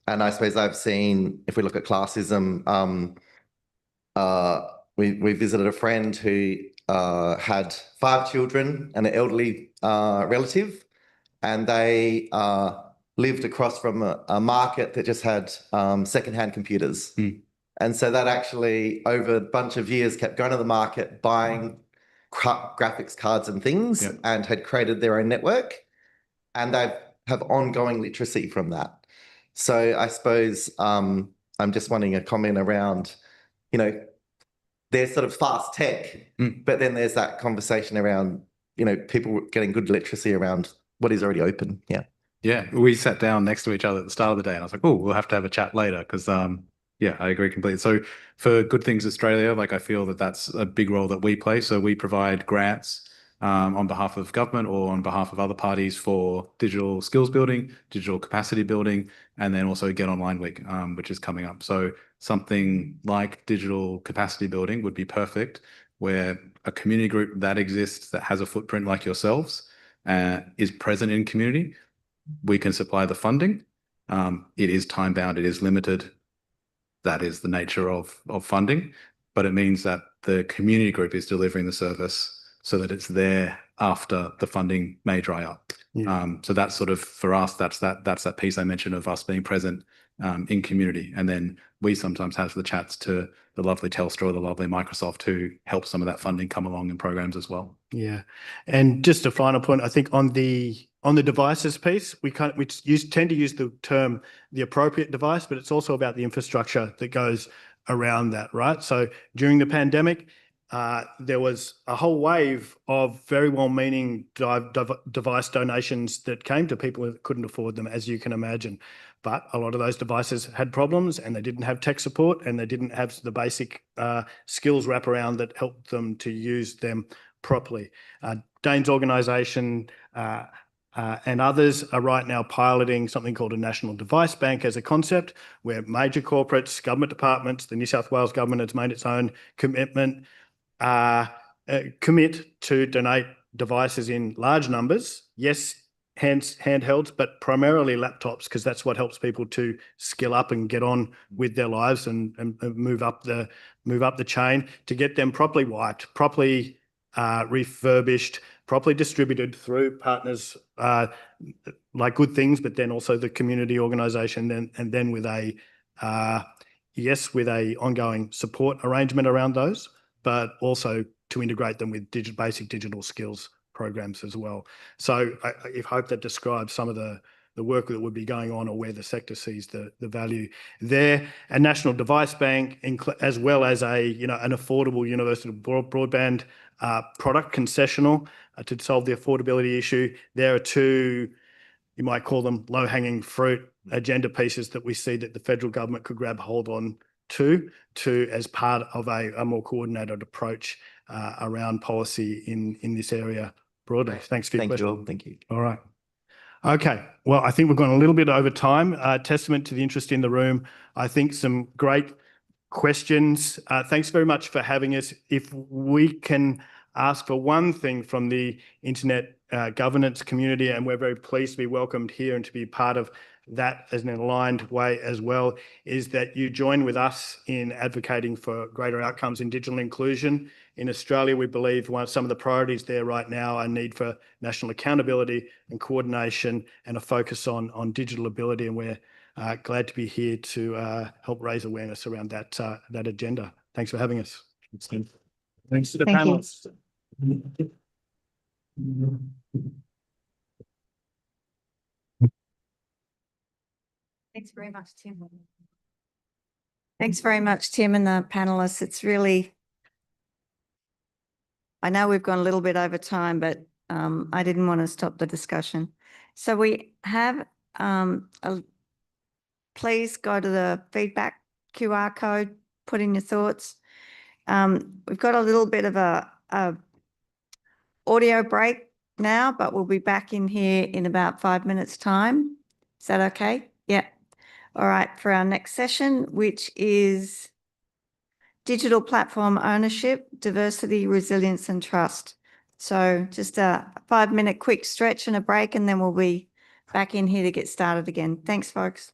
I suppose I've seen, if we look at classism, we visited a friend who had 5 children and an elderly relative, and they lived across from a market that just had secondhand computers. And so that actually, over a bunch of years, kept going to the market, buying graphics cards and things, and had created their own network. And they have ongoing literacy from that. So I suppose I'm just wanting a comment around, there's sort of fast tech, but then there's that conversation around, people getting good literacy around what is already open. Yeah. Yeah, we sat down next to each other at the start of the day, and I was like, "Oh, we'll have to have a chat later," because yeah, I agree completely. So for Good Things Australia, like I feel that that's a big role that we play. So we provide grants on behalf of government or on behalf of other parties for digital skills building, digital capacity building, and then also Get Online Week, which is coming up. So something like digital capacity building would be perfect, where a community group that exists that has a footprint like yourselves is present in community. We can supply the funding. It is time bound, it is limited. That is the nature of funding, but it means that the community group is delivering the service so that it's there after the funding may dry up. So that's sort of, for us, that's that piece I mentioned of us being present in community. And then we sometimes have the chats to the lovely Telstra or the lovely Microsoft to help some of that funding come along in programs as well. Yeah. And just a final point, I think on the devices piece, we tend to use the term the appropriate device, but it's also about the infrastructure that goes around that, right? So during the pandemic, there was a whole wave of very well-meaning device donations that came to people who couldn't afford them, as you can imagine. But a lot of those devices had problems, and they didn't have tech support, and they didn't have the basic skills wraparound that helped them to use them properly. Dane's organisation and others are right now piloting something called a National Device Bank as a concept, where major corporates, government departments, the New South Wales government has made its own commitment, commit to donate devices in large numbers. Yes, handhelds, but primarily laptops, because that's what helps people to skill up and get on with their lives and move up the chain, to get them properly wiped, properly refurbished, properly distributed through partners like Good Things, but then also the community organisation, and then with a ongoing support arrangement around those, but also to integrate them with basic digital skills programs as well. So I hope that describes some of the work that would be going on, or where the sector sees the value there. A National Device Bank, as well as an affordable universal broadband product concessional to solve the affordability issue. There are two, you might call them low-hanging fruit agenda pieces that we see that the federal government could grab hold on to as part of a more coordinated approach around policy in this area broadly. Thanks for your question. Thank you. All right. Okay. Well, I think we've gone a little bit over time. Testament to the interest in the room. I think some great questions. Thanks very much for having us. If we can ask for one thing from the internet governance community, and we're very pleased to be welcomed here and to be part of that as an aligned way as well, is that you join with us in advocating for greater outcomes in digital inclusion In Australia, we believe some of the priorities there right now are need for national accountability and coordination and a focus on digital ability. And we're glad to be here to help raise awareness around that agenda. Thanks for having us. Thanks to the Thank you. panelists. Thanks very much, Tim. Thanks very much, Tim, and the panelists. It's really, I know we've gone a little bit over time, but I didn't want to stop the discussion. So we have, please go to the feedback QR code, put in your thoughts. We've got a little bit of a audio break now, but we'll be back in here in about 5 minutes' time. Is that okay? Yeah. All right, for our next session, which is digital platform ownership, diversity, resilience, and trust. So just a 5-minute quick stretch and a break, and then we'll be back in here to get started again. Thanks, folks.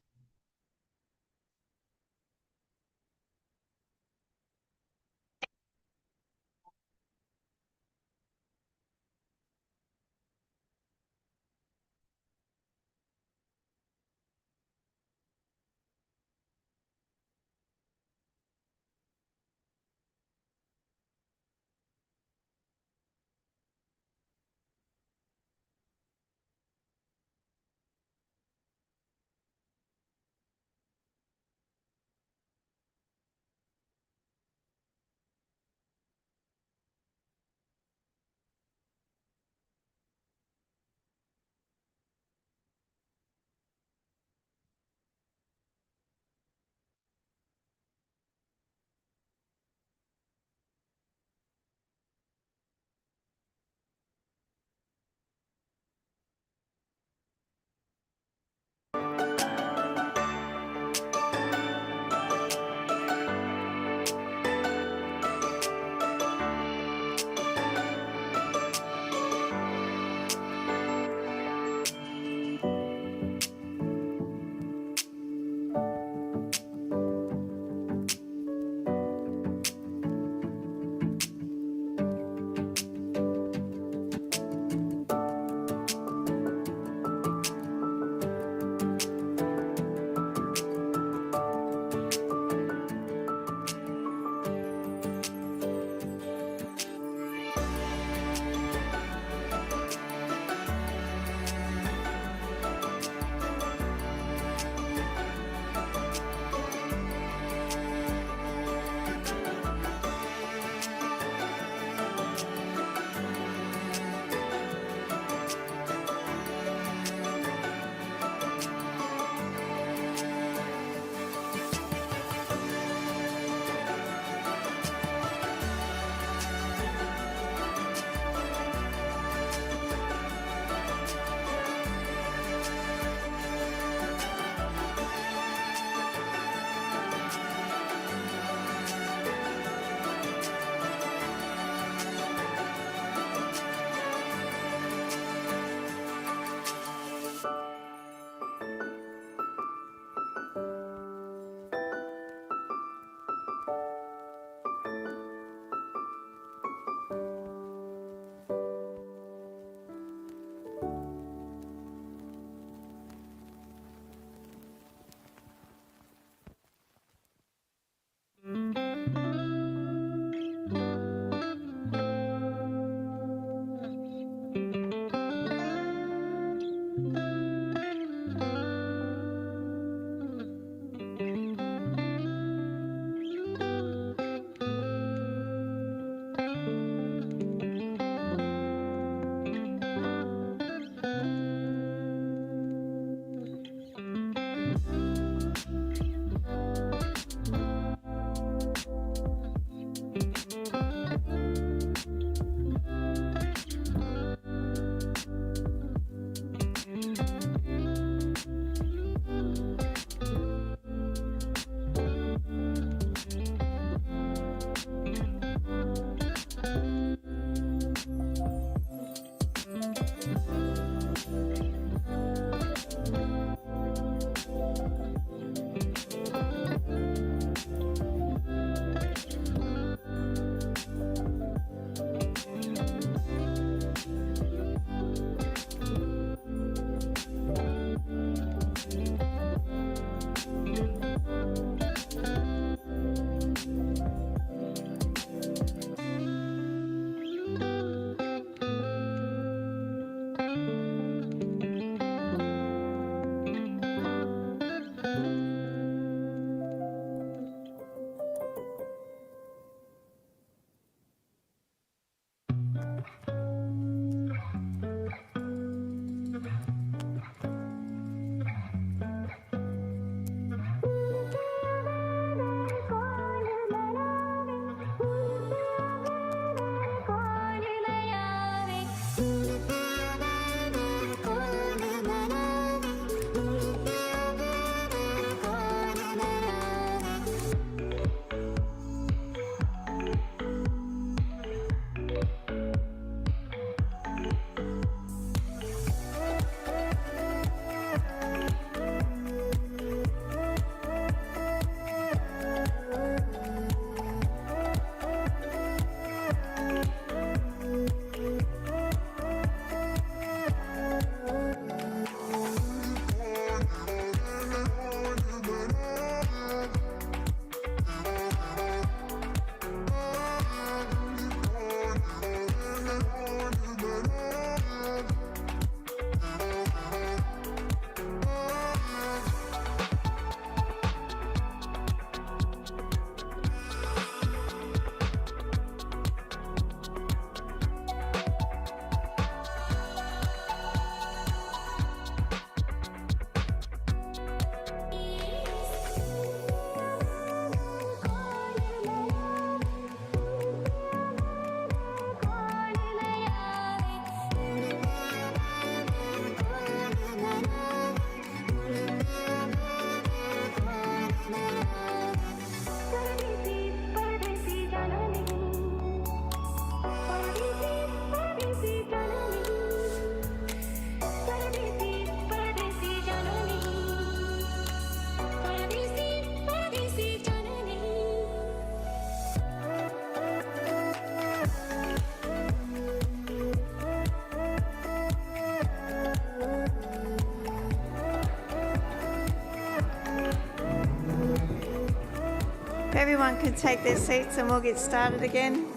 everyone can take their seats and we'll get started again.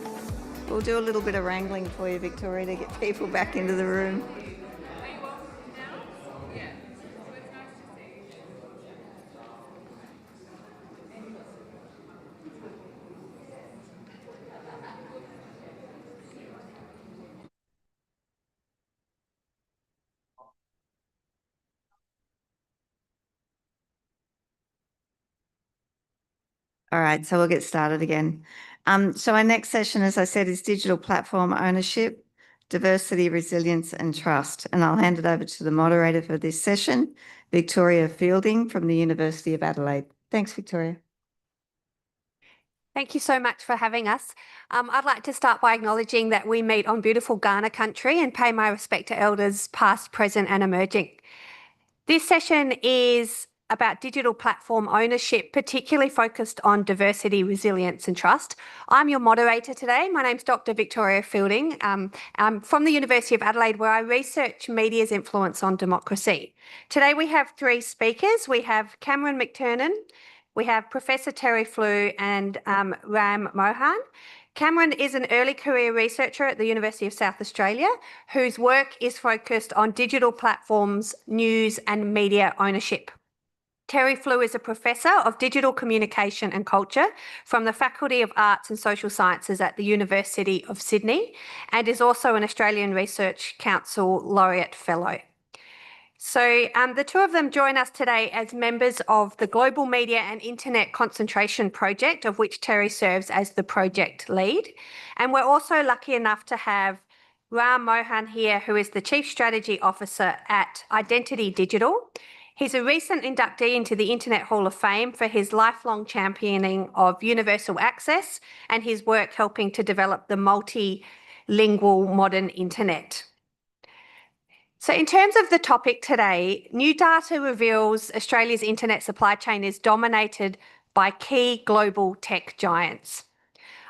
We'll do a little bit of wrangling for you, Victoria, to get people back into the room. All right, so we'll get started again. So our next session, as I said, is digital platform ownership, diversity, resilience and trust. And I'll hand it over to the moderator for this session, Victoria Fielding from the University of Adelaide. Thanks, Victoria. Thank you so much for having us. I'd like to start by acknowledging that we meet on beautiful Ghana country and pay my respect to elders past, present and emerging. This session is about digital platform ownership, particularly focused on diversity, resilience and trust. I'm your moderator today. My name's Dr. Victoria Fielding. I'm from the University of Adelaide, where I research media's influence on democracy. Today we have three speakers. We have Cameron McTernan, we have Professor Terry Flew and Ram Mohan. Cameron is an early career researcher at the University of South Australia, whose work is focused on digital platforms, news and media ownership. Terry Flew is a Professor of Digital Communication and Culture from the Faculty of Arts and Social Sciences at the University of Sydney and is also an Australian Research Council Laureate Fellow. So the two of them join us today as members of the Global Media and Internet Concentration Project, of which Terry serves as the project lead. And we're also lucky enough to have Ram Mohan here, who is the Chief Strategy Officer at Identity Digital. He's a recent inductee into the Internet Hall of Fame for his lifelong championing of universal access and his work helping to develop the multilingual modern internet. So in terms of the topic today, new data reveals Australia's internet supply chain is dominated by key global tech giants.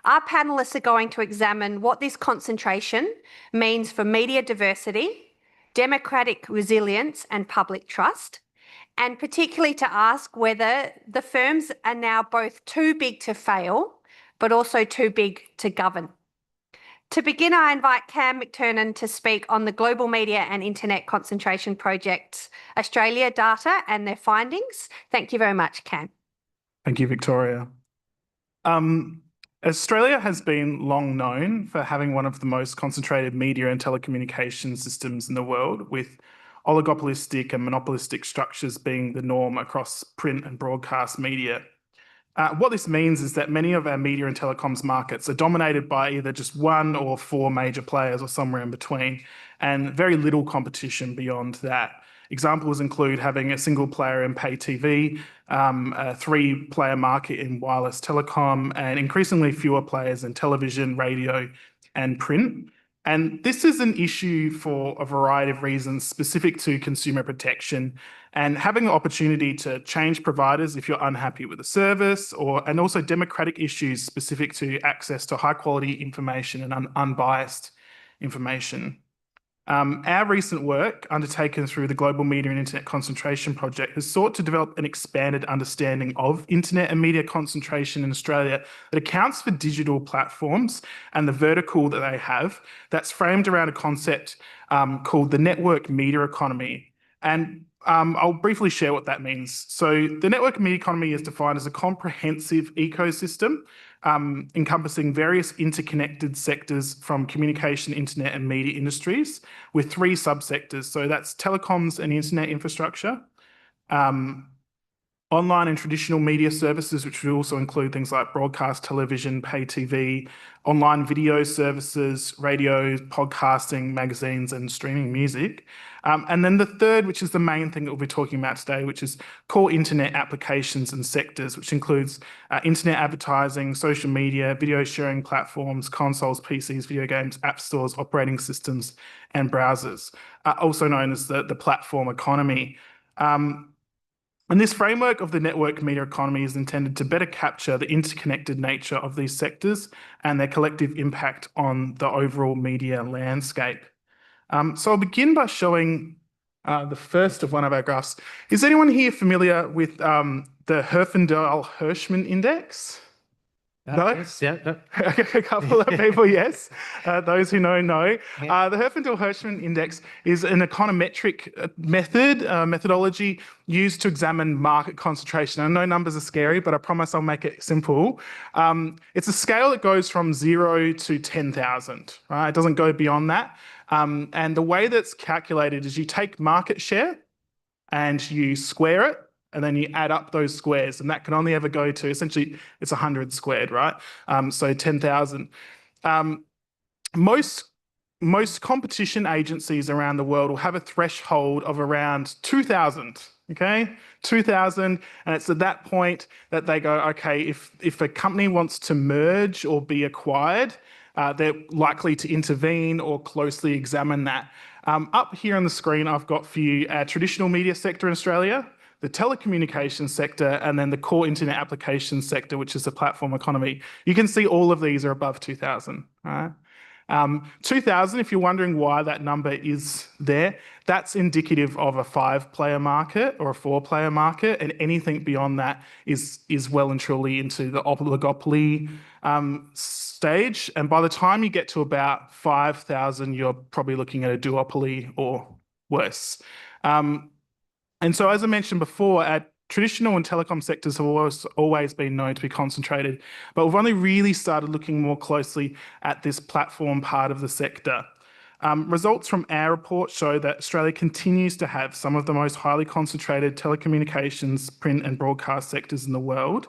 Our panellists are going to examine what this concentration means for media diversity, democratic resilience and public trust, and particularly to ask whether the firms are now both too big to fail, but also too big to govern. To begin, I invite Cam McTernan to speak on the Global Media and Internet Concentration Project's Australia data and their findings. Thank you very much, Cam. Thank you, Victoria. Australia has been long known for having one of the most concentrated media and telecommunication systems in the world, with oligopolistic and monopolistic structures being the norm across print and broadcast media. What this means is that many of our media and telecoms markets are dominated by either just one or four major players or somewhere in between, and very little competition beyond that. Examples include having a single player in pay TV, a three-player market in wireless telecom, and increasingly fewer players in television, radio, and print. And this is an issue for a variety of reasons specific to consumer protection and having the opportunity to change providers if you're unhappy with the service, and also democratic issues specific to access to high quality information and unbiased information. Our recent work undertaken through the Global Media and Internet Concentration Project has sought to develop an expanded understanding of internet and media concentration in Australia that accounts for digital platforms and the vertical that they have, that's framed around a concept called the network media economy. And I'll briefly share what that means. So the network media economy is defined as a comprehensive ecosystem encompassing various interconnected sectors from communication, internet and media industries with three subsectors. So that's telecoms and internet infrastructure, online and traditional media services, which would also include things like broadcast television, pay TV, online video services, radio, podcasting, magazines, and streaming music. And then the third, which is the main thing that we'll be talking about today, which is core internet applications and sectors, which includes internet advertising, social media, video sharing platforms, consoles, PCs, video games, app stores, operating systems, and browsers, also known as the platform economy. And this framework of the network media economy is intended to better capture the interconnected nature of these sectors and their collective impact on the overall media landscape. So I'll begin by showing the first of one of our graphs. Is anyone here familiar with the Herfindahl-Hirschman index? No? Yes, yeah. A couple of people, yes. Those who know, know. The Herfindahl-Hirschman Index is an econometric methodology used to examine market concentration. I know numbers are scary, but I promise I'll make it simple. It's a scale that goes from 0 to 10,000, right? It doesn't go beyond that. And the way that's calculated is you take market share and you square it, and then you add up those squares, and that can only ever go to, essentially, it's 100 squared, right? So 10,000. Most competition agencies around the world will have a threshold of around 2,000, okay? 2,000, and it's at that point that they go, okay, if a company wants to merge or be acquired, they're likely to intervene or closely examine that. Up here on the screen, I've got for you traditional media sector in Australia, the telecommunications sector, and then the core internet applications sector, which is the platform economy. You can see all of these are above 2,000, right? 2,000, if you're wondering why that number is there, that's indicative of a 5-player market or a 4-player market, and anything beyond that is well and truly into the oligopoly stage. And by the time you get to about 5,000, you're probably looking at a duopoly or worse. And so, as I mentioned before, traditional and telecom sectors have always been known to be concentrated, but we've only really started looking more closely at this platform part of the sector. Results from our report show that Australia continues to have some of the most highly concentrated telecommunications, print and broadcast sectors in the world.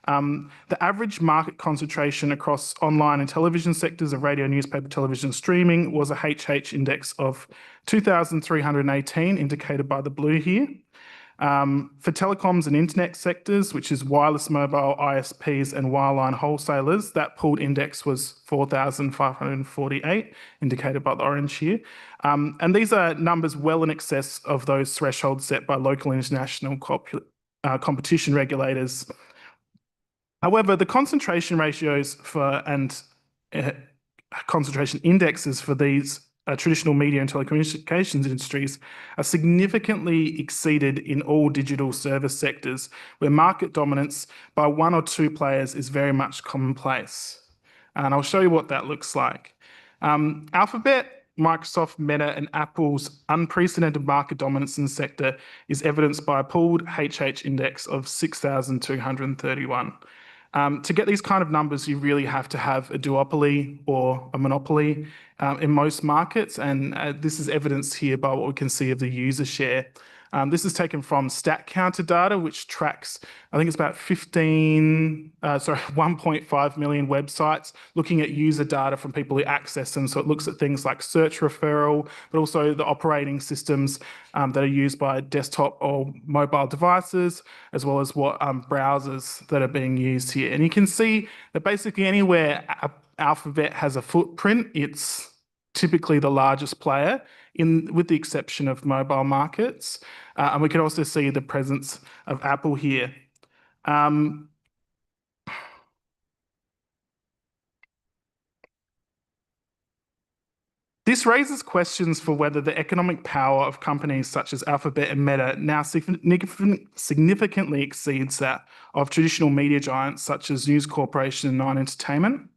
The average market concentration across online and television sectors of radio, newspaper, television, streaming was a HH index of 2,318, indicated by the blue here. For telecoms and internet sectors, which is wireless mobile, ISPs and wireline wholesalers, that pooled index was 4,548, indicated by the orange here. And these are numbers well in excess of those thresholds set by local and international competition regulators. However, the concentration ratios and concentration indexes for these traditional media and telecommunications industries are significantly exceeded in all digital service sectors, where market dominance by 1 or 2 players is very much commonplace. And I'll show you what that looks like. Alphabet, Microsoft, Meta, and Apple's unprecedented market dominance in the sector is evidenced by a pooled HH index of 6,231. To get these kind of numbers, you really have to have a duopoly or a monopoly in most markets, and this is evidenced here by what we can see of the user share. This is taken from StatCounter data, which tracks, I think it's about 1.5 million websites, looking at user data from people who access them. So it looks at things like search referral, but also the operating systems that are used by desktop or mobile devices, as well as what browsers that are being used here. And you can see that basically anywhere Alphabet has a footprint, it's typically the largest player, with the exception of mobile markets. And we can also see the presence of Apple here. This raises questions for whether the economic power of companies such as Alphabet and Meta now significantly exceeds that of traditional media giants such as News Corporation and Nine Entertainment.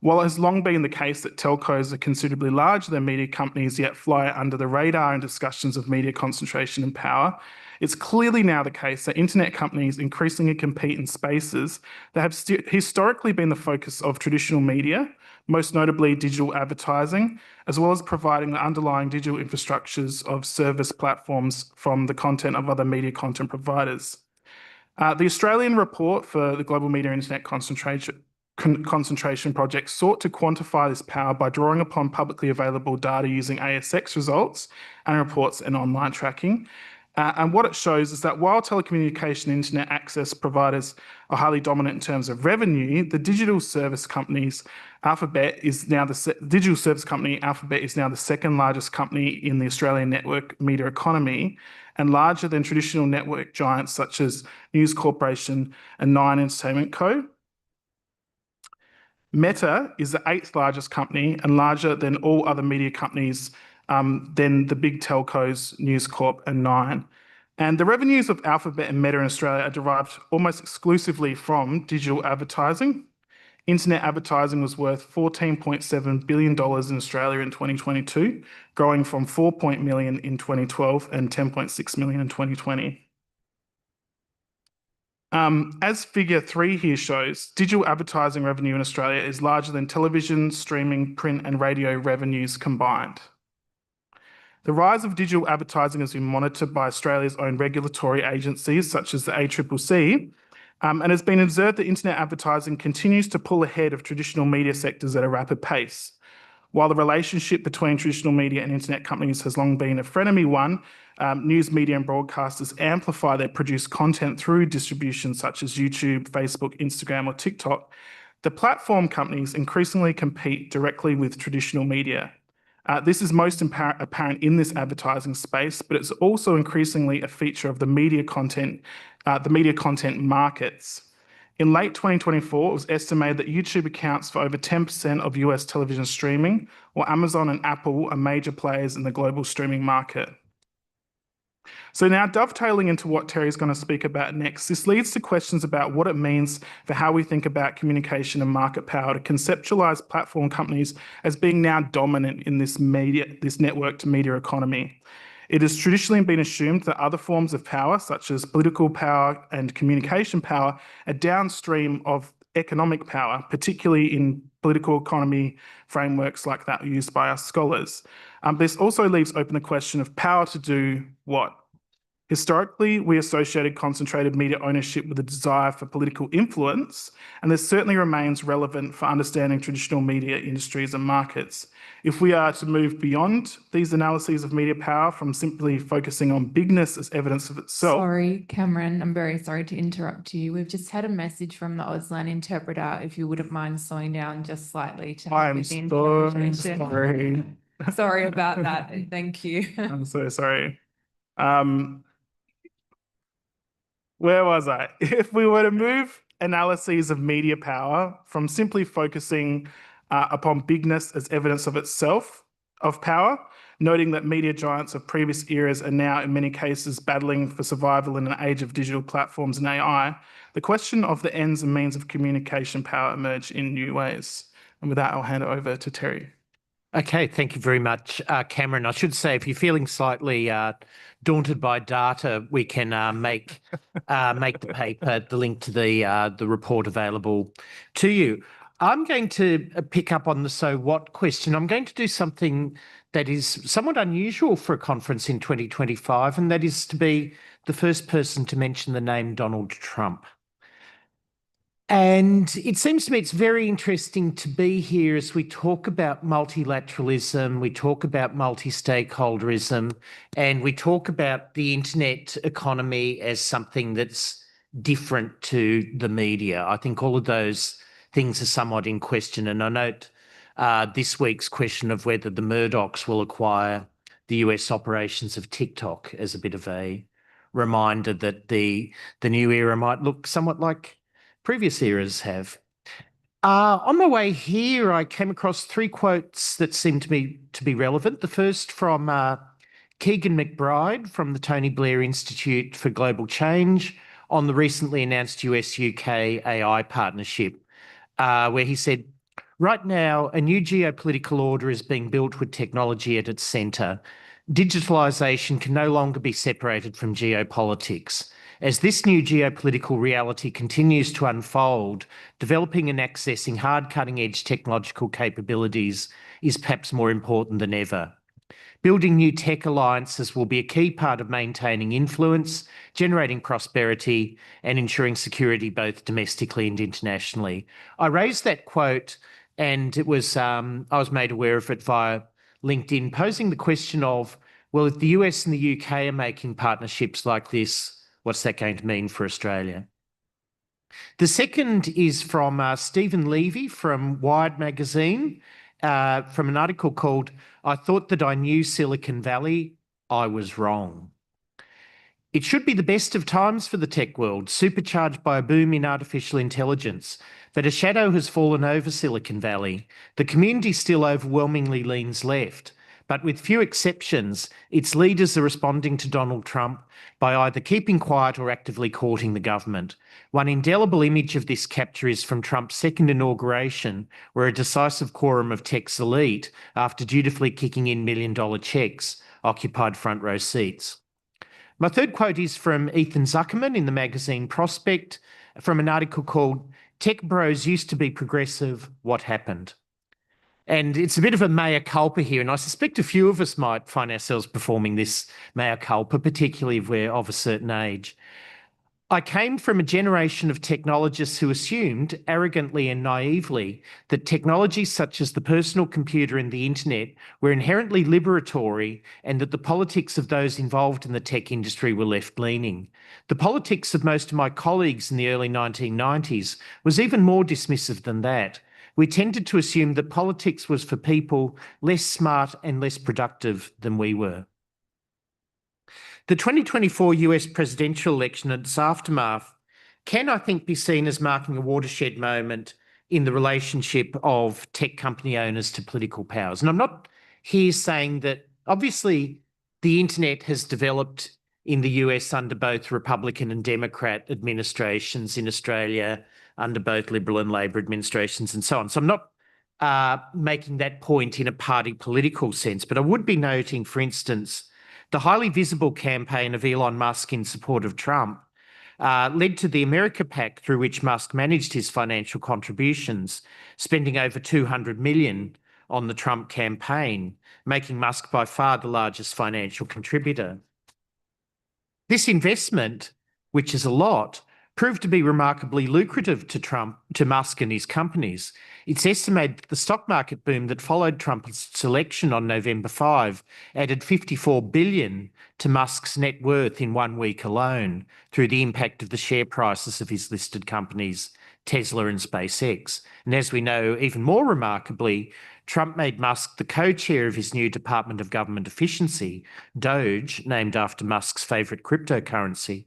While it has long been the case that telcos are considerably larger than media companies, yet fly under the radar in discussions of media concentration and power, it's clearly now the case that internet companies increasingly compete in spaces that have historically been the focus of traditional media, most notably digital advertising, as well as providing the underlying digital infrastructures of service platforms from the content of other media content providers. The Australian report for the Global Media Internet Concentration Project sought to quantify this power by drawing upon publicly available data using ASX results and reports and online tracking. And what it shows is that while telecommunication and internet access providers are highly dominant in terms of revenue, the digital service companies, Alphabet is now the second largest company in the Australian network media economy, and larger than traditional network giants such as News Corporation and Nine Entertainment Co. Meta is the 8th largest company and larger than all other media companies than the big telcos, News Corp and Nine. And the revenues of Alphabet and Meta in Australia are derived almost exclusively from digital advertising. Internet advertising was worth $14.7 billion in Australia in 2022, growing from $4 million in 2012 and $10.6 million in 2020. As figure 3 here shows, digital advertising revenue in Australia is larger than television, streaming, print and radio revenues combined. The rise of digital advertising has been monitored by Australia's own regulatory agencies such as the ACCC, and has been observed that internet advertising continues to pull ahead of traditional media sectors at a rapid pace. While the relationship between traditional media and internet companies has long been a frenemy one, news media and broadcasters amplify their produced content through distribution such as YouTube, Facebook, Instagram or TikTok. The platform companies increasingly compete directly with traditional media. This is most apparent in this advertising space, but it's also increasingly a feature of the media content markets. In late 2024, it was estimated that YouTube accounts for over 10% of US television streaming, while Amazon and Apple are major players in the global streaming market. So now dovetailing into what Terry's going to speak about next, this leads to questions about what it means for how we think about communication and market power to conceptualize platform companies as being now dominant in this network to media economy. It has traditionally been assumed that other forms of power, such as political power and communication power, are downstream of economic power, particularly in political economy frameworks like that used by our scholars. This also leaves open the question of power to do what? Historically, we associated concentrated media ownership with a desire for political influence, and this certainly remains relevant for understanding traditional media industries and markets. If we are to move beyond these analyses of media power from simply focusing on bigness as evidence of itself. Sorry, Cameron, I'm very sorry to interrupt you. We've just had a message from the Auslan interpreter, if you wouldn't mind slowing down just slightly to help with the interpretation. Sorry. Sorry about that. Thank you. I'm so sorry. Where was I? If we were to move analyses of media power from simply focusing upon bigness as evidence of itself, of power, noting that media giants of previous eras are now in many cases battling for survival in an age of digital platforms and AI, the question of the ends and means of communication power emerge in new ways. And with that, I'll hand it over to Terry. Okay, thank you very much, Cameron. I should say, if you're feeling slightly daunted by data, we can make the paper, the link to the report available to you. I'm going to pick up on the so what question. I'm going to do something that is somewhat unusual for a conference in 2025, and that is to be the first person to mention the name Donald Trump. And it seems to me it's very interesting to be here as we talk about multilateralism, we talk about multi-stakeholderism, and we talk about the internet economy as something that's different to the media. I think all of those things are somewhat in question. And I note this week's question of whether the Murdochs will acquire the US operations of TikTok as a bit of a reminder that the new era might look somewhat like previous eras have. On my way here, I came across 3 quotes that seemed to me to be relevant. The first from Keegan McBride from the Tony Blair Institute for Global Change on the recently announced US-UK AI partnership, where he said, "Right now, a new geopolitical order is being built with technology at its centre. Digitalisation can no longer be separated from geopolitics. As this new geopolitical reality continues to unfold, developing and accessing hard cutting-edge technological capabilities is perhaps more important than ever. Building new tech alliances will be a key part of maintaining influence, generating prosperity, and ensuring security both domestically and internationally." I raised that quote, and it was I was made aware of it via LinkedIn, posing the question of, well, if the US and the UK are making partnerships like this, what's that going to mean for Australia? The second is from Stephen Levy from Wired magazine, from an article called "I Thought That I Knew Silicon Valley, I Was Wrong." It should be the best of times for the tech world, supercharged by a boom in artificial intelligence. But a shadow has fallen over Silicon Valley. The community still overwhelmingly leans left. but with few exceptions, its leaders are responding to Donald Trump by either keeping quiet or actively courting the government. One indelible image of this capture is from Trump's second inauguration, where a decisive quorum of tech's elite, after dutifully kicking in million-dollar checks, occupied front row seats. My third quote is from Ethan Zuckerman in the magazine Prospect, from an article called "Tech Bros Used to Be Progressive, What Happened?" And it's a bit of a mea culpa here, and I suspect a few of us might find ourselves performing this mea culpa, particularly if we're of a certain age. I came from a generation of technologists who assumed, arrogantly and naively, that technologies such as the personal computer and the internet were inherently liberatory and that the politics of those involved in the tech industry were left-leaning. The politics of most of my colleagues in the early 1990s was even more dismissive than that. We tended to assume that politics was for people less smart and less productive than we were. The 2024 US presidential election and its aftermath can, I think, be seen as marking a watershed moment in the relationship of tech company owners to political powers. And I'm not here saying that, obviously, the internet has developed in the US under both Republican and Democrat administrations, in Australia under both Liberal and Labor administrations, and so on. So I'm not making that point in a party political sense, but I would be noting, for instance, the highly visible campaign of Elon Musk in support of Trump led to the America PAC, through which Musk managed his financial contributions, spending over $200 million on the Trump campaign, making Musk by far the largest financial contributor. This investment, which is a lot, proved to be remarkably lucrative to Musk and his companies. It's estimated that the stock market boom that followed Trump's election on November 5 added $54 billion to Musk's net worth in 1 week alone through the impact of the share prices of his listed companies, Tesla and SpaceX. And as we know, even more remarkably, Trump made Musk the co-chair of his new Department of Government Efficiency, Doge, named after Musk's favourite cryptocurrency,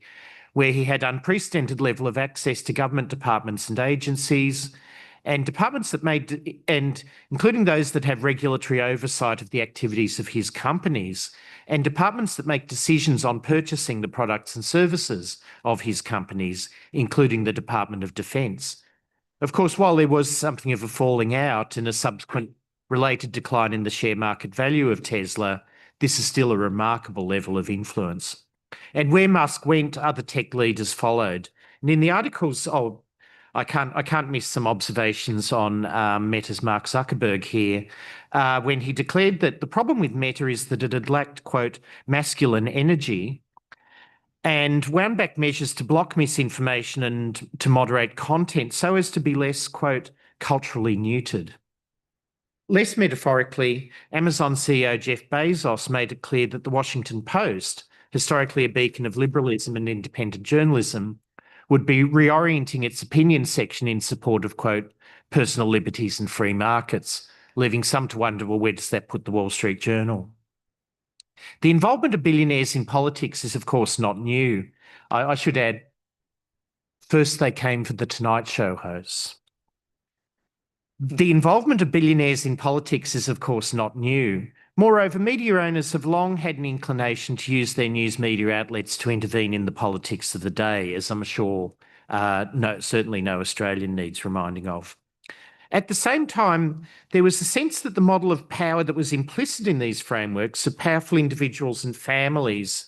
where he had unprecedented level of access to government departments and agencies, and departments that made, and including those that have regulatory oversight of the activities of his companies, and departments that make decisions on purchasing the products and services of his companies, including the Department of Defence. Of course, while there was something of a falling out and a subsequent related decline in the share market value of Tesla, this is still a remarkable level of influence. And where Musk went, other tech leaders followed. And in the articles, I can't miss some observations on Meta's Mark Zuckerberg here, when he declared that the problem with Meta is that it had lacked, quote, masculine energy, and wound back measures to block misinformation and to moderate content so as to be less, quote, culturally neutered. Less metaphorically, Amazon CEO Jeff Bezos made it clear that the Washington Post, historically a beacon of liberalism and independent journalism, would be reorienting its opinion section in support of, quote, personal liberties and free markets, leaving some to wonder, well, where does that put the Wall Street Journal? The involvement of billionaires in politics is, of course, not new. I should add, first they came for the Tonight Show hosts. The involvement of billionaires in politics is, of course, not new. Moreover, media owners have long had an inclination to use their news media outlets to intervene in the politics of the day, as I'm sure certainly no Australian needs reminding of. At the same time, there was a sense that the model of power that was implicit in these frameworks of powerful individuals and families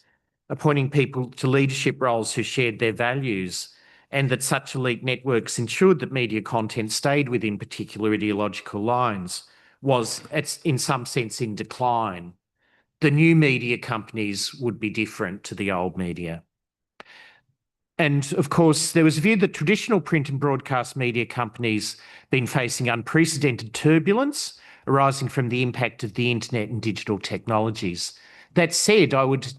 appointing people to leadership roles who shared their values, and that such elite networks ensured that media content stayed within particular ideological lines, was, in some sense, in decline. The new media companies would be different to the old media. And of course, there was a view that traditional print and broadcast media companies been facing unprecedented turbulence arising from the impact of the internet and digital technologies. That said, I would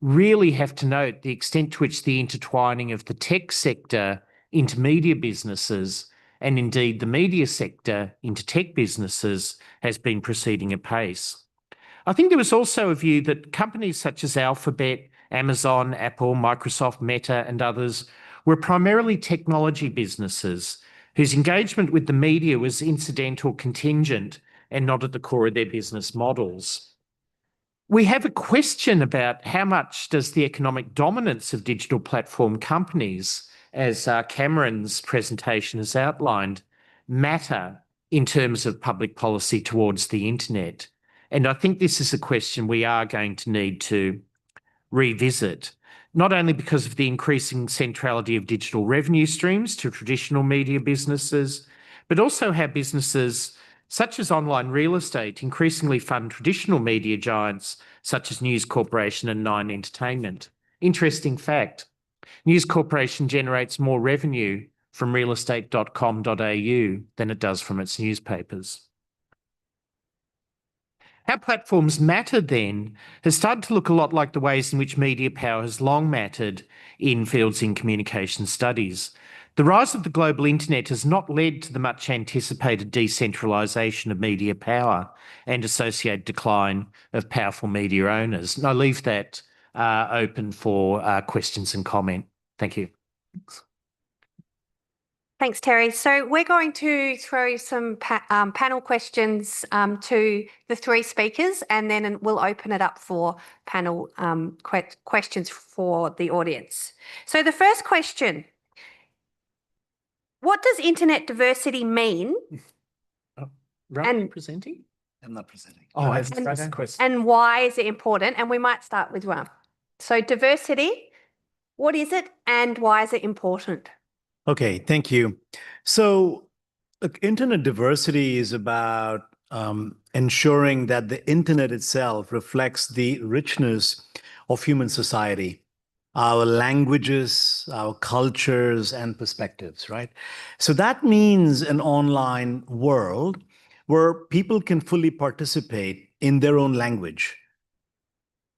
really have to note the extent to which the intertwining of the tech sector into media businesses, and indeed the media sector into tech businesses, has been proceeding apace. I think there was also a view that companies such as Alphabet, Amazon, Apple, Microsoft, Meta, and others were primarily technology businesses whose engagement with the media was incidental, contingent, and not at the core of their business models. We have a question about how much does the economic dominance of digital platform companies, as Cameron's presentation has outlined, matter in terms of public policy towards the internet? And I think this is a question we are going to need to revisit, not only because of the increasing centrality of digital revenue streams to traditional media businesses, but also how businesses such as online real estate increasingly fund traditional media giants such as News Corporation and Nine Entertainment. Interesting fact, News Corporation generates more revenue from realestate.com.au than it does from its newspapers. How platforms matter then has started to look a lot like the ways in which media power has long mattered in fields in communication studies. The rise of the global internet has not led to the much anticipated decentralisation of media power and associated decline of powerful media owners. And I leave that open for questions and comment. Thank you. Thanks, Terry. So we're going to throw some panel questions to the three speakers, and then we'll open it up for panel questions for the audience. So the first question, what does internet diversity mean? Ram, presenting? I'm not presenting. Oh, that's the question. And why is it important? And we might start with Ram. So diversity, what is it and why is it important? Okay, thank you. So, look, internet diversity is about ensuring that the internet itself reflects the richness of human society, our languages, our cultures, and perspectives, right? So that means an online world where people can fully participate in their own language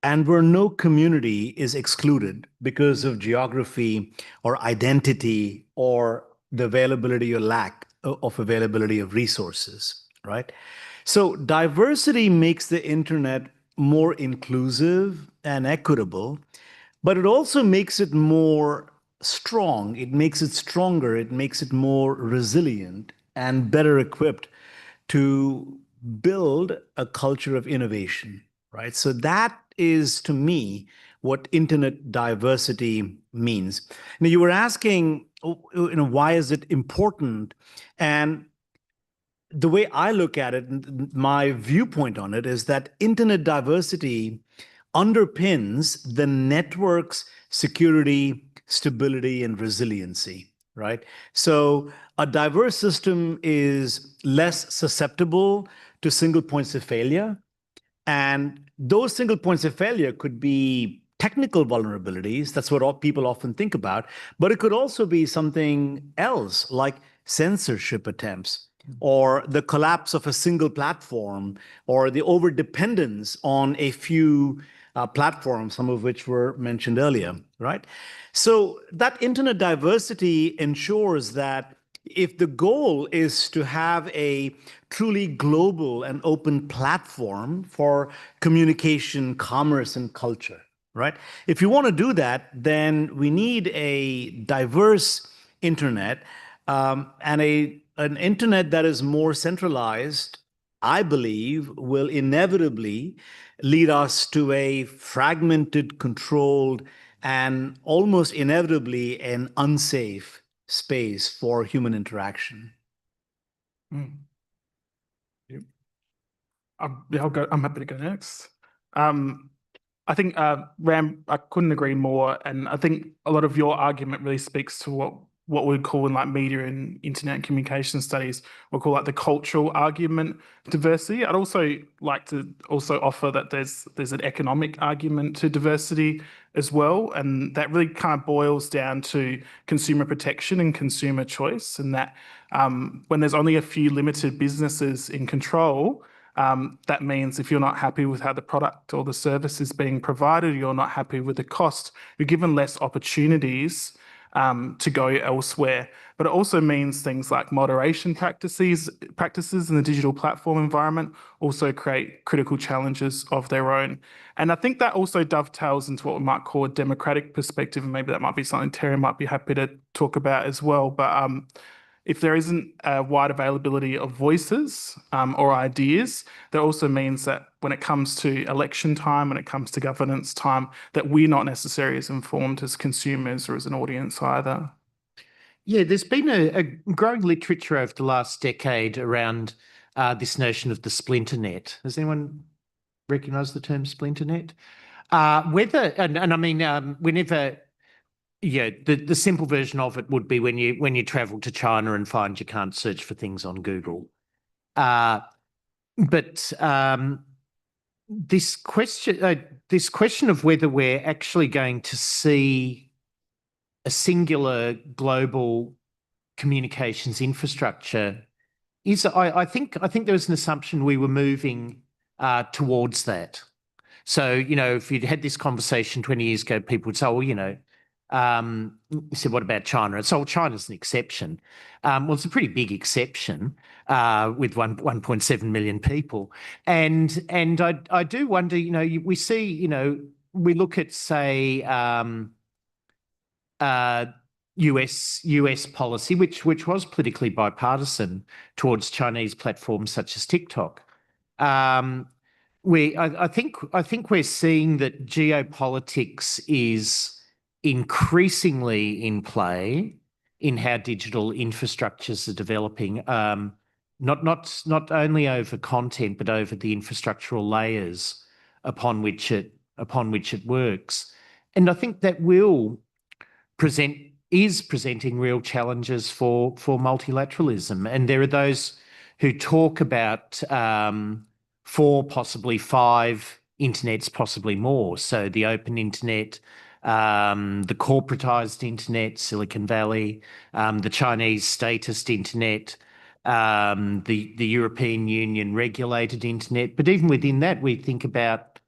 and where no community is excluded because of geography or identity or the availability or lack of availability of resources, right? So diversity makes the internet more inclusive and equitable, but it also makes it more strong. It makes it stronger. It makes it more resilient and better equipped to build a culture of innovation, right? So that is, to me, what internet diversity means. Now, you were asking, why is it important? And the way I look at it, my viewpoint on it is that internet diversity underpins the network's security, stability, and resiliency, right? So a diverse system is less susceptible to single points of failure. And those single points of failure could be technical vulnerabilities. That's what all people often think about. But it could also be something else, like censorship attempts, or the collapse of a single platform, or the overdependence on a few platforms, some of which were mentioned earlier, right? So that internet diversity ensures that if the goal is to have a truly global and open platform for communication, commerce, and culture, right? If you want to do that, then we need a diverse internet and an internet that is more centralized, I believe, will inevitably lead us to a fragmented, controlled, and almost inevitably an unsafe space for human interaction. I'm happy to go next. I think, Ram, I couldn't agree more. And I think a lot of your argument really speaks to what we call in like media and internet and communication studies, we'll call like the cultural argument diversity. I'd also like to also offer that there's an economic argument to diversity as well. And that really kind of boils down to consumer protection and consumer choice. And that when there's only a few limited businesses in control, that means if you're not happy with how the product or the service is being provided, you're not happy with the cost, you're given less opportunities to go elsewhere. But it also means things like moderation practices in the digital platform environment also create critical challenges of their own. And I think that also dovetails into what we might call a democratic perspective, and maybe that might be something Terry might be happy to talk about as well. But if there isn't a wide availability of voices or ideas, that also means that when it comes to election time, when it comes to governance time, that we're not necessarily as informed as consumers or as an audience either. Yeah, there's been a growing literature over the last decade around this notion of the splinter net. Does anyone recognise the term splinter net? Whether, and I mean, whenever, yeah, the simple version of it would be when you travel to China and find you can't search for things on Google. But this question of whether we're actually going to see a singular global communications infrastructure is, I think there was an assumption we were moving towards that. So, you know, if you'd had this conversation 20 years ago, people would say, well, you know, you said, what about China? And so, well, China's an exception. Well, it's a pretty big exception with 1.7 million people. And I do wonder, you know, we see, you know, we look at, say, US policy, which was politically bipartisan towards Chinese platforms such as TikTok. I think we're seeing that geopolitics is increasingly in play in how digital infrastructures are developing, not only over content but over the infrastructural layers upon which it works, and I think that is presenting real challenges for multilateralism. And there are those who talk about 4, possibly 5 internets, possibly more. So the open internet, the corporatized internet, Silicon Valley, the Chinese statist internet, the European Union regulated internet. But even within that, we think about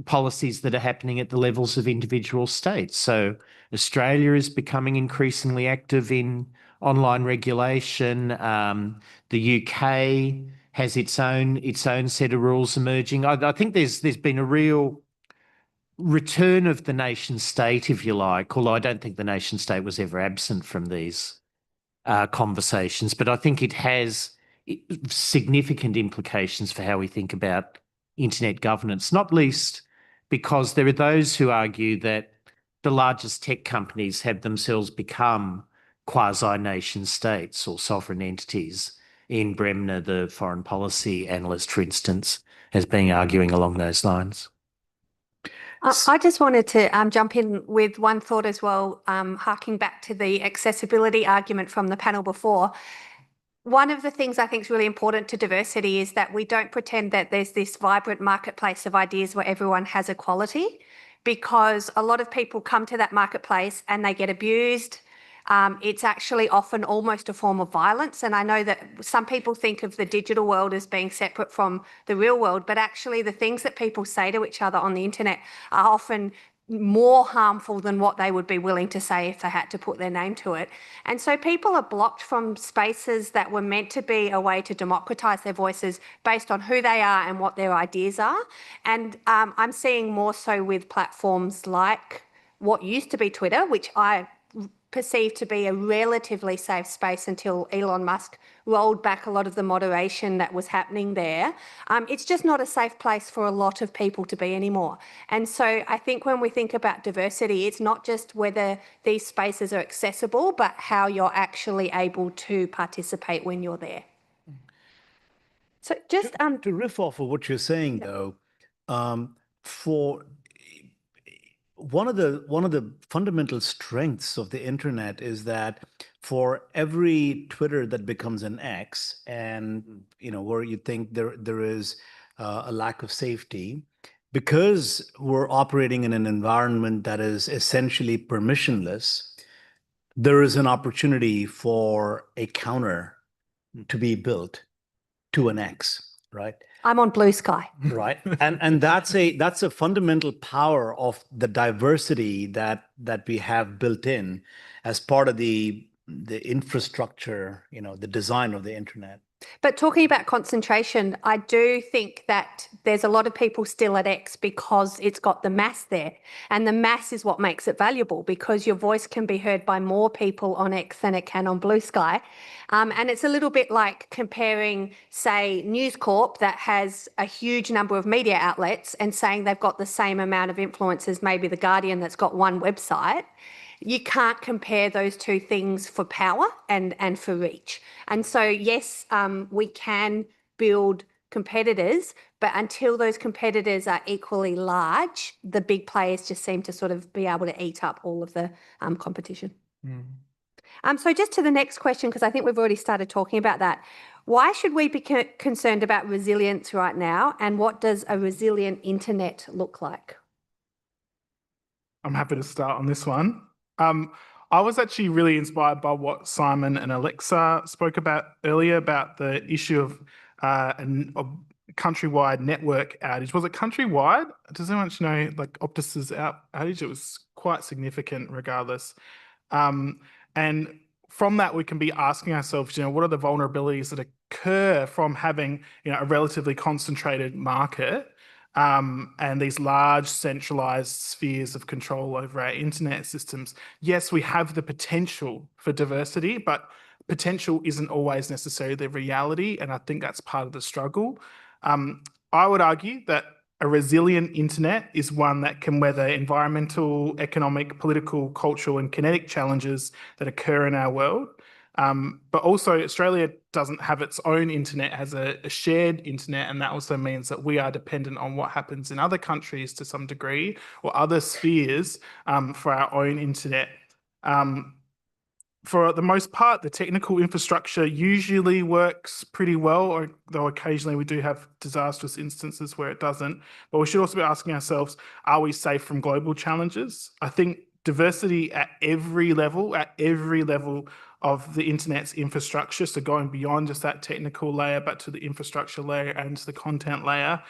policies that are happening at the levels of individual states. So Australia is becoming increasingly active in online regulation. The UK has its own set of rules emerging. I think there's been a real return of the nation state, if you like, although I don't think the nation state was ever absent from these conversations, but I think it has significant implications for how we think about internet governance, not least because there are those who argue that the largest tech companies have themselves become quasi-nation states or sovereign entities. Ian Bremner, the foreign policy analyst, for instance, has been arguing along those lines. I just wanted to jump in with one thought as well, harking back to the accessibility argument from the panel before. One of the things I think is really important to diversity is that we don't pretend that there's this vibrant marketplace of ideas where everyone has equality, because a lot of people come to that marketplace and they get abused. It's actually often almost a form of violence. And I know that some people think of the digital world as being separate from the real world, but actually the things that people say to each other on the internet are often more harmful than what they would be willing to say if they had to put their name to it. And so people are blocked from spaces that were meant to be a way to democratize their voices based on who they are and what their ideas are. And I'm seeing more so with platforms like what used to be Twitter, which I perceived to be a relatively safe space until Elon Musk rolled back a lot of the moderation that was happening there. It's just not a safe place for a lot of people to be anymore. And so I think when we think about diversity, it's not just whether these spaces are accessible, but how you're actually able to participate when you're there. So just to riff off of what you're saying, though, for one of the fundamental strengths of the internet is that for every Twitter that becomes an X, and where you think there is a lack of safety, because we're operating in an environment that is essentially permissionless, there is an opportunity for a counter to be built to an X, right? I'm on Blue Sky. Right. And that's a fundamental power of the diversity that we have built in as part of the infrastructure, the design of the internet. But talking about concentration, I do think that there's a lot of people still at X because it's got the mass there. And the mass is what makes it valuable, because your voice can be heard by more people on X than it can on Blue Sky. And it's a little bit like comparing, say, News Corp, that has a huge number of media outlets, and saying they've got the same amount of influence as maybe The Guardian, that's got one website. You can't compare those two things for power and for reach. And so, yes, we can build competitors, but until those competitors are equally large, the big players just seem to sort of be able to eat up all of the competition. So just to the next question, because I think we've already started talking about that. Why should we be concerned about resilience right now? And what does a resilient internet look like? I'm happy to start on this one. I was actually really inspired by what Simon and Alexa spoke about earlier, about the issue of a countrywide network outage. Was it countrywide? Does anyone know, like, Optus's outage? It was quite significant regardless. And from that, we can be asking ourselves, what are the vulnerabilities that occur from having, a relatively concentrated market and these large centralized spheres of control over our internet systems? Yes, we have the potential for diversity, but potential isn't always necessarily the reality, and I think that's part of the struggle. I would argue that a resilient internet is one that can weather environmental, economic, political, cultural, and kinetic challenges that occur in our world. But also, Australia doesn't have its own internet, has a shared internet, and that also means that we are dependent on what happens in other countries to some degree, or other spheres for our own internet. For the most part, the technical infrastructure usually works pretty well, though occasionally we do have disastrous instances where it doesn't. But we should also be asking ourselves, are we safe from global challenges? I think diversity at every level of the internet's infrastructure, so going beyond just that technical layer, but to the infrastructure layer and to the content layer,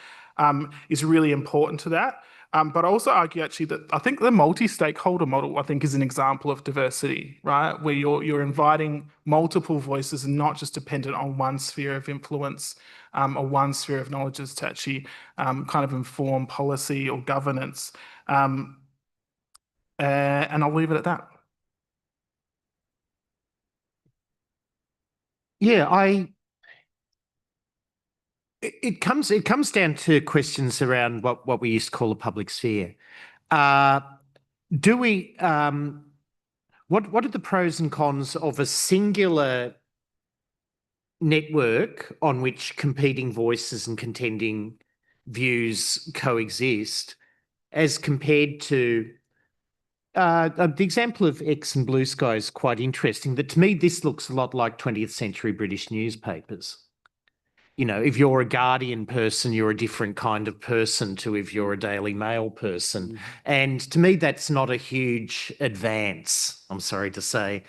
is really important to that. But I also argue actually that I think the multi-stakeholder model, I think, is an example of diversity, right? Where you're inviting multiple voices and not just dependent on one sphere of influence or one sphere of knowledge to actually kind of inform policy or governance. And I'll leave it at that. Yeah, it comes down to questions around what we used to call the public sphere. Do we what are the pros and cons of a singular network on which competing voices and contending views coexist, as compared to the example of X and Blue Sky is quite interesting. That to me, this looks a lot like 20th century British newspapers. If you're a Guardian person, you're a different kind of person to if you're a Daily Mail person. And to me, that's not a huge advance, I'm sorry to say.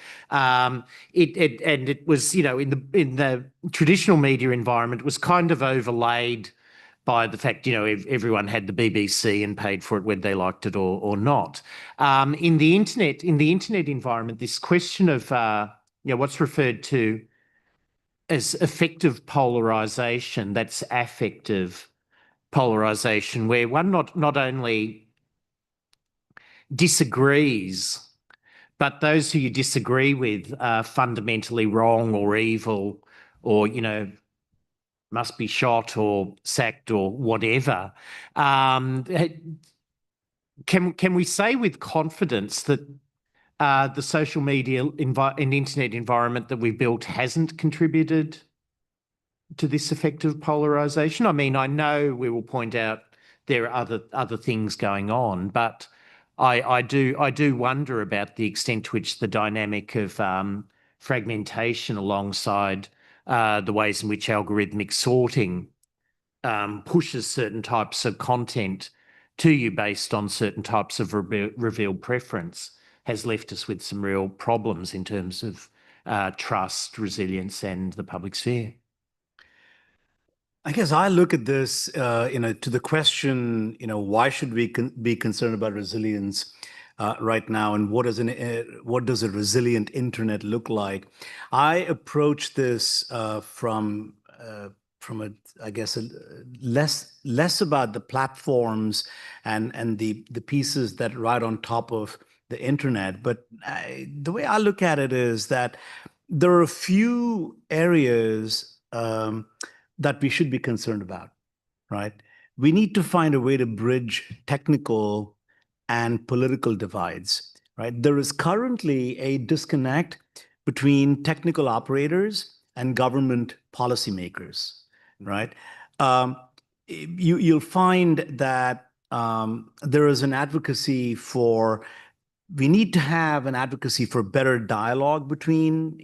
It was, in the traditional media environment, it was kind of overlaid by the fact, everyone had the BBC and paid for it whether they liked it or not. In the internet environment, this question of what's referred to as affective polarization, that's affective polarization, where one not only disagrees, but those who you disagree with are fundamentally wrong or evil or, must be shot or sacked or whatever. Can we say with confidence that the social media and internet environment that we built hasn't contributed to this affective polarization? I mean, I know we will point out there are other things going on, but I do wonder about the extent to which the dynamic of fragmentation alongside the ways in which algorithmic sorting pushes certain types of content to you based on certain types of revealed preference has left us with some real problems in terms of trust, resilience, and the public sphere. I guess I look at this, to the question, why should we be concerned about resilience? right now, and what does a resilient internet look like? I approach this from I guess less about the platforms and the pieces that ride on top of the internet, but the way I look at it is that there are a few areas that we should be concerned about, right? We need to find a way to bridge technical and political divides, right? There is currently a disconnect between technical operators and government policymakers, right? You'll find that there is an advocacy for, we need to have an advocacy for better dialogue between,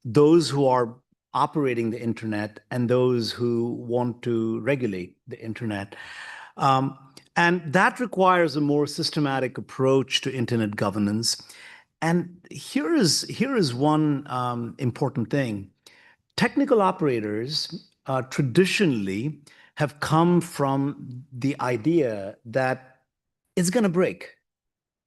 those who are operating the internet and those who want to regulate the internet. And that requires a more systematic approach to internet governance. And here is one important thing. Technical operators traditionally have come from the idea that it's going to break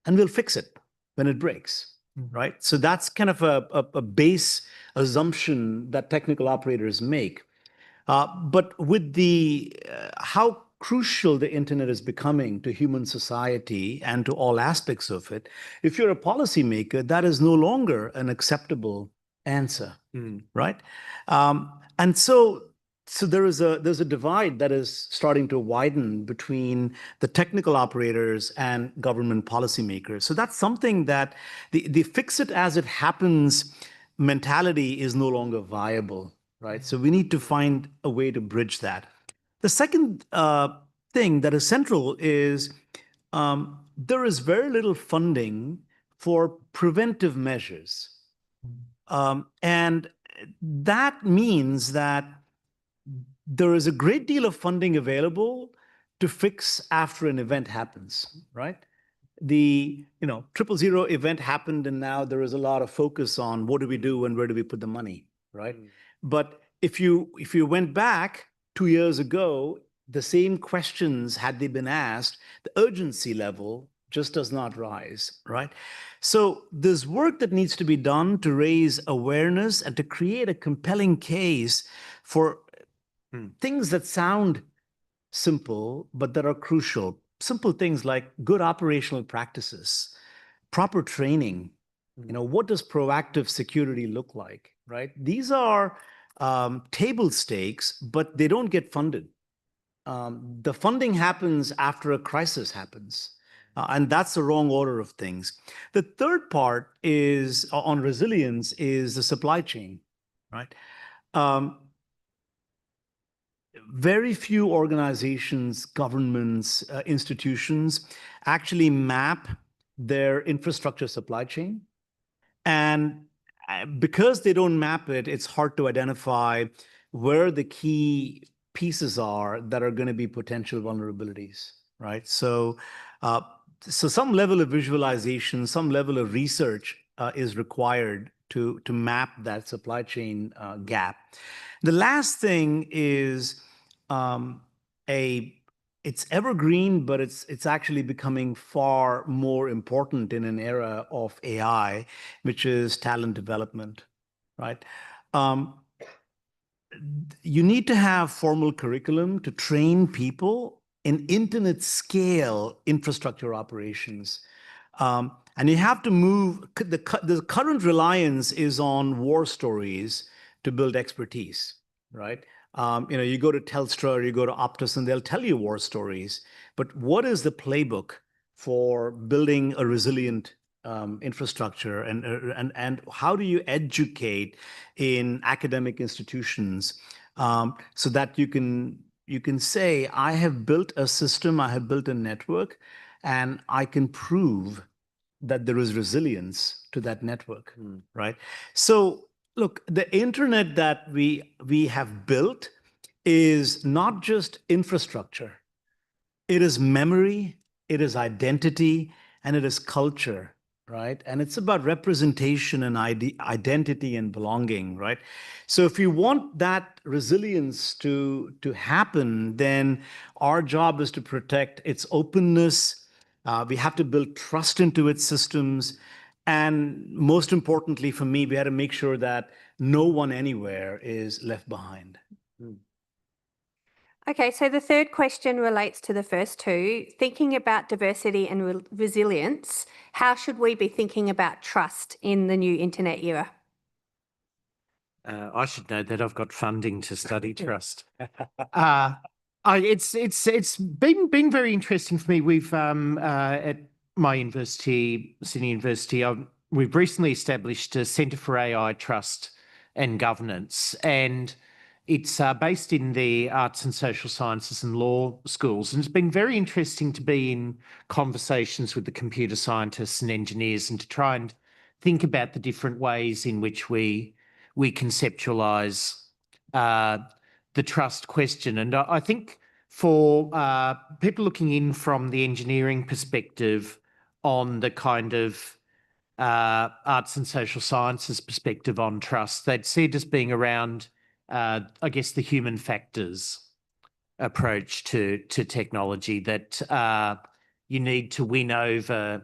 and we'll fix it when it breaks, right? So that's kind of a base assumption that technical operators make. But with how crucial the internet is becoming to human society and to all aspects of it, if you're a policymaker, that is no longer an acceptable answer, right? And so there's a divide that is starting to widen between the technical operators and government policymakers. So that's something that the fix it as it happens mentality is no longer viable, right? So we need to find a way to bridge that. The second thing that is central is there is very little funding for preventive measures. And that means that there is a great deal of funding available to fix after an event happens, right? The 000 event happened, and now there is a lot of focus on what do we do and where do we put the money, right? But if you went back 2 years ago, the same questions, had they been asked, the urgency level just does not rise, right? So there's work that needs to be done to raise awareness and to create a compelling case for things that sound simple, but that are crucial. Simple things like good operational practices, proper training. What does proactive security look like, right? These are table stakes, but they don't get funded. The funding happens after a crisis happens. And that's the wrong order of things. The third part is on resilience is the supply chain, right? Very few organizations, governments, institutions actually map their infrastructure supply chain. And because they don't map it, it's hard to identify where the key pieces are that are going to be potential vulnerabilities, right? So some level of visualization, some level of research is required to map that supply chain gap. The last thing is it's evergreen, but it's actually becoming far more important in an era of AI, which is talent development, right? You need to have formal curriculum to train people in internet scale infrastructure operations. And you have to move, the current reliance is on war stories to build expertise, right? You go to Telstra or you go to Optus and they'll tell you war stories, but what is the playbook for building a resilient infrastructure, and how do you educate in academic institutions so that you can say, I have built a system, I have built a network, and I can prove that there is resilience to that network, right? So look, the internet that we have built is not just infrastructure. It is memory, it is identity, and it is culture, right? And it's about representation and identity and belonging, right? So if you want that resilience to happen, then our job is to protect its openness, We have to build trust into its systems. And most importantly for me, we had to make sure that no one anywhere is left behind. Okay, so the third question relates to the first two. Thinking about diversity and resilience, how should we be thinking about trust in the new internet era? I should know that. I've got funding to study trust. It's been very interesting for me. We've at my university, Sydney University, we've recently established a Centre for AI Trust and Governance, and it's based in the arts and social sciences and law schools. And it's been very interesting to be in conversations with the computer scientists and engineers and to try and think about the different ways in which we conceptualize the trust question. And I think for people looking in from the engineering perspective on the kind of arts and social sciences perspective on trust, they'd see it as being around, I guess, the human factors approach to technology, that you need to win over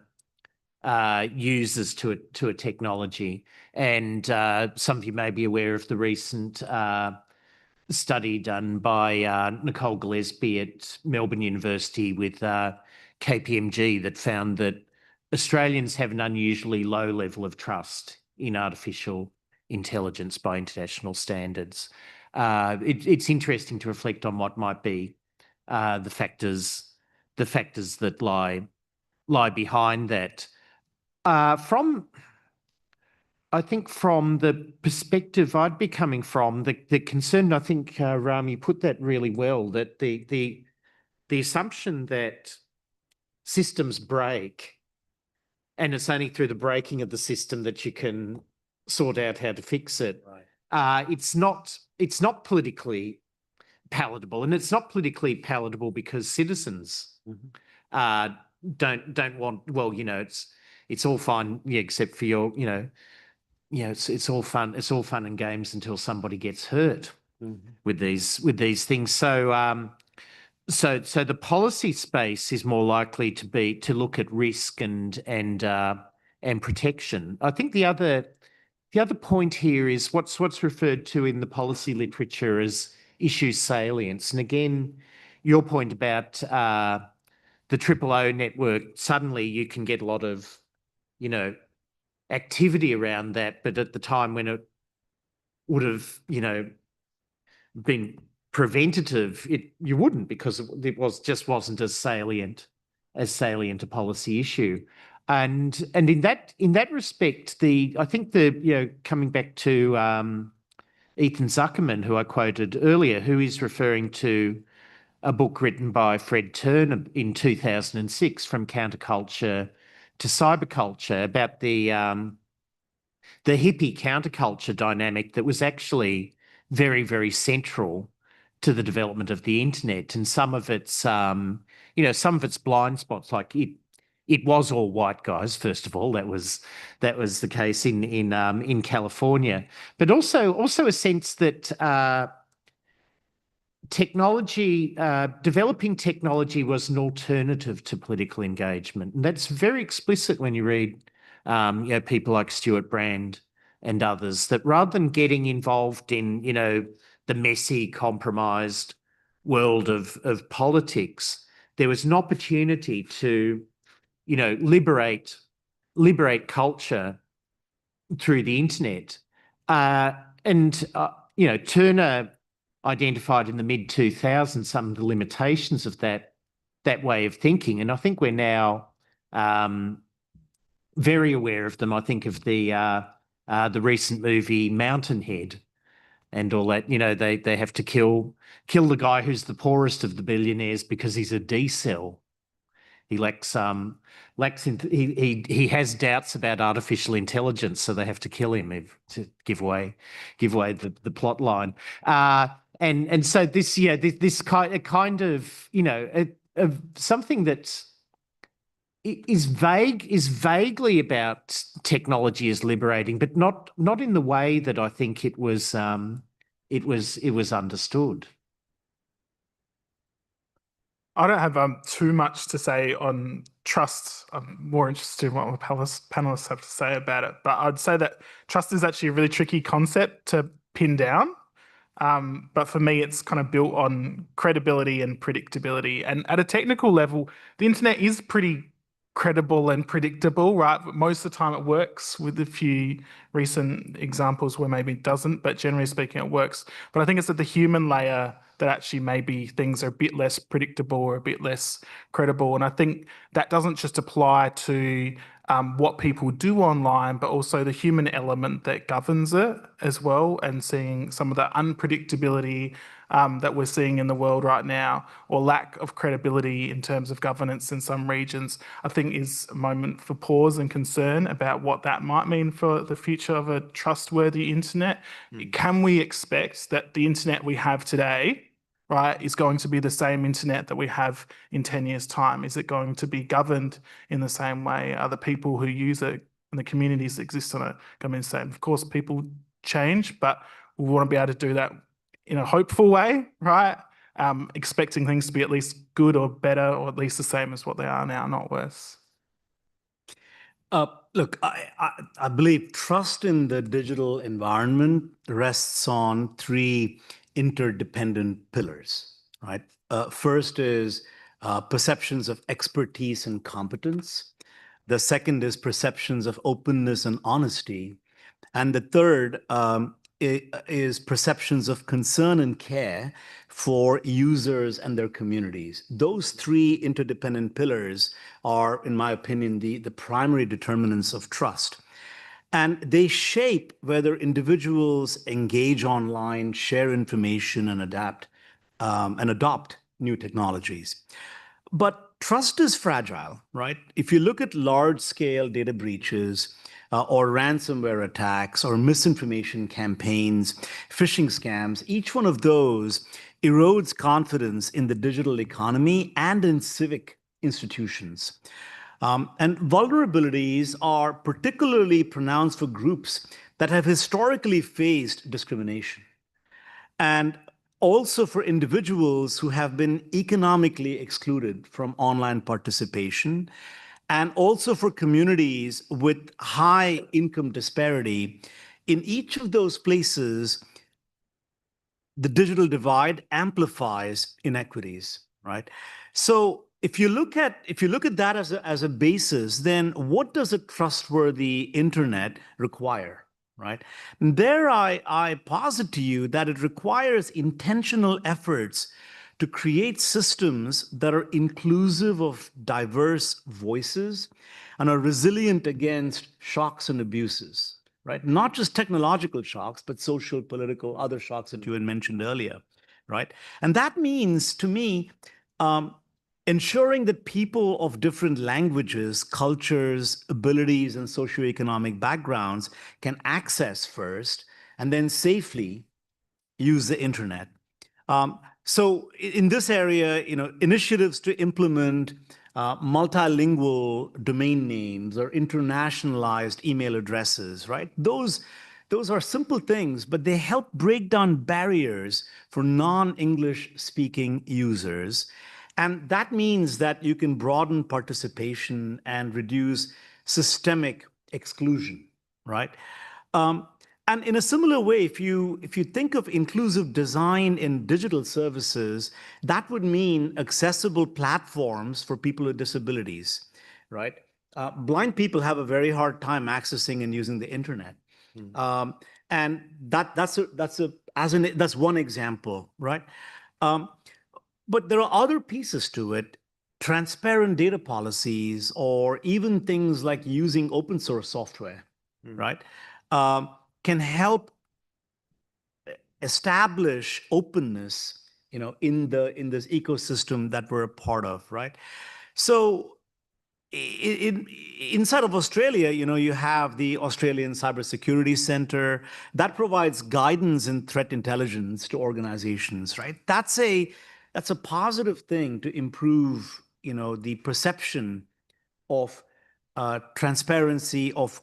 users to a technology. And some of you may be aware of the recent study done by Nicole Gillespie at Melbourne University with KPMG that found that Australians have an unusually low level of trust in artificial intelligence by international standards. It's interesting to reflect on what might be the factors that lie behind that. I think from the perspective I'd be coming from, the concern, I think Rami put that really well, that the assumption that systems break and it's only through the breaking of the system that you can sort out how to fix it. Right. It's not politically palatable, and it's not politically palatable because citizens don't want. Well, it's all fine, except for your, it's all fun. It's all fun and games until somebody gets hurt with these things. So so the policy space is more likely to look at risk and protection. I think the other point here is what's referred to in the policy literature as issue salience. And again, your point about the OOO network, suddenly you can get a lot of, activity around that, but at the time when it would have, been preventative, you wouldn't, because it wasn't as salient a policy issue. And in that respect, I think coming back to Ethan Zuckerman, who I quoted earlier, who is referring to a book written by Fred Turner in 2006, From Counterculture to Cyberculture, about the hippie counterculture dynamic that was actually very, very central to the development of the internet, and some of its blind spots, like it was all white guys. First of all, that was the case in California, but also a sense that developing technology was an alternative to political engagement, and that's very explicit when you read people like Stuart Brand and others, that rather than getting involved in the messy, compromised world of politics, there was an opportunity to liberate culture through the internet. Turner identified in the mid-2000s some of the limitations of that way of thinking, and I think we're now very aware of them. I think of the recent movie Mountainhead and all that. They have to kill the guy who's the poorest of the billionaires because he's a D-cell. He he has doubts about artificial intelligence, so they have to kill him to give away the plot line. And so this kind of something that is vaguely about technology as liberating, but not in the way that I think it was understood. I don't have too much to say on trust, I'm more interested in what my panelists have to say about it. But I'd say that trust is actually a really tricky concept to pin down. But for me, it's kind of built on credibility and predictability. And at a technical level, the internet is pretty credible and predictable, right? But most of the time it works, with a few recent examples where maybe it doesn't, but generally speaking, it works. But I think it's at the human layer that actually maybe things are a bit less predictable or a bit less credible. And I think that doesn't just apply to what people do online, but also the human element that governs it as well, and seeing some of the unpredictability that we're seeing in the world right now, or lack of credibility in terms of governance in some regions, I think is a moment for pause and concern about what that might mean for the future of a trustworthy internet. Can we expect that the internet we have today, right, is going to be the same internet that we have in 10 years' time? Is it going to be governed in the same way? Are the people who use it and the communities that exist on it going to be the same? Of course, people change, but we want to be able to do that in a hopeful way, right? Expecting things to be at least good or better, or at least the same as what they are now, not worse. Look, I believe trust in the digital environment rests on three interdependent pillars, right? First is perceptions of expertise and competence. The second is perceptions of openness and honesty. And the third is perceptions of concern and care for users and their communities. Those three interdependent pillars are, in my opinion, the primary determinants of trust. And they shape whether individuals engage online, share information, and adapt and adopt new technologies. But trust is fragile, right? If you look at large-scale data breaches, or ransomware attacks, or misinformation campaigns, phishing scams, each one of those erodes confidence in the digital economy and in civic institutions. And vulnerabilities are particularly pronounced for groups that have historically faced discrimination, and also for individuals who have been economically excluded from online participation, and also for communities with high income disparity. In each of those places, the digital divide amplifies inequities, right? So if you look at that as a basis, then what does a trustworthy internet require, right? And there I posit to you that it requires intentional efforts to create systems that are inclusive of diverse voices and are resilient against shocks and abuses, right? Not just technological shocks, but social, political, other shocks that you had mentioned earlier, right? And that means, to me, ensuring that people of different languages, cultures, abilities, and socioeconomic backgrounds can access first and then safely use the internet. So in this area, initiatives to implement multilingual domain names or internationalized email addresses, right? Those are simple things, but they help break down barriers for non-English speaking users. And that means that you can broaden participation and reduce systemic exclusion, right? And in a similar way, if you think of inclusive design in digital services, that would mean accessible platforms for people with disabilities, right? Blind people have a very hard time accessing and using the internet, and that's one example, right? But there are other pieces to it. Transparent data policies, or even things like using open source software, right? Can help establish openness, in this ecosystem that we're a part of, right? So inside of Australia, you have the Australian Cybersecurity Centre that provides guidance in threat intelligence to organizations, right? That's a positive thing to improve, the perception of transparency, of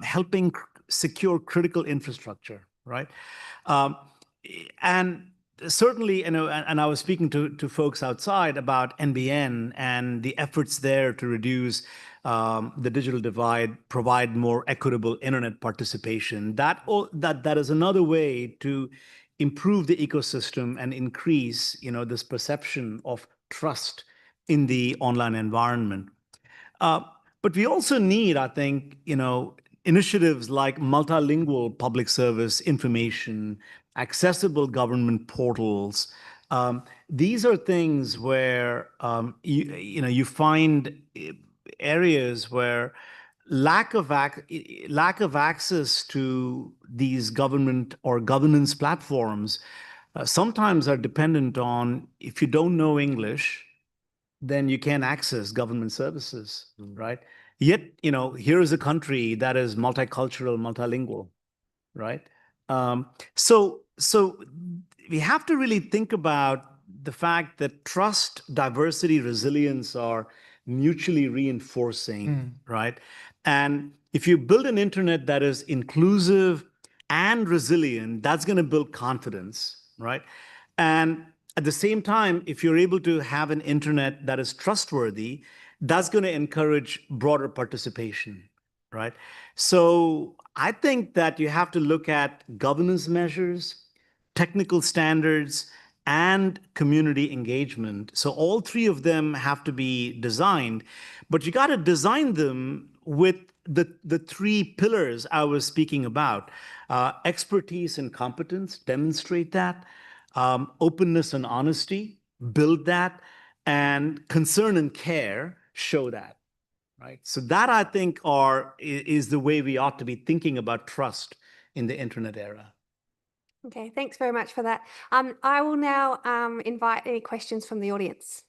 helping secure critical infrastructure, right? And certainly, and I was speaking to folks outside about NBN and the efforts there to reduce the digital divide, provide more equitable internet participation. That is another way to improve the ecosystem and increase, this perception of trust in the online environment. But we also need, I think, initiatives like multilingual public service information, accessible government portals. These are things where you find areas where lack of access to these government or governance platforms sometimes are dependent on, if you don't know English, then you can't access government services, right? Yet, here is a country that is multicultural, multilingual, right? So we have to really think about the fact that trust, diversity, resilience are mutually reinforcing, right? And if you build an internet that is inclusive and resilient, that's going to build confidence, right? And at the same time, if you're able to have an internet that is trustworthy, that's going to encourage broader participation, right? So I think that you have to look at governance measures, technical standards, and community engagement. So all three of them have to be designed, but you got to design them with the three pillars I was speaking about. Expertise and competence, demonstrate that. Openness and honesty, build that. And concern and care, show that. Right. So that, I think, is the way we ought to be thinking about trust in the internet era. Okay, thanks very much for that. I will now invite any questions from the audience.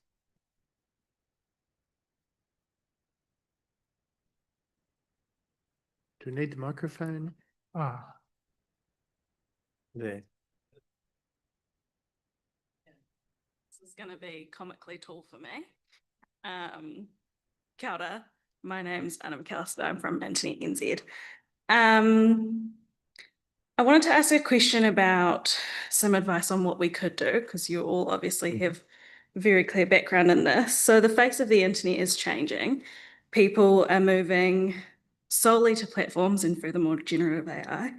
Do we need the microphone? There. This is going to be comically tall for me. Kia ora. My name's Anna McAllister. I'm from Antony, NZ. I wanted to ask a question about some advice on what we could do, because you all obviously have a very clear background in this. So the face of the internet is changing. People are moving solely to platforms and furthermore generative AI.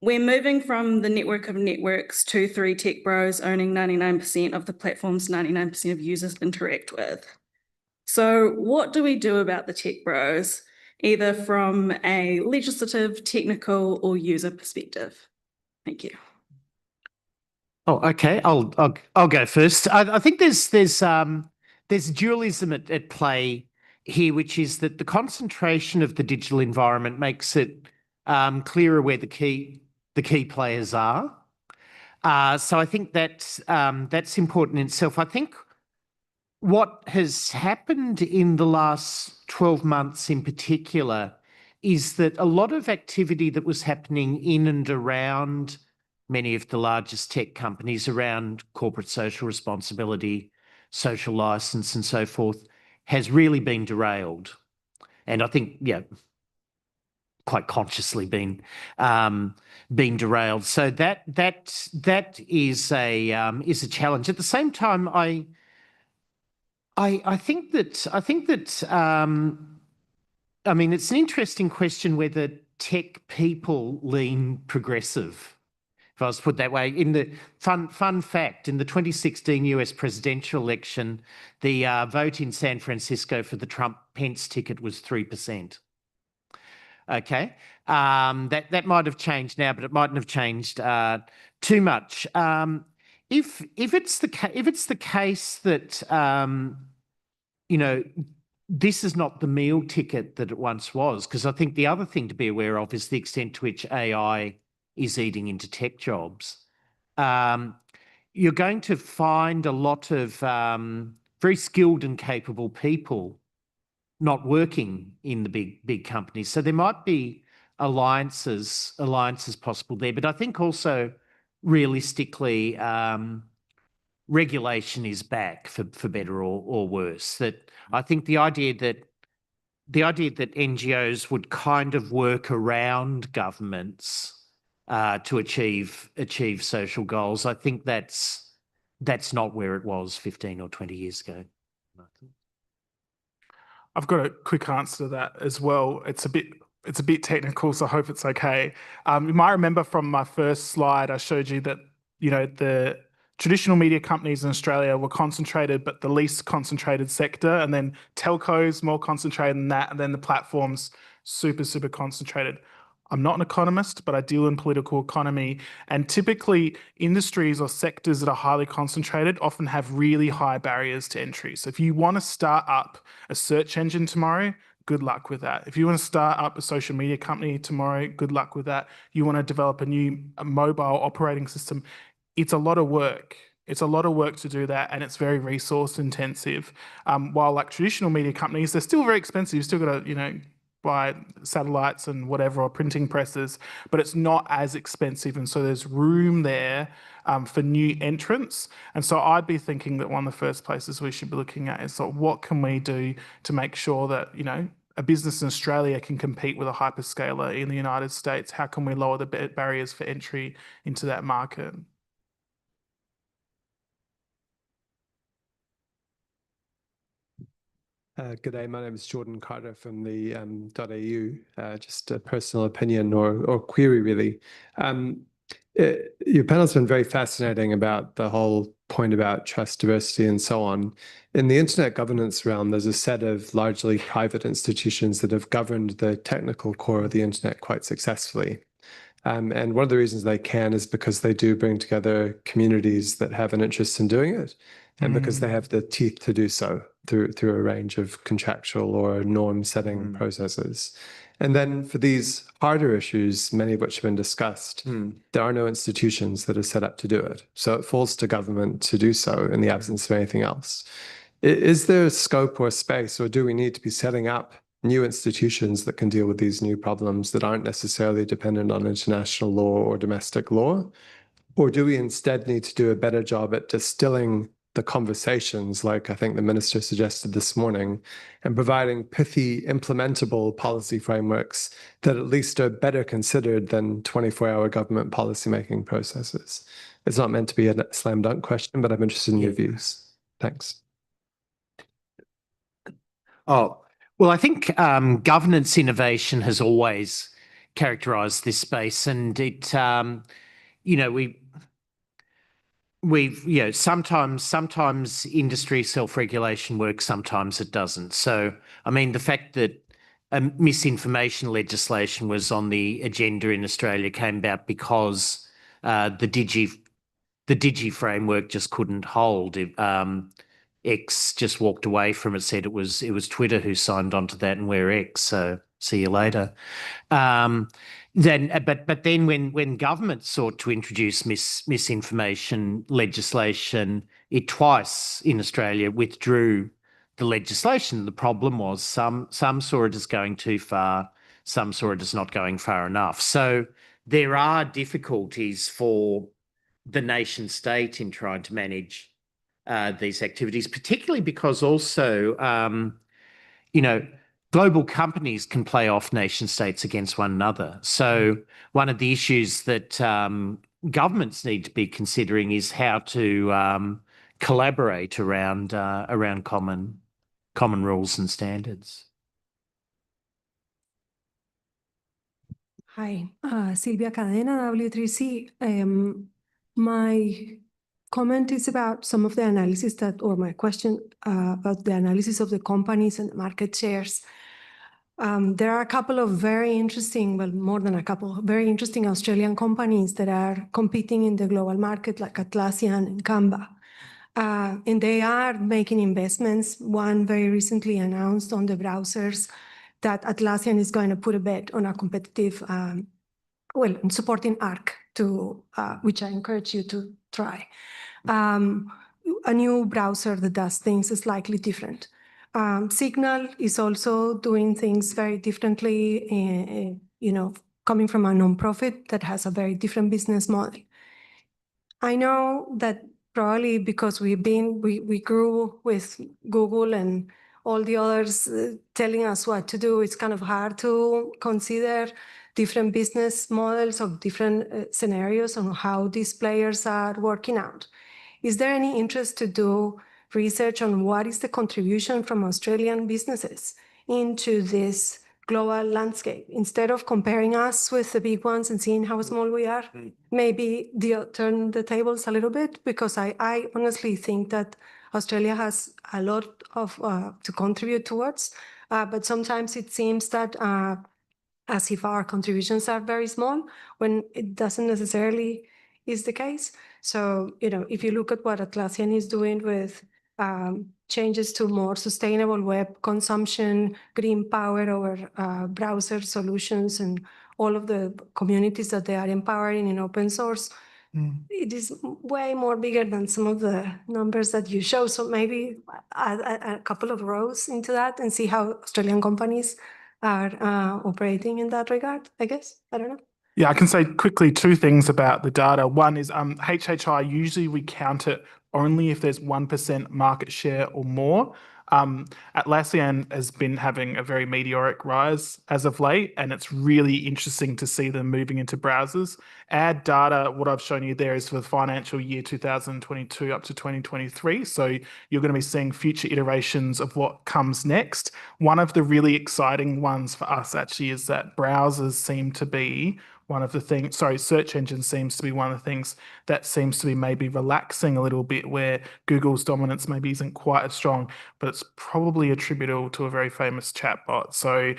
We're moving from the network of networks to 3 tech bros owning 99% of the platforms 99% of users interact with. So what do we do about the tech bros, either from a legislative, technical, or user perspective? Thank you. Oh, okay. I'll go first. I think there's dualism at play here, which is that the concentration of the digital environment makes it clearer where the key players are. So I think that's important in itself. I think what has happened in the last 12 months in particular is that a lot of activity that was happening in and around many of the largest tech companies around corporate social responsibility, social license and so forth has really been derailed. And I think, quite consciously been derailed. So that is a challenge. At the same time, I think that I mean, it's an interesting question whether tech people lean progressive, if I was to put that way. In the fun fact, in the 2016 US presidential election, the vote in San Francisco for the Trump-Pence ticket was 3%. Okay, that might have changed now, but it mightn't have changed too much. If it's the case that this is not the meal ticket that it once was, because I think the other thing to be aware of is the extent to which AI is eating into tech jobs. You're going to find a lot of very skilled and capable people not working in the big companies. So there might be alliances possible there. But I think also realistically, regulation is back for better or worse. That I think the idea that NGOs would kind of work around governments to achieve social goals. I think that's not where it was 15 or 20 years ago. I've got a quick answer to that as well. It's a bit technical, so I hope it's okay. You might remember from my first slide, I showed you that, you know, the traditional media companies in Australia were concentrated, but the least concentrated sector, and then telcos more concentrated than that, and then the platforms super concentrated. I'm not an economist, but I deal in political economy, and typically industries or sectors that are highly concentrated often have really high barriers to entry. So if you want to start up a search engine tomorrow, good luck with that. If you want to start up a social media company tomorrow, good luck with that. You want to develop a new mobile operating system, it's a lot of work. It's a lot of work to do that, and it's very resource intensive. While like traditional media companies, they're still very expensive. You've still got to, you know, buy satellites and whatever, or printing presses, but it's not as expensive. And so there's room there for new entrants. And so I'd be thinking that one of the first places we should be looking at is sort of what can we do to make sure that, you know, a business in Australia can compete with a hyperscaler in the United States? How can we lower the barriers for entry into that market? Good day, my name is Jordan Carter from the .au. Just a personal opinion or query, really. Your panel's been very fascinating about the whole point about trust, diversity, and so on. In the internet governance realm, there's a set of largely private institutions that have governed the technical core of the internet quite successfully. And one of the reasons they can is because they do bring together communities that have an interest in doing it, and because they have the teeth to do so through a range of contractual or norm-setting processes. And then for these harder issues, many of which have been discussed, there are no institutions that are set up to do it. So it falls to government to do so in the absence of anything else. Is there scope or space, or do we need to be setting up new institutions that can deal with these new problems that aren't necessarily dependent on international law or domestic law? Or do we instead need to do a better job at distilling the conversations, like I think the minister suggested this morning, and providing pithy, implementable policy frameworks that at least are better considered than 24-hour government policymaking processes? It's not meant to be a slam dunk question, but I'm interested in your views. Thanks. Oh, well, I think governance innovation has always characterized this space, and it, you know, you know, sometimes industry self-regulation works, sometimes it doesn't. So, I mean, the fact that misinformation legislation was on the agenda in Australia came about because the Digi framework just couldn't hold. X just walked away from it, said it was Twitter who signed onto that, and we're X, so see you later. But then when government sought to introduce misinformation legislation, it twice in Australia withdrew the legislation. The problem was some saw it as going too far, some saw it as not going far enough. So there are difficulties for the nation state in trying to manage these activities, particularly because also, you know, global companies can play off nation states against one another. So one of the issues that governments need to be considering is how to collaborate around common rules and standards. Hi, Silvia Cadena, W3C. My comment is about some of the analysis or my question about the analysis of the companies and market shares. There are a couple of very interesting, well, more than a couple, very interesting Australian companies that are competing in the global market, like Atlassian and Canva. And they are making investments. One very recently announced on the browsers that Atlassian is going to put a bet on a competitive, well, supporting Arc, which I encourage you to try. A new browser that does things slightly different. Signal is also doing things very differently, you know, coming from a nonprofit that has a very different business model. I know that probably because we grew with Google and all the others telling us what to do, it's kind of hard to consider different business models of different scenarios on how these players are working out. Is there any interest to do research on what is the contribution from Australian businesses into this global landscape? Instead of comparing us with the big ones and seeing how small we are, maybe turn the tables a little bit, because I honestly think that Australia has a lot of to contribute towards, but sometimes it seems that as if our contributions are very small when it doesn't necessarily is the case. So, if you look at what Atlassian is doing with changes to more sustainable web consumption, green power over browser solutions, and all of the communities that they are empowering in open source, it is way more bigger than some of the numbers that you show. So maybe add a couple of rows into that and see how Australian companies are operating in that regard, I guess. I don't know. Yeah, I can say quickly 2 things about the data. One is HHI, usually we count it only if there's 1% market share or more. Atlassian has been having a very meteoric rise as of late, and it's really interesting to see them moving into browsers. Our data, what I've shown you there, is for the financial year 2022 up to 2023. So you're going to be seeing future iterations of what comes next. One of the really exciting ones for us actually is that browsers seem to be one of the things, search engine seems to be one of the things that seems to be maybe relaxing a little bit, where Google's dominance maybe isn't quite as strong, but it's probably attributable to a very famous chatbot. So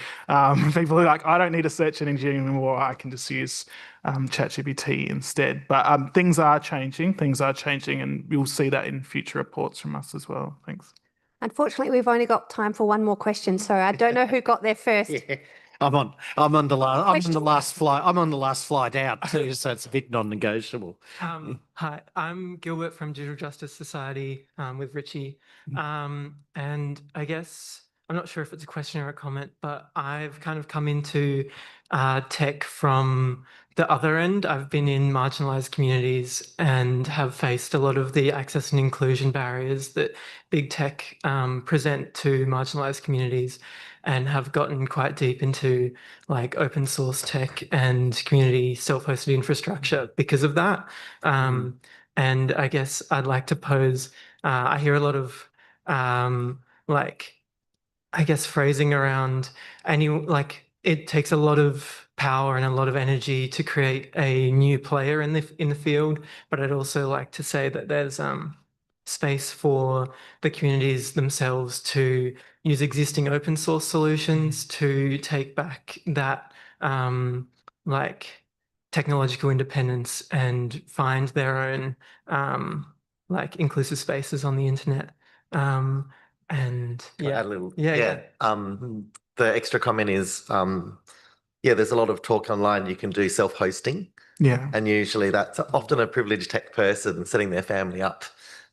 people are like, I don't need a search engine anymore. I can just use ChatGPT instead. But things are changing, and you'll see that in future reports from us as well. Thanks. Unfortunately, we've only got time for one more question, so I don't know who got there first. I'm on the last flight. I'm on the last flight out too, so it's a bit non-negotiable. Hi, I'm Gilbert from Digital Justice Society with Richie. And I guess I'm not sure if it's a question or a comment, but I've kind of come into tech from the other end. I've been in marginalized communities and have faced a lot of the access and inclusion barriers that big tech present to marginalized communities, and have gotten quite deep into like open source tech and community self-hosted infrastructure because of that. And I guess I'd like to pose, I hear a lot of phrasing around it takes a lot of power and a lot of energy to create a new player in the field, but I'd also like to say that there's space for the communities themselves to use existing open source solutions to take back that technological independence and find their own inclusive spaces on the internet. And Can I yeah, add a little? yeah. The extra comment is, there's a lot of talk online. You can do self-hosting. Yeah. And usually that's often a privileged tech person setting their family up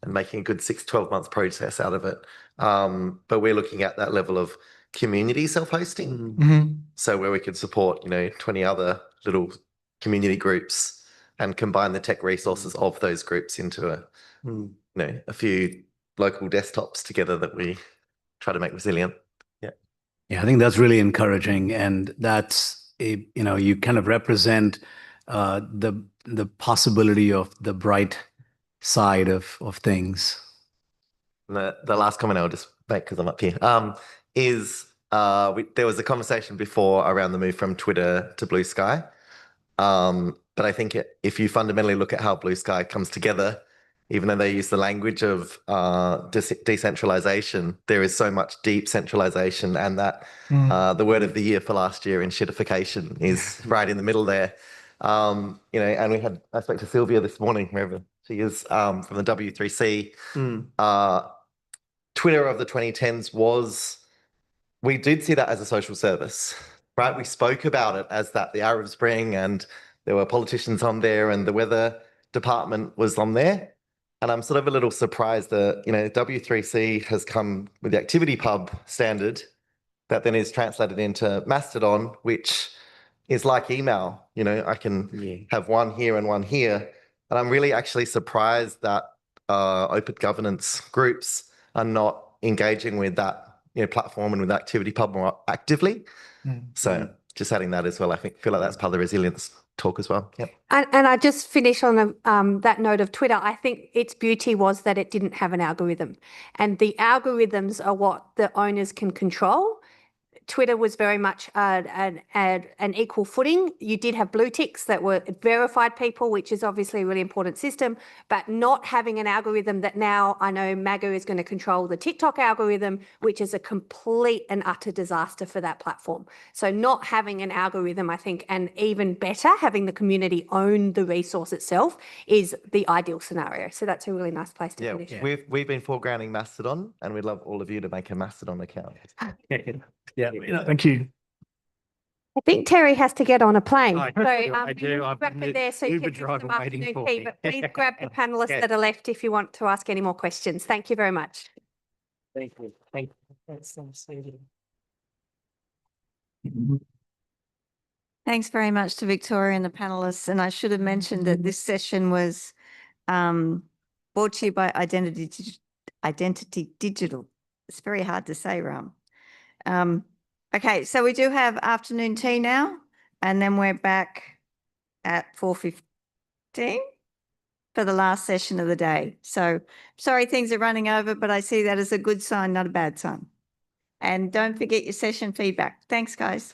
and making a good 6 to 12 months process out of it. But we're looking at that level of community self-hosting. So where we could support, 20 other little community groups and combine the tech resources of those groups into a few local desktops together that we try to make resilient. Yeah, I think that's really encouraging, and that's you kind of represent the possibility of the bright side of things. And the last comment I'll just make, because I'm up here, is there was a conversation before around the move from Twitter to Blue Sky. But I think if you fundamentally look at how Blue Sky comes together, even though they use the language of decentralization, there is so much deep centralization, and that the word of the year for last year in shitification is right in the middle there. And I spoke to Sylvia this morning, wherever she is, from the W3C. Twitter of the 2010s we did see that as a social service, right? We spoke about it as that, the Arab Spring, and there were politicians on there, and the weather department was on there. And I'm sort of a little surprised that, W3C has come with the ActivityPub standard that then is translated into Mastodon, which is like email. I can have one here and one here. And I'm really actually surprised that open governance groups are not engaging with that platform and with ActivityPub more actively. So just adding that as well. I feel like that's part of the resilience talk as well. Yep. And I just finish on that note of Twitter. I think its beauty was that it didn't have an algorithm, and the algorithms are what the owners can control. Twitter was very much an equal footing. You did have blue ticks that were verified people, which is obviously a really important system, but not having an algorithm that now I know MAGA is going to control the TikTok algorithm, which is a complete and utter disaster for that platform. So not having an algorithm, I think, and even better, having the community own the resource itself is the ideal scenario. So that's a really nice place to finish. We've been foregrounding Mastodon, and we'd love all of you to make a Mastodon account. Yeah, thank you. I think Terry has to get on a plane. I do. I've wrap it there so you Uber can have driver some waiting afternoon for tea, me. but please grab the panelists Okay. that are left if you want to ask any more questions. Thank you very much. Thank you. Thank you. That's so sweet. Thanks very much to Victoria and the panelists. And I should have mentioned that this session was brought to you by Identity Digital. It's very hard to say, Ram. Okay, so we do have afternoon tea now, and then we're back at 4:15 for the last session of the day. So sorry things are running over, but I see that as a good sign, not a bad sign. And don't forget your session feedback. Thanks, guys.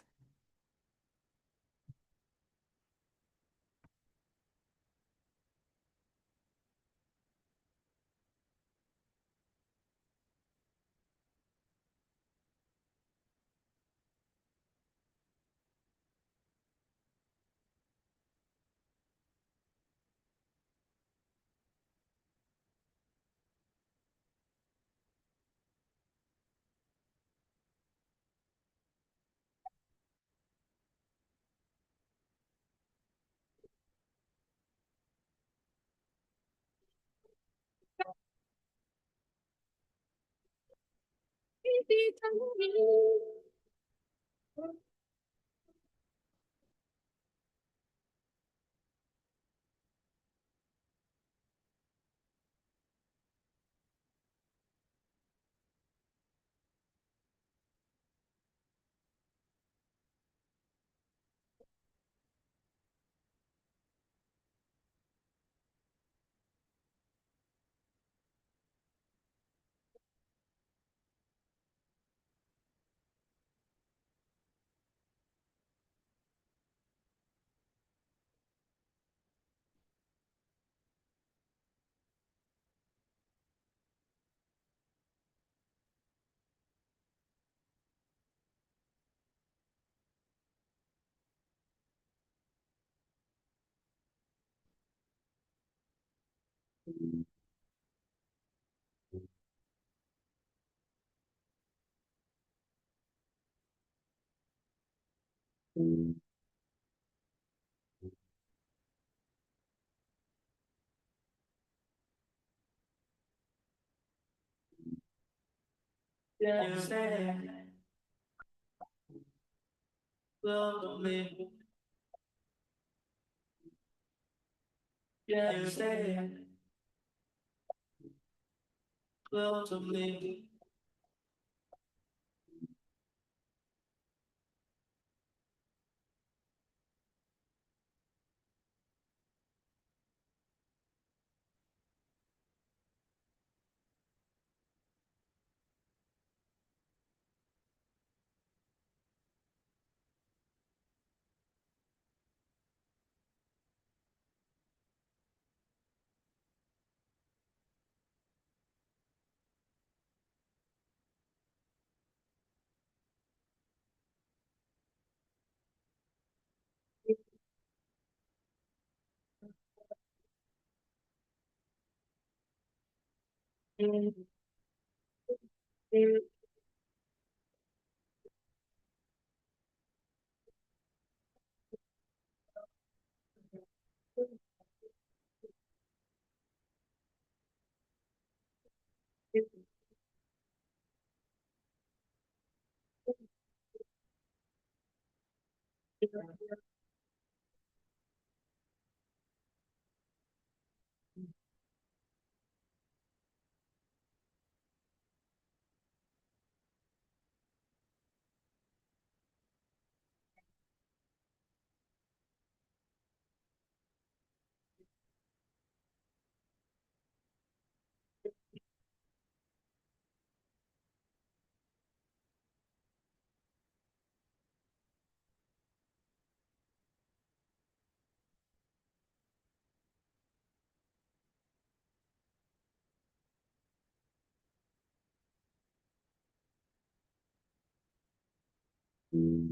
Yeah.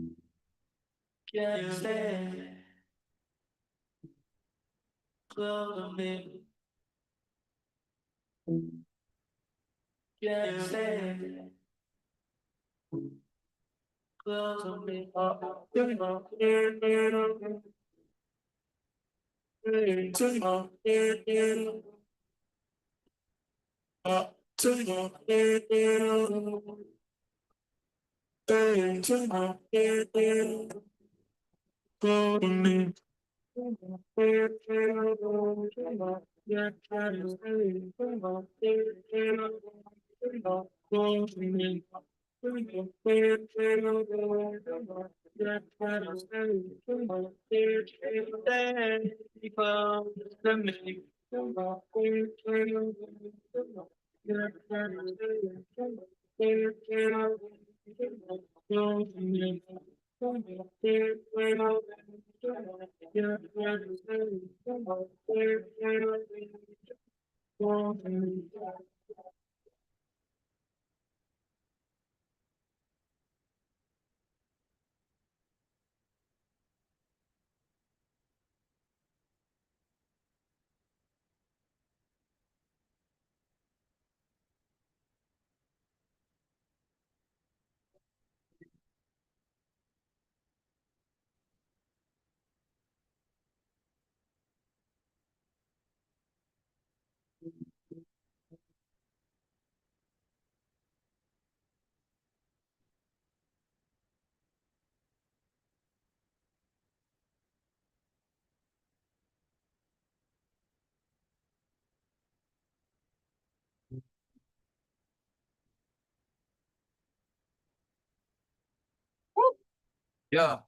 Yeah.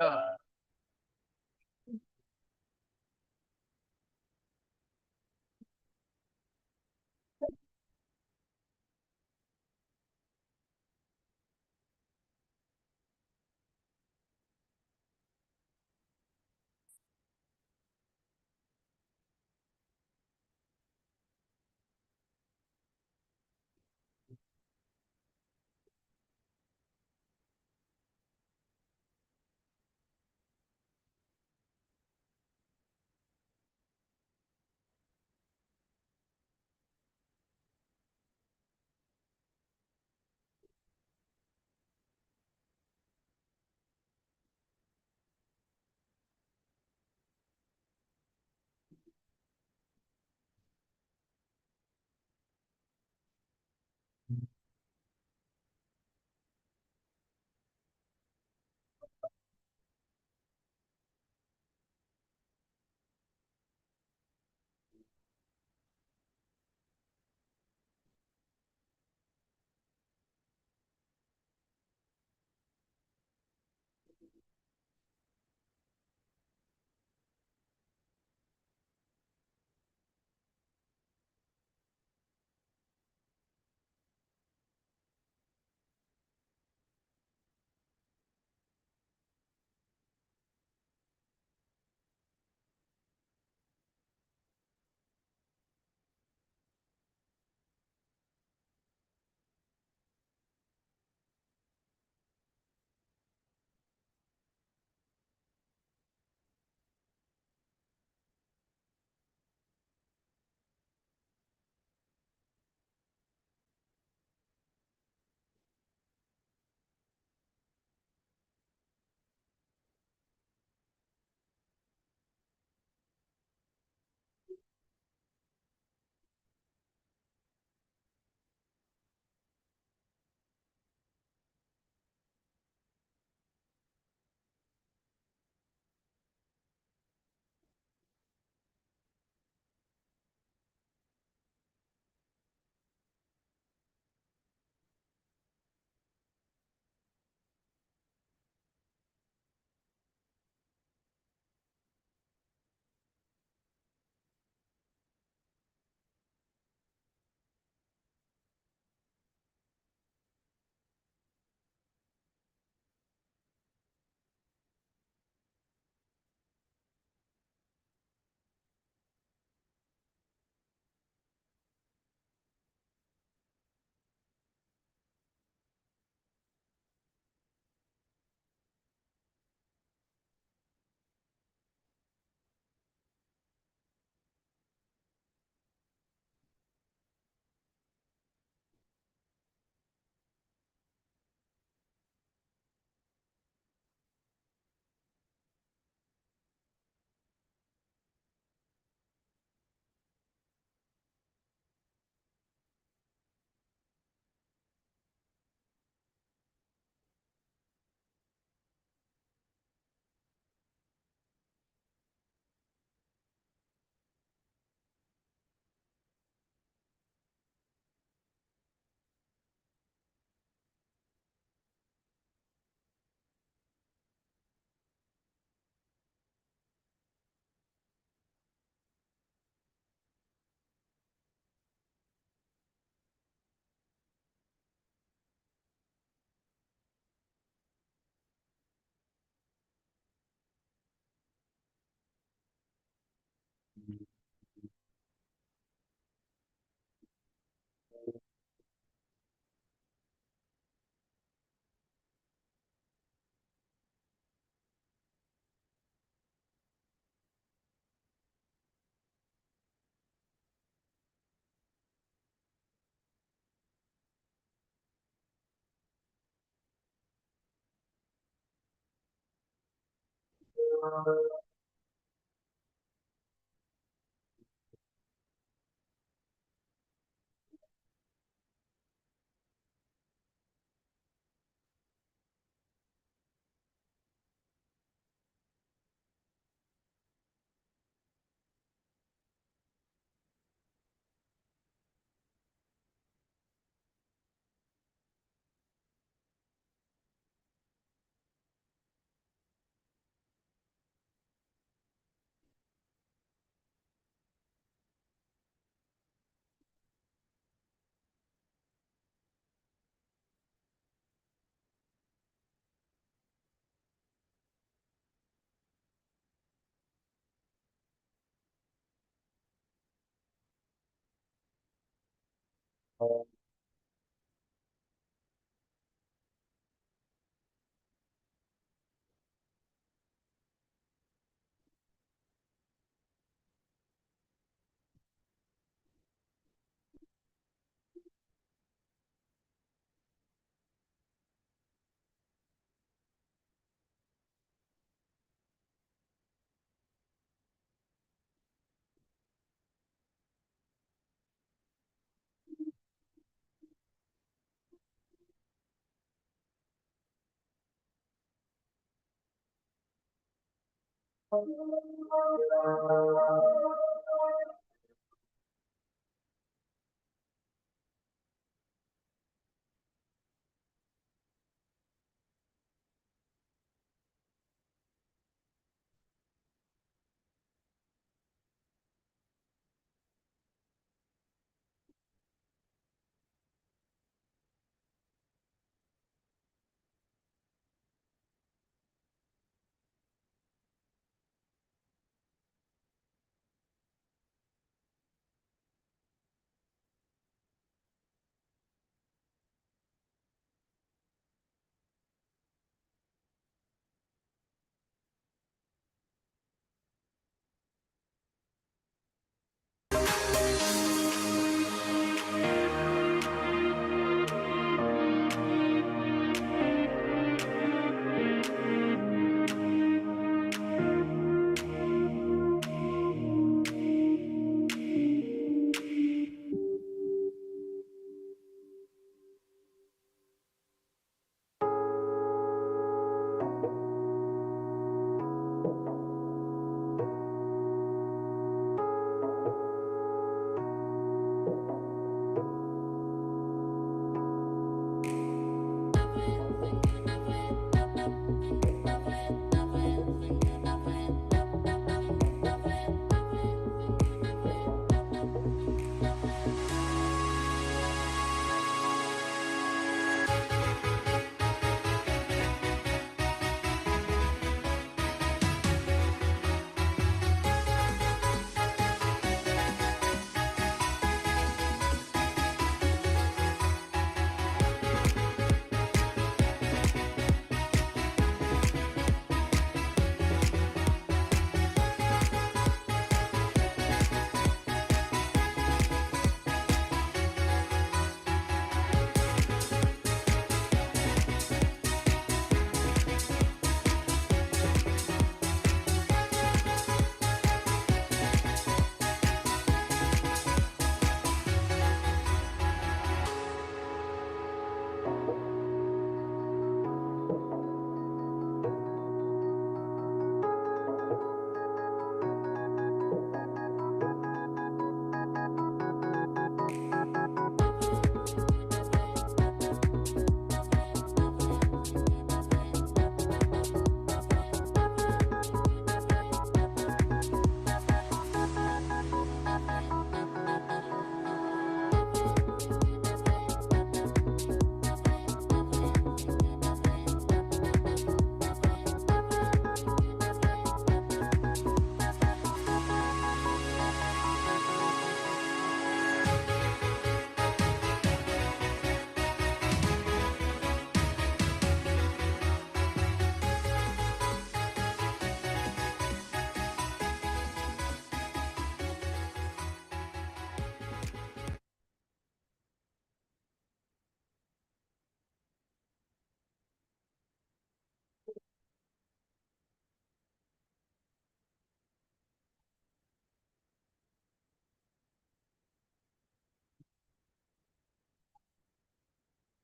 Yeah.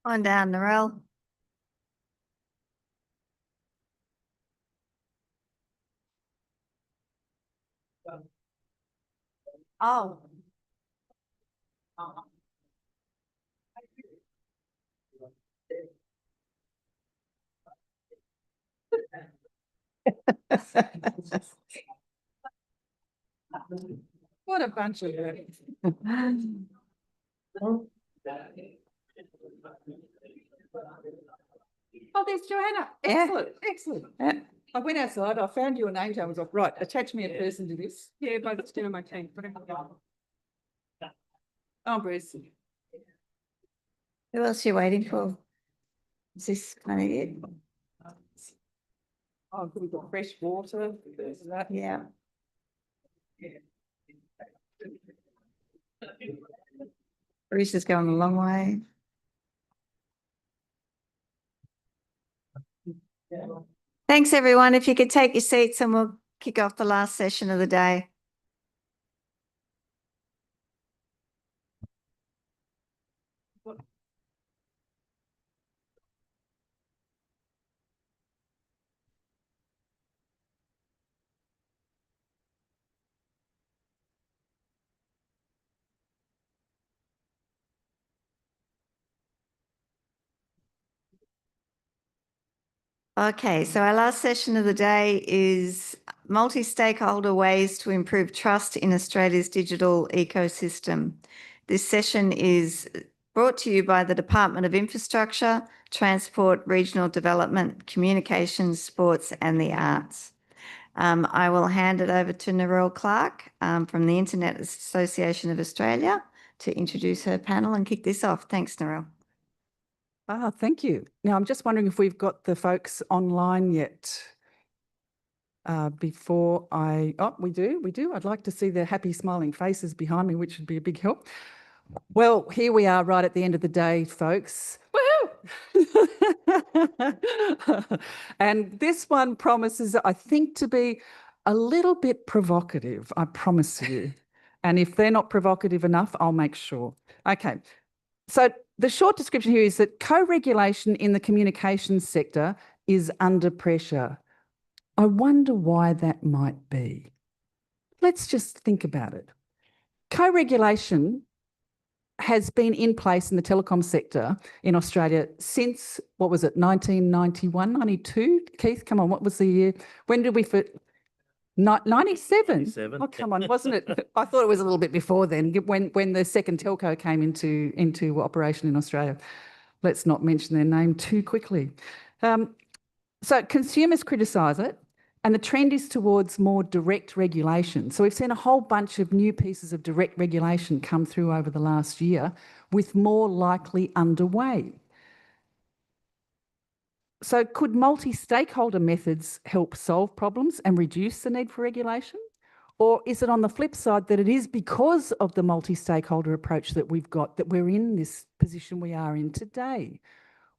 On down, Narelle. Oh. What a bunch of Oh, there's Joanna. Excellent, excellent. I went outside, I found your name tag, I was like, right, attach me a person to this. Yeah, but it's doing my team. Oh, Bruce. Who else are you waiting for? Is this kind of it? Oh, we've got fresh water. There's that. Yeah. Bruce is going a long way. Thanks, everyone. If you could take your seats and we'll kick off the last session of the day. Okay, so our last session of the day is multi-stakeholder ways to improve trust in Australia's digital ecosystem. This session is brought to you by the Department of Infrastructure, Transport, Regional Development, Communications, Sports and the Arts. I will hand it over to Narelle Clark from the Internet Association of Australia to introduce her panel and kick this off. Thanks, Narelle. Thank you. Now, I'm just wondering if we've got the folks online yet. We do. I'd like to see their happy smiling faces behind me, which would be a big help. Well, here we are right at the end of the day, folks. Woohoo! And this one promises, I think, to be a little bit provocative, I promise you. And if they're not provocative enough, I'll make sure. Okay. So the short description here is that co-regulation in the communications sector is under pressure. I wonder why that might be. Let's just think about it. Co-regulation has been in place in the telecom sector in Australia since, 1991, 92? Keith, come on, what was the year? When did we first? 97. Oh, come on, wasn't it? I thought it was a little bit before then, when the second telco came into operation in Australia. Let's not mention their name too quickly. So consumers criticise it, and the trend is towards more direct regulation. So we've seen a whole bunch of new pieces of direct regulation come through over the last year, with more likely underway. So could multi-stakeholder methods help solve problems and reduce the need for regulation? Or is it on the flip side that it is because of the multi-stakeholder approach that we've got that we're in this position we are in today,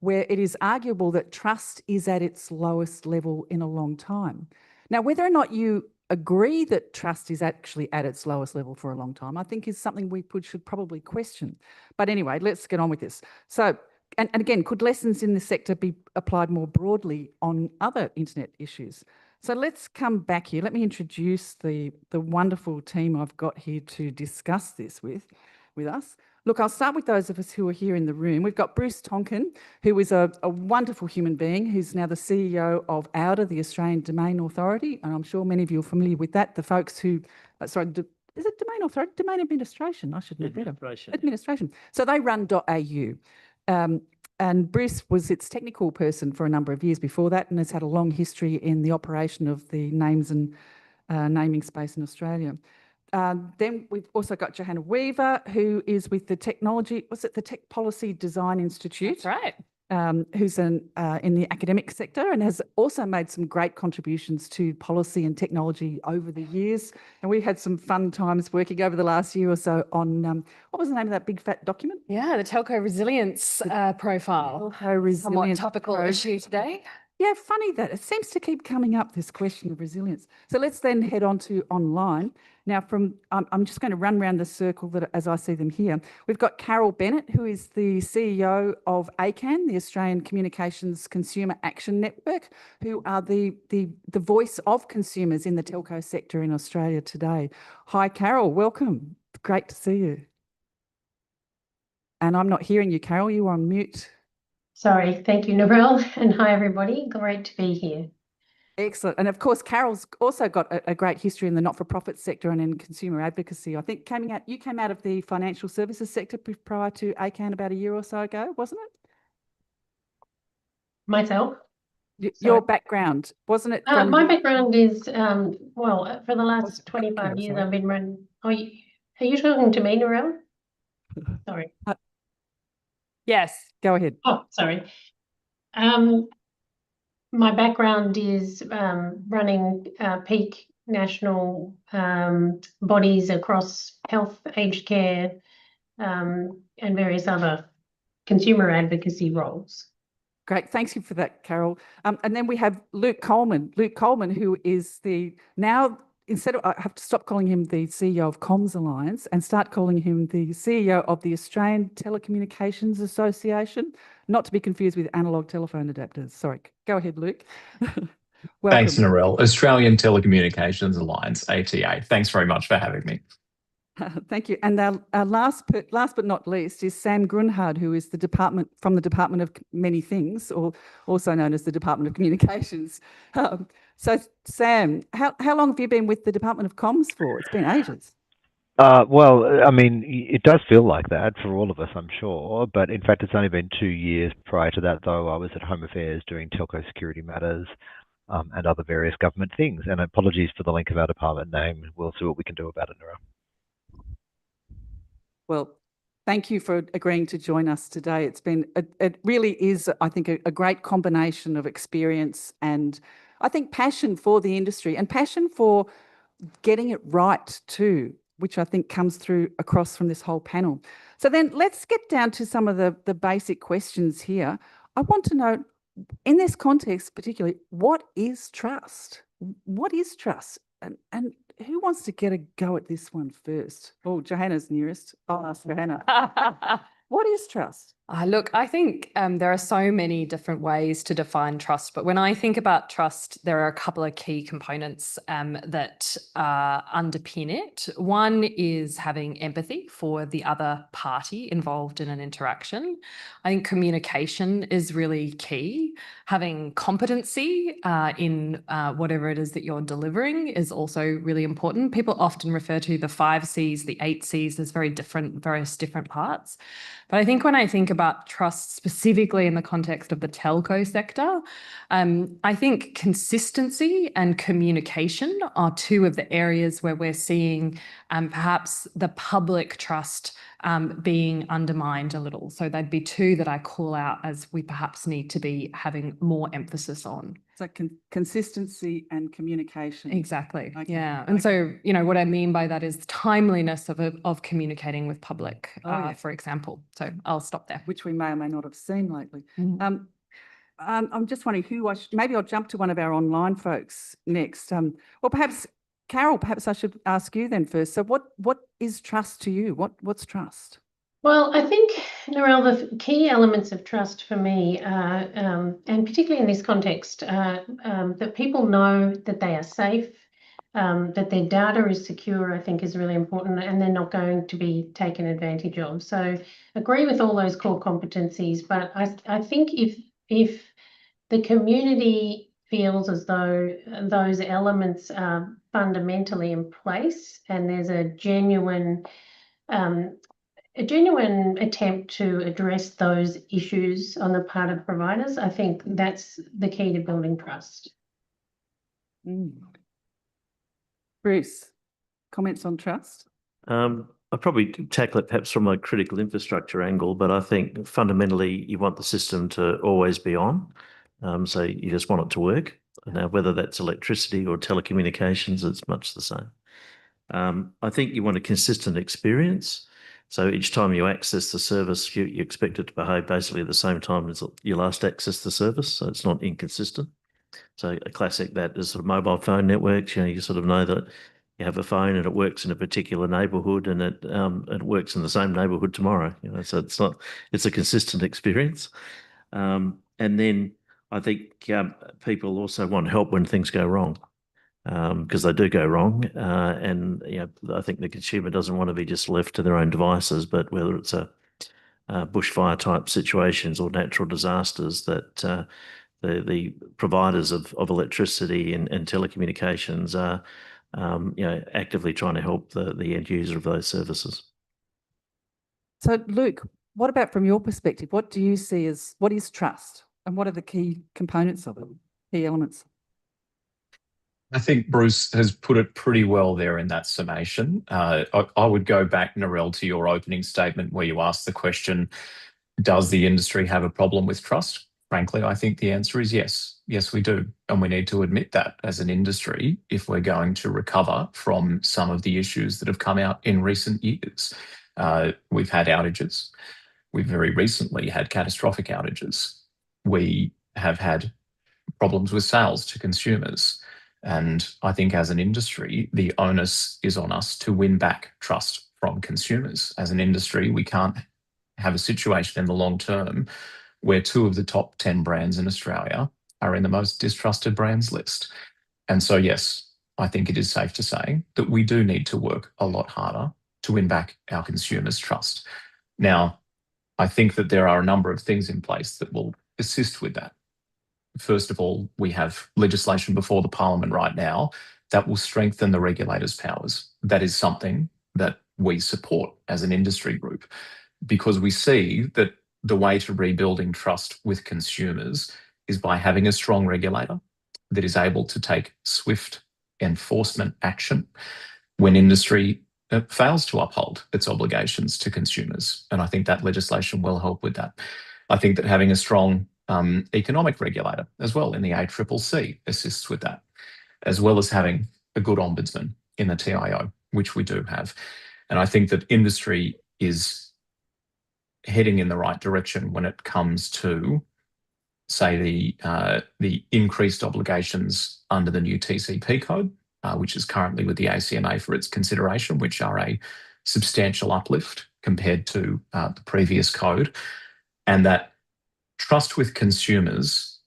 where it is arguable that trust is at its lowest level in a long time? Now, whether or not you agree that trust is actually at its lowest level for a long time, I think is something we should probably question. But anyway, let's get on with this. So, and again, could lessons in this sector be applied more broadly on other internet issues? So let's come back here. Let me introduce the wonderful team I've got here to discuss this with us. Look, I'll start with those of us who are here in the room. We've got Bruce Tonkin, who is a wonderful human being, who's now the CEO of AUDA, the Australian Domain Authority, and I'm sure many of you are familiar with that. The folks who, is it Domain Authority? Domain Administration, I should know better. Administration. So they run .au. And Bruce was its technical person for a number of years before that, and has had a long history in the operation of the names and naming space in Australia. Then we've also got Johanna Weaver, who is with the Tech Policy Design Institute. That's right. Who's in the academic sector and has also made some great contributions to policy and technology over the years. And we've had some fun times working over the last year or so on, what was the name of that big fat document? Yeah, the telco resilience profile. Telco resilience somewhat topical issue today. Yeah, funny that it seems to keep coming up, this question of resilience. So let's then head on to online. Now, I'm just going to run around the circle that as I see them here. We've got Carol Bennett, who is the CEO of ACAN, the Australian Communications Consumer Action Network, who are the voice of consumers in the telco sector in Australia today. Hi, Carol, welcome. Great to see you. And I'm not hearing you, Carol, you're on mute. Sorry, thank you, Narelle, and hi everybody. Great to be here. Excellent. And of course, Carol's also got a great history in the not-for-profit sector and in consumer advocacy. I think you came out of the financial services sector prior to ACAN about a year or so ago, wasn't it? Myself? Your background, wasn't it? My background is, well, for the last 25 years I've been running. Are you talking to me, Narelle? Sorry. Yes, go ahead. Oh, sorry. My background is running peak national bodies across health, aged care, and various other consumer advocacy roles. Great, thank you for that, Carol. And then we have Luke Coleman. Luke Coleman, who is I have to stop calling him the CEO of Comms Alliance and start calling him the CEO of the Australian Telecommunications Association, not to be confused with analog telephone adapters. Sorry, go ahead, Luke. Welcome. Thanks, Narelle. Australian Telecommunications Alliance, ATA. Thanks very much for having me. Thank you. And our last but not least is Sam Grunhard, who is from the Department of Many Things, or also known as the Department of Communications. So Sam, how long have you been with the Department of Comms for? It's been ages. Well, I mean, it does feel like that for all of us, I'm sure. But in fact, it's only been 2 years prior to that, though. I was at Home Affairs doing telco security matters and other various government things. And apologies for the link of our department name. We'll see what we can do about it, Nora. Well, thank you for agreeing to join us today. It really is, I think, a great combination of experience and I think passion for the industry and passion for getting it right too, which I think comes through across from this whole panel. So then let's get down to some of the basic questions here. I want to know, in this context particularly, what is trust? What is trust? And who wants to get a go at this one first? Oh, Johanna's nearest. I'll ask Johanna. What is trust? Look, I think there are so many different ways to define trust, but when I think about trust, there are a couple of key components that underpin it. One is having empathy for the other party involved in an interaction. I think communication is really key. Having competency in whatever it is that you're delivering is also really important. People often refer to the 5 C's, the 8 C's as various different parts. But I think when I think about trust specifically in the context of the telco sector, I think consistency and communication are 2 of the areas where we're seeing perhaps the public trust being undermined a little. So they'd be 2 that I call out as we perhaps need to be having more emphasis on. So consistency and communication. Exactly. Okay. Yeah. And so, what I mean by that is the timeliness of communicating with public, for example. So I'll stop there. Which we may or may not have seen lately. I'm just wondering maybe I'll jump to one of our online folks next. Well, perhaps Carol, I should ask you then first. So what is trust to you? What's trust? Well, I think, Narelle, the key elements of trust for me, and particularly in this context, that people know that they are safe, that their data is secure, I think is really important, and they're not going to be taken advantage of. So agree with all those core competencies, but I think if the community feels as though those elements are fundamentally in place and there's a genuine attempt to address those issues on the part of providers, I think that's the key to building trust. Bruce, comments on trust? I'll probably tackle it perhaps from a critical infrastructure angle, but I think fundamentally you want the system to always be on. So you just want it to work. Now, whether that's electricity or telecommunications, it's much the same. I think you want a consistent experience. So each time you access the service, you expect it to behave basically at the same time as you last accessed the service. So it's not inconsistent. So a classic that is sort of mobile phone networks. You sort of know that you have a phone and it works in a particular neighbourhood, and it works in the same neighbourhood tomorrow. So it's a consistent experience. And then I think people also want help when things go wrong, because they do go wrong. And I think the consumer doesn't want to be just left to their own devices, but whether it's a bushfire type situations or natural disasters, that the providers of electricity and telecommunications are actively trying to help the end user of those services. So, Luke, what about from your perspective? What do you see as what is trust, and what are the key components of it, key elements? I think Bruce has put it pretty well there in that summation. I would go back, Narelle, to your opening statement where you asked the question, does the industry have a problem with trust? Frankly, I think the answer is yes. Yes, we do. And we need to admit that as an industry if we're going to recover from some of the issues that have come out in recent years. We've had outages. We've very recently had catastrophic outages. We have had problems with sales to consumers. And I think as an industry, the onus is on us to win back trust from consumers. As an industry, we can't have a situation in the long term where 2 of the top 10 brands in Australia are in the most distrusted brands list. And so, yes, I think it is safe to say that we do need to work a lot harder to win back our consumers' trust. Now, I think that there are a number of things in place that will assist with that. First of all, we have legislation before the Parliament right now that will strengthen the regulator's powers. That is something that we support as an industry group, because we see that the way to rebuilding trust with consumers is by having a strong regulator that is able to take swift enforcement action when industry fails to uphold its obligations to consumers. And I think that legislation will help with that. I think that having a strong economic regulator as well in the ACCC assists with that, as well as having a good ombudsman in the TIO, which we do have. And I think that industry is heading in the right direction when it comes to, say, the increased obligations under the new TCP code, which is currently with the ACMA for its consideration, which are a substantial uplift compared to the previous code, and that trust with consumers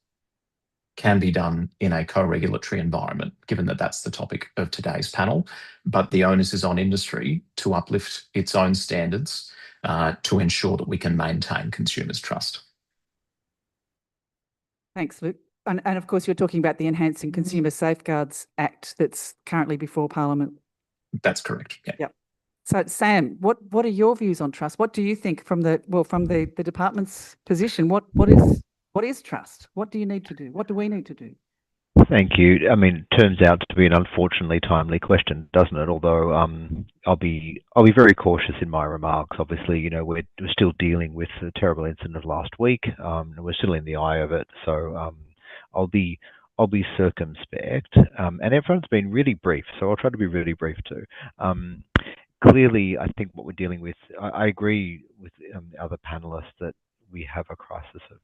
can be done in a co-regulatory environment, given that that's the topic of today's panel. But the onus is on industry to uplift its own standards to ensure that we can maintain consumers' trust. Thanks, Luke. And of course, you're talking about the Enhancing Consumer Safeguards Act that's currently before Parliament. That's correct. Yeah. Yep. So, Sam, what are your views on trust? What do you think from the department's position? What is trust? What do you need to do? What do we need to do? Thank you. I mean, it turns out to be an unfortunately timely question, doesn't it? Although I'll be very cautious in my remarks. Obviously, we're still dealing with the terrible incident of last week, and we're still in the eye of it. So I'll be circumspect. And everyone's been really brief, so I'll try to be really brief too. Clearly, I think what we're dealing with, I agree with the other panelists that we have a crisis of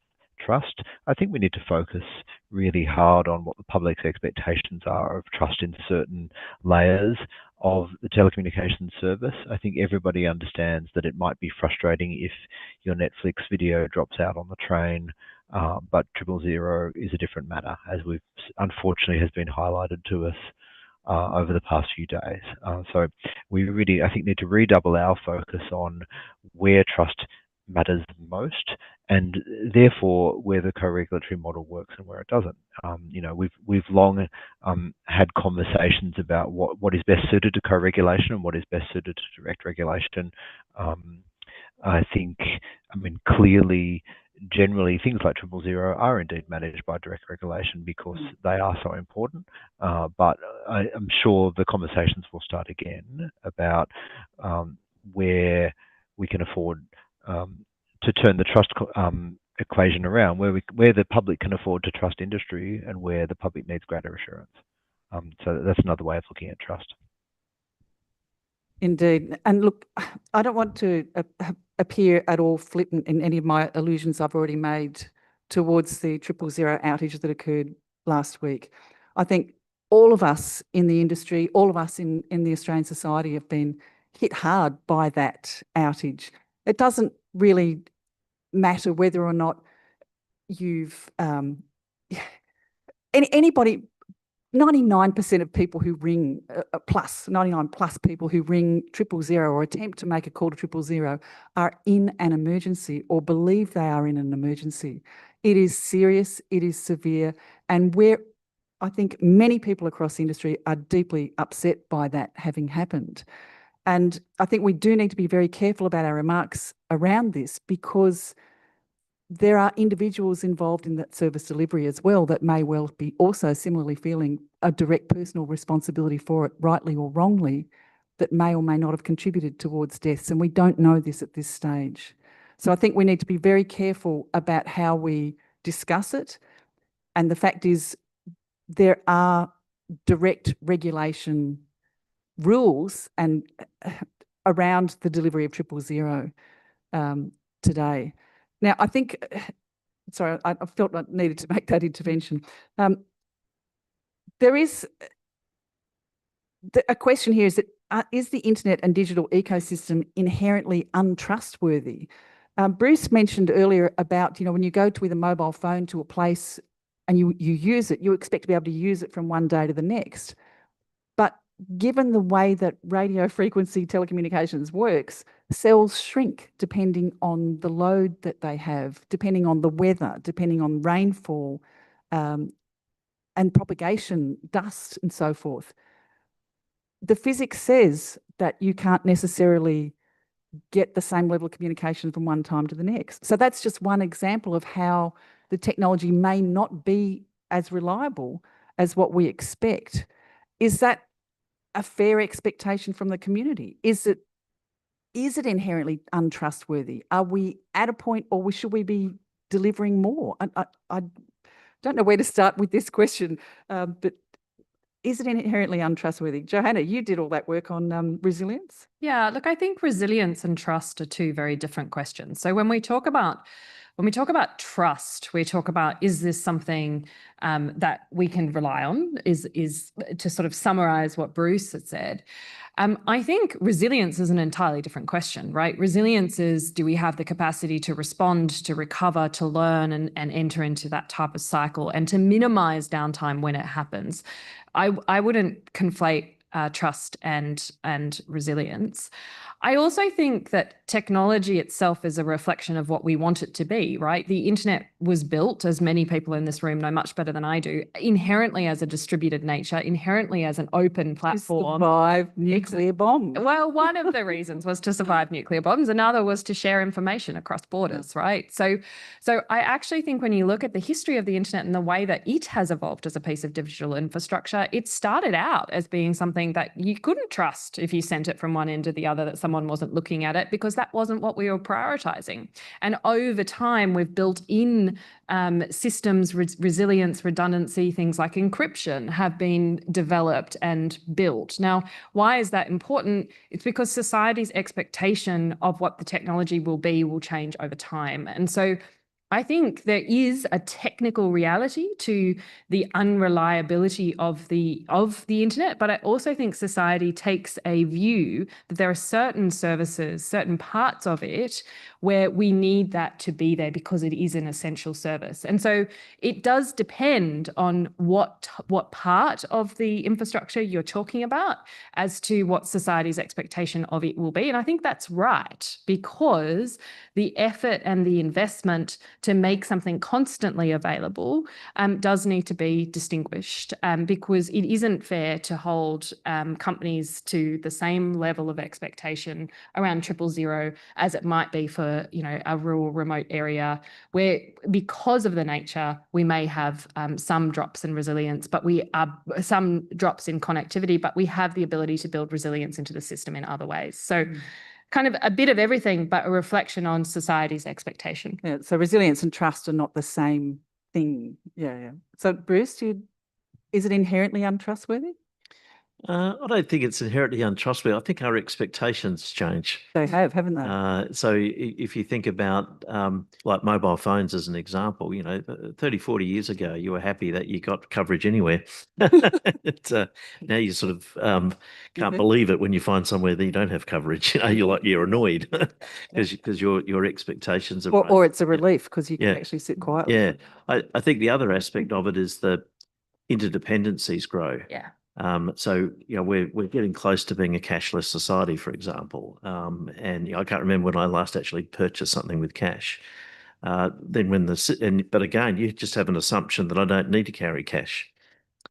trust. I think we need to focus really hard on what the public's expectations are of trust in certain layers of the telecommunications service. I think everybody understands that it might be frustrating if your Netflix video drops out on the train, but 000 is a different matter, as we've unfortunately has been highlighted to us over the past few days. So we really, I think, need to redouble our focus on where trust matters most, and therefore where the co-regulatory model works and where it doesn't. We've long had conversations about what is best suited to co-regulation and what is best suited to direct regulation. I think, clearly, generally things like 000 are indeed managed by direct regulation because they are so important. But I'm sure the conversations will start again about where we can afford to turn the trust equation around, where the public can afford to trust industry and where the public needs greater assurance. So that's another way of looking at trust. Indeed. And look, I don't want to appear at all flippant in any of my allusions I've already made towards the 000 outage that occurred last week. I think all of us in the industry, all of us in the Australian society have been hit hard by that outage. It doesn't really matter whether or not you've anybody. 99% of people who ring 99 plus people who ring 000 or attempt to make a call to 000 are in an emergency or believe they are in an emergency. It is serious, it is severe, and I think many people across industry are deeply upset by that having happened. And I think we do need to be very careful about our remarks around this, because there are individuals involved in that service delivery as well that may well be also similarly feeling a direct personal responsibility for it, rightly or wrongly, that may or may not have contributed towards deaths. And we don't know this at this stage. So I think we need to be very careful about how we discuss it. And the fact is, there are direct regulation rules and around the delivery of 000 today. Now, I think, sorry, I felt I needed to make that intervention. There is a question here, is that is the internet and digital ecosystem inherently untrustworthy? Bruce mentioned earlier about, when you go with a mobile phone to a place and you use it, you expect to be able to use it from one day to the next. But given the way that radio frequency telecommunications works, cells shrink depending on the load that they have, depending on the weather, depending on rainfall, and propagation, dust, and so forth. The physics says that you can't necessarily get the same level of communication from one time to the next. So that's just one example of how the technology may not be as reliable as what we expect. Is that a fair expectation from the community? Is it inherently untrustworthy? Are we at a point, or should we be delivering more? I don't know where to start with this question, but is it inherently untrustworthy? Johanna, you did all that work on resilience. Yeah, look, I think resilience and trust are two very different questions. So when we talk about trust, we talk about, is this something that we can rely on? Is to sort of summarize what Bruce had said. I think resilience is an entirely different question, right? Resilience is, do we have the capacity to respond, to recover, to learn, and enter into that type of cycle, and to minimize downtime when it happens? I wouldn't conflate trust and resilience. I also think that technology itself is a reflection of what we want it to be, right? The internet was built, as many people in this room know much better than I do, inherently as a distributed nature, inherently as an open platform. To survive nuclear bombs. Well, one of the reasons was to survive nuclear bombs. Another was to share information across borders, right? So I actually think when you look at the history of the internet and the way that it has evolved as a piece of digital infrastructure, it started out as being something that you couldn't trust if you sent it from one end to the other, that someone wasn't looking at it, because that wasn't what we were prioritizing. And over time, we've built in systems, resilience, redundancy, things like encryption have been developed and built. Now, why is that important? It's because society's expectation of what the technology will be will change over time. And so I think there is a technical reality to the unreliability of the internet, but I also think society takes a view that there are certain services, certain parts of it where we need that to be there because it is an essential service. And so it does depend on what part of the infrastructure you're talking about as to what society's expectation of it will be. And I think that's right, because the effort and the investment to make something constantly available does need to be distinguished, because it isn't fair to hold companies to the same level of expectation around 000 as it might be for a rural, remote area where, because of the nature, we may have some drops in resilience, but some drops in connectivity, but we have the ability to build resilience into the system in other ways. So kind of a bit of everything, but a reflection on society's expectation. Yeah, so resilience and trust are not the same thing. Yeah. So Bruce, is it inherently untrustworthy? I don't think it's inherently untrustworthy. I think our expectations change. They have, haven't they? So if you think about like mobile phones as an example, 30, 40 years ago, you were happy that you got coverage anywhere. Now you sort of can't believe it when you find somewhere that you don't have coverage. You're annoyed because your expectations are Or it's a relief because you can Yeah. actually sit quietly. Yeah. I think the other aspect of it is that interdependencies grow. Yeah. So we're getting close to being a cashless society, for example. And I can't remember when I last actually purchased something with cash. But again, you just have an assumption that I don't need to carry cash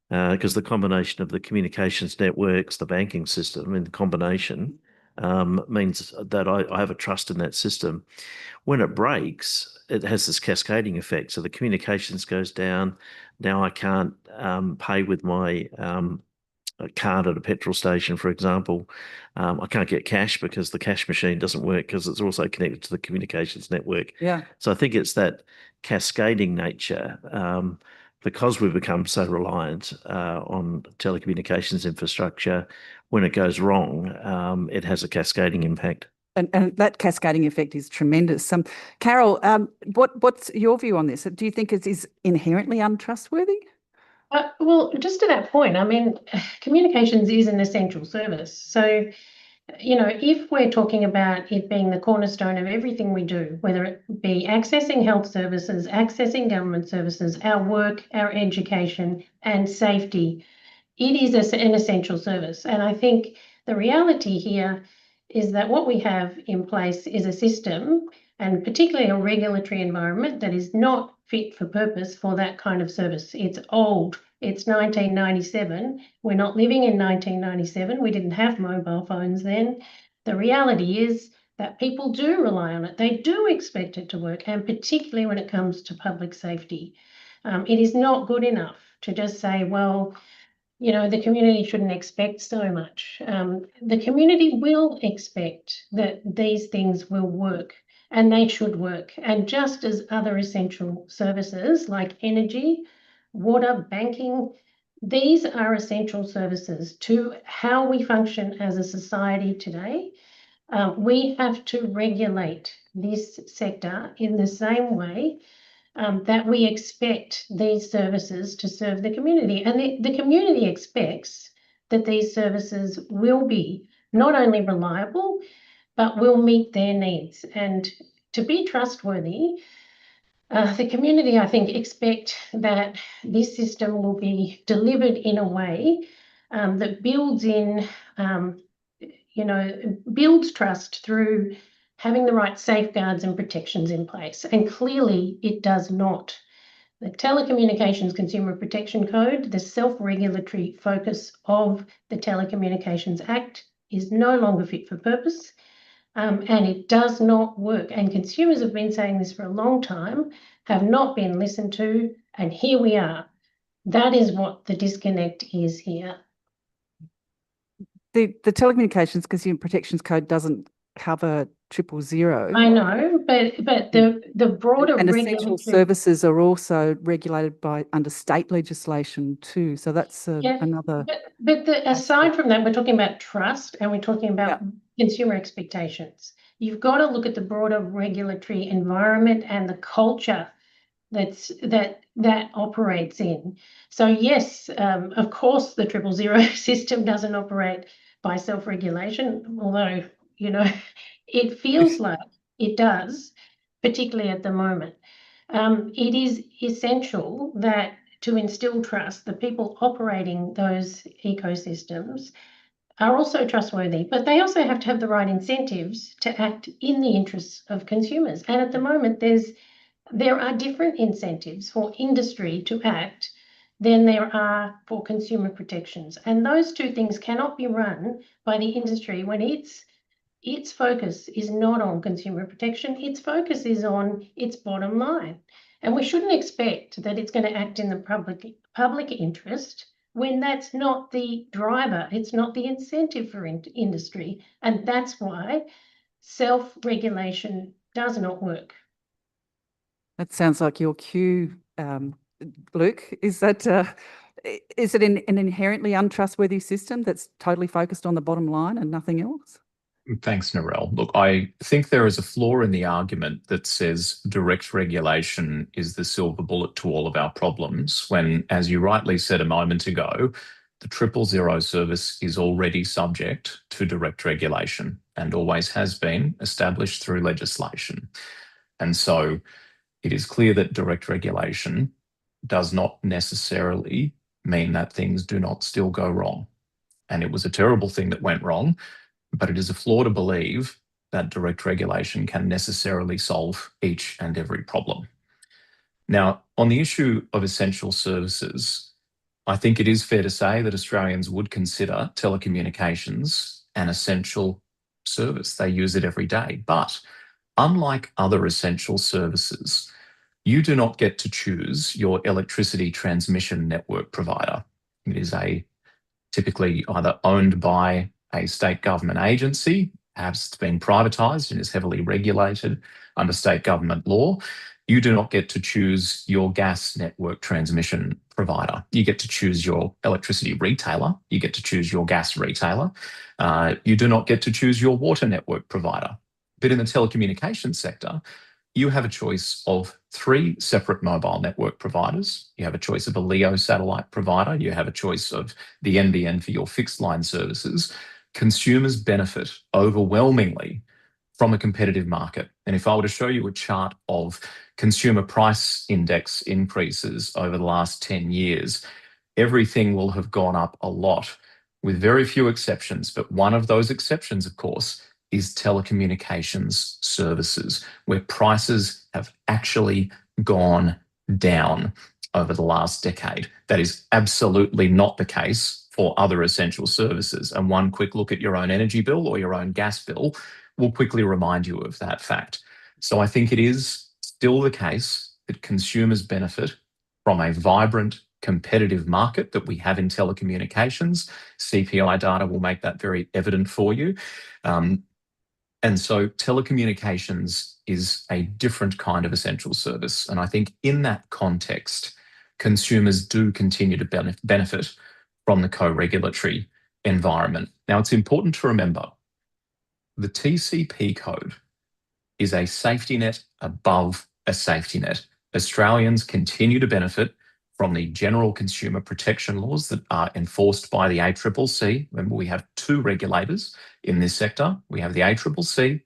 because the combination of the communications networks, the banking system, and the combination means that I have a trust in that system. When it breaks, it has this cascading effect. So the communications goes down. Now I can't pay with my a card at a petrol station, for example. I can't get cash because the cash machine doesn't work because it's also connected to the communications network. Yeah. So I think it's that cascading nature because we've become so reliant on telecommunications infrastructure. When it goes wrong, it has a cascading impact. And that cascading effect is tremendous. Carol, what's your view on this? Do you think it is inherently untrustworthy? Well, just to that point, I mean, communications is an essential service. So, if we're talking about it being the cornerstone of everything we do, whether it be accessing health services, accessing government services, our work, our education, and safety, it is an essential service. And I think the reality here is that what we have in place is a system, and particularly a regulatory environment, that is not fit for purpose for that kind of service. It's old. It's 1997. We're not living in 1997. We didn't have mobile phones then. The reality is that people do rely on it. They do expect it to work, and particularly when it comes to public safety. It is not good enough to just say, well, the community shouldn't expect so much. The community will expect that these things will work, and they should work. And just as other essential services like energy, water, banking, these are essential services to how we function as a society today. We have to regulate this sector in the same way that we expect these services to serve the community. And the community expects that these services will be not only reliable, but will meet their needs. And to be trustworthy, the community, I think, expect that this system will be delivered in a way that builds trust through having the right safeguards and protections in place. And clearly it does not. The Telecommunications Consumer Protection Code, the self-regulatory focus of the Telecommunications Act, is no longer fit for purpose, and it does not work. And consumers have been saying this for a long time, have not been listened to, and here we are. That is what the disconnect is here. The Telecommunications Consumer Protections Code doesn't cover 000. I know, but the broader and essential regulatory services are also regulated under state legislation too. So that's another. But aside from that, we're talking about trust and we're talking about consumer expectations. You've got to look at the broader regulatory environment and the culture that operates in. So yes, of course, the 000 system doesn't operate by self-regulation, although it feels like it does, particularly at the moment. It is essential that to instill trust, the people operating those ecosystems are also trustworthy, but they also have to have the right incentives to act in the interests of consumers. And at the moment, there are different incentives for industry to act than there are for consumer protections. And those two things cannot be run by the industry when its focus is not on consumer protection. Its focus is on its bottom line. And we shouldn't expect that it's going to act in the public interest when that's not the driver. It's not the incentive for industry. And that's why self-regulation does not work. That sounds like your cue, Luke. Is that Is it an inherently untrustworthy system that's totally focused on the bottom line and nothing else? Thanks, Narelle. Look, I think there is a flaw in the argument that says direct regulation is the silver bullet to all of our problems, when, as you rightly said a moment ago, the 000 service is already subject to direct regulation and always has been established through legislation. And so it is clear that direct regulation does not necessarily mean that things do not still go wrong. And it was a terrible thing that went wrong, but it is a flaw to believe that direct regulation can necessarily solve each and every problem. Now, on the issue of essential services, I think it is fair to say that Australians would consider telecommunications an essential service. They use it every day. But unlike other essential services, you do not get to choose your electricity transmission network provider. It is typically either owned by a state government agency, perhaps it's been privatised and is heavily regulated under state government law. You do not get to choose your gas network transmission provider. You get to choose your electricity retailer. You get to choose your gas retailer. You do not get to choose your water network provider. But in the telecommunications sector, you have a choice of 3 separate mobile network providers. You have a choice of a LEO satellite provider. You have a choice of the NBN for your fixed line services. Consumers benefit overwhelmingly from a competitive market. And if I were to show you a chart of consumer price index increases over the last 10 years, everything will have gone up a lot, with very few exceptions. But one of those exceptions, of course, is telecommunications services, where prices have actually gone down over the last decade. That is absolutely not the case for other essential services. And one quick look at your own energy bill or your own gas bill will quickly remind you of that fact. So I think it is still the case that consumers benefit from a vibrant, competitive market that we have in telecommunications. CPI data will make that very evident for you. And so telecommunications is a different kind of essential service. And I think in that context, consumers do continue to benefit from the co-regulatory environment. Now, it's important to remember the TCP code is a safety net above a safety net. Australians continue to benefit from the general consumer protection laws that are enforced by the ACCC. Remember, we have 2 regulators in this sector. We have the ACCC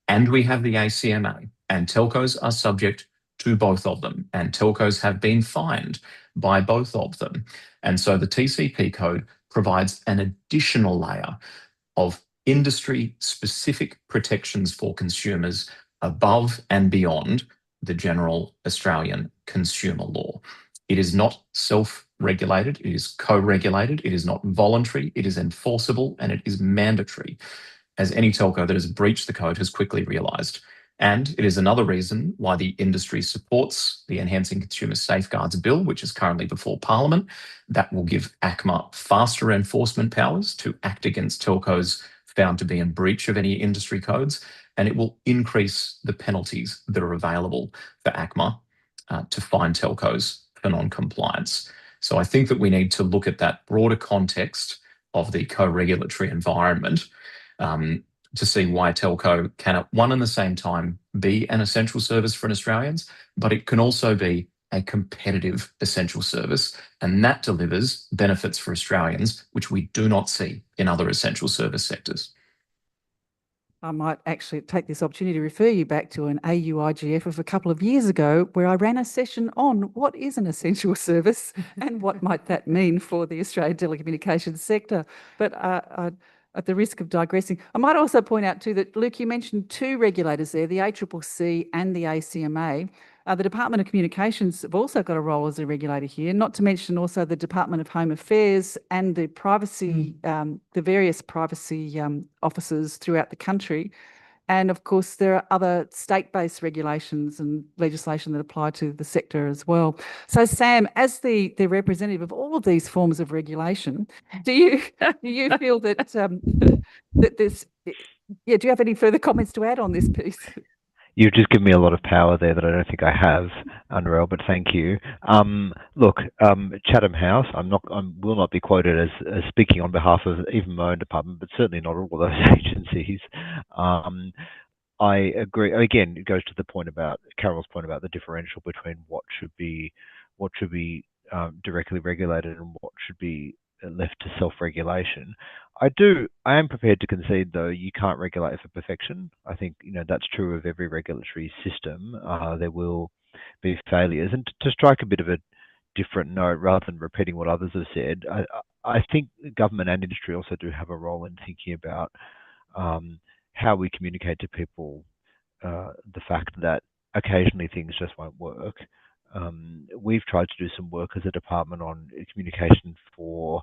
and we have the ACMA, and telcos are subject to both of them, and telcos have been fined by both of them. And so the TCP code provides an additional layer of industry-specific protections for consumers above and beyond the general Australian consumer law. It is not self-regulated, it is co-regulated, it is not voluntary, it is enforceable, and it is mandatory, as any telco that has breached the code has quickly realised. And it is another reason why the industry supports the Enhancing Consumer Safeguards Bill, which is currently before Parliament. That will give ACMA faster enforcement powers to act against telcos found to be in breach of any industry codes, and it will increase the penalties that are available for ACMA to fine telcos for non-compliance. So I think that we need to look at that broader context of the co-regulatory environment to see why telco can at one and the same time be an essential service for Australians, but it can also be a competitive essential service, and that delivers benefits for Australians, which we do not see in other essential service sectors. I might actually take this opportunity to refer you back to an auIGF of a couple of years ago, where I ran a session on what is an essential service and what might that mean for the Australian telecommunications sector. But at the risk of digressing, I might also point out too that, Luke, you mentioned 2 regulators there, the ACCC and the ACMA. The Department of Communications have also got a role as a regulator here, not to mention also the Department of Home Affairs and the privacy, the various privacy officers throughout the country. And of course, there are other state-based regulations and legislation that apply to the sector as well. So, Sam, as the representative of all of these forms of regulation, do you feel that that this? Yeah, do you have any further comments to add on this piece? You've just given me a lot of power there that I don't think I have, Narelle, but thank you. Look, Chatham House, I will not be quoted as speaking on behalf of even my own department, but certainly not all of those agencies. I agree. Again, it goes to the point about Carol's point about the differential between what should be directly regulated and what should be left to self-regulation. I am prepared to concede, though, you can't regulate for perfection. I think that's true of every regulatory system. There will be failures, and to strike a bit of a different note, rather than repeating what others have said, I think government and industry also do have a role in thinking about how we communicate to people the fact that occasionally things just won't work. We've tried to do some work as a department on communication for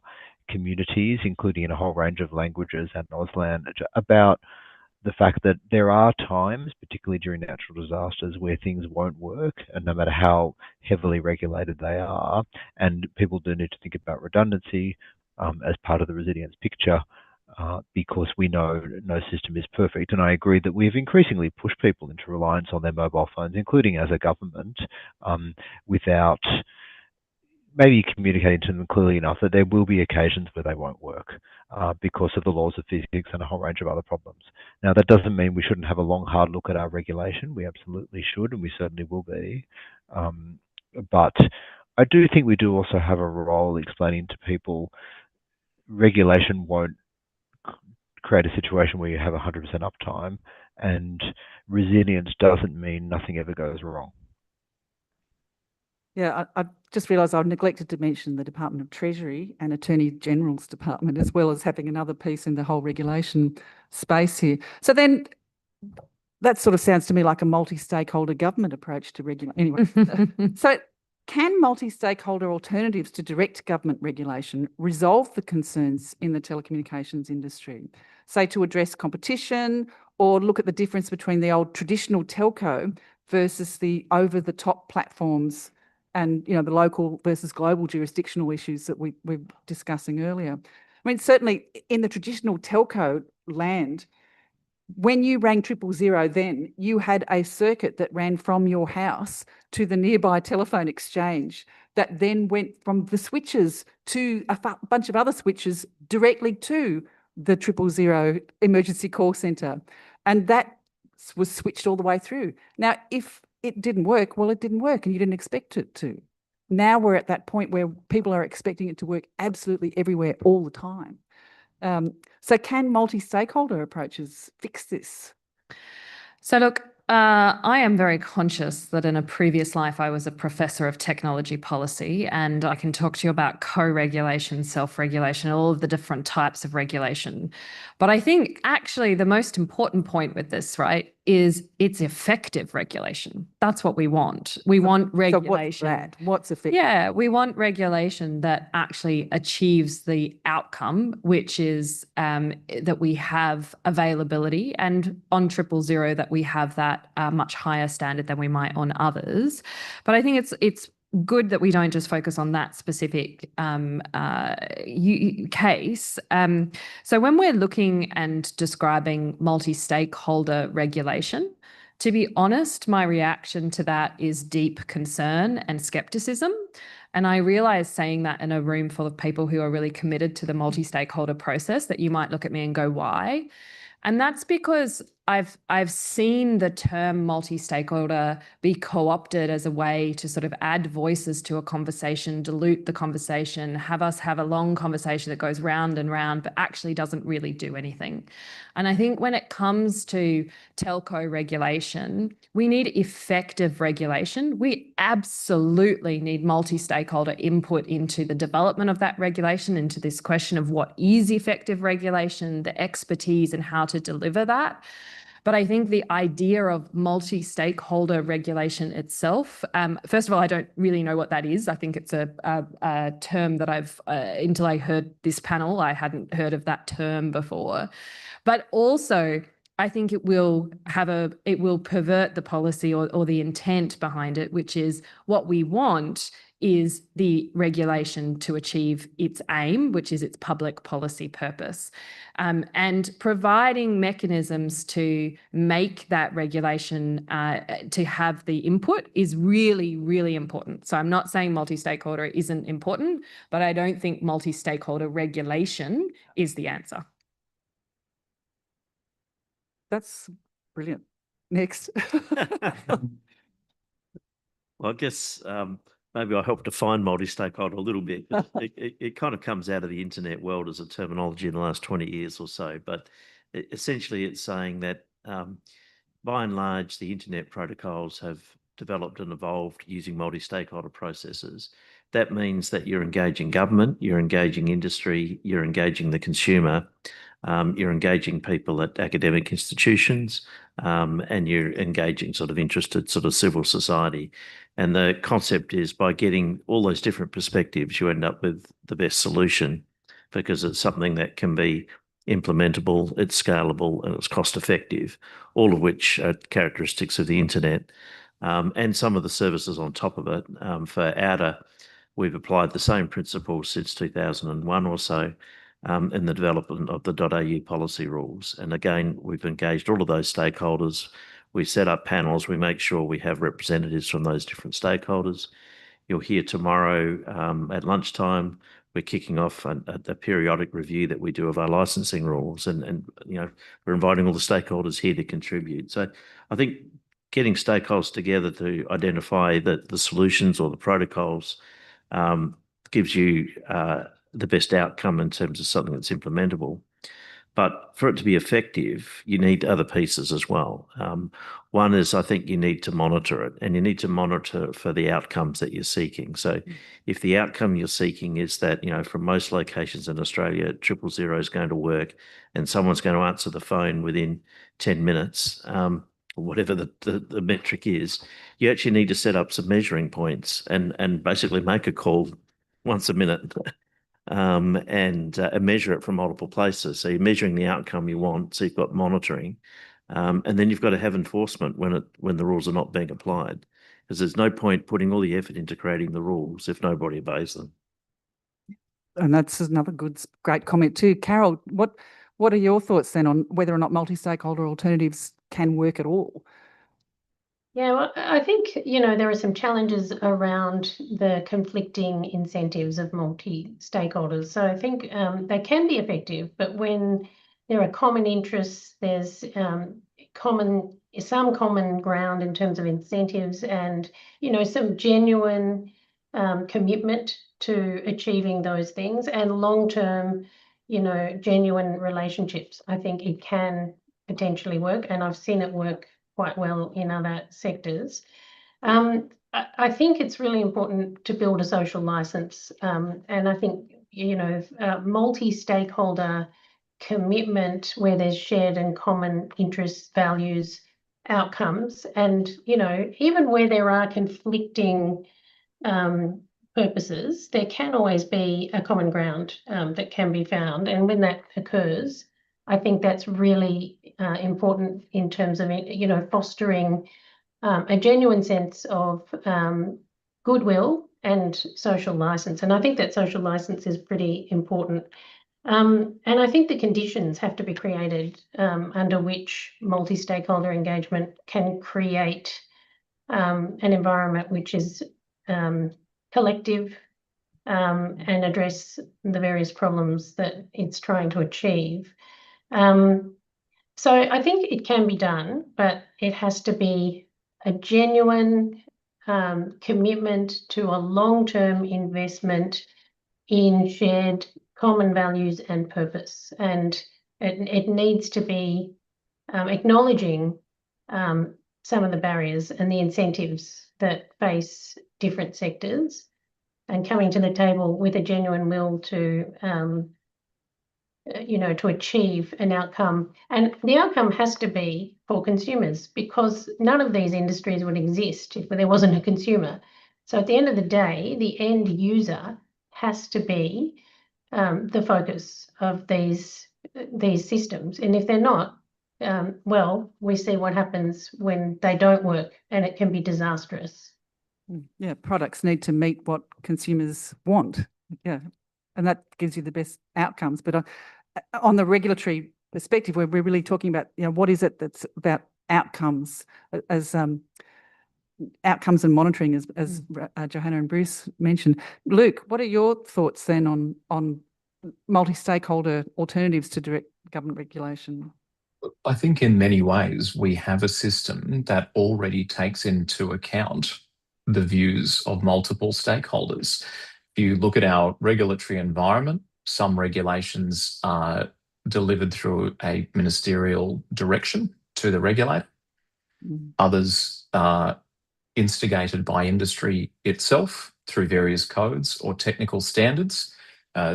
communities, including in a whole range of languages and Auslan, about the fact that there are times, particularly during natural disasters, where things won't work, and no matter how heavily regulated they are, and people do need to think about redundancy as part of the resilience picture, because we know no system is perfect. And I agree that we've increasingly pushed people into reliance on their mobile phones, including as a government, without maybe communicating to them clearly enough that there will be occasions where they won't work because of the laws of physics and a whole range of other problems. Now, that doesn't mean we shouldn't have a long, hard look at our regulation. We absolutely should, and we certainly will be. But I do think we do also have a role explaining to people regulation won't create a situation where you have 100% uptime, and resilience doesn't mean nothing ever goes wrong. Yeah, I just realised I've neglected to mention the Department of Treasury and Attorney General's Department, as well as having another piece in the whole regulation space here. So then that sort of sounds to me like a multi-stakeholder government approach to regulation. Anyway, so can multi-stakeholder alternatives to direct government regulation resolve the concerns in the telecommunications industry, say to address competition or look at the difference between the old traditional telco versus the over-the-top platforms and the local versus global jurisdictional issues that we were discussing earlier? I mean, certainly in the traditional telco land, when you rang 000, then you had a circuit that ran from your house to the nearby telephone exchange that then went from the switches to a bunch of other switches directly to the 000 emergency call centre. And that was switched all the way through. Now, if it didn't work, well, it didn't work and you didn't expect it to. Now we're at that point where people are expecting it to work absolutely everywhere all the time. So can multi-stakeholder approaches fix this? So look, I am very conscious that in a previous life I was a professor of technology policy, and I can talk to you about co-regulation, self-regulation, all of the different types of regulation. But I think actually the most important point with this, right, is it's effective regulation. That's what we want. We want regulation. So what's effective? Yeah, we want regulation that actually achieves the outcome, which is that we have availability, and on 000 that we have that much higher standard than we might on others. But I think it's good that we don't just focus on that specific case. So when we're looking and describing multi-stakeholder regulation, to be honest, my reaction to that is deep concern and skepticism. And I realize saying that in a room full of people who are really committed to the multi-stakeholder process that you might look at me and go, why? And that's because I've seen the term multi-stakeholder be co-opted as a way to sort of add voices to a conversation, dilute the conversation, have us have a long conversation that goes round and round, but actually doesn't really do anything. And I think when it comes to telco regulation, we need effective regulation. We absolutely need multi-stakeholder input into the development of that regulation, into this question of what is effective regulation, the expertise and how to deliver that. But I think the idea of multi-stakeholder regulation itself, first of all, I don't really know what that is. I think it's a term that until I heard this panel, I hadn't heard of that term before. But also, I think it will pervert the policy or the intent behind it, which is what we want is the regulation to achieve its aim, which is its public policy purpose. And providing mechanisms to make that regulation to have the input is really, really important. So I'm not saying multi-stakeholder isn't important, but I don't think multi-stakeholder regulation is the answer. That's brilliant. Next. Well, I guess maybe I'll help define multi-stakeholder a little bit. It kind of comes out of the internet world as a terminology in the last 20 years or so. But essentially, it's saying that by and large, the internet protocols have developed and evolved using multi-stakeholder processes. That means that you're engaging government, you're engaging industry, you're engaging the consumer, you're engaging people at academic institutions, and you're engaging sort of interested sort of civil society. And the concept is by getting all those different perspectives, you end up with the best solution because it's something that can be implementable, it's scalable, and it's cost effective, all of which are characteristics of the internet. And some of the services on top of it. For outer, we've applied the same principles since 2001 or so in the development of the .au policy rules. And again, we've engaged all of those stakeholders. We set up panels. We make sure we have representatives from those different stakeholders. You'll hear tomorrow at lunchtime, we're kicking off a periodic review that we do of our licensing rules, and you know, we're inviting all the stakeholders here to contribute. So I think getting stakeholders together to identify the solutions or the protocols gives you the best outcome in terms of something that's implementable. But for it to be effective, you need other pieces as well. One is, I think you need to monitor it, and you need to monitor for the outcomes that you're seeking. So if the outcome you're seeking is that, you know, from most locations in Australia, 000 is going to work and someone's going to answer the phone within 10 minutes, or whatever the metric is, you actually need to set up some measuring points and basically make a call once a minute. And measure it from multiple places. So you're measuring the outcome you want. So you've got monitoring, and then you've got to have enforcement when the rules are not being applied, because there's no point putting all the effort into creating the rules if nobody obeys them. And that's another great comment too. Carol, what are your thoughts then on whether or not multi-stakeholder alternatives can work at all? Yeah, well, I think, you know, there are some challenges around the conflicting incentives of multi-stakeholders. So I think they can be effective, but when there are common interests, there's some common ground in terms of incentives and, you know, some genuine commitment to achieving those things and long-term, you know, genuine relationships. I think it can potentially work, and I've seen it work quite well in other sectors. I think it's really important to build a social license, and I think, you know, multi-stakeholder commitment where there's shared and common interests, values, outcomes, and, you know, even where there are conflicting purposes, there can always be a common ground that can be found, and when that occurs, I think that's really important in terms of, you know, fostering a genuine sense of goodwill and social license. And I think that social license is pretty important. And I think the conditions have to be created under which multi-stakeholder engagement can create an environment which is collective and address the various problems that it's trying to achieve. So I think it can be done, but it has to be a genuine commitment to a long-term investment in shared common values and purpose. And it needs to be acknowledging some of the barriers and the incentives that face different sectors and coming to the table with a genuine will to you know, to achieve an outcome. And the outcome has to be for consumers, because none of these industries would exist if there wasn't a consumer. So at the end of the day, the end user has to be the focus of these systems. And if they're not, well, we see what happens when they don't work, and it can be disastrous. Yeah, products need to meet what consumers want. Yeah, and that gives you the best outcomes. But on the regulatory perspective, we're really talking about, what is it that's about outcomes as outcomes and monitoring, as Johanna and Bruce mentioned. Luke, what are your thoughts then on multi-stakeholder alternatives to direct government regulation? I think in many ways we have a system that already takes into account the views of multiple stakeholders. If you look at our regulatory environment, some regulations are delivered through a ministerial direction to the regulator. Others are instigated by industry itself through various codes or technical standards.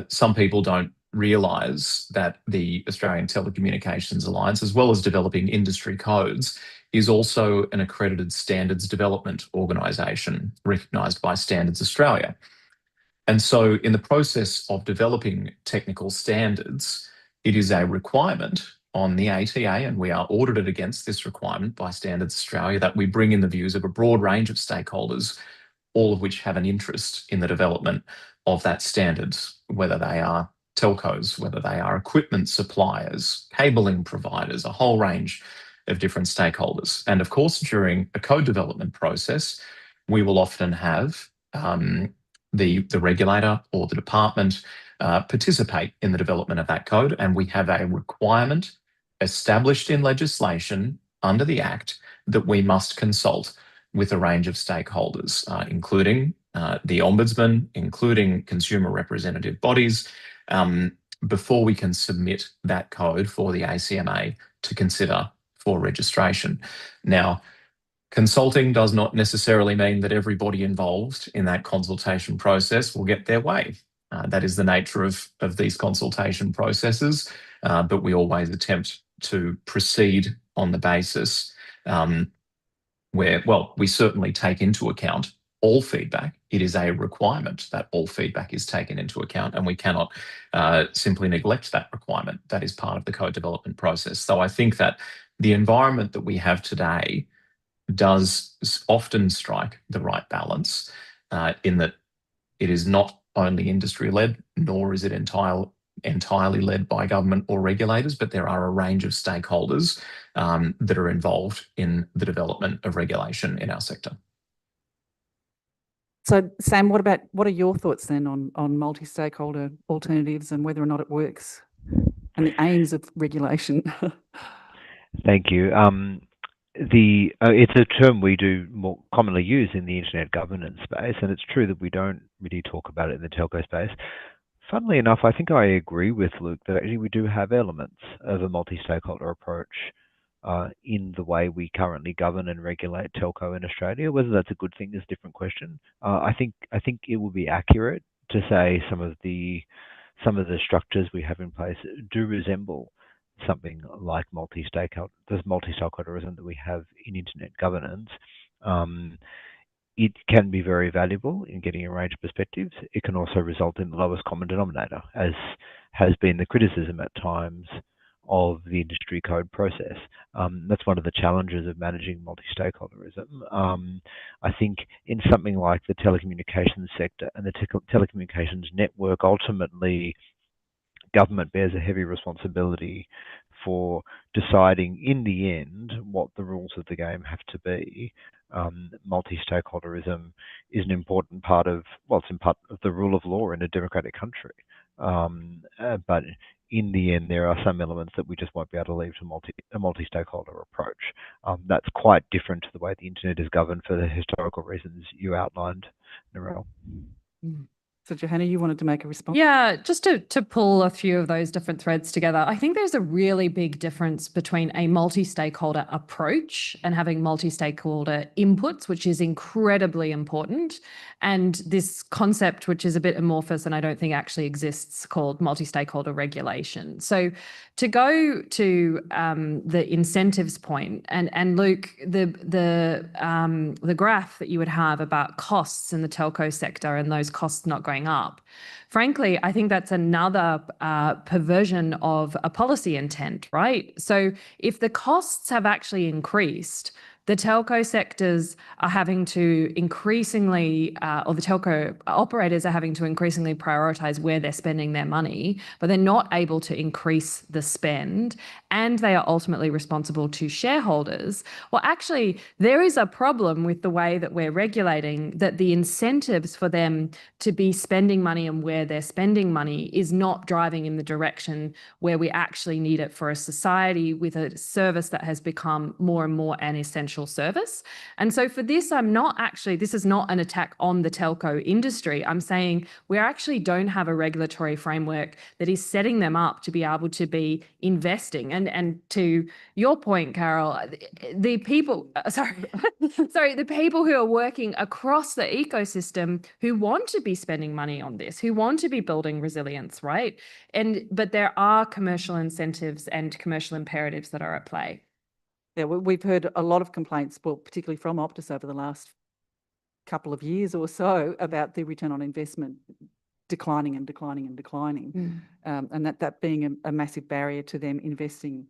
Some people don't realise that the Australian Telecommunications Alliance, as well as developing industry codes, is also an accredited standards development organisation recognised by Standards Australia. And so in the process of developing technical standards, it is a requirement on the ATA, and we are audited against this requirement by Standards Australia, that we bring in the views of a broad range of stakeholders, all of which have an interest in the development of that standards, whether they are telcos, whether they are equipment suppliers, cabling providers, a whole range of different stakeholders. And of course, during a code development process, we will often have the regulator or the department participate in the development of that code, and we have a requirement established in legislation under the Act that we must consult with a range of stakeholders, including the Ombudsman, including consumer representative bodies, before we can submit that code for the ACMA to consider for registration. Now, consulting does not necessarily mean that everybody involved in that consultation process will get their way. That is the nature of these consultation processes, but we always attempt to proceed on the basis where, well, we certainly take into account all feedback. It is a requirement that all feedback is taken into account, and we cannot simply neglect that requirement. That is part of the code development process. So I think that the environment that we have today does often strike the right balance in that it is not only industry-led, nor is it entirely led by government or regulators, but there are a range of stakeholders that are involved in the development of regulation in our sector. So, Sam, what are your thoughts then on multi-stakeholder alternatives and whether or not it works, and the aims of regulation? Thank you. It's a term we do more commonly use in the internet governance space, and it's true that we don't really talk about it in the telco space. Funnily enough, I think I agree with Luke that actually we do have elements of a multi-stakeholder approach in the way we currently govern and regulate telco in Australia. Whether that's a good thing is a different question. I think it would be accurate to say some of the structures we have in place do resemble something like multi-stakeholderism that we have in internet governance. It can be very valuable in getting a range of perspectives. It can also result in the lowest common denominator, as has been the criticism at times of the industry code process. That's one of the challenges of managing multi-stakeholderism. I think in something like the telecommunications sector and the telecommunications network, ultimately government bears a heavy responsibility for deciding in the end what the rules of the game have to be. Multi-stakeholderism is an important part of, well, it's in part of the rule of law in a democratic country. But in the end, there are some elements that we just won't be able to leave to a multi-stakeholder approach. That's quite different to the way the internet is governed for the historical reasons you outlined, Narelle. So, Johanna, you wanted to make a response? Yeah, just to pull a few of those different threads together, I think there's a really big difference between a multi-stakeholder approach and having multi-stakeholder inputs, which is incredibly important, and this concept, which is a bit amorphous and I don't think actually exists, called multi-stakeholder regulation. So to go to the incentives point, and Luke, the graph that you would have about costs in the telco sector and those costs not going up. Frankly, I think that's another perversion of a policy intent, right? So if the costs have actually increased, the telco sectors are having to increasingly, or the telco operators are having to increasingly prioritize where they're spending their money, but they're not able to increase the spend, and they are ultimately responsible to shareholders. Well, actually, there is a problem with the way that we're regulating, that the incentives for them to be spending money and where they're spending money is not driving in the direction where we actually need it for a society with a service that has become more and more an essential service. And so for this, this is not an attack on the telco industry. I'm saying we actually don't have a regulatory framework that is setting them up to be able to be investing. And to your point, Carol, the people, the people who are working across the ecosystem who want to be spending money on this, who want to be building resilience, right? But there are commercial incentives and commercial imperatives that are at play. Yeah, we've heard a lot of complaints, well, particularly from Optus over the last couple of years or so, about the return on investment declining and declining and declining, and that being a massive barrier to them investing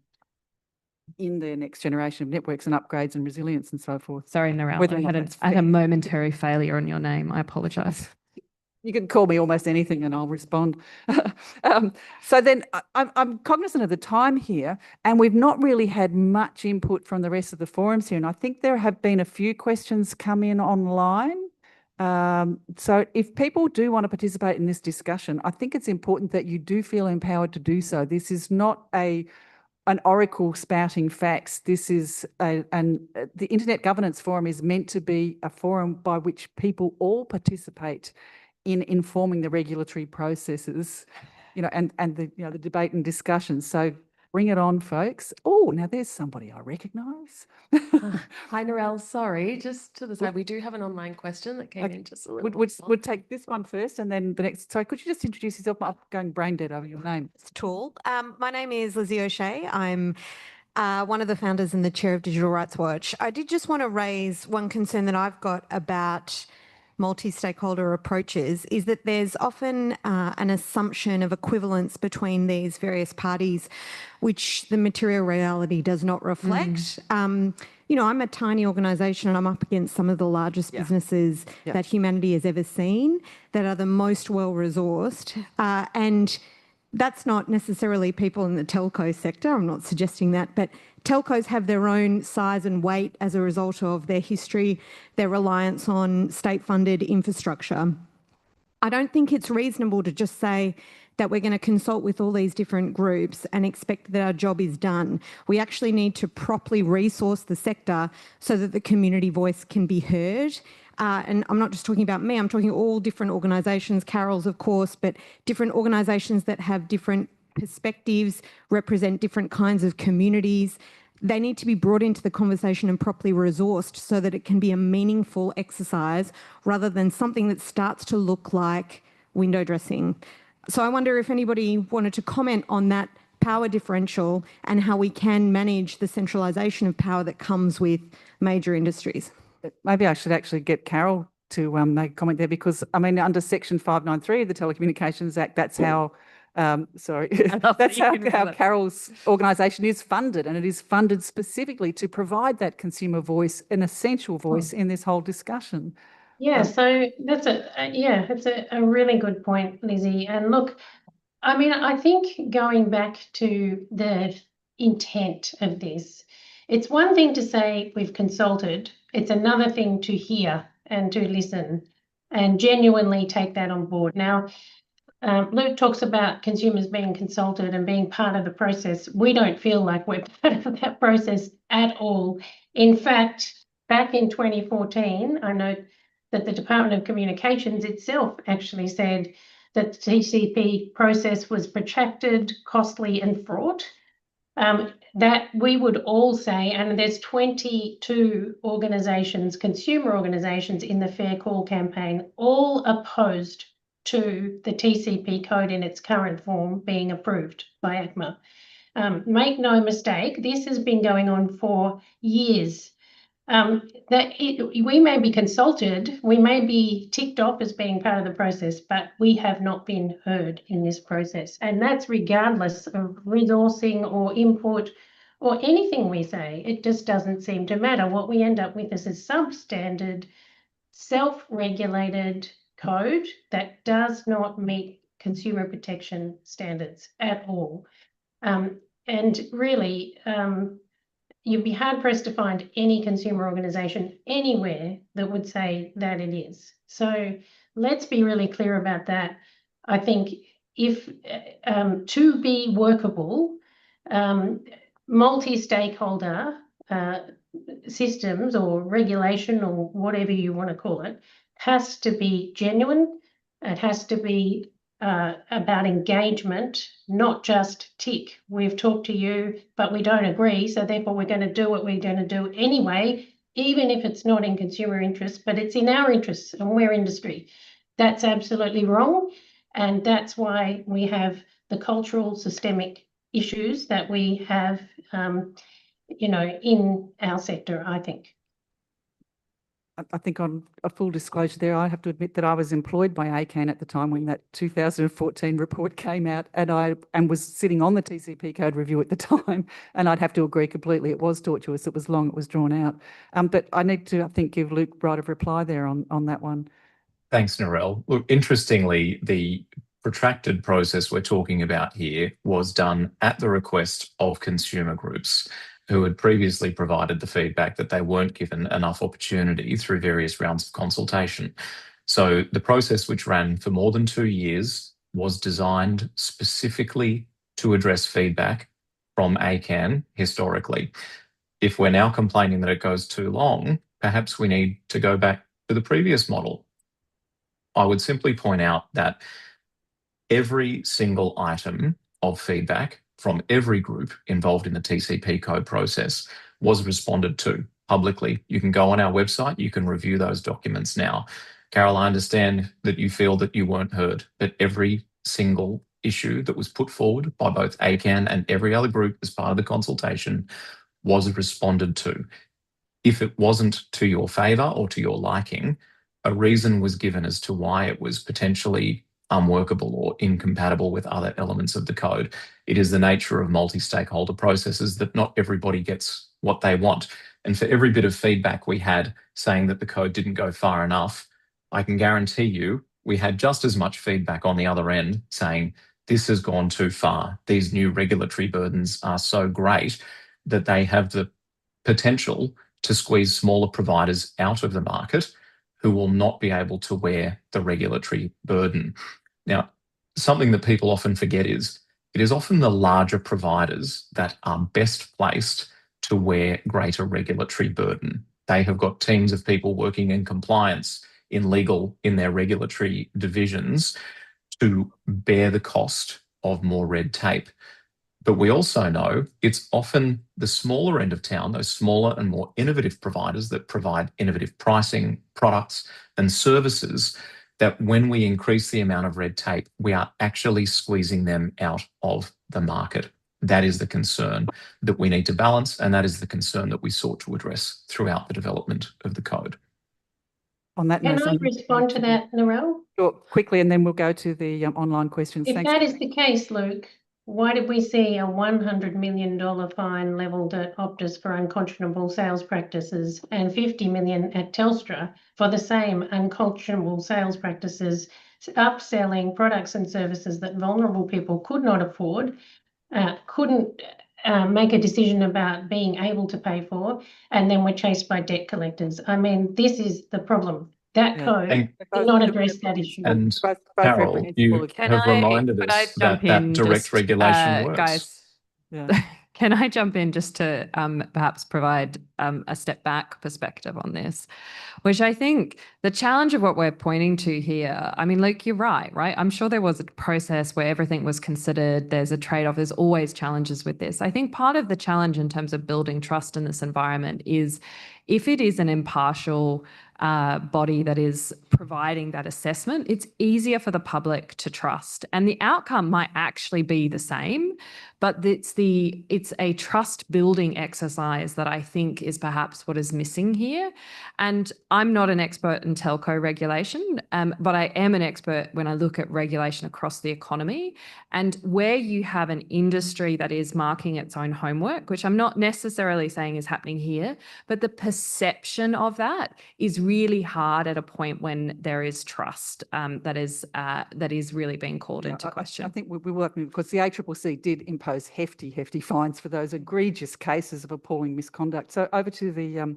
in their next generation of networks and upgrades and resilience and so forth. Sorry, Narelle, I had a momentary failure on your name. I apologise. You can call me almost anything and I'll respond. So then I'm cognizant of the time here, and we've not really had much input from the rest of the forums here. And I think there have been a few questions come in online. So if people do want to participate in this discussion, I think it's important that you do feel empowered to do so. This is not an oracle spouting facts. This is the Internet Governance Forum is meant to be a forum by which people all participate in informing the regulatory processes, and the debate and discussion. So bring it on, folks. Oh, now there's somebody I recognise. Hi, Narelle. Sorry, just to the side, we do have an online question that came in just a little bit. We'll take this one first and then the next. Sorry, could you just introduce yourself? I'm going brain dead over your name. It's Tool. My name is Lizzie O'Shea. I'm one of the founders and the chair of Digital Rights Watch. I did just want to raise one concern that I've got about multi-stakeholder approaches, is that there's often an assumption of equivalence between these various parties, which the material reality does not reflect. I'm a tiny organisation and I'm up against some of the largest businesses that humanity has ever seen, that are the most well-resourced. And that's not necessarily people in the telco sector, I'm not suggesting that, but telcos have their own size and weight as a result of their history, their reliance on state-funded infrastructure. I don't think it's reasonable to just say that we're going to consult with all these different groups and expect that our job is done. We actually need to properly resource the sector so that the community voice can be heard. And I'm not just talking about me, I'm talking all different organisations, Carol's of course, but different organisations that have different perspectives, represent different kinds of communities. They need to be brought into the conversation and properly resourced so that it can be a meaningful exercise rather than something that starts to look like window dressing. So I wonder if anybody wanted to comment on that power differential and how we can manage the centralisation of power that comes with major industries. Maybe I should actually get Carol to make a comment there, because under Section 593 of the Telecommunications Act, that's how that's how Carol's organisation is funded, and it is funded specifically to provide that consumer voice, an essential voice in this whole discussion. Yeah, so that's a really good point, Lizzie. And look, I think going back to the intent of this, it's one thing to say we've consulted, it's another thing to hear and to listen and genuinely take that on board. Now, Luke talks about consumers being consulted and being part of the process. We don't feel like we're part of that process at all. In fact, back in 2014, I know that the Department of Communications itself actually said that the TCP process was protracted, costly and fraught. That we would all say, and there's 22 organisations, consumer organisations in the Fair Call campaign, all opposed to the TCP code in its current form being approved by ACMA. Make no mistake, this has been going on for years. We may be consulted, we may be ticked off as being part of the process, but we have not been heard in this process. And that's regardless of resourcing or input or anything we say. It just doesn't seem to matter. What we end up with is a substandard, self-regulated code that does not meet consumer protection standards at all. And really, you'd be hard pressed to find any consumer organisation anywhere that would say that it is. So let's be really clear about that. I think if to be workable, multi-stakeholder systems or regulation or whatever you want to call it has to be genuine. It has to be about engagement, not just tick. We've talked to you, but we don't agree, so therefore we're going to do what we're going to do anyway, even if it's not in consumer interest, but it's in our interests and we're industry. That's absolutely wrong, and that's why we have the cultural systemic issues that we have, in our sector, I think. I think on a full disclosure there, I have to admit that I was employed by ACAN at the time when that 2014 report came out, and was sitting on the TCP code review at the time, and I'd have to agree completely. It was tortuous. It was long. It was drawn out. But I need to, I think, give Luke right of reply there on that one. Thanks, Narelle. Look, interestingly, the protracted process we're talking about here was done at the request of consumer groups who had previously provided the feedback that they weren't given enough opportunity through various rounds of consultation. So the process, which ran for more than 2 years, was designed specifically to address feedback from ACAN historically. If we're now complaining that it goes too long, perhaps we need to go back to the previous model. I would simply point out that every single item of feedback from every group involved in the TCP code process was responded to publicly. You can go on our website, you can review those documents now. Carol, I understand that you feel that you weren't heard, but every single issue that was put forward by both ACAN and every other group as part of the consultation was responded to. If it wasn't to your favour or to your liking, a reason was given as to why it was potentially unworkable or incompatible with other elements of the code. It is the nature of multi-stakeholder processes that not everybody gets what they want. And for every bit of feedback we had saying that the code didn't go far enough, I can guarantee you we had just as much feedback on the other end saying this has gone too far. These new regulatory burdens are so great that they have the potential to squeeze smaller providers out of the market who will not be able to wear the regulatory burden. Now, something that people often forget is it is often the larger providers that are best placed to wear greater regulatory burden. They have got teams of people working in compliance, in legal, in their regulatory divisions to bear the cost of more red tape. But we also know it's often the smaller end of town, those smaller and more innovative providers that provide innovative pricing, products and services, that when we increase the amount of red tape, we are actually squeezing them out of the market. That is the concern that we need to balance, and that is the concern that we sought to address throughout the development of the code. On that Can note, I respond to that, Narelle? Sure, quickly, and then we'll go to the online questions. If Thanks. that is the case, Luke, why did we see a $100 million fine levelled at Optus for unconscionable sales practices and $50 million at Telstra for the same unconscionable sales practices, upselling products and services that vulnerable people could not afford, couldn't make a decision about being able to pay for, and then were chased by debt collectors? I mean, this is the problem. That code did not address that issue. And Carol, you have reminded us that that direct regulation works. Guys, can I jump in just to perhaps provide a step back perspective on this, which I think the challenge of what we're pointing to here, I mean, Luke, you're right? I'm sure there was a process where everything was considered. There's a trade-off. There's always challenges with this. I think part of the challenge in terms of building trust in this environment is if it is an impartial body that is providing that assessment, it's easier for the public to trust. And the outcome might actually be the same, but it's a trust building exercise that I think is perhaps what is missing here. And I'm not an expert in telco regulation, but I am an expert when I look at regulation across the economy. And where you have an industry that is marking its own homework, which I'm not necessarily saying is happening here, but the perception of that is really hard at a point when there is trust that is really being called into question. I think we're working, because the ACCC did impose hefty fines for those egregious cases of appalling misconduct. So over to the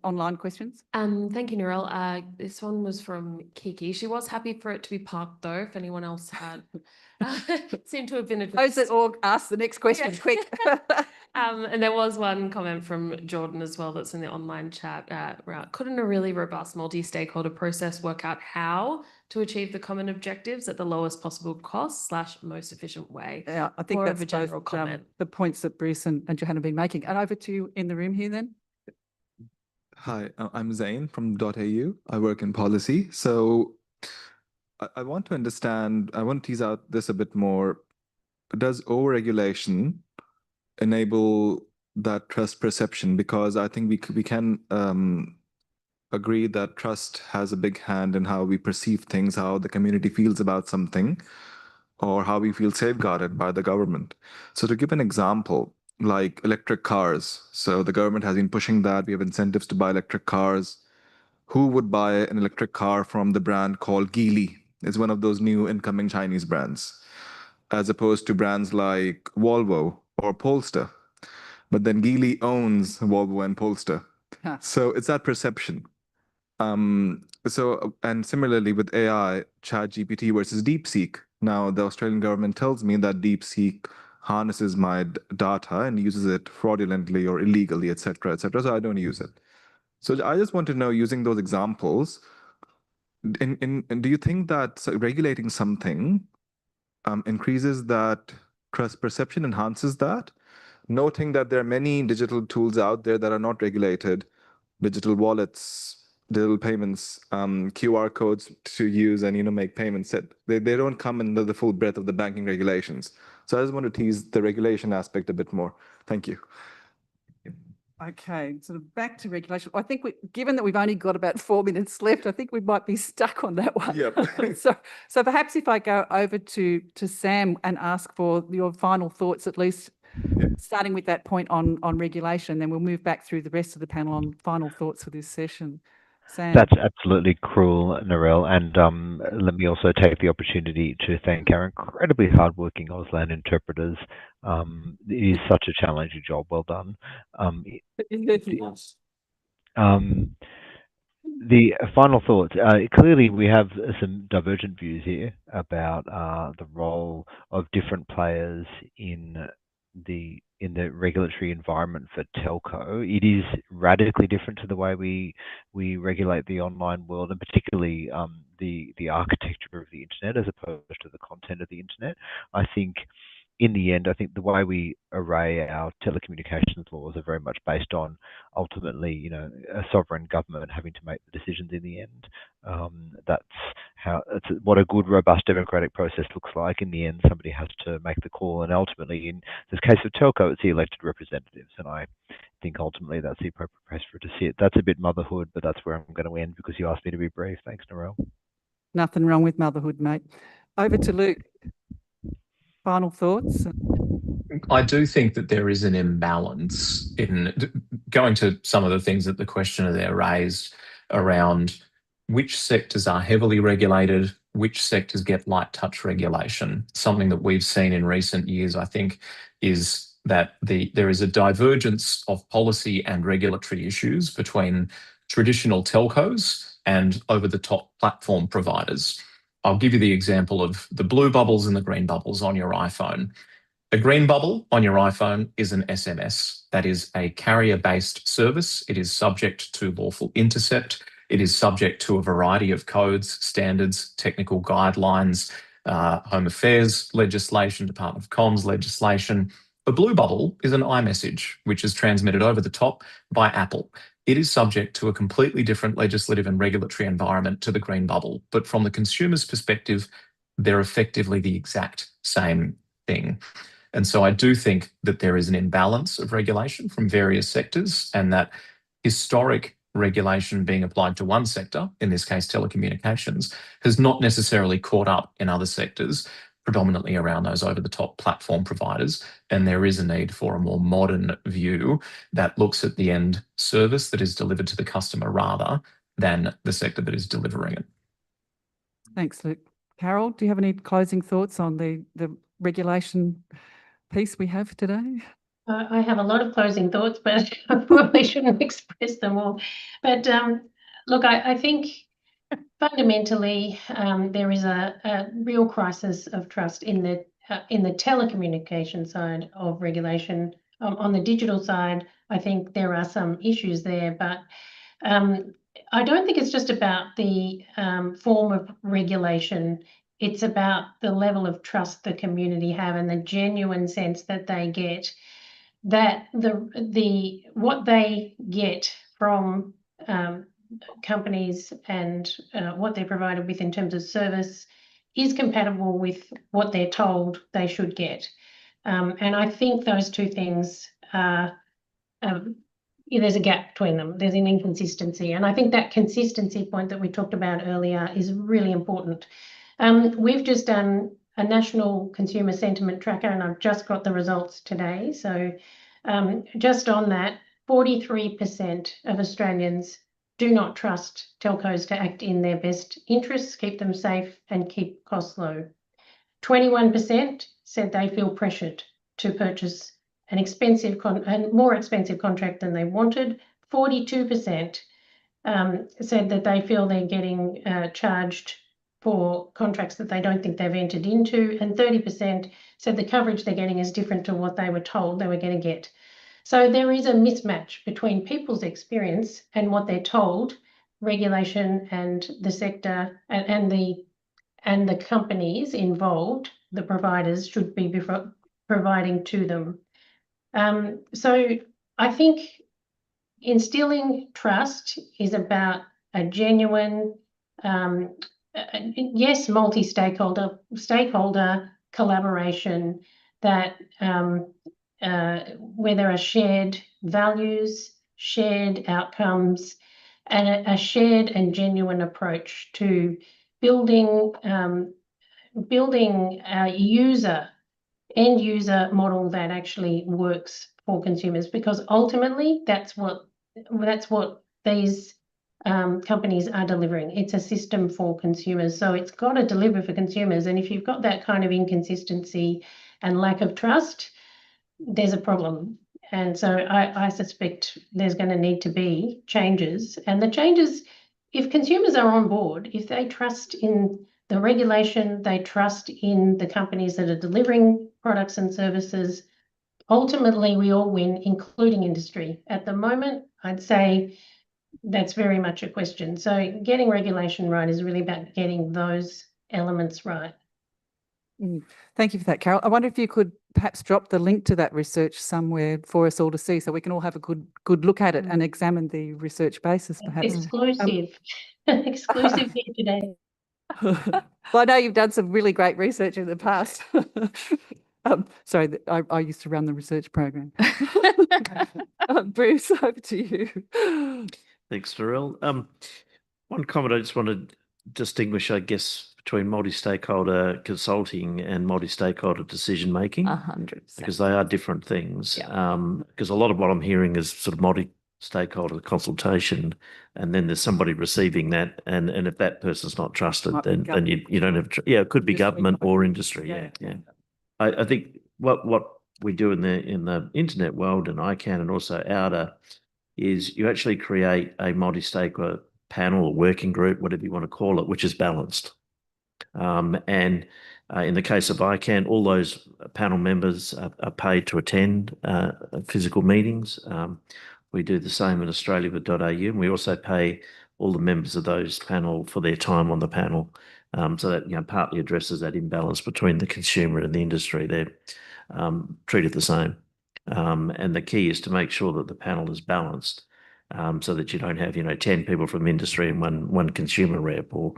online questions. Thank you, Narelle. This one was from Kiki. She was happy for it to be parked, though, if anyone else had seemed to have been addressed. Those that all ask the next question, quick. And there was one comment from Jordan as well that's in the online chat. Couldn't a really robust multi-stakeholder process work out how to achieve the common objectives at the lowest possible cost / most efficient way? Yeah, I think More that's of a general both, comment. the points that Bruce and Johanna have been making. And over to you in the room here then. Hi, I'm Zain from .au. I work in policy. So I want to understand, I want to tease out this a bit more. Does overregulation enable that trust perception? Because I think we can agree that trust has a big hand in how we perceive things, how the community feels about something, or how we feel safeguarded by the government. So to give an example, like electric cars. So the government has been pushing that. We have incentives to buy electric cars. Who would buy an electric car from the brand called Geely? It's one of those new incoming Chinese brands, as opposed to brands like Volvo or Polestar. But then Geely owns Volvo and Polestar. Huh. So it's that perception. And similarly with AI, ChatGPT versus DeepSeek. Now, the Australian government tells me that DeepSeek harnesses my data and uses it fraudulently or illegally, et cetera, so I don't use it. So I just want to know, using those examples, do you think that regulating something increases that trust perception, enhances that? Noting that there are many digital tools out there that are not regulated, digital wallets, digital payments, QR codes to use and make payments. They don't come under the full breadth of the banking regulations. So I just want to tease the regulation aspect a bit more. Thank you. Okay, sort of back to regulation. I think given that we've only got about 4 minutes left, I think we might be stuck on that one. Yep. so perhaps if I go over to Sam and ask for your final thoughts, at least starting with that point on regulation, then we'll move back through the rest of the panel on final thoughts for this session. Sam. That's absolutely cruel, Narelle. And let me also take the opportunity to thank our incredibly hardworking Auslan interpreters. It is such a challenging job. Well done. The final thoughts. Clearly, we have some divergent views here about the role of different players in the regulatory environment for telco. It is radically different to the way we regulate the online world, and particularly the architecture of the internet as opposed to the content of the internet. I think in the end, I think the way we array our telecommunications laws are very much based on ultimately, a sovereign government having to make the decisions in the end. That's what a good, robust democratic process looks like. In the end, somebody has to make the call, and ultimately, in this case of telco, it's the elected representatives. And I think ultimately that's the appropriate place for it to sit. That's a bit motherhood, but that's where I'm going to end because you asked me to be brief. Thanks, Narelle. Nothing wrong with motherhood, mate. Over to Luke. Final thoughts? I do think that there is an imbalance in going to some of the things that the questioner there raised around which sectors are heavily regulated, which sectors get light touch regulation. Something that we've seen in recent years, I think, is that there is a divergence of policy and regulatory issues between traditional telcos and over-the-top platform providers. I'll give you the example of the blue bubbles and the green bubbles on your iPhone. A green bubble on your iPhone is an SMS. That is a carrier-based service. It is subject to lawful intercept. It is subject to a variety of codes, standards, technical guidelines, Home Affairs legislation, Department of Comms legislation. A blue bubble is an iMessage, which is transmitted over the top by Apple. it is subject to a completely different legislative and regulatory environment to the green bubble. But from the consumer's perspective, they're effectively the exact same thing. And so I do think that there is an imbalance of regulation from various sectors, and that historic regulation being applied to one sector, in this case telecommunications, has not necessarily caught up in other sectors, predominantly around those over-the-top platform providers. And there is a need for a more modern view that looks at the end service that is delivered to the customer rather than the sector that is delivering it. Thanks, Luke. Carol, do you have any closing thoughts on the regulation piece we have today? I have a lot of closing thoughts, but I probably shouldn't express them all. But look, I think fundamentally there is a real crisis of trust in the telecommunication side of regulation. On the digital side, I think there are some issues there, but I don't think it's just about the form of regulation. It's about the level of trust the community have and the genuine sense that they get that what they get from companies and what they're provided with in terms of service is compatible with what they're told they should get. And I think those two things there's a gap between them. There's an inconsistency. And I think that consistency point that we talked about earlier is really important. We've just done a national consumer sentiment tracker, and I've just got the results today. So just on that, 43% of Australians do not trust telcos to act in their best interests, keep them safe and keep costs low. 21% said they feel pressured to purchase an expensive and more expensive contract than they wanted. 42% said that they feel they're getting charged for contracts that they don't think they've entered into, and 30% said the coverage they're getting is different to what they were told they were going to get. So there is a mismatch between people's experience and what they're told regulation and the sector and the companies involved, the providers, should be providing to them. So I think instilling trust is about a genuine, yes, multi-stakeholder collaboration that where there are shared values, shared outcomes, and a shared and genuine approach to building a end user model that actually works for consumers, because ultimately that's what these companies are delivering. It's a system for consumers, so it's got to deliver for consumers. And if you've got that kind of inconsistency and lack of trust, there's a problem. And so I suspect there's going to need to be changes. And the changes, if consumers are on board, if they trust in the regulation, they trust in the companies that are delivering products and services, ultimately we all win, including industry. At the moment, I'd say that's very much a question. So getting regulation right is really about getting those elements right. Thank you for that, Carol. I wonder if you could perhaps drop the link to that research somewhere for us all to see, so we can all have a good look at it and examine the research basis, perhaps. Exclusive. Exclusive here today. Well, I know you've done some really great research in the past. Sorry, I used to run the research program. Bruce, over to you. Thanks, Narelle. One comment I just want to distinguish, I guess, between multi-stakeholder consulting and multi-stakeholder decision-making. 100%. Because they are different things. Because a lot of what I'm hearing is sort of multi-stakeholder consultation, and then there's somebody receiving that, and if that person's not trusted, then you don't have, it could be government or industry. Yeah. I think what we do in the internet world, and ICANN and also AUDA, is you actually create a multi-stakeholder panel or working group, whatever you want to call it, which is balanced. And in the case of ICANN, all those panel members are paid to attend physical meetings. We do the same in Australia with .au, and we also pay all the members of those panel for their time on the panel. So that partly addresses that imbalance between the consumer and the industry. They're treated the same. And the key is to make sure that the panel is balanced. so that you don't have, 10 people from industry and one consumer rep, or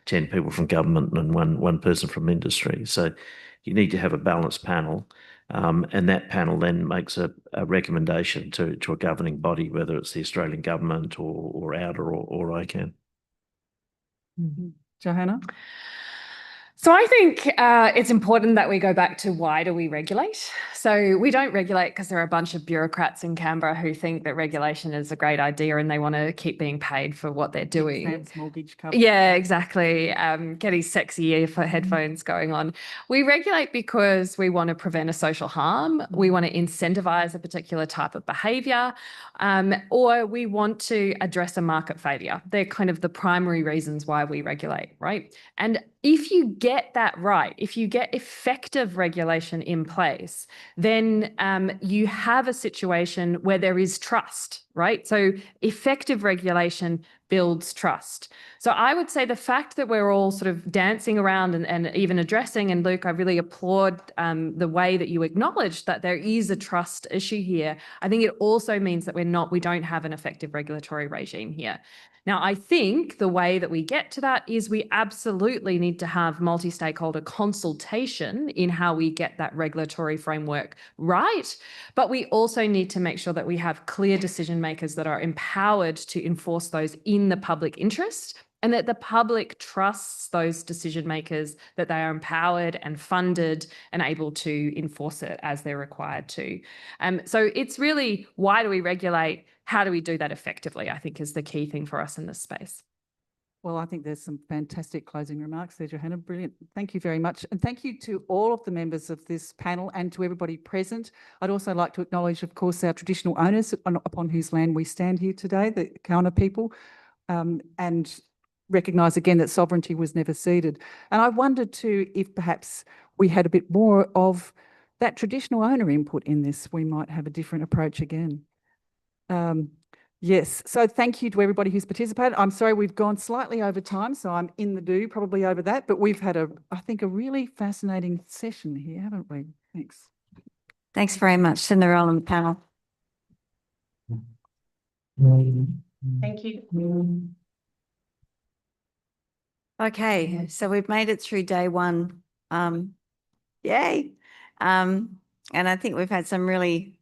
10 people from government and one person from industry. So you need to have a balanced panel. And that panel then makes a recommendation to a governing body, whether it's the Australian government or outer or ICANN. Johanna? So I think it's important that we go back to why do we regulate? So we don't regulate because there are a bunch of bureaucrats in Canberra who think that regulation is a great idea and they want to keep being paid for what they're doing. Sam's mortgage company. Yeah, exactly. Getting sexy ear for headphones going on. We regulate because we want to prevent a social harm. We want to incentivize a particular type of behavior, or we want to address a market failure. They're kind of the primary reasons why we regulate, right? And if you get that right, if you get effective regulation in place, then you have a situation where there is trust, right? So effective regulation builds trust. So I would say the fact that we're all sort of dancing around and even addressing, and Luke, I really applaud the way that you acknowledge that there is a trust issue here. I think it also means that we don't have an effective regulatory regime here. Now, I think the way that we get to that is we absolutely need to have multi-stakeholder consultation in how we get that regulatory framework right. But we also need to make sure that we have clear decision makers that are empowered to enforce those in the public interest, and that the public trusts those decision makers, that they are empowered and funded and able to enforce it as they're required to. So it's really, why do we regulate? How do we do that effectively, I think, is the key thing for us in this space. Well, I think there's some fantastic closing remarks there, Johanna. Brilliant. Thank you very much. And thank you to all of the members of this panel and to everybody present. I'd also like to acknowledge, of course, our traditional owners upon whose land we stand here today, the Kaurna people, and recognise again that sovereignty was never ceded. And I wondered too, if perhaps we had a bit more of that traditional owner input in this, we might have a different approach again. Yes, so thank you to everybody who's participated. I'm sorry we've gone slightly over time, so I'm in the do probably over that, but we've had I think a really fascinating session here, haven't we? Thanks. Thanks very much, Cinderella and the panel. Thank you. Okay, so we've made it through day one. Yay. And I think we've had some really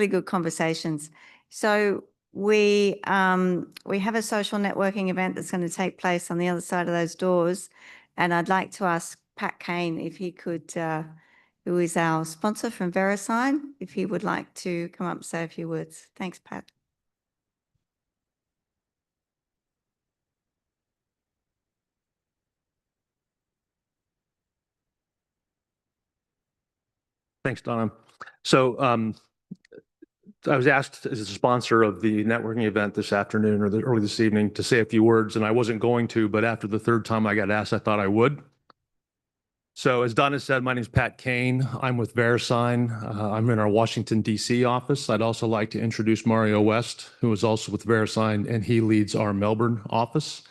good conversations. So we have a social networking event that's going to take place on the other side of those doors. And I'd like to ask Pat Kane if he could, who is our sponsor from VeriSign, if he would like to come up and say a few words. Thanks, Pat. Thanks, Donna. So I was asked as a sponsor of the networking event this afternoon or early this evening to say a few words, and I wasn't going to, but after the third time I got asked, I thought I would. So as Donna said, my name is Pat Kane. I'm with VeriSign. I'm in our Washington, D.C. office. I'd also like to introduce Mario West, who is also with VeriSign, and he leads our Melbourne office.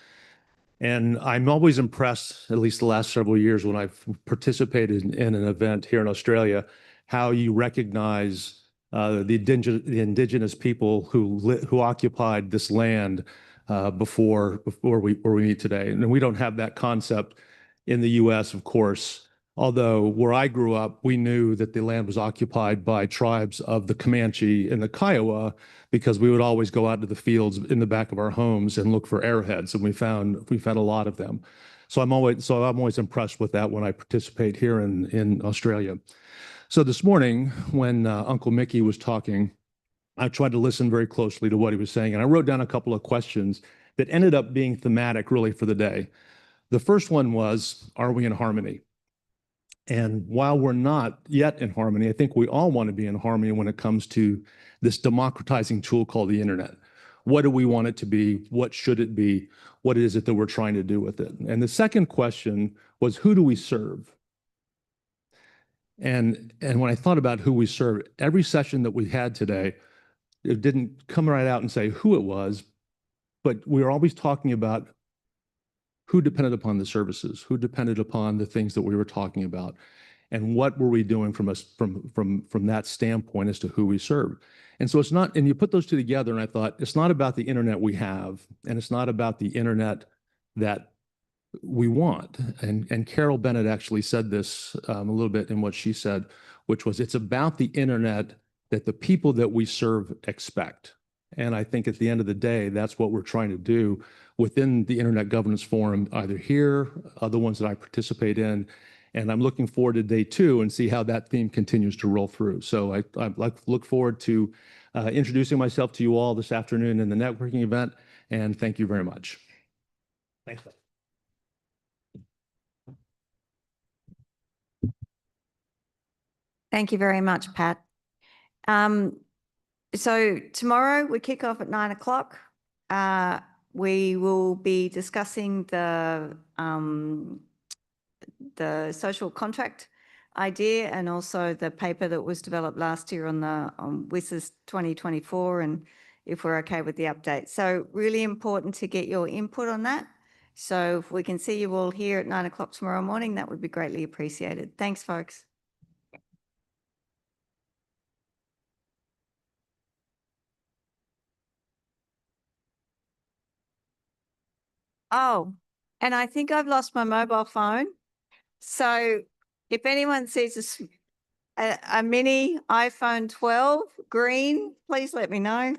And I'm always impressed, at least the last several years when I've participated in an event here in Australia, how you recognize the indigenous people who occupied this land before we meet today. And we don't have that concept in the U.S., of course, although where I grew up, we knew that the land was occupied by tribes of the Comanche and the Kiowa, because we would always go out to the fields in the back of our homes and look for arrowheads, and we found a lot of them. So I'm always impressed with that when I participate here in Australia. So this morning, when Uncle Mickey was talking, I tried to listen very closely to what he was saying, and I wrote down a couple of questions that ended up being thematic really for the day. The first one was, are we in harmony? And while we're not yet in harmony, I think we all want to be in harmony when it comes to this democratizing tool called the internet. What do we want it to be? What should it be? What is it that we're trying to do with it? And the second question was, who do we serve? And when I thought about who we serve, every session that we had today, it didn't come right out and say who it was, but we were always talking about who depended upon the services, who depended upon the things that we were talking about. and what were we doing from that standpoint as to who we serve. And so it's not, and you put those two together, and I thought, it's not about the internet we have, and it's not about the internet that we want. And Carol Bennett actually said this a little bit in what she said, which was, it's about the internet that the people that we serve expect. And I think at the end of the day, that's what we're trying to do within the Internet Governance Forum, either here, other ones that I participate in. And I'm looking forward to day 2 and see how that theme continues to roll through. So I look forward to introducing myself to you all this afternoon in the networking event. And thank you very much. Thanks. Thank you very much, Pat. So tomorrow we kick off at 9 o'clock. We will be discussing the social contract idea and also the paper that was developed last year on WIS's 2024, and if we're okay with the update. So really important to get your input on that. So if we can see you all here at 9 o'clock tomorrow morning, that would be greatly appreciated. Thanks, folks. Oh, and I think I've lost my mobile phone. So if anyone sees a mini iPhone 12 green, please let me know.